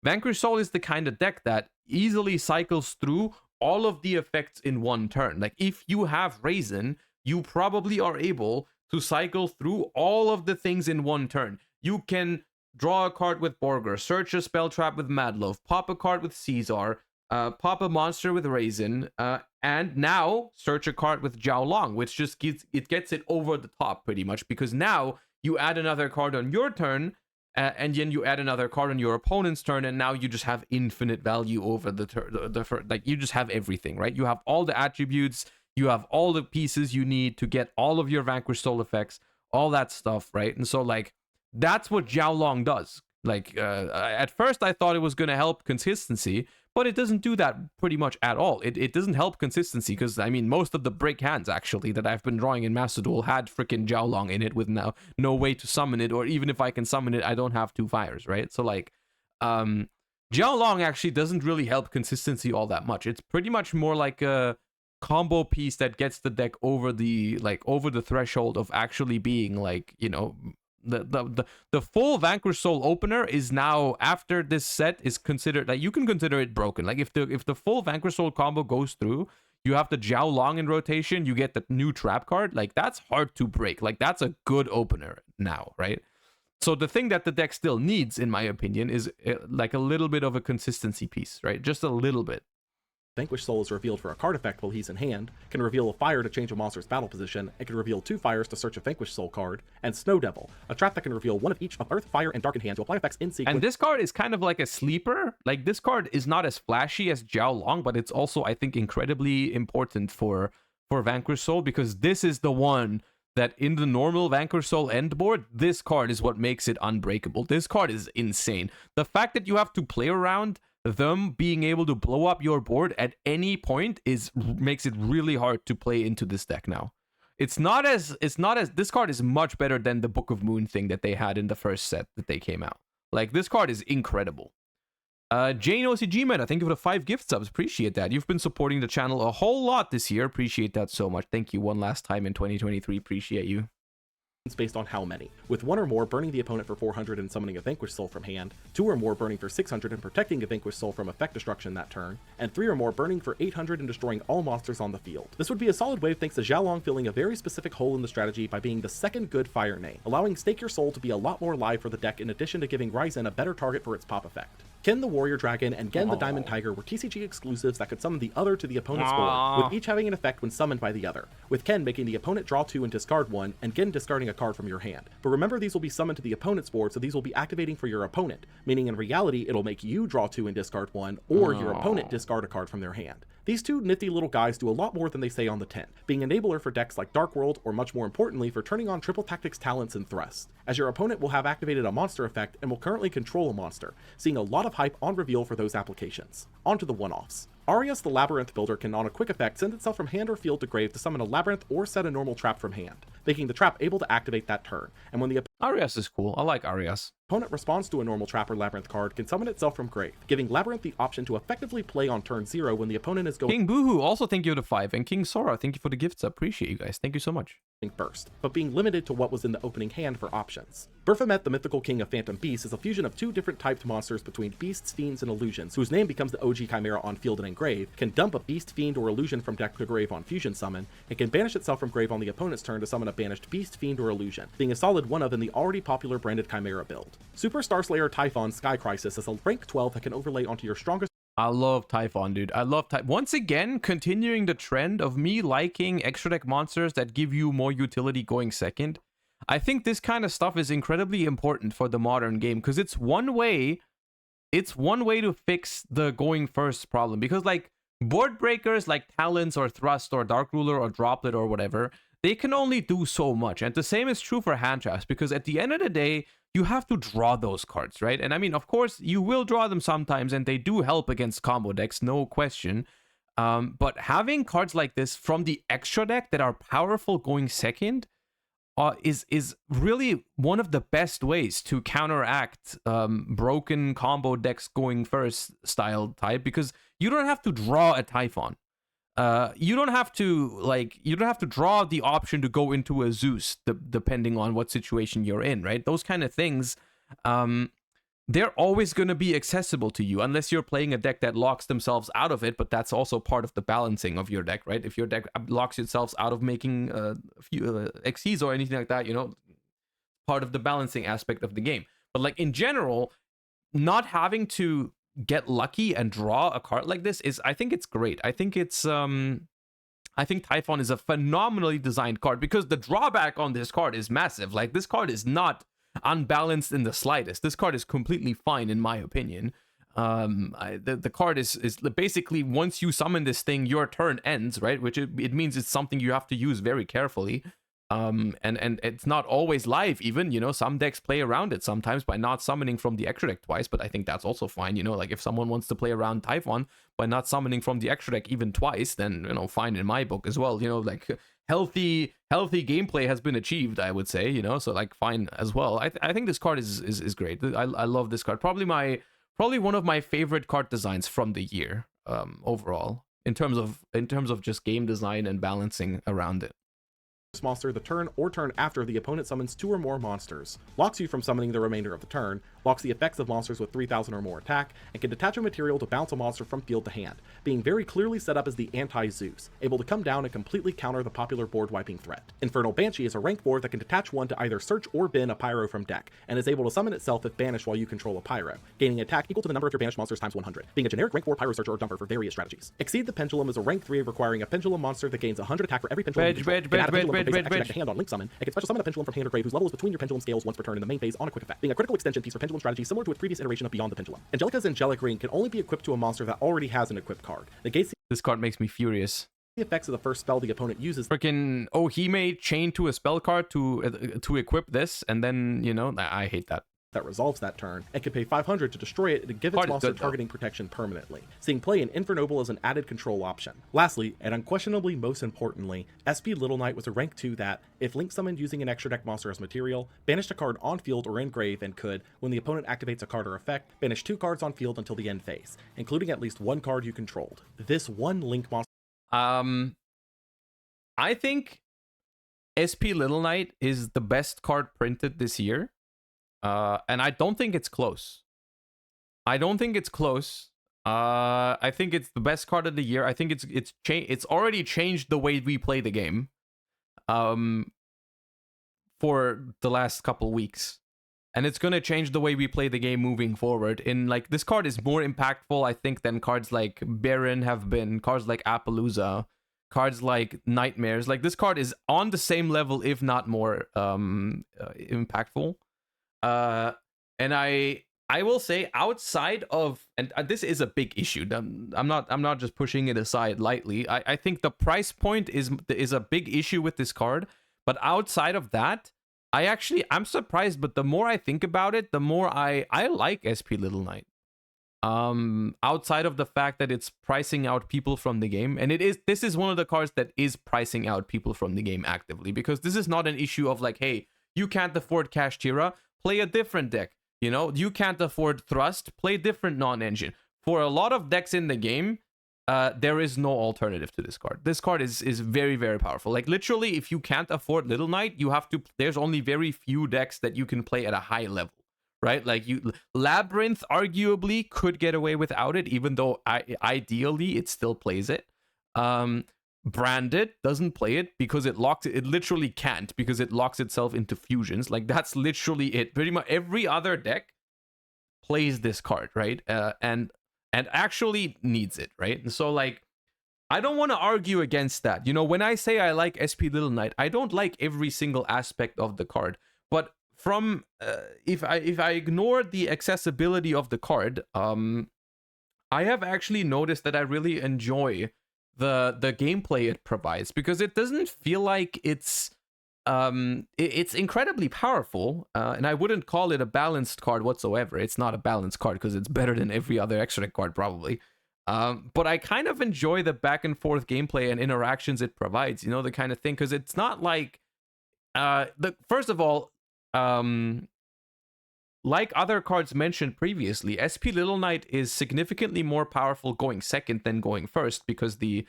Vanquish Soul is the kind of deck that easily cycles through all of the effects in one turn. Like if you have Raisin, you probably are able to cycle through all of the things in one turn. You can draw a card with Borger, search a spell trap with Madlove, pop a card with Caesar, pop a monster with Raisin, and now search a card with Jiao Long, which just gets it over the top pretty much, because now you add another card on your turn, and then you add another card on your opponent's turn, and now you just have infinite value over the turn. Like you just have everything, right? You have all the attributes, you have all the pieces you need to get all of your Vanquish Soul effects, all that stuff, right? And so like that's what Jiao Long does. Like at first I thought it was going to help consistency, but it doesn't do that pretty much at all. It doesn't help consistency because, I mean, most of the break hands actually that I've been drawing in Master Duel had freaking Jiao Long in it with now no way to summon it, or even if I can summon it, I don't have 2 fires, right? So like Jiao Long actually doesn't really help consistency all that much. It's pretty much more like a combo piece that gets the deck over the threshold of actually being like, you know, the full Vanquish Soul opener is now, after this set, is considered, like, you can consider it broken. Like if the full Vanquish Soul combo goes through, you have the Jiao Long in rotation, you get the new trap card, like that's hard to break. Like that's a good opener now, right? So the thing that the deck still needs, in my opinion, is like a little bit of a consistency piece, right? Just a little bit. Vanquish Soul is revealed for a card effect while he's in hand, can reveal a fire to change a monster's battle position, and can reveal 2 fires to search a Vanquish Soul card, and Snow Devil, a trap that can reveal 1 of each of Earth, Fire, and Dark in hand to apply effects in sequence. And this card is kind of like a sleeper. Like this card is not as flashy as Jiao Long, but it's also, I think, incredibly important for Vanquish Soul, because this is the one that in the normal Vanquish Soul end board, this card is what makes it unbreakable. This card is insane. The fact that you have to play around them being able to blow up your board at any point makes it really hard to play into this deck now. It's not as this card is much better than the Book of Moon thing that they had in the first set that they came out. Like this card is incredible. Jane OCG Meta, thank you for the 5 gift subs. Appreciate that. You've been supporting the channel a whole lot this year. Appreciate that so much. Thank you one last time in 2023. Appreciate you. Based on how many, with 1 or more burning the opponent for 400 and summoning a Vanquish Soul from hand, 2 or more burning for 600 and protecting a Vanquish Soul from effect destruction that turn, and 3 or more burning for 800 and destroying all monsters on the field. This would be a solid wave thanks to Jiao Long filling a very specific hole in the strategy by being the second good fire name, allowing Stake Your Soul to be a lot more live for the deck in addition to giving Raisin a better target for its pop effect. Ken the Warrior Dragon and Gen the Diamond Tiger were TCG exclusives that could summon the other to the opponent's board, with each having an effect when summoned by the other, with Ken making the opponent draw 2 and discard 1, and Gen discarding a card from your hand. But remember, these will be summoned to the opponent's board, so these will be activating for your opponent, meaning in reality it'll make you draw 2 and discard 1, or your opponent discard a card from their hand. These 2 nifty little guys do a lot more than they say on the tin, being enabler for decks like Dark World, or much more importantly for turning on Triple Tactics talents and Thrust, as your opponent will have activated a monster effect and will currently control a monster, seeing a lot of hype on reveal for those applications. On to the one-offs. Arias the Labyrinth Builder can, on a quick effect, send itself from hand or field to grave to summon a labyrinth or set a normal trap from hand, making the trap able to activate that turn, and when the Arias is cool. I like Arias. Opponent responds to a normal Trap or Labyrinth card can summon itself from grave, giving Labyrinth the option to effectively play on turn 0 when the opponent is going King Boohoo, also thank you to 5. And King Sora, thank you for the gifts. I appreciate you guys. Thank you so much. burst, but being limited to what was in the opening hand for options. Baphomet, the mythical king of phantom beasts, is a fusion of two different typed monsters between beasts, fiends, and illusions, whose name becomes the OG Chimera on field and in grave, can dump a beast, fiend, or illusion from deck to grave on fusion summon, and can banish itself from grave on the opponent's turn to summon a banished beast, fiend, or illusion, being a solid one of in the already popular branded Chimera build. Super Starslayer Typhon Sky Crisis is a rank 12 that can overlay onto your strongest. I love Typhon, dude. I love Typhon. Once again, continuing the trend of me liking extra deck monsters that give you more utility going second. I think this kind of stuff is incredibly important for the modern game because it's one way to fix the going first problem. Because like board breakers like Talons or Thrust or Dark Ruler or Droplet or whatever, they can only do so much. And the same is true for hand traps because at the end of the day, you have to draw those cards, right? And I mean, of course, you will draw them sometimes, and they do help against combo decks, no question. But having cards like this from the extra deck that are powerful going second is really one of the best ways to counteract broken combo decks going first style type, because you don't have to draw a Typhon. You don't have to draw the option to go into a Zeus depending on what situation you're in, right? Those kind of things, they're always going to be accessible to you unless you're playing a deck that locks themselves out of it, but that's also part of the balancing of your deck, right? If your deck locks itself out of making XCs or anything like that, you know, part of the balancing aspect of the game. But like in general, not having to get lucky and draw a card like this I think it's great. I think Typhon is a phenomenally designed card because the drawback on this card is massive. Like this card is not unbalanced in the slightest. This card is completely fine in my opinion. The card is basically once you summon this thing, your turn ends, right? Which it means it's something you have to use very carefully. And it's not always live even, you know, some decks play around it sometimes by not summoning from the extra deck twice, but I think that's also fine, you know, like if someone wants to play around Typhon by not summoning from the extra deck even twice, then, you know, fine in my book as well, you know, like healthy gameplay has been achieved, I would say, you know, so like fine as well. I think this card is great. I love this card. Probably one of my favorite card designs from the year, overall, in terms of just game design and balancing around it. Monster the turn or turn after the opponent summons 2 or more monsters, locks you from summoning the remainder of the turn, blocks the effects of monsters with 3,000 or more attack, and can detach a material to bounce a monster from field to hand, being very clearly set up as the anti-Zeus, able to come down and completely counter the popular board wiping threat. Infernal Banshee is a rank 4 that can detach one to either search or bin a pyro from deck, and is able to summon itself if banished while you control a pyro, gaining attack equal to the number of your banished monsters times 100, being a generic rank 4 pyro searcher or dumper for various strategies. Exceed the Pendulum is a rank 3 requiring a pendulum monster that gains 100 attack for every pendulum you control. Hand on link summon, and can special summon a pendulum from hand or grave whose level is between your pendulum scales once per turn in the main phase on a quick effect, being a critical extension piece for pendulum strategy similar to its previous iteration of Beyond the Pendulum. Angelica's Angelic Ring can only be equipped to a monster that already has an equipped card. Negates This card makes me furious. the effects of the first spell the opponent uses. Freaking Ohime chain to a spell card to equip this, and then, you know, I hate that. That resolves that turn, and can pay 500 to destroy it to give its monster targeting protection permanently, seeing play in Infernoble as an added control option. Lastly, and unquestionably most importantly, SP Little Knight was a rank 2 that, if link summoned using an extra deck monster as material, banished a card on field or in grave and could, when the opponent activates a card or effect, banish 2 cards on field until the end phase, including at least 1 card you controlled. This one link monster... I think SP Little Knight is the best card printed this year. And I don't think it's close. I think it's the best card of the year. I think it's already changed the way we play the game for the last couple weeks. And it's going to change the way we play the game moving forward. In like this card is more impactful, I think, than cards like Baron have been, cards like Appaloosa, cards like Nightmares. Like this card is on the same level, if not more impactful. And I will say outside of, and this is a big issue. I'm not just pushing it aside lightly. I think the price point is a big issue with this card. But outside of that, I'm surprised. But the more I think about it, the more I like SP Little Knight. Outside of the fact that it's pricing out people from the game, and this is one of the cards that is pricing out people from the game actively, because this is not an issue of like, hey, You can't afford Kashtira, play a different deck. You know, you can't afford Thrust, play different non-engine. For a lot of decks in the game, there is no alternative to this card. This card is very, very powerful. Like, literally, if you can't afford Little Knight, you have to... There's only very few decks that you can play at a high level, right? Like, Labyrinth arguably could get away without it, even though ideally it still plays it. Branded doesn't play it because it locks it. It literally can't because it locks itself into fusions. Like, that's literally it. Pretty much every other deck plays this card, right? And actually needs it, right? And so, like, I don't want to argue against that. You know, when I say I like SP Little Knight, I don't like every single aspect of the card. But from if I ignore the accessibility of the card, I have actually noticed that I really enjoy the gameplay it provides, because it doesn't feel like it's incredibly powerful, and I wouldn't call it a balanced card whatsoever. It's not a balanced card because it's better than every other extra deck card probably. But I kind of enjoy the back and forth gameplay and interactions it provides, you know, the kind of thing, because it's not like first of all, like other cards mentioned previously, SP Little Knight is significantly more powerful going second than going first, because the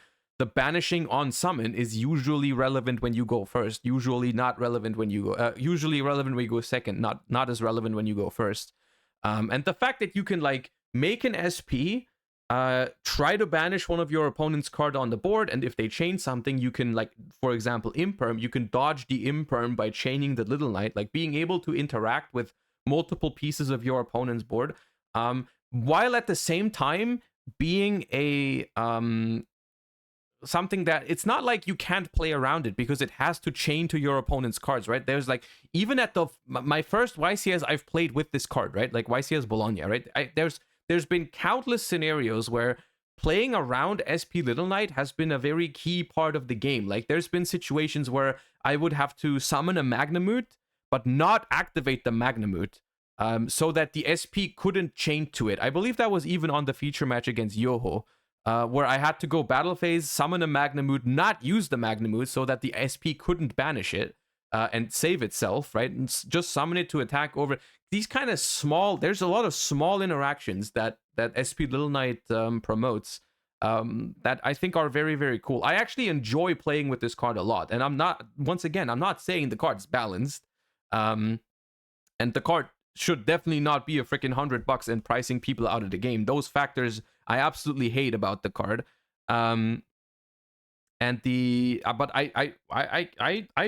banishing on summon is usually relevant when you go first, usually not relevant when you go, usually relevant when you go second, not as relevant when you go first. And the fact that you can, like, make an SP, try to banish one of your opponent's card on the board, and if they chain something, you can, like, for example, imperm, you can dodge the imperm by chaining the Little Knight, like being able to interact with multiple pieces of your opponent's board, while at the same time being a something that it's not like you can't play around it, because it has to chain to your opponent's cards, right? There's, like, even at my first YCS I've played with this card, right? Like YCS Bologna, right? There's been countless scenarios where playing around SP Little Knight has been a very key part of the game. Like, there's been situations where I would have to summon a Magnamut but not activate the Magnamut, so that the SP couldn't chain to it. I believe that was even on the feature match against yugioh, where I had to go battle phase, summon a Magnamut, not use the Magnamut, so that the SP couldn't banish it and save itself, right? And just summon it to attack over. These kind of small, there's a lot of small interactions that SP Little Knight promotes, that I think are very, very cool. I actually enjoy playing with this card a lot, and I'm not saying the card's balanced. And the card should definitely not be a freaking $100 and pricing people out of the game. Those factors I absolutely hate about the card. And but I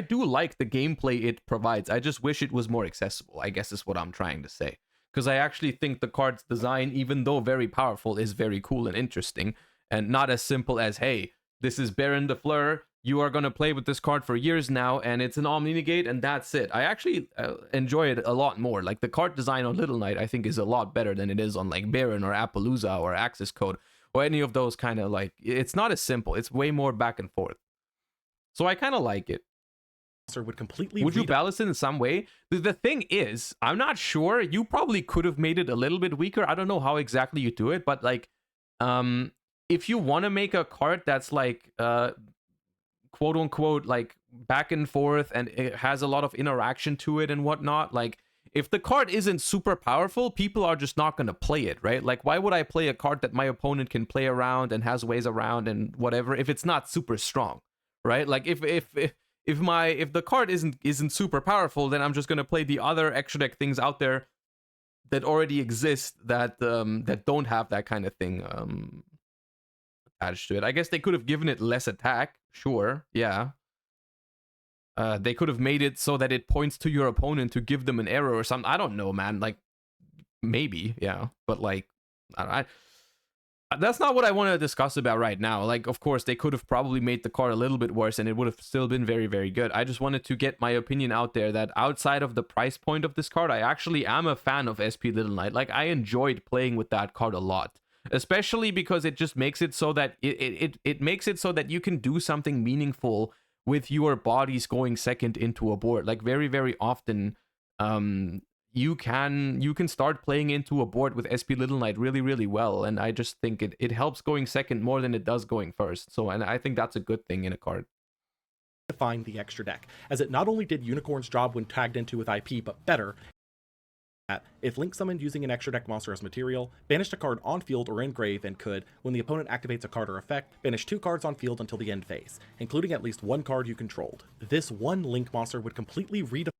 do like the gameplay it provides. I just wish it was more accessible, I guess is what I'm trying to say. Because I actually think the card's design, even though very powerful, is very cool and interesting, and not as simple as, hey, this is Baron de Fleur, you are going to play with this card for years now, and it's an Omni Negate, and that's it. I actually enjoy it a lot more. Like, the card design on Little Knight, I think, is a lot better than it is on, like, Baron or Appaloosa or Axis Code, or any of those kind of, like, it's not as simple. It's way more back and forth. So I kind of like it. Would completely... Would you balance it in some way? The thing is, I'm not sure. You probably could have made it a little bit weaker. I don't know how exactly you do it, but, like, if you want to make a card that's, like, quote unquote, like, back and forth, and it has a lot of interaction to it and whatnot, like, if the card isn't super powerful, people are just not going to play it, right? Like, why would I play a card that my opponent can play around and has ways around and whatever if it's not super strong, right? Like, if the card isn't super powerful, then I'm just going to play the other extra deck things out there that already exist that don't have that kind of thing attached to it. I guess they could have given it less attack, sure, yeah. They could have made it so that it points to your opponent to give them an error or something. I don't know, man. Like, maybe, yeah. But, like, that's not what I want to discuss about right now. Like, of course, they could have probably made the card a little bit worse, and it would have still been very, very good. I just wanted to get my opinion out there that outside of the price point of this card, I actually am a fan of SP Little Knight. Like, I enjoyed playing with that card a lot. Especially because it just makes it so that it makes it so that you can do something meaningful with your bodies going second into a board. Like, very, very often, you can start playing into a board with SP Little Knight really, really well, and I just think it helps going second more than it does going first. So, and I think that's a good thing in a card. Find the extra deck, as it not only did Unicorn's job when tagged into with IP, but better. If Link summoned using an extra deck monster as material, banished a card on field or in grave, and could, when the opponent activates a card or effect, banish 2 cards on field until the end phase, including at least 1 card you controlled. This one Link monster would completely redefine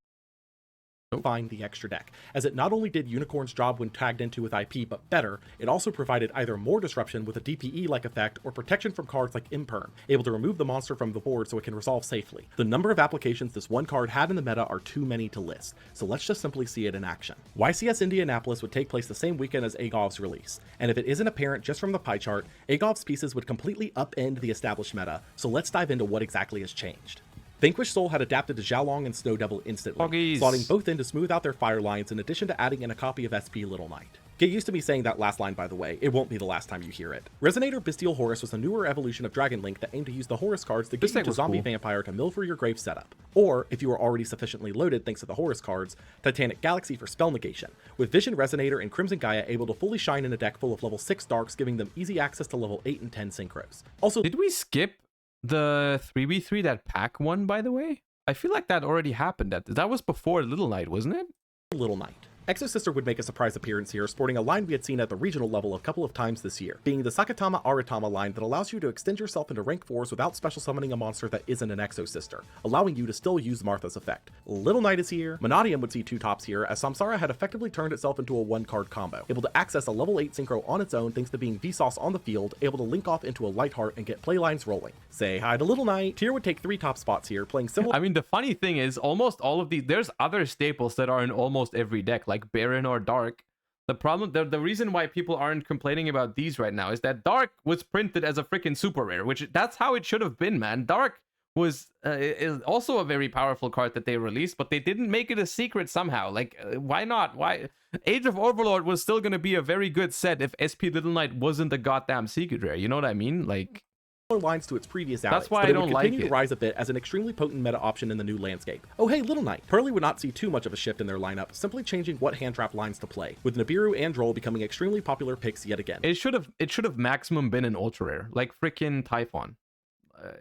the extra deck, as it not only did Unicorn's job when tagged into with IP, but better, it also provided either more disruption with a DPE-like effect or protection from cards like Imperm, able to remove the monster from the board so it can resolve safely. The number of applications this one card had in the meta are too many to list, so let's just simply see it in action. YCS Indianapolis would take place the same weekend as Agov's release, and if it isn't apparent just from the pie chart, Agov's pieces would completely upend the established meta, so let's dive into what exactly has changed. Vanquished Soul had adapted to Xiaolong and Snow Devil instantly, slotting both in to smooth out their fire lines in addition to adding in a copy of SP Little Knight. Get used to me saying that last line, by the way, it won't be the last time you hear it. Resonator Bestial Horus was a newer evolution of Dragon Link that aimed to use the Horus cards to get you to Zombie Vampire to mill for your grave setup. Or, if you were already sufficiently loaded thanks to the Horus cards, Titanic Galaxy for spell negation, with Vision Resonator and Crimson Gaia able to fully shine in a deck full of level 6 darks, giving them easy access to level 8 and 10 synchros. Also, did we skip the 3v3 that pack won, by the way? I feel like that already happened. That was before Little Knight, wasn't it? Little Knight. Exosister would make a surprise appearance here, sporting a line we had seen at the regional level a couple of times this year, being the Sakatama Aratama line that allows you to extend yourself into rank 4s without special summoning a monster that isn't an Exosister, allowing you to still use Martha's effect. Little Knight is here. Monadium would see 2 tops here, as Samsara had effectively turned itself into a 1-card combo, able to access a level 8 synchro on its own thanks to being Vsauce on the field, able to link off into a Lightheart and get play lines rolling. Say hi to Little Knight. Tyr would take 3 top spots here, playing similar. I mean, the funny thing is, almost all of these, there's other staples that are in almost every deck, like Baron or Dark. The problem, the reason why people aren't complaining about these right now is that Dark was printed as a freaking super rare, which that's how it should have been, man. Dark was is also a very powerful card that they released, but they didn't make it a secret somehow. Like, why not? Why? Age of Overlord was still going to be a very good set if SP Little Knight wasn't a goddamn secret rare. You know what I mean? Like, lines to its previous Alex, that's why but I it don't would like continue it. to rise a bit as an extremely potent meta option in the new landscape. Oh hey, Little Knight. Pearly would not see too much of a shift in their lineup, simply changing what hand trap lines to play, with Nibiru and Droll becoming extremely popular picks yet again. It should have maximum been an ultra rare, like freaking Typhon.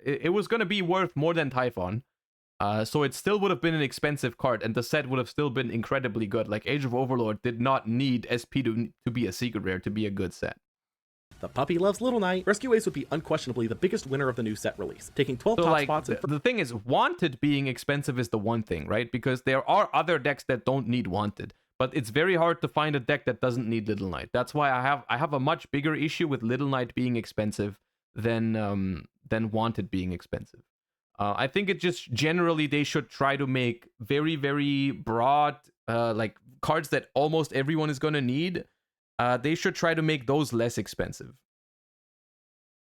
It was going to be worth more than Typhon. So it still would have been an expensive card, and the set would have still been incredibly good. Like, Age of Overlord did not need SP to be a secret rare to be a good set. The puppy loves Little Knight. Rescue Ace would be unquestionably the biggest winner of the new set release, taking 12 top spots. The thing is, Wanted being expensive is the one thing, right? Because there are other decks that don't need Wanted, but it's very hard to find a deck that doesn't need Little Knight. That's why I have a much bigger issue with Little Knight being expensive than Wanted being expensive. I think it just generally they should try to make very, very broad like cards that almost everyone is gonna need. They should try to make those less expensive.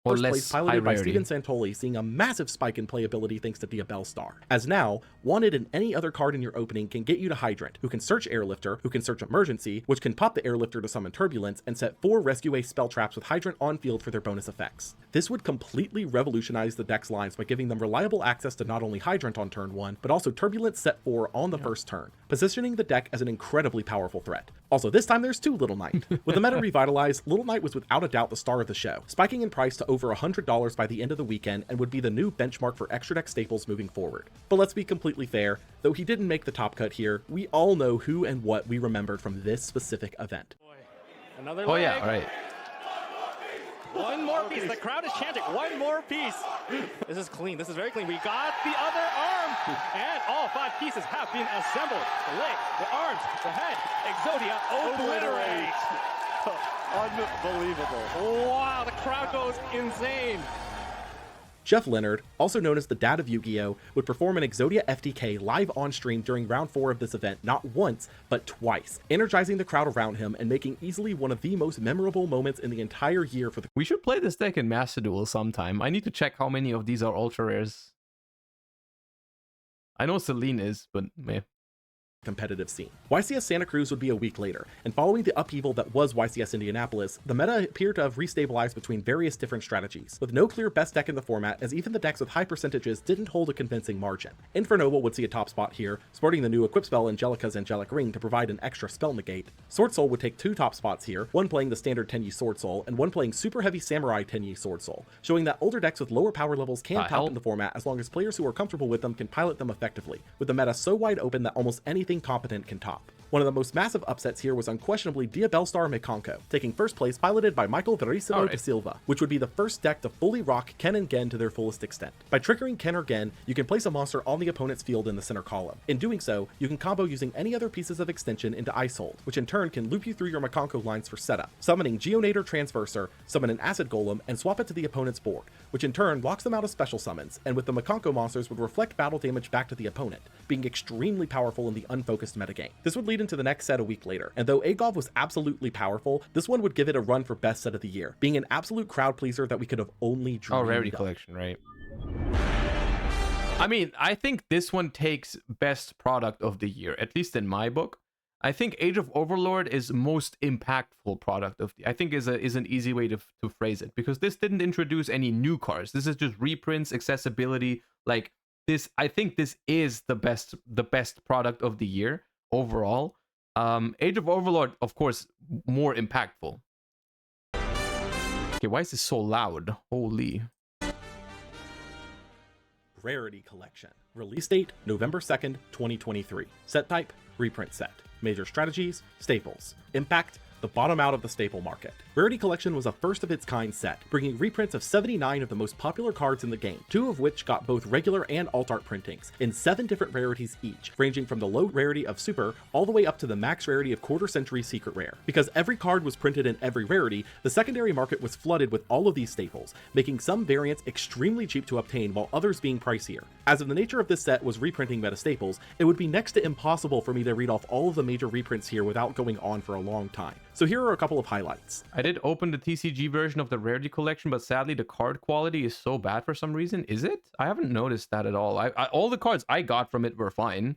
Or First less place high piloted by rarity. Steven Santoli, seeing a massive spike in playability thanks to Diabell Star. As now, Wanted and any other card in your opening can get you to Hydrant, who can search Airlifter, who can search Emergency, which can pop the Airlifter to summon Turbulence, and set 4 Rescue Ace spell traps with Hydrant on field for their bonus effects. This would completely revolutionize the deck's lines by giving them reliable access to not only Hydrant on turn 1, but also Turbulence set 4 on the first turn, positioning the deck as an incredibly powerful threat. Also, this time there's 2 Little Knight. With the meta revitalized, Little Knight was without a doubt the star of the show, spiking in price to over $100 by the end of the weekend and would be the new benchmark for extra deck staples moving forward. But let's be completely fair, though he didn't make the top cut here, we all know who and what we remembered from this specific event. Another Oh leg. yeah, right. One more piece. The crowd is chanting. One more piece. This is clean. This is very clean. We got the other arm. And all 5 pieces have been assembled. The leg, the arms, the head. Exodia obliterate. Unbelievable. Wow, the crowd goes insane. Jeff Leonard, also known as the Dad of Yu-Gi-Oh!, would perform an Exodia FTK live on stream during round 4 of this event not once, but twice, energizing the crowd around him and making easily one of the most memorable moments in the entire year for the We should play this deck in Master Duel sometime. I need to check how many of these are ultra rares. I know Celine is, but meh. competitive scene. YCS Santa Cruz would be a week later, and following the upheaval that was YCS Indianapolis, the meta appeared to have restabilized between various different strategies, with no clear best deck in the format, as even the decks with high percentages didn't hold a convincing margin. Infernoble would see a top spot here, sporting the new equip spell Angelica's Angelic Ring to provide an extra spell negate. Sword Soul would take 2 top spots here, one playing the standard Tenyi Sword Soul, and one playing super heavy Samurai Tenyi Sword Soul, showing that older decks with lower power levels can top in the format as long as players who are comfortable with them can pilot them effectively, with the meta so wide open that almost anything competent can top. One of the most massive upsets here was unquestionably Diabellstar Mekonko, taking first place piloted by Michael Verissimo da Silva, which would be the first deck to fully rock Ken and Gen to their fullest extent. By triggering Ken or Gen, you can place a monster on the opponent's field in the center column. In doing so, you can combo using any other pieces of extension into Icehold, which in turn can loop you through your Mekonko lines for setup, summoning Geonator Transverser, summon an Acid Golem, and swap it to the opponent's board, which in turn locks them out of special summons, and with the Mekonko monsters would reflect battle damage back to the opponent, being extremely powerful in the unfocused metagame. This would lead into the next set a week later, and though Agov was absolutely powerful, this one would give it a run for best set of the year, being an absolute crowd pleaser that we could have only dreamed Rarity of. Collection, right? I mean, I think this one takes best product of the year, at least in my book. I think Age of Overlord is most impactful product of the, I think is an easy way to phrase it, because this didn't introduce any new cards. This is just reprints, accessibility, like this. I think this is the best product of the year overall. Age of Overlord, of course, more impactful. Okay, why is this so loud? Holy. Rarity Collection. Release date, November 2nd, 2023. Set type, reprint set. Major strategies, staples. Impact, the bottom out of the staple market. Rarity Collection was a first of its kind set, bringing reprints of 79 of the most popular cards in the game, 2 of which got both regular and alt art printings, in 7 different rarities each, ranging from the low rarity of Super all the way up to the max rarity of Quarter Century Secret Rare. Because every card was printed in every rarity, the secondary market was flooded with all of these staples, making some variants extremely cheap to obtain while others being pricier. As of the nature of this set was reprinting meta staples, it would be next to impossible for me to read off all of the major reprints here without going on for a long time. So here are a couple of highlights. I did open the TCG version of the Rarity Collection, but sadly the card quality is so bad for some reason. Is it? I haven't noticed that at all. All the cards I got from it were fine.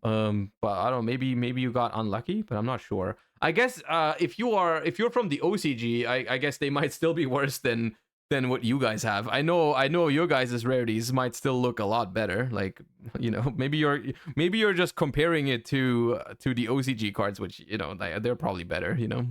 But I don't know, maybe you got unlucky, but I'm not sure. I guess if you're from the OCG, I guess they might still be worse than what you guys have. I know your guys' rarities might still look a lot better. Like, you know, maybe you're just comparing it to the OCG cards, which, you know, they're probably better, you know.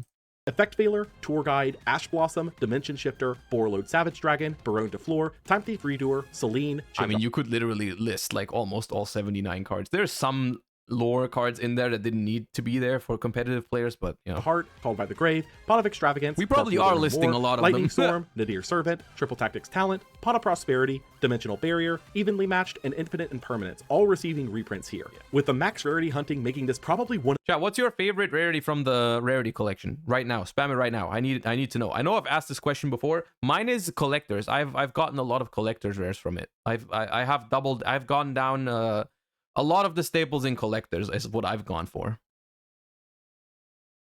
Effect Veiler, Tour Guide, Ash Blossom, Dimension Shifter, Borreload Savage Dragon, Baronne de Fleur, Time Thief Redoer, Celine. I mean, you could literally list like almost all 79 cards. There's some lore cards in there that didn't need to be there for competitive players, but you know. Heart, Called by the Grave, Pot of Extravagance. We probably are listing a lot of them. Lightning Storm, Nadir Servant, Triple Tactics Talent, Pot of Prosperity, Dimensional Barrier, Evenly Matched, and Infinite Impermanence, all receiving reprints here. With the max rarity hunting making this probably one. Chat, what's your favorite rarity from the Rarity Collection right now? Spam it right now. I need to know. I know I've asked this question before. Mine is collectors. I've gotten a lot of collectors rares from it. I've gone down a lot of the staples in collectors is what I've gone for.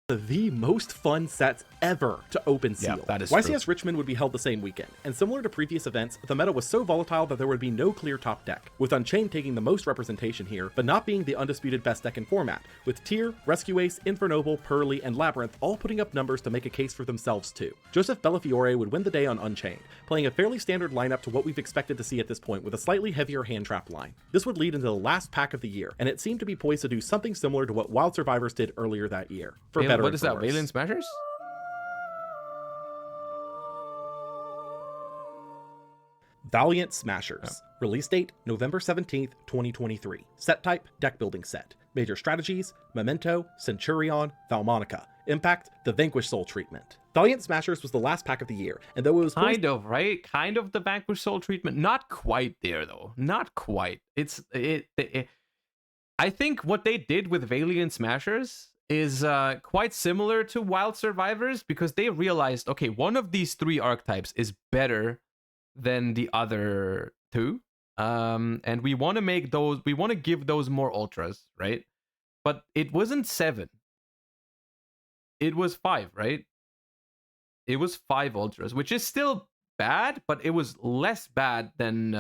The most fun sets ever to open seal. Yeah, that is YCS true. Richmond would be held the same weekend, and similar to previous events, the meta was so volatile that there would be no clear top deck, with Unchained taking the most representation here, but not being the undisputed best deck in format, with Tyr, Rescue Ace, Infernoble, Pearly, and Labyrinth all putting up numbers to make a case for themselves too. Joseph Bellafiore would win the day on Unchained, playing a fairly standard lineup to what we've expected to see at this point with a slightly heavier hand trap line. This would lead into the last pack of the year, and it seemed to be poised to do something similar to what Wild Survivors did earlier that year. For better What is that? worse. Valiant Smashers? Valiant Smashers. Release date, November 17th, 2023. Set type, deck building set. Major strategies, Memento, Centurion, Valmonica. Impact, the Vanquish Soul treatment. Valiant Smashers was the last pack of the year, and though it was Kind of, right? Kind of the Vanquish Soul treatment. Not quite there, though. Not quite. I think what they did with Valiant Smashers is quite similar to Wild Survivors, because they realized, okay, one of these 3 archetypes is better than the other 2, and we want to give those more ultras, right? But it wasn't 7, it was 5, right? It was 5 ultras, which is still bad, but it was less bad than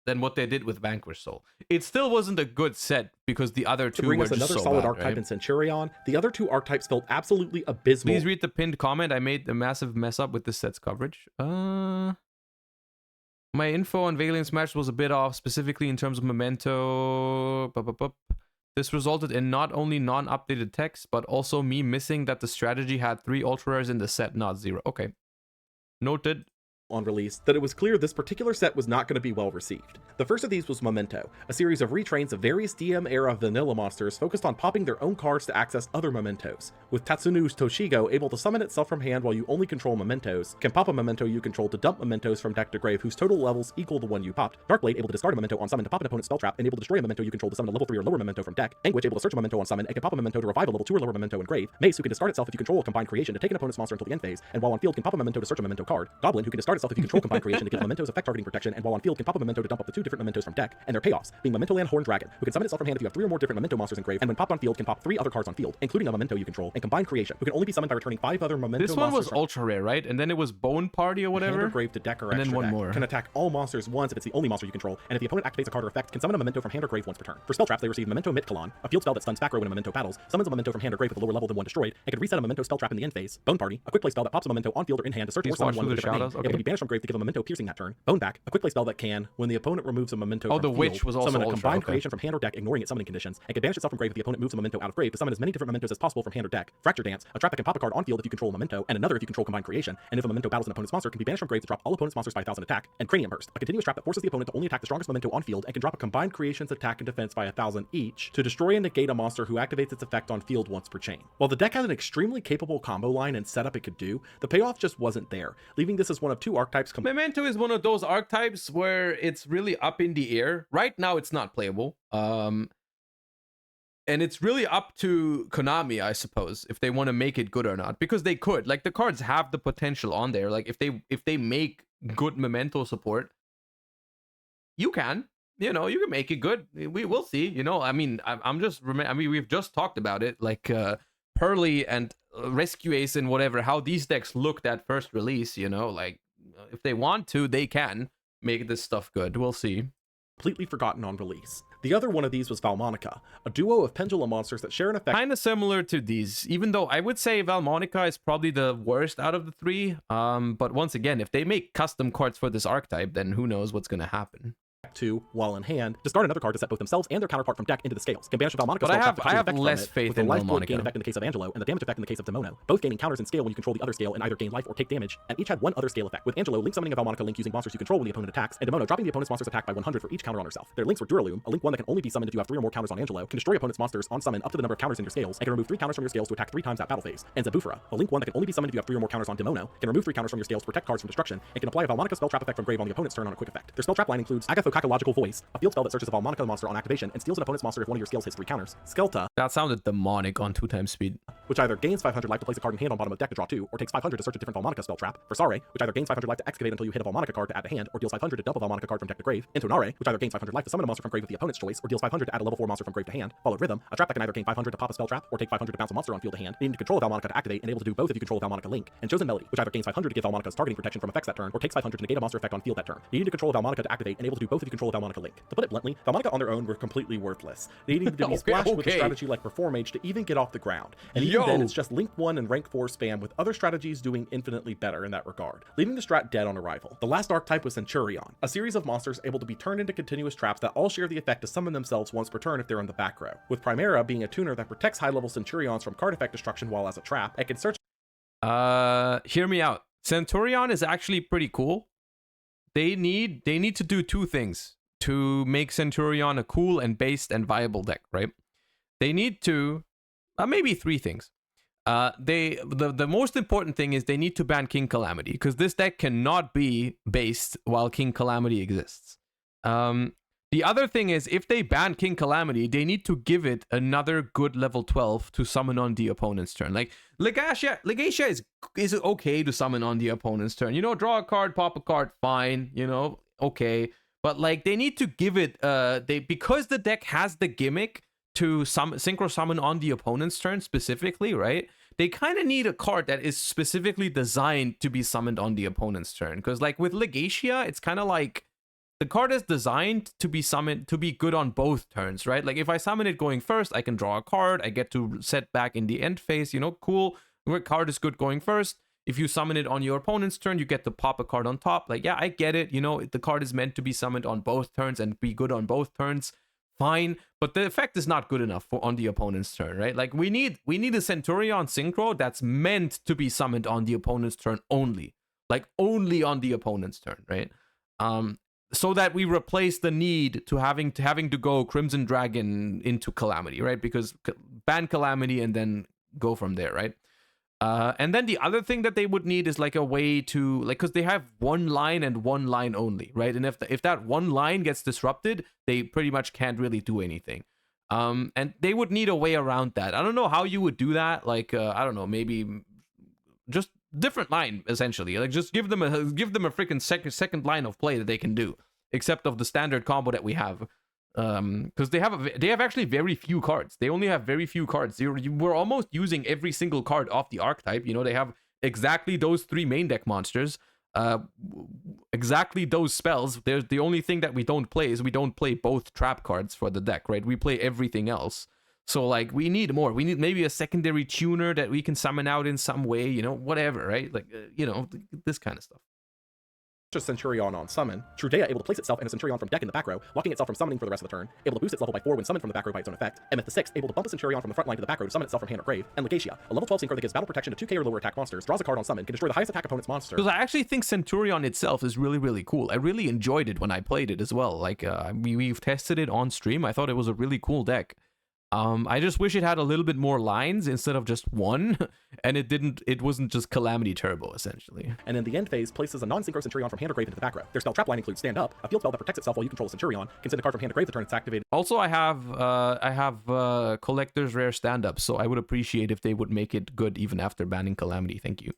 than what they did with Vanquish Soul. It still wasn't a good set because the other To two bring were us just another so solid bad, archetype right? in Centurion, the other two archetypes felt absolutely abysmal. Please read the pinned comment. I made a massive mess up with this set's coverage. My info on Valiant Smash was a bit off, specifically in terms of Memento. This resulted in not only non-updated text, but also me missing that the strategy had 3 ultra rares in the set, not 0. Okay. Noted. On release, that it was clear this particular set was not going to be well received. The first of these was Memento, a series of retrains of various DM-era vanilla monsters focused on popping their own cards to access other mementos, with Tatsunu's Toshigo able to summon itself from hand while you only control mementos, can pop a memento you control to dump mementos from deck to grave whose total levels equal the one you popped, Darkblade able to discard a memento on summon to pop an opponent's spell trap and able to destroy a memento you control to summon a level 3 or lower memento from deck, Anguish able to search a memento on summon and can pop a memento to revive a level 2 or lower memento in grave, Mace who can discard itself if you control a combined creation to take an opponent's monster until the end phase, and while on field can pop a memento to search a memento card, Goblin who can discard itself if you control combined creation to give mementos effect targeting protection, and while on field can pop a memento to dump up the 2 different mementos from deck, and their payoffs being Memento Land Horn Dragon, who can summon itself from hand if you have 3 or more different memento monsters in grave, and when popped on field can pop 3 other cards on field, including a memento you control, and combined creation, who can only be summoned by returning 5 other memento This one was monsters from ultra rare, right? And then it was Bone Party or hand whatever. or grave to deck or And extra then one deck, more. can attack all monsters once if it's the only monster you control, and if the opponent activates a card or effect, can summon a memento from hand or grave once per turn. For spell traps, they receive Memento Mitkalon, a field spell that stuns back row when a memento battles, summons a memento from hand or grave with a lower level than one destroyed, and can reset a memento spell trap in the end phase. Bone Party, a quick play spell that pops a memento on field or in hand to search Please or summon watch one through with a the different name, shadows, able to okay. be banished from grave to give a memento piercing that turn. Bone Back, a quick play spell that can, when the opponent removes a memento Oh, from the field, Witch was also summon a ultra, combined okay. creation from hand or deck, ignoring its summoning conditions, and can banish itself from grave if the opponent moves a memento out of grave to summon as many different mementos as possible from hand or deck. Fracture Dance, a trap that can pop a card on field if you control a memento, and another if you control combined creation, and if a memento battles an opponent's monster, can be banished from grave to drop all opponent's monsters by 1,000 attack. And Cranium Burst, a continuous trap that forces the opponent to only attack the strongest memento on field, and can drop a combined creation's attack and defense by 1,000 each to destroy and negate a monster who activates its effect on field once per chain. While the deck had an extremely capable combo line and setup it could do, the payoff just wasn't there, leaving this as one of 2 archetypes Memento is one of those archetypes where it's really up in the air. Right now, it's not playable. And it's really up to Konami, I suppose, if they want to make it good or not. Because they could. Like, the cards have the potential on there. Like, if they make good Memento support, you can. You know, you can make it good. We will see. You know, I mean, we've just talked about it. Like, Pearly and Rescue Ace and whatever, how these decks looked at first release, you know, like, if they want to, they can make this stuff good. We'll see. completely forgotten on release. The other one of these was Valmonica, a duo of pendulum monsters that share an effect Kind of similar to these, even though I would say Valmonica is probably the worst out of the 3. But once again, if they make custom cards for this archetype, then who knows what's going to happen. to, while in hand, discard another card to set both themselves and their counterpart from deck into the scales. Can banish a Valmonica But spell I trap have- to I copy have effect from less it, faith with the in life point Valmonica. gain effect in the case of Angelo and the damage effect in the case of Demono, both gaining counters in scale when you control the other scale and either gain life or take damage, and each had one other scale effect, with Angelo link summoning a Valmonica link using monsters you control when the opponent attacks, and Demono dropping the opponent's monster's attack by 100 for each counter on herself. Their links were Duralume, a link 1 that can only be summoned if you have 3 or more counters on Angelo, can destroy opponent's monsters on summon up to the number of counters in your scales, and can remove 3 counters from your scales to attack 3 times that battle phase, and Zabufra, a link 1 that can only be summoned if you have 3 or more counters on Demono, can remove 3 counters from your scales to protect cards from destruction, and can apply a Valmonica spell trap effect from grave on the opponent's turn on a quick effect. Their spell trap line includes Agathocacological Voice, a field spell that searches a Valmonica monster on activation and steals an opponent's monster if one of your scales hits 3 counters, Skelta, That sounded demonic on 2x speed. which either gains 500 life to place a card in hand on bottom of deck to draw 2, or takes 500 to search a different Valmonica spell trap, Versare, which either gains 500 life to excavate until you hit a Valmonica card to add to hand, or deals 500 to dump a Valmonica card from deck to grave, Intonare, which either gains 500 life to summon a monster from grave with the opponent's choice, or deals 500 to add a level 4 monster from grave to hand, Followed Rhythm, a trap that can either gain 500 to pop a spell trap, or take 500 to bounce a monster on field to hand, needing to control a Valmonica to activate, and able to do both if you control a Valmonica link, and Chosen Melody, which either gains 500 to give Valmonica's targeting protection from effects that turn, or takes 500 to negate a monster effect on field that turn, needing to control a Valmonica to activate, and able to do both if you control a Valmonica link. To put it bluntly, Valmonica on their own were completely worthless, needing to be splashed with a okay. strategy like Perform Mage to even get off the ground, and even then Yo. it's just Link 1 and Rank 4 spam with other strategies doing infinitely better in that regard, leaving the strat dead on arrival. The last archetype was Centurion, a series of monsters able to be turned into continuous traps that all share the effect to summon themselves once per turn if they're in the back row, with Primera being a tuner that protects high-level Centurions from card effect destruction while as a trap, and can search Hear me out. Centurion is actually pretty cool. They need to do 2 things to make Centurion a cool and based and viable deck, right? They need to maybe 3 things. The most important thing is they need to ban King Calamity, because this deck cannot be based while King Calamity exists. The other thing is, if they ban King Calamity, they need to give it another good level 12 to summon on the opponent's turn. Like, Legacia is okay to summon on the opponent's turn. You know, draw a card, pop a card, fine, you know, okay. But, like, they need to give it, because the deck has the gimmick to synchro summon on the opponent's turn specifically, right? They kind of need a card that is specifically designed to be summoned on the opponent's turn. Because, like, with Legacia, it's kind of like the card is designed to be summoned to be good on both turns, right? Like if I summon it going first, I can draw a card, I get to set back in the end phase, you know, cool. Your card is good going first. If you summon it on your opponent's turn, you get to pop a card on top. Like, yeah, I get it. You know, the card is meant to be summoned on both turns and be good on both turns. Fine, but the effect is not good enough for on the opponent's turn, right? Like we need a Centurion Synchro that's meant to be summoned on the opponent's turn only. Like only on the opponent's turn, right? So that we replace the need to having to go Crimson Dragon into Calamity, right? Because ban Calamity and then go from there, right? And then the other thing that they would need is like a way to, like, because they have one line and one line only, right? And if that one line gets disrupted, they pretty much can't really do anything. And they would need a way around that. I don't know how you would do that. Like, I don't know, maybe just different line essentially. Like, just give them a freaking second line of play that they can do, except of the standard combo that we have. Because they have actually very few cards. They only have very few cards. We're almost using every single card off the archetype. You know, they have exactly those 3 main deck monsters, exactly those spells. There's the only thing that we don't play is we don't play both trap cards for the deck, right? We play everything else. So like we need more. We need maybe a secondary tuner that we can summon out in some way. You know, whatever, right? Like you know, this kind of stuff. Centurion on summon, Trudea able to place itself in a Centurion from deck in the back row, locking itself from summoning for the rest of the turn, able to boost its level by 4 when summoned from the back row by its own effect, and Myth the 6th, able to bump a Centurion from the front line to the back row to summon itself from hand or grave, and Legacia, a level 12 synchro that gives battle protection to 2k or lower attack monsters, draws a card on summon, can destroy the highest attack opponent's monster. Because I actually think Centurion itself is really, really cool. I really enjoyed it when I played it as well. Like, we've tested it on stream. I thought it was a really cool deck. I just wish it had a little bit more lines instead of just one, and it wasn't just Calamity Turbo, essentially. And in the end phase, places a non-synchro Centurion from hand or grave into the back row. Their spell trap line includes Stand Up, a field spell that protects itself while you control a Centurion, can send a card from hand to grave the turn it's activated. Also, I have Collector's Rare Stand-Up, so I would appreciate if they would make it good even after banning Calamity. Thank you.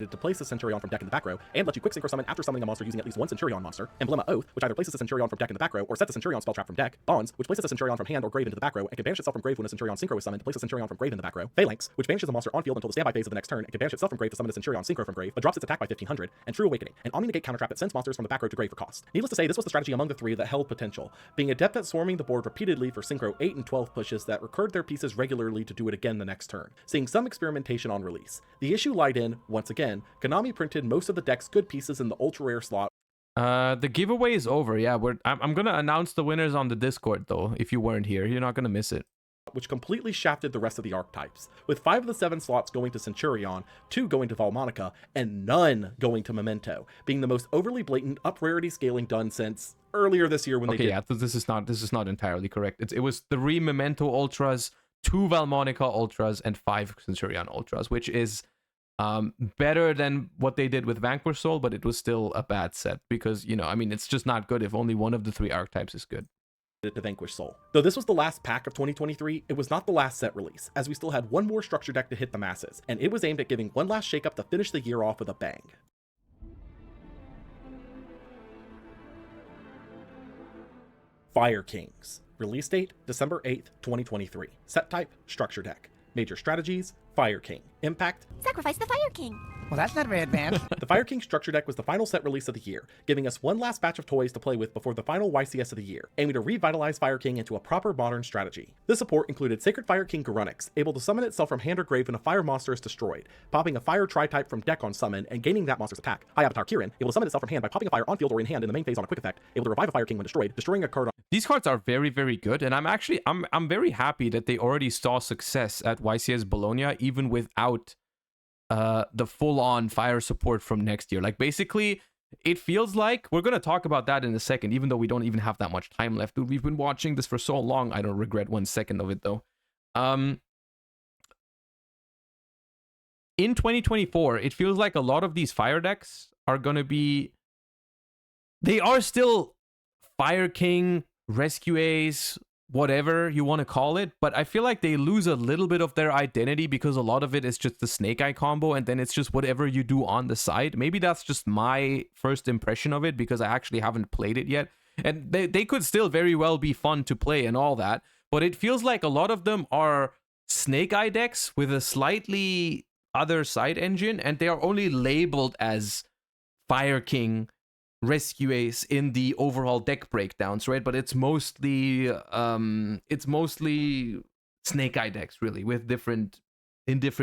To place a Centurion from deck in the back row, and let you quick synchro summon after summoning a monster using at least one Centurion monster. Emblema Oath, which either places a Centurion from deck in the back row or sets a Centurion spell trap from deck. Bonds, which places a Centurion from hand or grave into the back row and can banish itself from grave when a Centurion synchro is summoned to place a Centurion from grave in the back row. Phalanx, which banishes a monster on field until the standby phase of the next turn and can banish itself from grave to summon a Centurion synchro from grave, but drops its attack by 1500. And True Awakening, an Omni-Negate counter trap that sends monsters from the back row to grave for cost. Needless to say, this was the strategy among the 3 that held potential, being adept at swarming the board repeatedly for synchro 8 and 12 pushes that recurred their pieces regularly to do it again the next turn, seeing some experimentation on release. The issue lied in, once again, Konami printed most of the deck's good pieces in the ultra rare slot. The giveaway is over. Yeah, I'm gonna announce the winners on the Discord though. If you weren't here, you're not gonna miss it. Which completely shafted the rest of the archetypes, with 5 of the 7 slots going to Centurion, 2 going to Valmonica, and none going to Memento, being the most overly blatant up rarity scaling done since earlier this year when they did. Yeah, this is not entirely correct. It was 3 Memento Ultras, 2 Valmonica Ultras, and 5 Centurion Ultras, which is better than what they did with Vanquish Soul, but it was still a bad set because, you know, I mean, it's just not good if only one of the 3 archetypes is good. To Vanquish Soul. Though this was the last pack of 2023, it was not the last set release, as we still had one more structure deck to hit the masses, and it was aimed at giving one last shakeup to finish the year off with a bang. Fire Kings. Release date, December 8th, 2023. Set type, structure deck. Major strategies, Fire King. Impact, Sacrifice the Fire King. Well, that's not very advanced. the Fire King structure deck was the final set release of the year, giving us one last batch of toys to play with before the final YCS of the year, aiming to revitalize Fire King into a proper modern strategy. This support included Sacred Fire King Garunix, able to summon itself from hand or grave when a fire monster is destroyed, popping a fire tri-type from deck on summon and gaining that monster's attack. High Avatar Kirin, able to summon itself from hand by popping a fire on field or in hand in the main phase on a quick effect, able to revive a Fire King when destroyed, destroying a card on. These cards are very, very good, and I'm very happy that they already saw success at YCS Bologna, even without the full-on fire support from next year. Like, basically, it feels like we're gonna talk about that in a second, even though we don't even have that much time left. Dude, we've been watching this for so long. I don't regret 1 second of it though. In 2024, it feels like a lot of these fire decks are gonna be. They are still Fire King, Rescue Ace, whatever you want to call it, but I feel like they lose a little bit of their identity because a lot of it is just the Snake Eye combo, and then it's just whatever you do on the side. Maybe that's just my first impression of it because I actually haven't played it yet, and they could still very well be fun to play and all that, but it feels like a lot of them are Snake Eye decks with a slightly other side engine, and they are only labeled as Fire King rescue ace in the overall deck breakdowns, right? But it's mostly Snake Eye decks, really, with different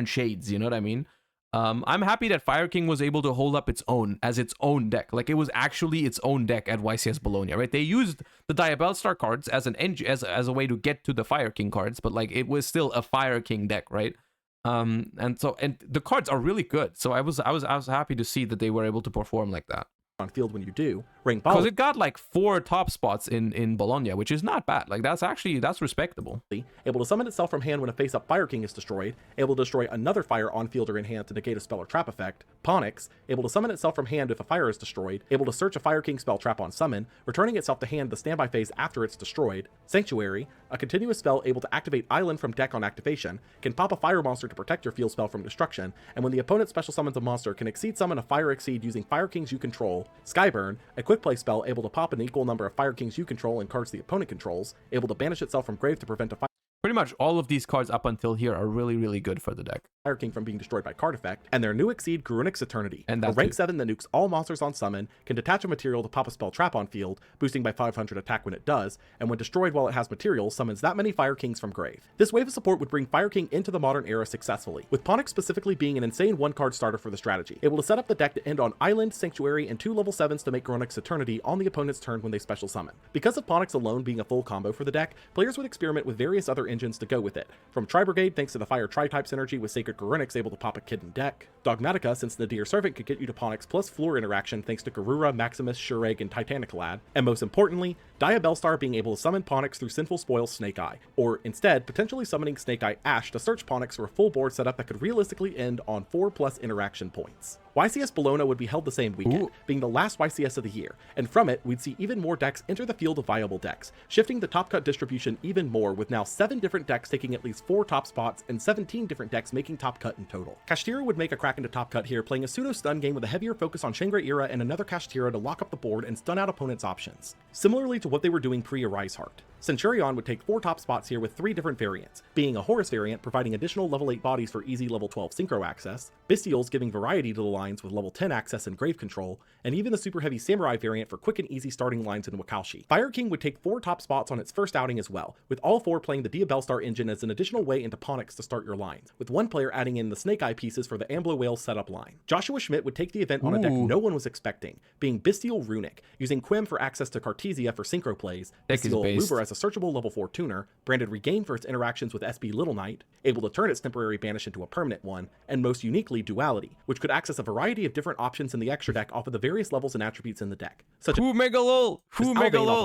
shades. You know what I mean? I'm happy that Fire King was able to hold up its own as its own deck. Like, it was actually its own deck at YCS Bologna, right? They used the Diabellstar cards as as a way to get to the Fire King cards, but like it was still a Fire King deck, right? And the cards are really good. So I was happy to see that they were able to perform like that. On field when you do, ring because it got like 4 top spots in Bologna, which is not bad. Like, that's respectable. Able to summon itself from hand when a face-up Fire King is destroyed, able to destroy another fire on field or in hand to negate a spell or trap effect. Ponix, able to summon itself from hand if a fire is destroyed, able to search a Fire King spell trap on summon, returning itself to hand the standby phase after it's destroyed. Sanctuary, a continuous spell able to activate Island from deck on activation, can pop a fire monster to protect your field spell from destruction, and when the opponent special summons a monster, can exceed summon a Fire Exceed using Fire Kings you control. Skyburn, a quick play spell able to pop an equal number of Fire Kings you control and cards the opponent controls, able to banish itself from grave to prevent a Pretty much all of these cards up until here are really, really good for the deck. Fire King from being destroyed by card effect, and their new Exceed Grunic's Eternity, and a rank 7 that nukes all monsters on summon, can detach a material to pop a spell trap on field, boosting by 500 attack when it does, and when destroyed while it has material, summons that many Fire Kings from grave. This wave of support would bring Fire King into the modern era successfully, with Ponix specifically being an insane 1-card starter for the strategy, able to set up the deck to end on Island, Sanctuary, and 2 level 7s to make Grunic's Eternity on the opponent's turn when they special summon. Because of Ponix alone being a full combo for the deck, players would experiment with various other engines to go with it, from Tri-Brigade thanks to the Fire Tri-type synergy with Sacred Garunix able to pop a Kidden deck, Dogmatica since the Nadir Servant could get you to Ponix plus floor interaction thanks to Garura, Maximus, Shureg, and Titanic Lad, and most importantly, Diabellstar being able to summon Ponix through Sinful Spoil Snake Eye, or instead potentially summoning Snake Eye Ash to search Ponix for a full board setup that could realistically end on 4+ interaction points. YCS Bologna would be held the same weekend, being the last YCS of the year, and from it, we'd see even more decks enter the field of viable decks, shifting the top cut distribution even more, with now 7 different decks taking at least 4 top spots and 17 different decks making top cut in total. Kashtira would make a crack into top cut here, playing a pseudo-stun game with a heavier focus on Shengra Era and another Kashtira to lock up the board and stun out opponents' options, similarly to what they were doing pre-Arise Heart. Centurion would take 4 top spots here with 3 different variants, being a Horus variant providing additional level 8 bodies for easy level 12 synchro access, Bestials giving variety to the lines with level 10 access and grave control, and even the super heavy Samurai variant for quick and easy starting lines in Wakaushi. Fire King would take 4 top spots on its first outing as well, with all 4 playing the Diabellstar engine as an additional way into Ponix to start your lines, with one player adding in the Snake Eye pieces for the Amblo Whale setup line. Joshua Schmidt would take the event on a deck no one was expecting, being Bestial Runic, using Quim for access to Cartesia for synchro plays, Bestial Luber as a searchable level 4 tuner, branded Regain for its interactions with SB Little Knight, able to turn its temporary banish into a permanent one, and most uniquely Duality, which could access a variety of different options in the extra deck off of the various levels and attributes in the deck, such as Megalol,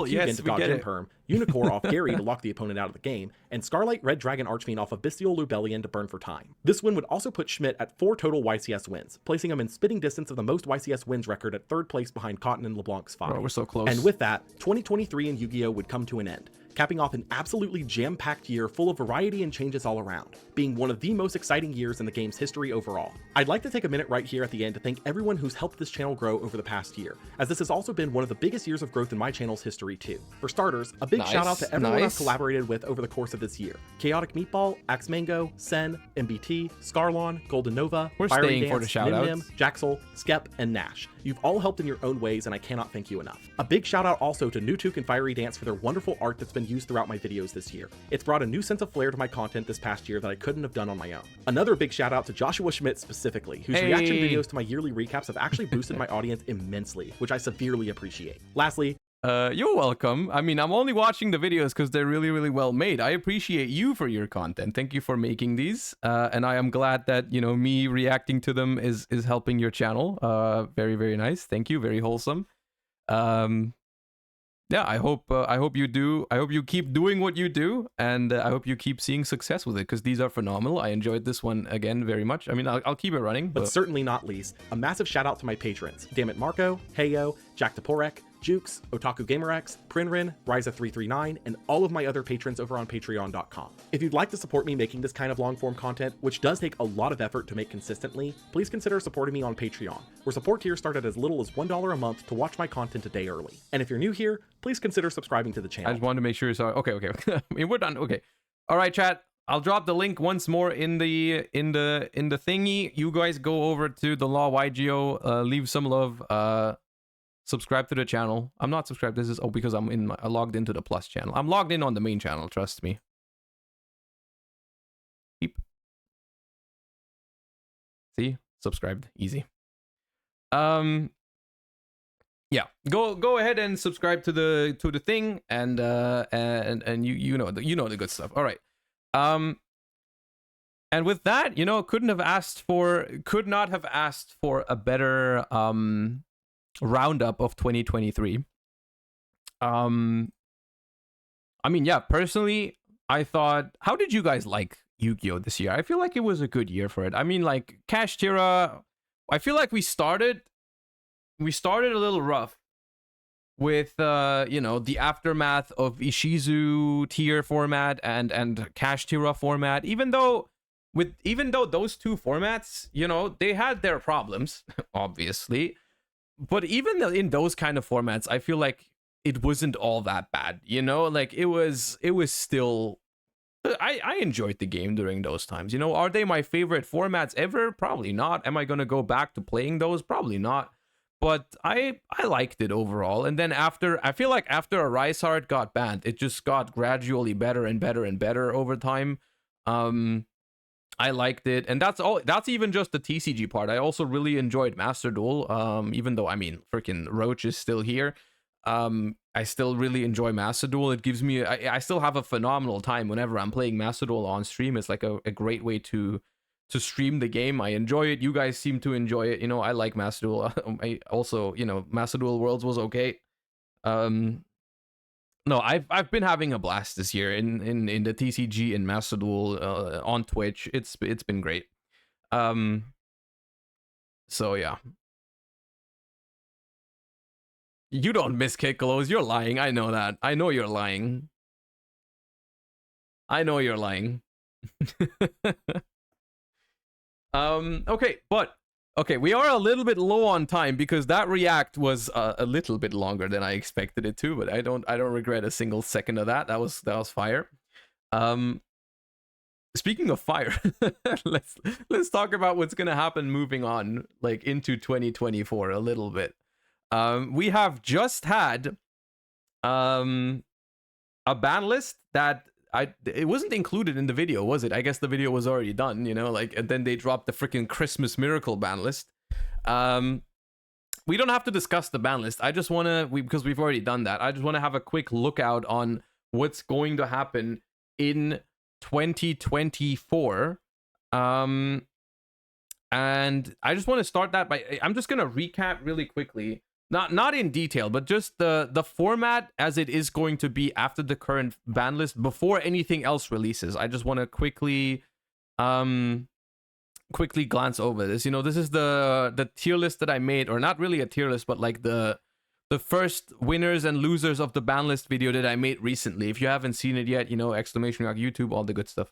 yes, we get it. Perm, Unicorn off Gary to lock the opponent out of the game, and Scarlight Red Dragon Archfiend off of Bestial Lubellion to burn for time. This win would also put Schmidt at 4 total YCS wins, placing him in spitting distance of the most YCS wins record at 3rd place behind Cotton and LeBlanc's 5. Oh, we're so close. And with that, 2023 in Yu-Gi-Oh! Would come to an end, capping off an absolutely jam-packed year full of variety and changes all around, being one of the most exciting years in the game's history overall. I'd like to take a minute right here at the end to thank everyone who's helped this channel grow over the past year, as this has also been one of the biggest years of growth in my channel's history too. For starters, a big shout out to everyone I've collaborated with over the course of this year. Chaotic Meatball, Axe Mango, Sen, MBT, Scarlon, Golden Nova, Fiery Dance, Nim, Jaxel, Skep, and Nash. You've all helped in your own ways, and I cannot thank you enough. A big shout out also to Nutuk and Fiery Dance for their wonderful art that's been used throughout my videos this year. It's brought a new sense of flair to my content this past year that I couldn't have done on my own. Another big shout out to Joshua Schmidt specifically, whose reaction videos to my yearly recaps have actually boosted my audience immensely, which I severely appreciate. Lastly, you're welcome. I mean, I'm only watching the videos because they're really, really well made. I appreciate you for your content. Thank you for making these. And I am glad that, you know, me reacting to them is helping your channel. Very, very nice. Thank you. Very wholesome. Yeah, I hope you do. I hope you keep doing what you do, and I hope you keep seeing success with it, because these are phenomenal. I enjoyed this one again very much. I mean, I'll keep it running. But certainly not least, a massive shout out to my patrons. Dammit Marco, Heyo, Jack Toporek, Jukes, Otaku GamerX, Prinrin, Ryza339, and all of my other patrons over on patreon.com. If you'd like to support me making this kind of long-form content, which does take a lot of effort to make consistently, please consider supporting me on Patreon, where support tiers start at as little as $1 a month to watch my content a day early. And if you're new here, please consider subscribing to the channel. I just wanted to make sure you saw. Okay. I mean, we're done. Okay. All right, chat. I'll drop the link once more in the thingy. You guys go over to the Law YGO, leave some love. subscribe to the channel. I'm not subscribed. This is because I logged into the plus channel. I'm logged in on the main channel. Trust me. Beep. See, subscribed, easy. Yeah, go ahead and subscribe to the thing, and you know the good stuff. All right. And with that, you know, could not have asked for a better roundup of 2023. I mean, yeah, personally, I thought, how did you guys like Yu-Gi-Oh this year? I feel like it was a good year for it. I mean, like Cash Tira, I feel like we started a little rough with you know, the aftermath of Ishizu tier format and Cash Tira format. Even though those two formats, you know, they had their problems, obviously, but even in those kind of formats, I feel like it wasn't all that bad, you know. Like it was still, I enjoyed the game during those times, you know. Are they my favorite formats ever? Probably not. Am I gonna go back to playing those? Probably not. But I liked it overall. And then I feel like after a Rise Heart got banned, it just got gradually better and better and better over time. I liked it, and that's even just the TCG part. I also really enjoyed Master Duel, even though, I mean, freaking Roach is still here. I still really enjoy Master Duel. It gives me, I still have a phenomenal time whenever I'm playing Master Duel on stream. It's like a great way to stream the game. I enjoy it. You guys seem to enjoy it. You know, I like Master Duel. I also, you know, Master Duel Worlds was okay. No, I've been having a blast this year in the TCG and Master Duel on Twitch. It's been great. So yeah. You don't miss Kiklos. You're lying. I know that. I know you're lying. I know you're lying. Okay, but okay, we are a little bit low on time because that react was a little bit longer than I expected it to, but I don't regret a single second of that. That was fire. Speaking of fire, let's talk about what's gonna happen moving on, like into 2024 a little bit. We have just had a ban list that it wasn't included in the video, was it? I guess the video was already done, you know, like, and then they dropped the freaking Christmas Miracle ban list. We don't have to discuss the ban list. I just want to, because we've already done that, I just want to have a quick lookout on what's going to happen in 2024. And I just want to start that by, I'm just going to recap really quickly. Not in detail, but just the format as it is going to be after the current ban list before anything else releases. I just want to quickly glance over this. You know, this is the tier list that I made, or not really a tier list, but like the first winners and losers of the ban list video that I made recently. If you haven't seen it yet, you know, exclamation mark YouTube, all the good stuff.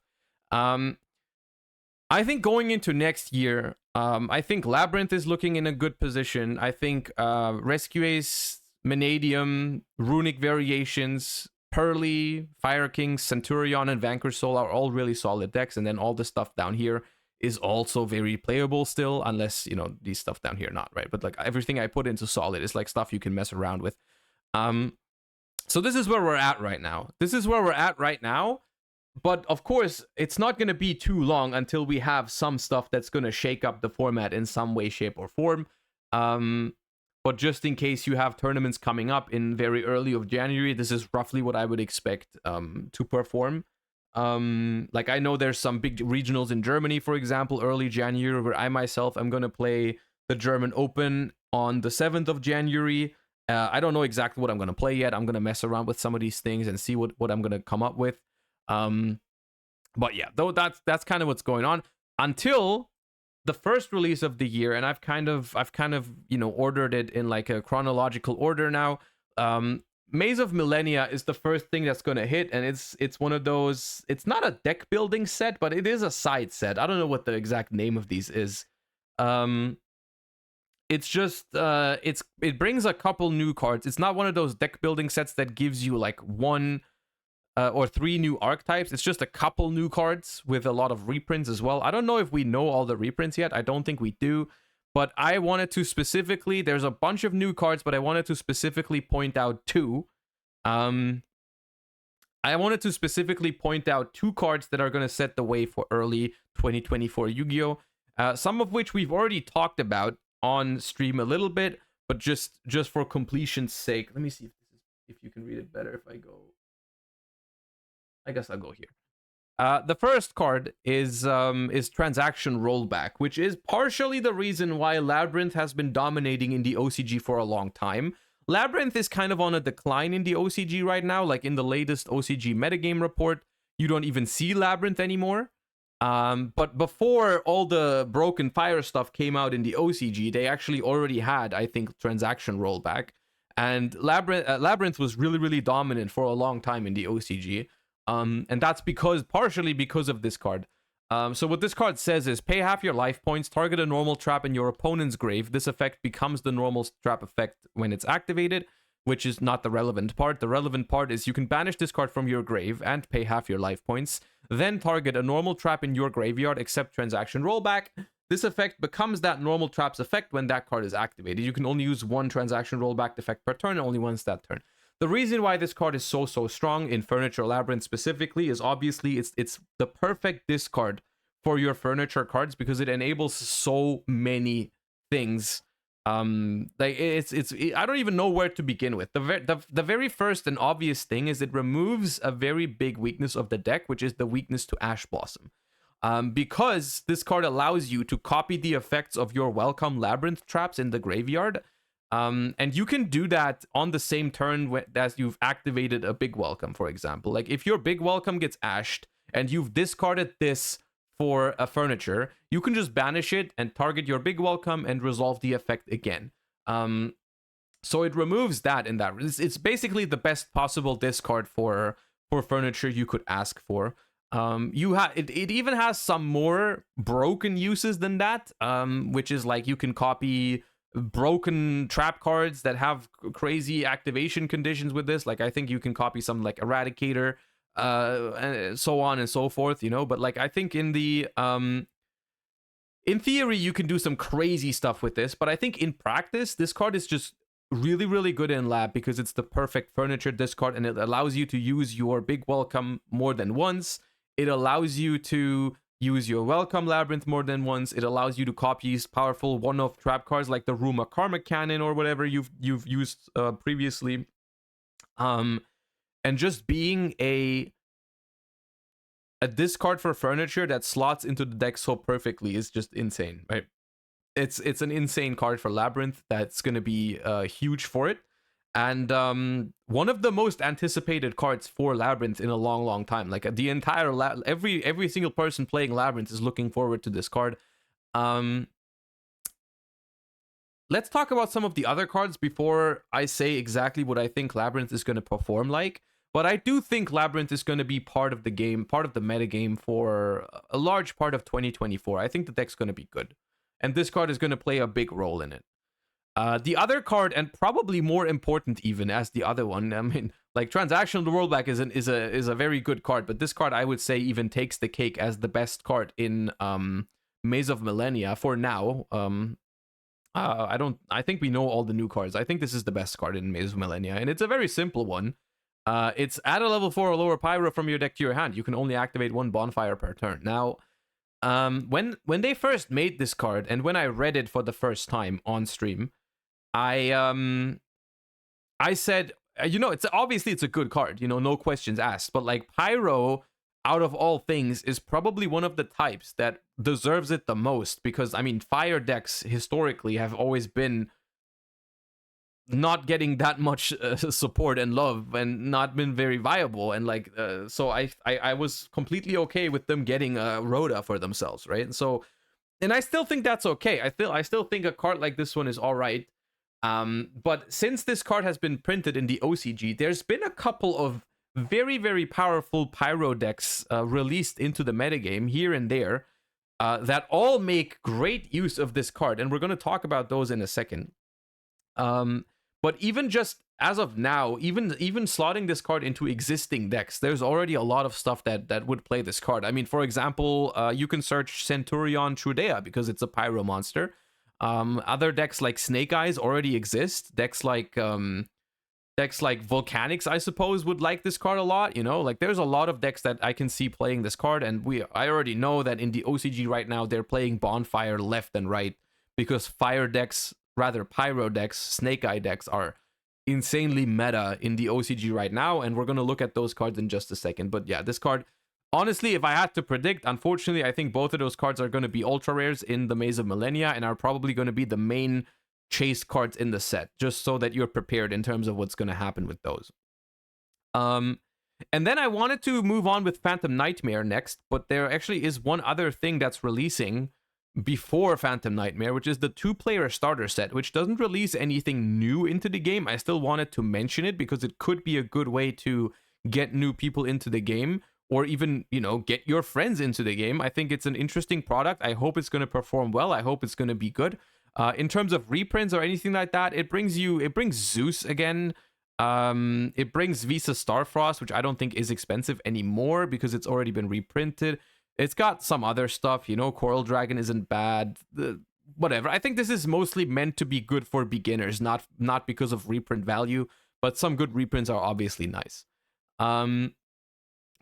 I think going into next year, I think Labyrinth is looking in a good position. I think Rescue Ace, Manadium, Runic Variations, Pearly, Fire King, Centurion, and Vanquish Soul are all really solid decks. And then all the stuff down here is also very playable still, unless, you know, these stuff down here not, right? But like everything I put into solid is like stuff you can mess around with. So this is where we're at right now. But of course, it's not going to be too long until we have some stuff that's going to shake up the format in some way, shape, or form. But just in case you have tournaments coming up in very early of January, this is roughly what I would expect to perform. Like I know there's some big regionals in Germany, for example, early January, where I myself am going to play the German Open on the 7th of January. I don't know exactly what I'm going to play yet. I'm going to mess around with some of these things and see what I'm going to come up with. But yeah, though that's kind of what's going on until the first release of the year, and I've kind of you know ordered it in like a chronological order now. Maze of Millennia is the first thing that's gonna hit, and it's one of those. It's not a deck building set, but it is a side set. I don't know what the exact name of these is. It's just it brings a couple new cards. It's not one of those deck building sets that gives you like one or 3 new archetypes. It's just a couple new cards with a lot of reprints as well. I don't know if we know all the reprints yet. I don't think we do. but I wanted to specifically, there's a bunch of new cards, but I wanted to specifically point out two. I wanted to specifically point out two cards that are going to set the way for early 2024 Yu-Gi-Oh! Some of which we've already talked about on stream a little bit, but just for completion's sake, let me see if you can read it better if I go. I guess I'll go here. The first card is Transaction Rollback, which is partially the reason why Labyrinth has been dominating in the OCG for a long time. Labyrinth is kind of on a decline in the OCG right now. Like in the latest OCG metagame report, you don't even see Labyrinth anymore. But before all the Broken Fire stuff came out in the OCG, they actually already had, I think, Transaction Rollback. And Labyrinth was really, really dominant for a long time in the OCG. And that's partially because of this card. So what this card says is pay half your life points, target a normal trap in your opponent's grave. This effect becomes the normal trap effect when it's activated, which is not the relevant part. The relevant part is you can banish this card from your grave and pay half your life points. Then target a normal trap in your graveyard except Transaction Rollback. This effect becomes that normal trap's effect when that card is activated. You can only use one Transaction Rollback effect per turn, only once that turn. The reason why this card is so strong in Furniture Labyrinth specifically is obviously it's the perfect discard for your furniture cards because it enables so many things. Like I don't even know where to begin with. The very first and obvious thing is it removes a very big weakness of the deck, which is the weakness to Ash Blossom. Because this card allows you to copy the effects of your Welcome Labyrinth traps in the graveyard. And you can do that on the same turn as you've activated a Big Welcome, for example. Like if your Big Welcome gets ashed and you've discarded this for a furniture, you can just banish it and target your Big Welcome and resolve the effect again. So it removes that in that. It's basically the best possible discard for furniture you could ask for. It even has some more broken uses than that, which is like you can copy broken trap cards that have crazy activation conditions with this. Like I think you can copy some like Eradicator, and so on and so forth, you know. But like I think in theory you can do some crazy stuff with this, but I think in practice this card is just really, really good in lab because it's the perfect furniture discard and it allows you to use your Big Welcome more than once. It allows you to use your Welcome Labyrinth more than once. It allows you to copy powerful one-off trap cards like the Ruma Karmic Cannon or whatever you've used previously. And just being a discard for furniture that slots into the deck so perfectly is just insane, right? It's an insane card for Labyrinth that's going to be huge for it. And one of the most anticipated cards for Labyrinth in a long time. Like the entire every single person playing Labyrinth is looking forward to this card. Let's talk about some of the other cards before I say exactly what I think Labyrinth is going to perform like. But I do think Labyrinth is going to be part of the game, part of the metagame for a large part of 2024. I think the deck's going to be good. And this card is going to play a big role in it. The other card, and probably more important even as the other one, I mean, like Transactional Rollback is a very good card, but this card I would say even takes the cake as the best card in Maze of Millennia for now. I think we know all the new cards. I think this is the best card in Maze of Millennia, and it's a very simple one. It's add a level 4 or lower Pyro from your deck to your hand. You can only activate one Bonfire per turn. Now, when they first made this card, and when I read it for the first time on stream, I said, you know, it's a good card, you know, no questions asked, but like Pyro, out of all things, is probably one of the types that deserves it the most, because I mean, fire decks historically have always been not getting that much support and love and not been very viable, and like so I was completely okay with them getting a Rhoda for themselves, right? So, and I still think that's okay. I still think a card like this one is all right. But since this card has been printed in the OCG, there's been a couple of very, very powerful Pyro decks released into the metagame here and there that all make great use of this card, and we're going to talk about those in a second. But even just as of now, even slotting this card into existing decks, there's already a lot of stuff that would play this card. I mean, for example, you can search Centurion Trudea because it's a Pyro monster. Other decks like Snake Eyes already exist. Decks like Volcanics, I suppose, would like this card a lot. You know, like there's a lot of decks that I can see playing this card, and I already know that in the OCG right now they're playing Bonfire left and right because fire decks, rather pyro decks, Snake Eye decks are insanely meta in the OCG right now, and we're gonna look at those cards in just a second. But yeah, this card, honestly, if I had to predict, unfortunately, I think both of those cards are going to be ultra rares in the Maze of Millennia and are probably going to be the main chase cards in the set, just so that you're prepared in terms of what's going to happen with those. And then I wanted to move on with Phantom Nightmare next, but there actually is one other thing that's releasing before Phantom Nightmare, which is the 2-player starter set, which doesn't release anything new into the game. I still wanted to mention it because it could be a good way to get new people into the game, or even, you know, get your friends into the game. I think it's an interesting product. I hope it's going to perform well. I hope it's going to be good. In terms of reprints or anything like that, it brings Zeus again. It brings Visa Starfrost, which I don't think is expensive anymore because it's already been reprinted. It's got some other stuff, you know, Coral Dragon isn't bad. Whatever. I think this is mostly meant to be good for beginners, not because of reprint value, but some good reprints are obviously nice.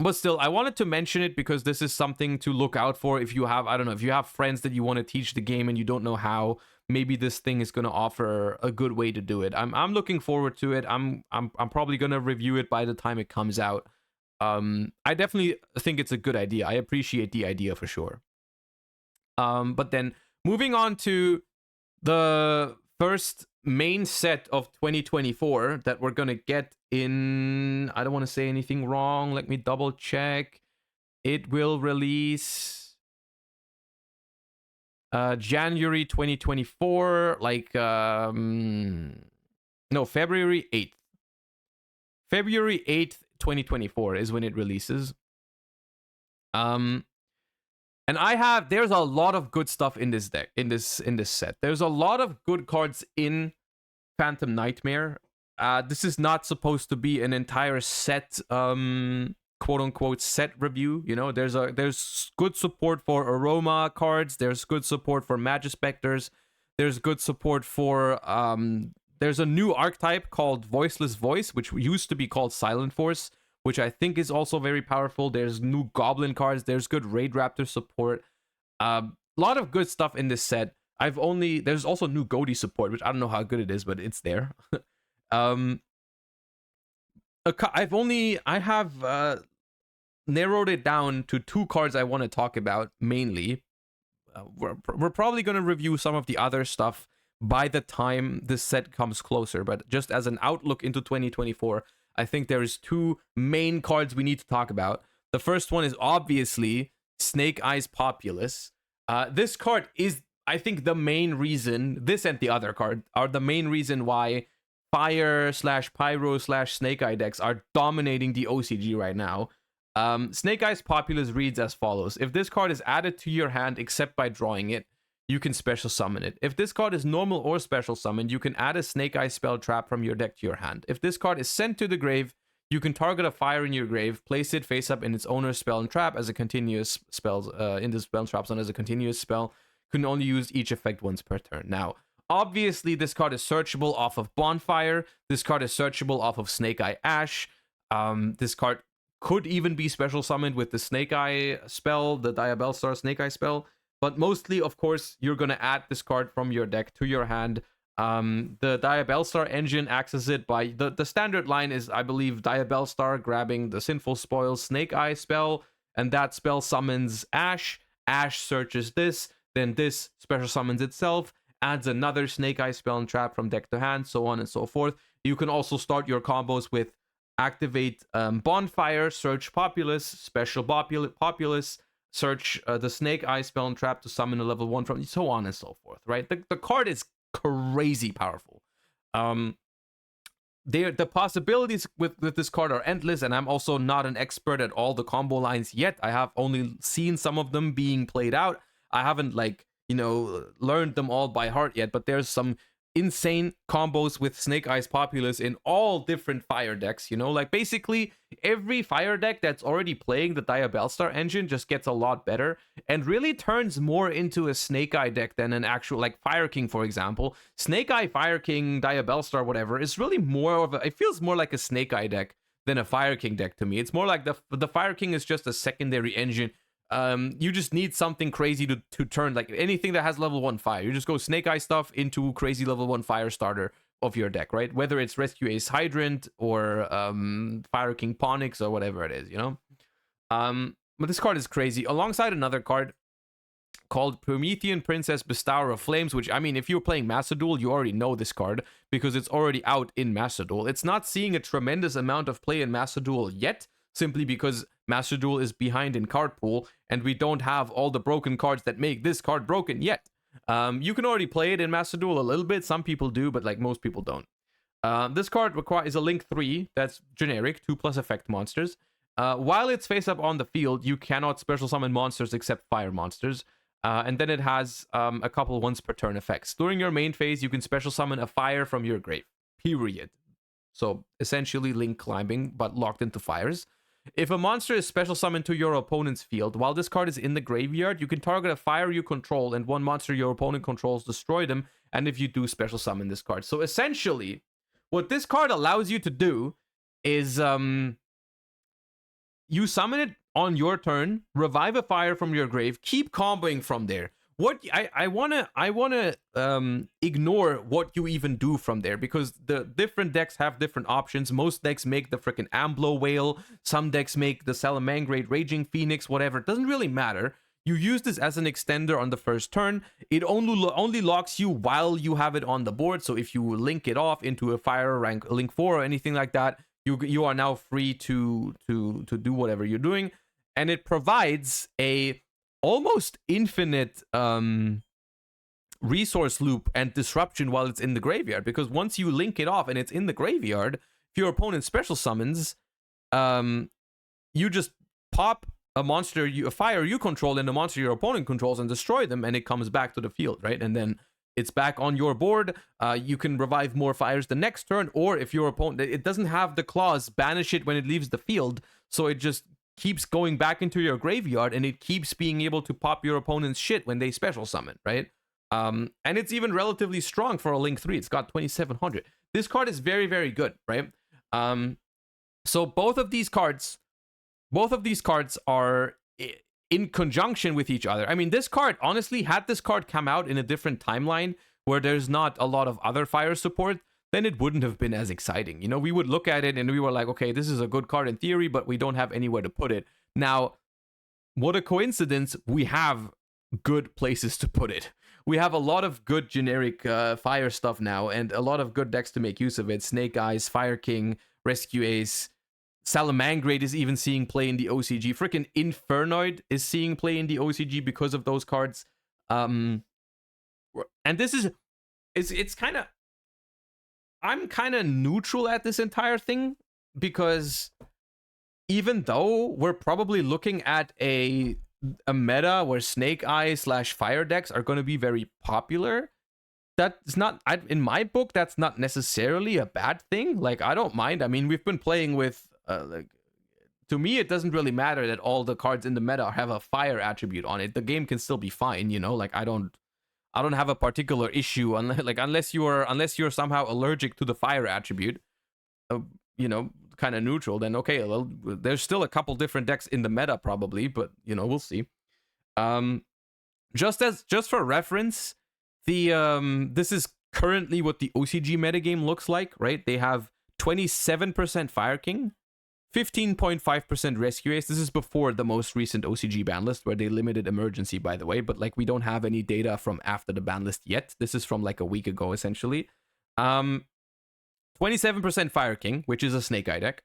But still, I wanted to mention it because this is something to look out for if you have, I don't know, if you have friends that you want to teach the game and you don't know how, maybe this thing is going to offer a good way to do it. I'm looking forward to it. I'm probably going to review it by the time it comes out. I definitely think it's a good idea. I appreciate the idea for sure. But then moving on to the first main set of 2024 that we're gonna get in, I don't want to say anything wrong, let me double check. It will release January 2024, like no, February 8th. February 8th, 2024 is when it releases. And there's a lot of good stuff in this deck, in this set. There's a lot of good cards in Phantom Nightmare. This is not supposed to be an entire set, quote unquote set review. You know, there's good support for Aroma cards. There's good support for Magispectors. There's good support for there's a new archetype called Voiceless Voice, which used to be called Silent Force, which I think is also very powerful. There's new Goblin cards. There's good Raid Raptor support. A lot of good stuff in this set. There's also new Goaty support, which I don't know how good it is, but it's there. I have narrowed it down to 2 cards I want to talk about mainly. We're probably going to review some of the other stuff by the time this set comes closer, but just as an outlook into 2024, I think there's 2 main cards we need to talk about. The first one is obviously Snake Eyes Populace. This card is, I think, the main reason, this and the other card are the main reason why Fire/Pyro/Snake Eye decks are dominating the OCG right now. Snake Eyes Populace reads as follows. If this card is added to your hand except by drawing it, you can special summon it. If this card is normal or special summoned, you can add a Snake Eye spell trap from your deck to your hand. If this card is sent to the grave, you can target a fire in your grave, place it face up in its owner's spell and trap as a continuous spell, in the spell trap zone as a continuous spell. Can only use each effect once per turn. Now, obviously, this card is searchable off of Bonfire. This card is searchable off of Snake Eye Ash. This card could even be special summoned with the Snake Eye spell, the Diabellstar Snake Eye spell. But mostly, of course, you're going to add this card from your deck to your hand. The Diabellstar engine accesses it by... The standard line is, I believe, Diabellstar grabbing the Sinful Spoils Snake Eye spell, and that spell summons Ash. Ash searches this, then this special summons itself, adds another Snake Eye spell and trap from deck to hand, so on and so forth. You can also start your combos with activate Bonfire, search Populace, special Populace, search the Snake Eye spell and trap to summon a level 1 from, so on and so forth, right? The card is crazy powerful. The possibilities with this card are endless, and I'm also not an expert at all the combo lines yet. I have only seen some of them being played out. I haven't, learned them all by heart yet, but there's some insane combos with Snake Eyes Populace in all different fire decks, you know? Like, basically, every fire deck that's already playing the Diabellstar engine just gets a lot better and really turns more into a Snake Eye deck than an actual, like, Fire King, for example. Snake Eye, Fire King, Diabellstar, whatever, is really more of a... It feels more like a Snake Eye deck than a Fire King deck to me. It's more like the Fire King is just a secondary engine. You just need something crazy to turn, like anything that has level 1 fire. You just go Snake Eye stuff into crazy level 1 fire starter of your deck, right? Whether it's Rescue Ace Hydrant or Fire King Ponix or whatever it is, you know? But this card is crazy. Alongside another card called Promethean Princess Bestower of Flames, which, I mean, if you're playing Master Duel, you already know this card because it's already out in Master Duel. It's not seeing a tremendous amount of play in Master Duel yet, simply because Master Duel is behind in card pool, and we don't have all the broken cards that make this card broken yet. You can already play it in Master Duel a little bit. Some people do, but like most people don't. This card is a Link 3 that's generic, 2+ effect monsters. While it's face up on the field, you cannot special summon monsters except fire monsters. And then it has a couple once per turn effects. During your main phase, you can special summon a fire from your grave. Period. So essentially Link climbing, but locked into fires. If a monster is special summoned to your opponent's field, while this card is in the graveyard, you can target a fire you control and one monster your opponent controls, destroy them, and if you do, special summon this card. So essentially, what this card allows you to do is you summon it on your turn, revive a fire from your grave, keep comboing from there. What I wanna ignore what you even do from there, because the different decks have different options. Most decks make the freaking Amblo Whale. Some decks make the Salamangreat Raging Phoenix, whatever. It doesn't really matter. You use this as an extender on the first turn. It only locks you while you have it on the board. So if you link it off into a fire rank Link 4 or anything like that, you are now free to do whatever you're doing. And it provides a almost infinite resource loop and disruption while it's in the graveyard, because once you link it off and it's in the graveyard, if your opponent special summons, you just pop a monster, a fire you control and a monster your opponent controls and destroy them, and it comes back to the field, right? And then it's back on your board. You can revive more fires the next turn, or if your opponent, it doesn't have the clause banish it when it leaves the field, so it just keeps going back into your graveyard, and it keeps being able to pop your opponent's shit when they special summon, right? And it's even relatively strong for a Link 3. It's got 2700. This card is very, very good, right? So both of these cards are in conjunction with each other. I mean, this card, honestly, had this card come out in a different timeline where there's not a lot of other fire support, then it wouldn't have been as exciting. You know, we would look at it and we were like, okay, this is a good card in theory, but we don't have anywhere to put it. Now, what a coincidence, we have good places to put it. We have a lot of good generic fire stuff now, and a lot of good decks to make use of it. Snake Eyes, Fire King, Rescue Ace, Salamangreat is even seeing play in the OCG. Freaking Infernoid is seeing play in the OCG because of those cards. And this is, it's kind of, I'm kind of neutral at this entire thing, because even though we're probably looking at a meta where Snake Eyes / fire decks are going to be very popular, that's not, in my book, that's not necessarily a bad thing. Like, I don't mind. I mean, we've been playing with, like, to me, it doesn't really matter that all the cards in the meta have a fire attribute on it. The game can still be fine, you know? Like, I don't have a particular issue unless you're somehow allergic to the fire attribute, you know, kind of neutral. Then okay, well, there's still a couple different decks in the meta probably, but you know, we'll see. Just for reference, this is currently what the OCG metagame looks like, right? They have 27% Fire King, 15.5% Rescue Ace. This is before the most recent OCG Banlist, where they limited emergency, by the way, but like we don't have any data from after the banlist yet. This is from like a week ago, essentially. 27% Fire King, which is a Snake Eye deck.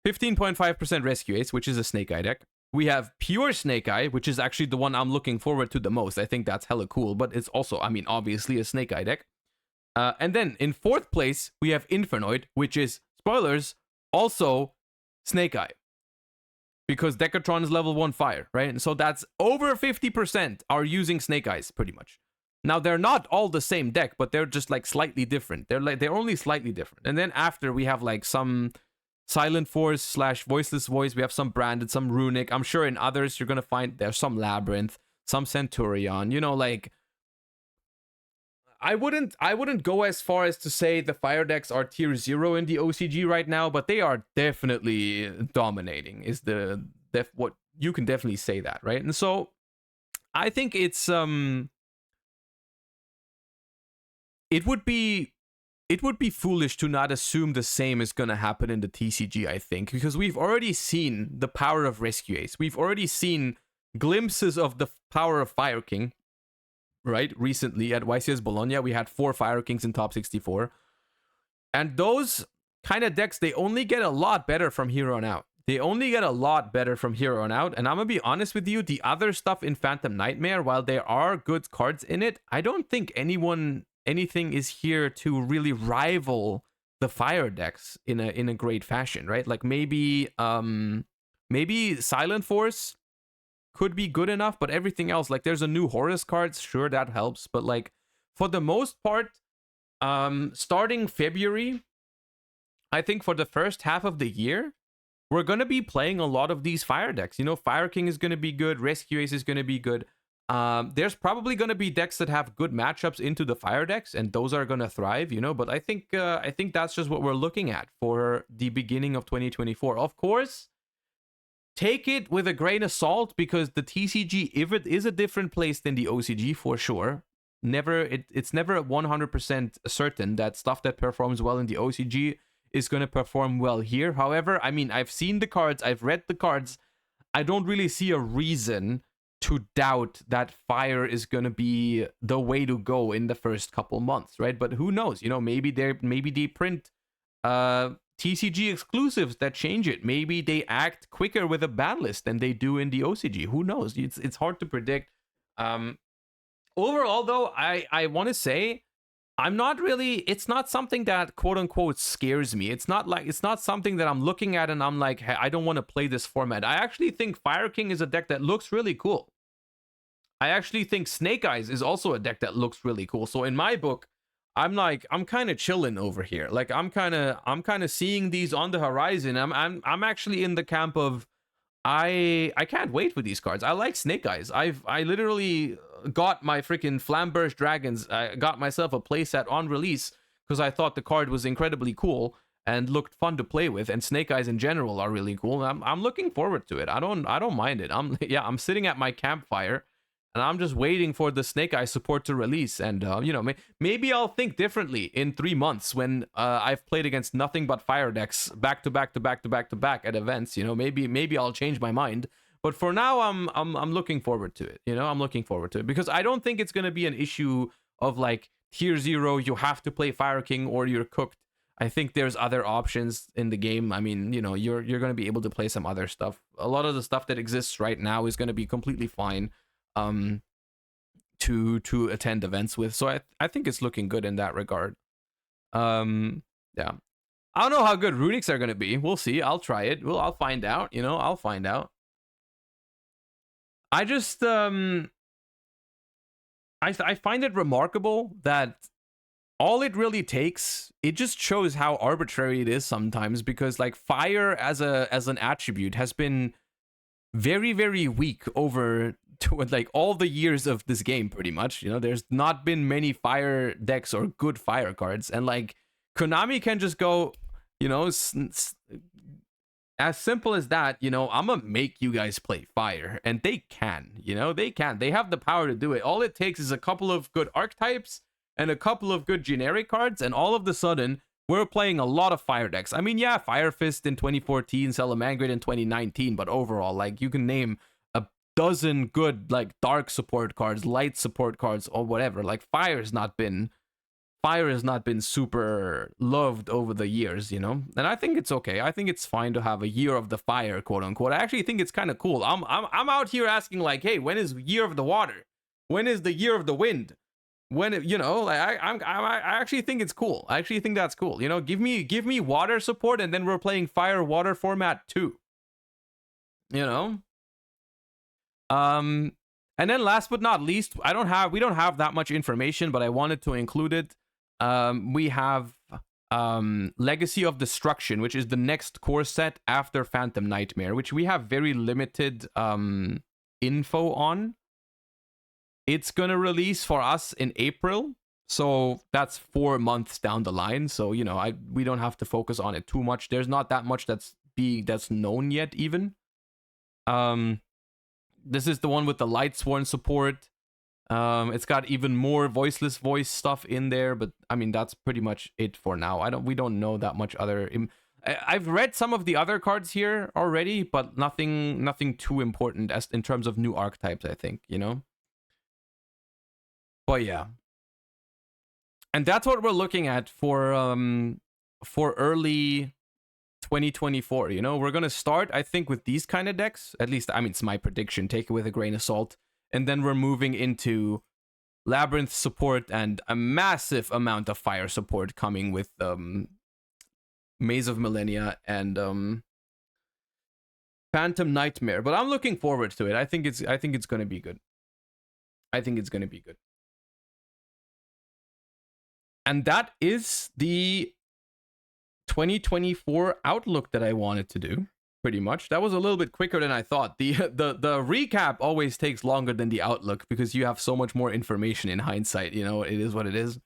15.5% Rescue Ace, which is a Snake Eye deck. We have Pure Snake Eye, which is actually the one I'm looking forward to the most. I think that's hella cool, but it's also, I mean, obviously a Snake Eye deck. And then in fourth place, we have Infernoid, which is, spoilers, also Snake Eye, because Decatron is level 1 fire, right? And so that's over 50% are using Snake Eyes, pretty much. Now they're not all the same deck, but they're just like slightly different. They're only slightly different. And then after we have like some Silent Force / Voiceless Voice, we have some Branded, some Runic. I'm sure in others you're gonna find there's some Labyrinth, some Centurion. You know, like I wouldn't go as far as to say the fire decks are tier 0 in the OCG right now, but they are definitely dominating. Is what you can definitely say that, right? And so I think it's it would be foolish to not assume the same is going to happen in the TCG, I think, because we've already seen the power of Rescue Ace. We've already seen glimpses of the power of Fire King, right? Recently at YCS Bologna, we had 4 Fire Kings in top 64. And those kind of decks, they only get a lot better from here on out. They only get a lot better from here on out. And I'm going to be honest with you, the other stuff in Phantom Nightmare, while there are good cards in it, I don't think anything is here to really rival the fire decks in a great fashion, right? Like maybe Silent Force could be good enough, but everything else, like there's a new Horus cards, sure, that helps, but like for the most part, starting February, I think for the first half of the year, we're going to be playing a lot of these fire decks. You know, Fire King is going to be good, Rescue Ace is going to be good. There's probably going to be decks that have good matchups into the fire decks, and those are going to thrive, you know, but I think that's just what we're looking at for the beginning of 2024. Of course, take it with a grain of salt, because the TCG, if it is a different place than the OCG, for sure, it's never 100% certain that stuff that performs well in the OCG is going to perform well here. However, I mean, I've seen the cards, I've read the cards, I don't really see a reason to doubt that fire is going to be the way to go in the first couple months, right? But who knows? You know, maybe they print TCG exclusives that change it. Maybe they act quicker with a Banlist than they do in the OCG. Who knows? It's hard to predict. Overall, though, I want to say it's not something that quote unquote scares me. It's not something that I'm looking at and I'm like, hey, I don't want to play this format. I actually think Fire King is a deck that looks really cool. I actually think Snake Eyes is also a deck that looks really cool. So in my book, I'm kind of chilling over here. Like I'm kind of seeing these on the horizon. I'm actually in the camp of I can't wait for these cards. I like Snake Eyes. I literally got my freaking Flamberge Dragons. I got myself a playset on release because I thought the card was incredibly cool and looked fun to play with. And Snake Eyes in general are really cool. I'm looking forward to it. I don't mind it. I'm sitting at my campfire and I'm just waiting for the Snake Eye support to release. And you know, maybe I'll think differently in 3 months when I've played against nothing but fire decks back to back at events. You know, maybe I'll change my mind. But for now, I'm looking forward to it. You know, I'm looking forward to it because I don't think it's gonna be an issue of like tier 0. You have to play Fire King or you're cooked. I think there's other options in the game. I mean, you know, you're gonna be able to play some other stuff. A lot of the stuff that exists right now is gonna be completely fine to attend events with. So I think it's looking good in that regard. Yeah. I don't know how good Runics are gonna be. We'll see. I'll try it. I'll find out. You know, I'll find out. I just I find it remarkable that all it really takes, it just shows how arbitrary it is sometimes, because like fire as an attribute has been very, very weak over like all the years of this game, pretty much. You know, there's not been many fire decks or good fire cards, and like Konami can just go, you know, as simple as that, you know, I'm gonna make you guys play fire, and they can, you know, they have the power to do it. All it takes is a couple of good archetypes and a couple of good generic cards, and all of a sudden we're playing a lot of fire decks. I mean, yeah, Fire Fist in 2014, Salamangreat in 2019, but overall, like, you can name a dozen good like dark support cards, light support cards, or whatever. Like fire has not been super loved over the years, you know, and I think it's okay. I think it's fine to have a year of the fire, quote unquote. I actually think it's kind of cool. I'm out here asking like, hey, when is year of the water? When is the year of the wind? When, you know, like I actually think it's cool. I actually think that's cool. You know, give me water support, and then we're playing fire water format too. You know, And then last but not least, we don't have that much information, but I wanted to include it. We have Legacy of Destruction, which is the next core set after Phantom Nightmare, which we have very limited info on. It's gonna release for us in April, so that's 4 months down the line. So you know, we don't have to focus on it too much. There's not that much that's known yet even. This is the one with the Lightsworn support. It's got even more voiceless voice stuff in there, but I mean that's pretty much it for now. We don't know that much other. I've read some of the other cards here already, but nothing too important as in terms of new archetypes, I think, you know. But yeah, and that's what we're looking at for early 2024. You know, we're gonna start, I think, with these kind of decks. At least, I mean, it's my prediction. Take it with a grain of salt. And then we're moving into Labyrinth support and a massive amount of fire support coming with Maze of Millennia and Phantom Nightmare. But I'm looking forward to it. I think it's gonna be good. I think it's gonna be good. And that is the 2024 outlook that I wanted to do. Pretty much. That was a little bit quicker than I thought. The recap always takes longer than the outlook because you have so much more information in hindsight. You know, it is what it is.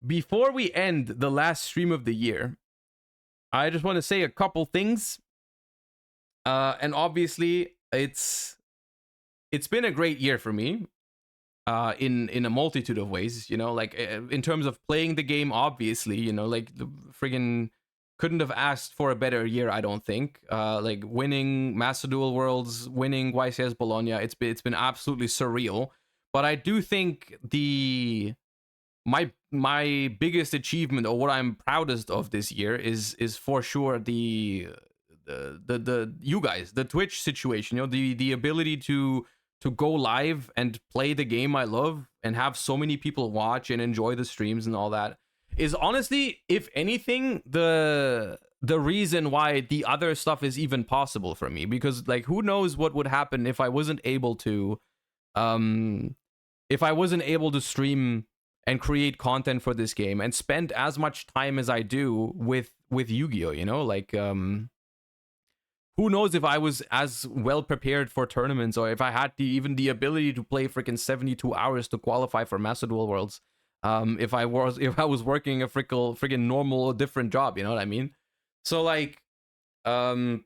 Before we end the last stream of the year, I just want to say a couple things. And obviously, it's been a great year for me. In a multitude of ways, you know, like in terms of playing the game, obviously, you know, like the friggin' couldn't have asked for a better year, I don't think. Like winning Master Duel Worlds, winning YCS Bologna, it's been absolutely surreal. But I do think my biggest achievement, or what I'm proudest of this year, is for sure the you guys, the Twitch situation, you know, the ability to go live and play the game I love and have so many people watch and enjoy the streams and all that is honestly, if anything, the reason why the other stuff is even possible for me. Because like, who knows what would happen if I wasn't able to stream and create content for this game and spend as much time as I do with Yu-Gi-Oh, you know, like who knows if I was as well prepared for tournaments, or if I had even the ability to play freaking 72 hours to qualify for Master Duel Worlds. If I was working a freaking normal different job, you know what I mean? So like, I don't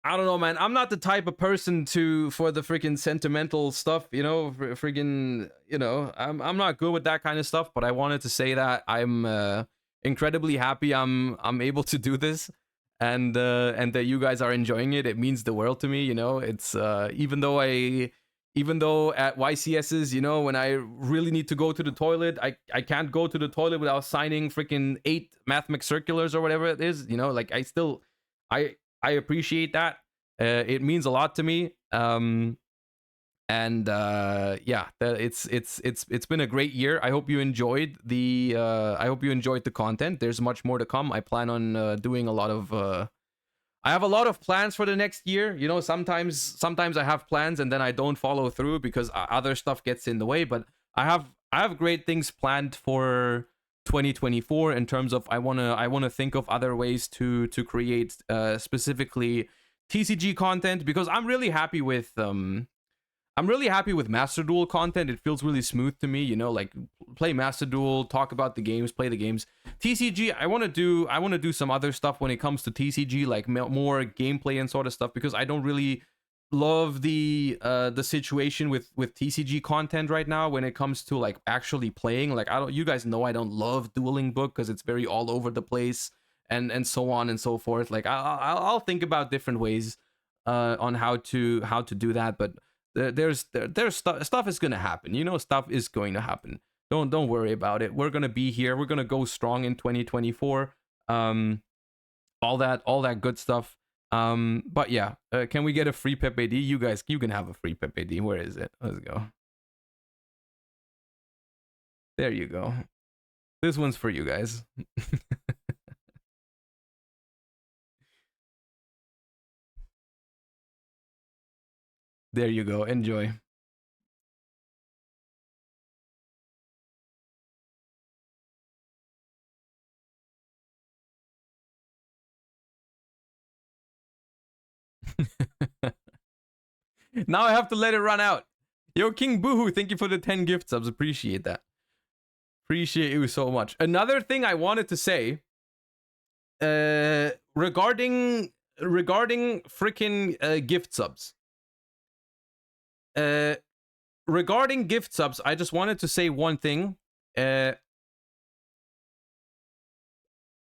know, man. I'm not the type of person for the freaking sentimental stuff, you know, freaking, you know, I'm not good with that kind of stuff. But I wanted to say that I'm incredibly happy I'm able to do this. And that you guys are enjoying it. It means the world to me, you know. It's even though at YCS's, you know, when I really need to go to the toilet, I can't go to the toilet without signing freaking 8 mathematics circulars or whatever it is, you know. Like I appreciate that. It means a lot to me. Yeah, it's been a great year. I hope you enjoyed the content. There's much more to come. I plan on doing a lot of I have a lot of plans for the next year. You know, sometimes I have plans and then I don't follow through because other stuff gets in the way, but I have great things planned for 2024 in terms of I want to think of other ways to create specifically TCG content, because I'm really happy with Master Duel content. It feels really smooth to me, you know, like play Master Duel, talk about the games, play the games. TCG, I want to do some other stuff when it comes to TCG, like more gameplay and sort of stuff, because I don't really love the situation with TCG content right now when it comes to like actually playing. Like you guys know I don't love Dueling Book because it's very all over the place and so on and so forth. Like I'll think about different ways on how to do that, but there's stuff is gonna happen, you know. Stuff is going to happen. Don't worry about it. We're gonna be here. We're gonna go strong in 2024. All that good stuff. But yeah, can we get a free Pepe D? You guys, you can have a free Pepe D. Where is it? Let's go. There you go. This one's for you guys. There you go. Enjoy. Now I have to let it run out. Yo, King Boohoo, thank you for the 10 gift subs. Appreciate that. Appreciate you so much. Another thing I wanted to say, regarding freaking gift subs. Regarding gift subs, I just wanted to say one thing.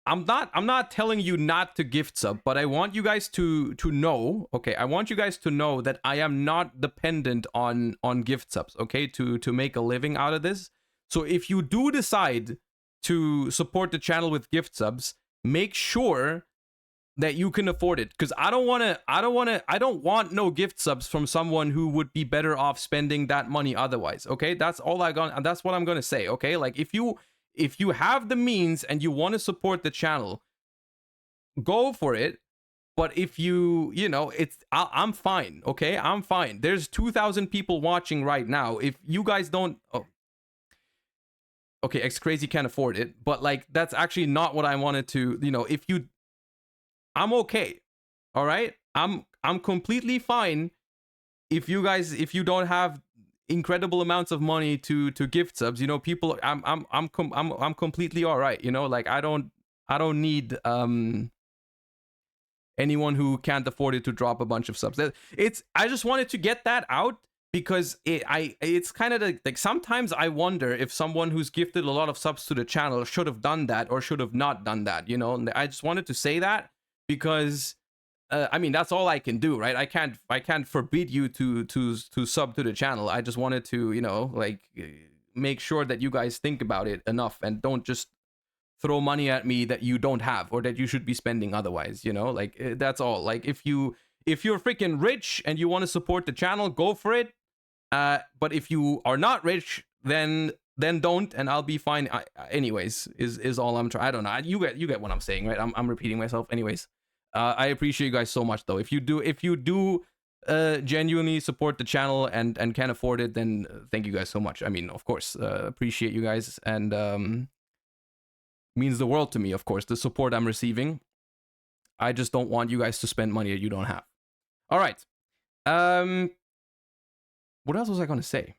I'm not telling you not to gift sub, but I want you guys to know, okay? I want you guys to know that I am not dependent on gift subs, okay? To make a living out of this. So if you do decide to support the channel with gift subs, make sure that you can afford it, because I don't want no gift subs from someone who would be better off spending that money otherwise, okay? That's what I'm gonna say, okay? Like if you have the means and you want to support the channel, go for it. But if you know, I'm fine, okay? I'm fine. There's 2,000 people watching right now. If you guys don't, okay, X Crazy can't afford it, but like that's actually not what I wanted to, you know, I'm okay. All right? I'm completely fine if you don't have incredible amounts of money to gift subs, you know, people, I'm completely all right, you know, like I don't need anyone who can't afford it to drop a bunch of subs. I just wanted to get that out, because it's kind of like sometimes I wonder if someone who's gifted a lot of subs to the channel should have done that or should have not done that, you know. And I just wanted to say that because I mean, that's all I can do, right? I can't forbid you to sub to the channel. I just wanted to, you know, like make sure that you guys think about it enough and don't just throw money at me that you don't have or that you should be spending otherwise, you know? Like that's all. Like if you're freaking rich and you want to support the channel, go for it. But if you are not rich, then don't, and I'll be fine. Anyways, is all I'm trying. I don't know. You get what I'm saying, right? I'm repeating myself. Anyways. I appreciate you guys so much, though. If you do genuinely support the channel and can afford it, then thank you guys so much. I mean, of course, appreciate you guys, and means the world to me, of course, the support I'm receiving. I just don't want you guys to spend money that you don't have. All right. What else was I going to say?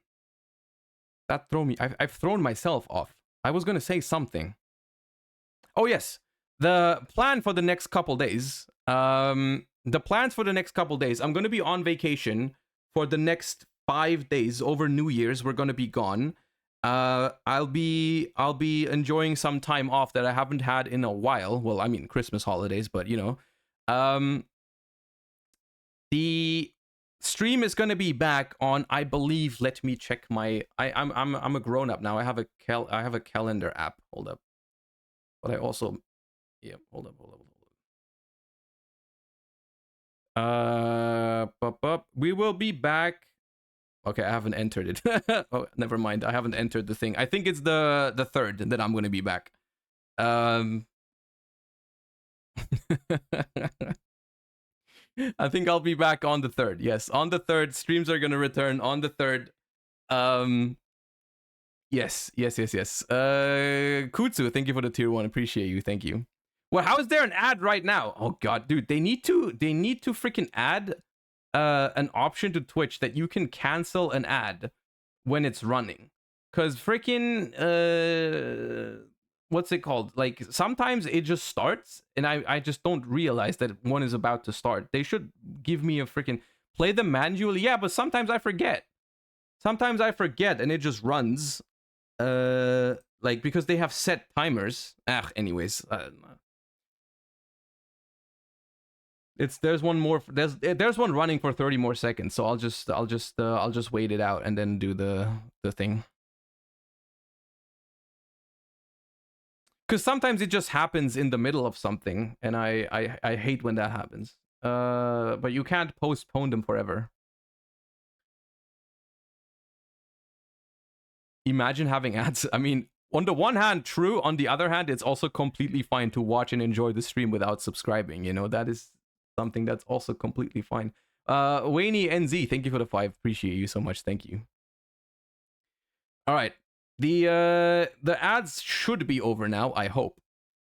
That throw me. I've thrown myself off. I was going to say something. Oh, yes. The plan for the next couple days, I'm going to be on vacation for the next 5 days over New Year's. We're going to be gone. I'll be enjoying some time off that I haven't had in a while. Well, I mean, Christmas holidays, but you know, the stream is going to be back on, I believe, let me check my, I'm a grown up now. I have a calendar app. Hold up. But I also, yeah, hold up. We will be back. Okay, I haven't entered it. Oh, never mind. I haven't entered the thing. I think it's the 3rd that I'm going to be back. I think I'll be back on the 3rd. Yes, on the 3rd. Streams are going to return on the 3rd. Yes. Kutsu, thank you for the tier 1. Appreciate you. Thank you. Well, how is there an ad right now? Oh god, dude, they need to freaking add an option to Twitch that you can cancel an ad when it's running. Cause freaking what's it called? Like sometimes it just starts and I just don't realize that one is about to start. They should give me a freaking play them manually. Yeah, but sometimes I forget. And it just runs. Like because they have set timers. Anyways. There's one running for 30 more seconds, so I'll just wait it out and then do the thing. Because sometimes it just happens in the middle of something, and I hate when that happens. But you can't postpone them forever. Imagine having ads. I mean, on the one hand, true. On the other hand, it's also completely fine to watch and enjoy the stream without subscribing. You know, that is something that's also completely fine. Wayne NZ, thank you for the 5. Appreciate you so much. Thank you. All right. The ads should be over now, I hope.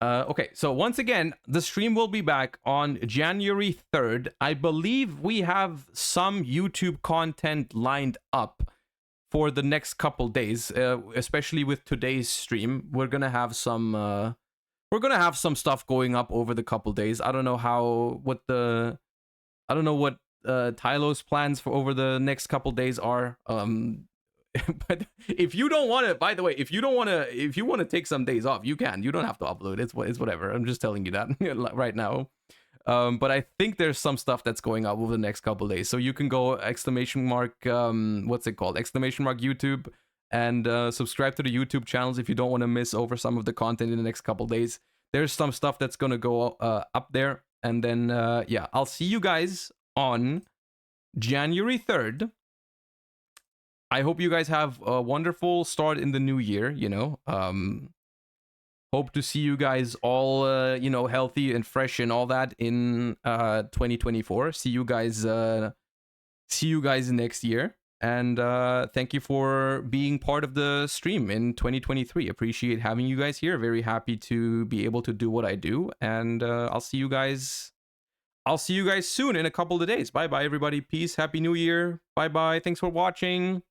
Okay, so once again, the stream will be back on January 3rd. I believe we have some YouTube content lined up for the next couple days, especially with today's stream. We're gonna have some stuff going up over the couple days. I don't know what Tylo's plans for over the next couple days are. But if you don't want to, by the way, if you want to take some days off, you can. You don't have to upload. It's whatever. I'm just telling you that right now. But I think there's some stuff that's going up over the next couple days. So you can go exclamation mark, what's it called? Exclamation mark YouTube, and subscribe to the YouTube channels if you don't want to miss over some of the content in the next couple days. There's some stuff that's going to go up there. And then, yeah, I'll see you guys on January 3rd. I hope you guys have a wonderful start in the new year, you know. Hope to see you guys all, you know, healthy and fresh and all that in 2024. See you guys next year. And thank you for being part of the stream in 2023. Appreciate having you guys here. Very happy to be able to do what I do. And I'll see you guys soon in a couple of days. Bye bye, everybody. Peace. Happy New Year. Bye bye. Thanks for watching.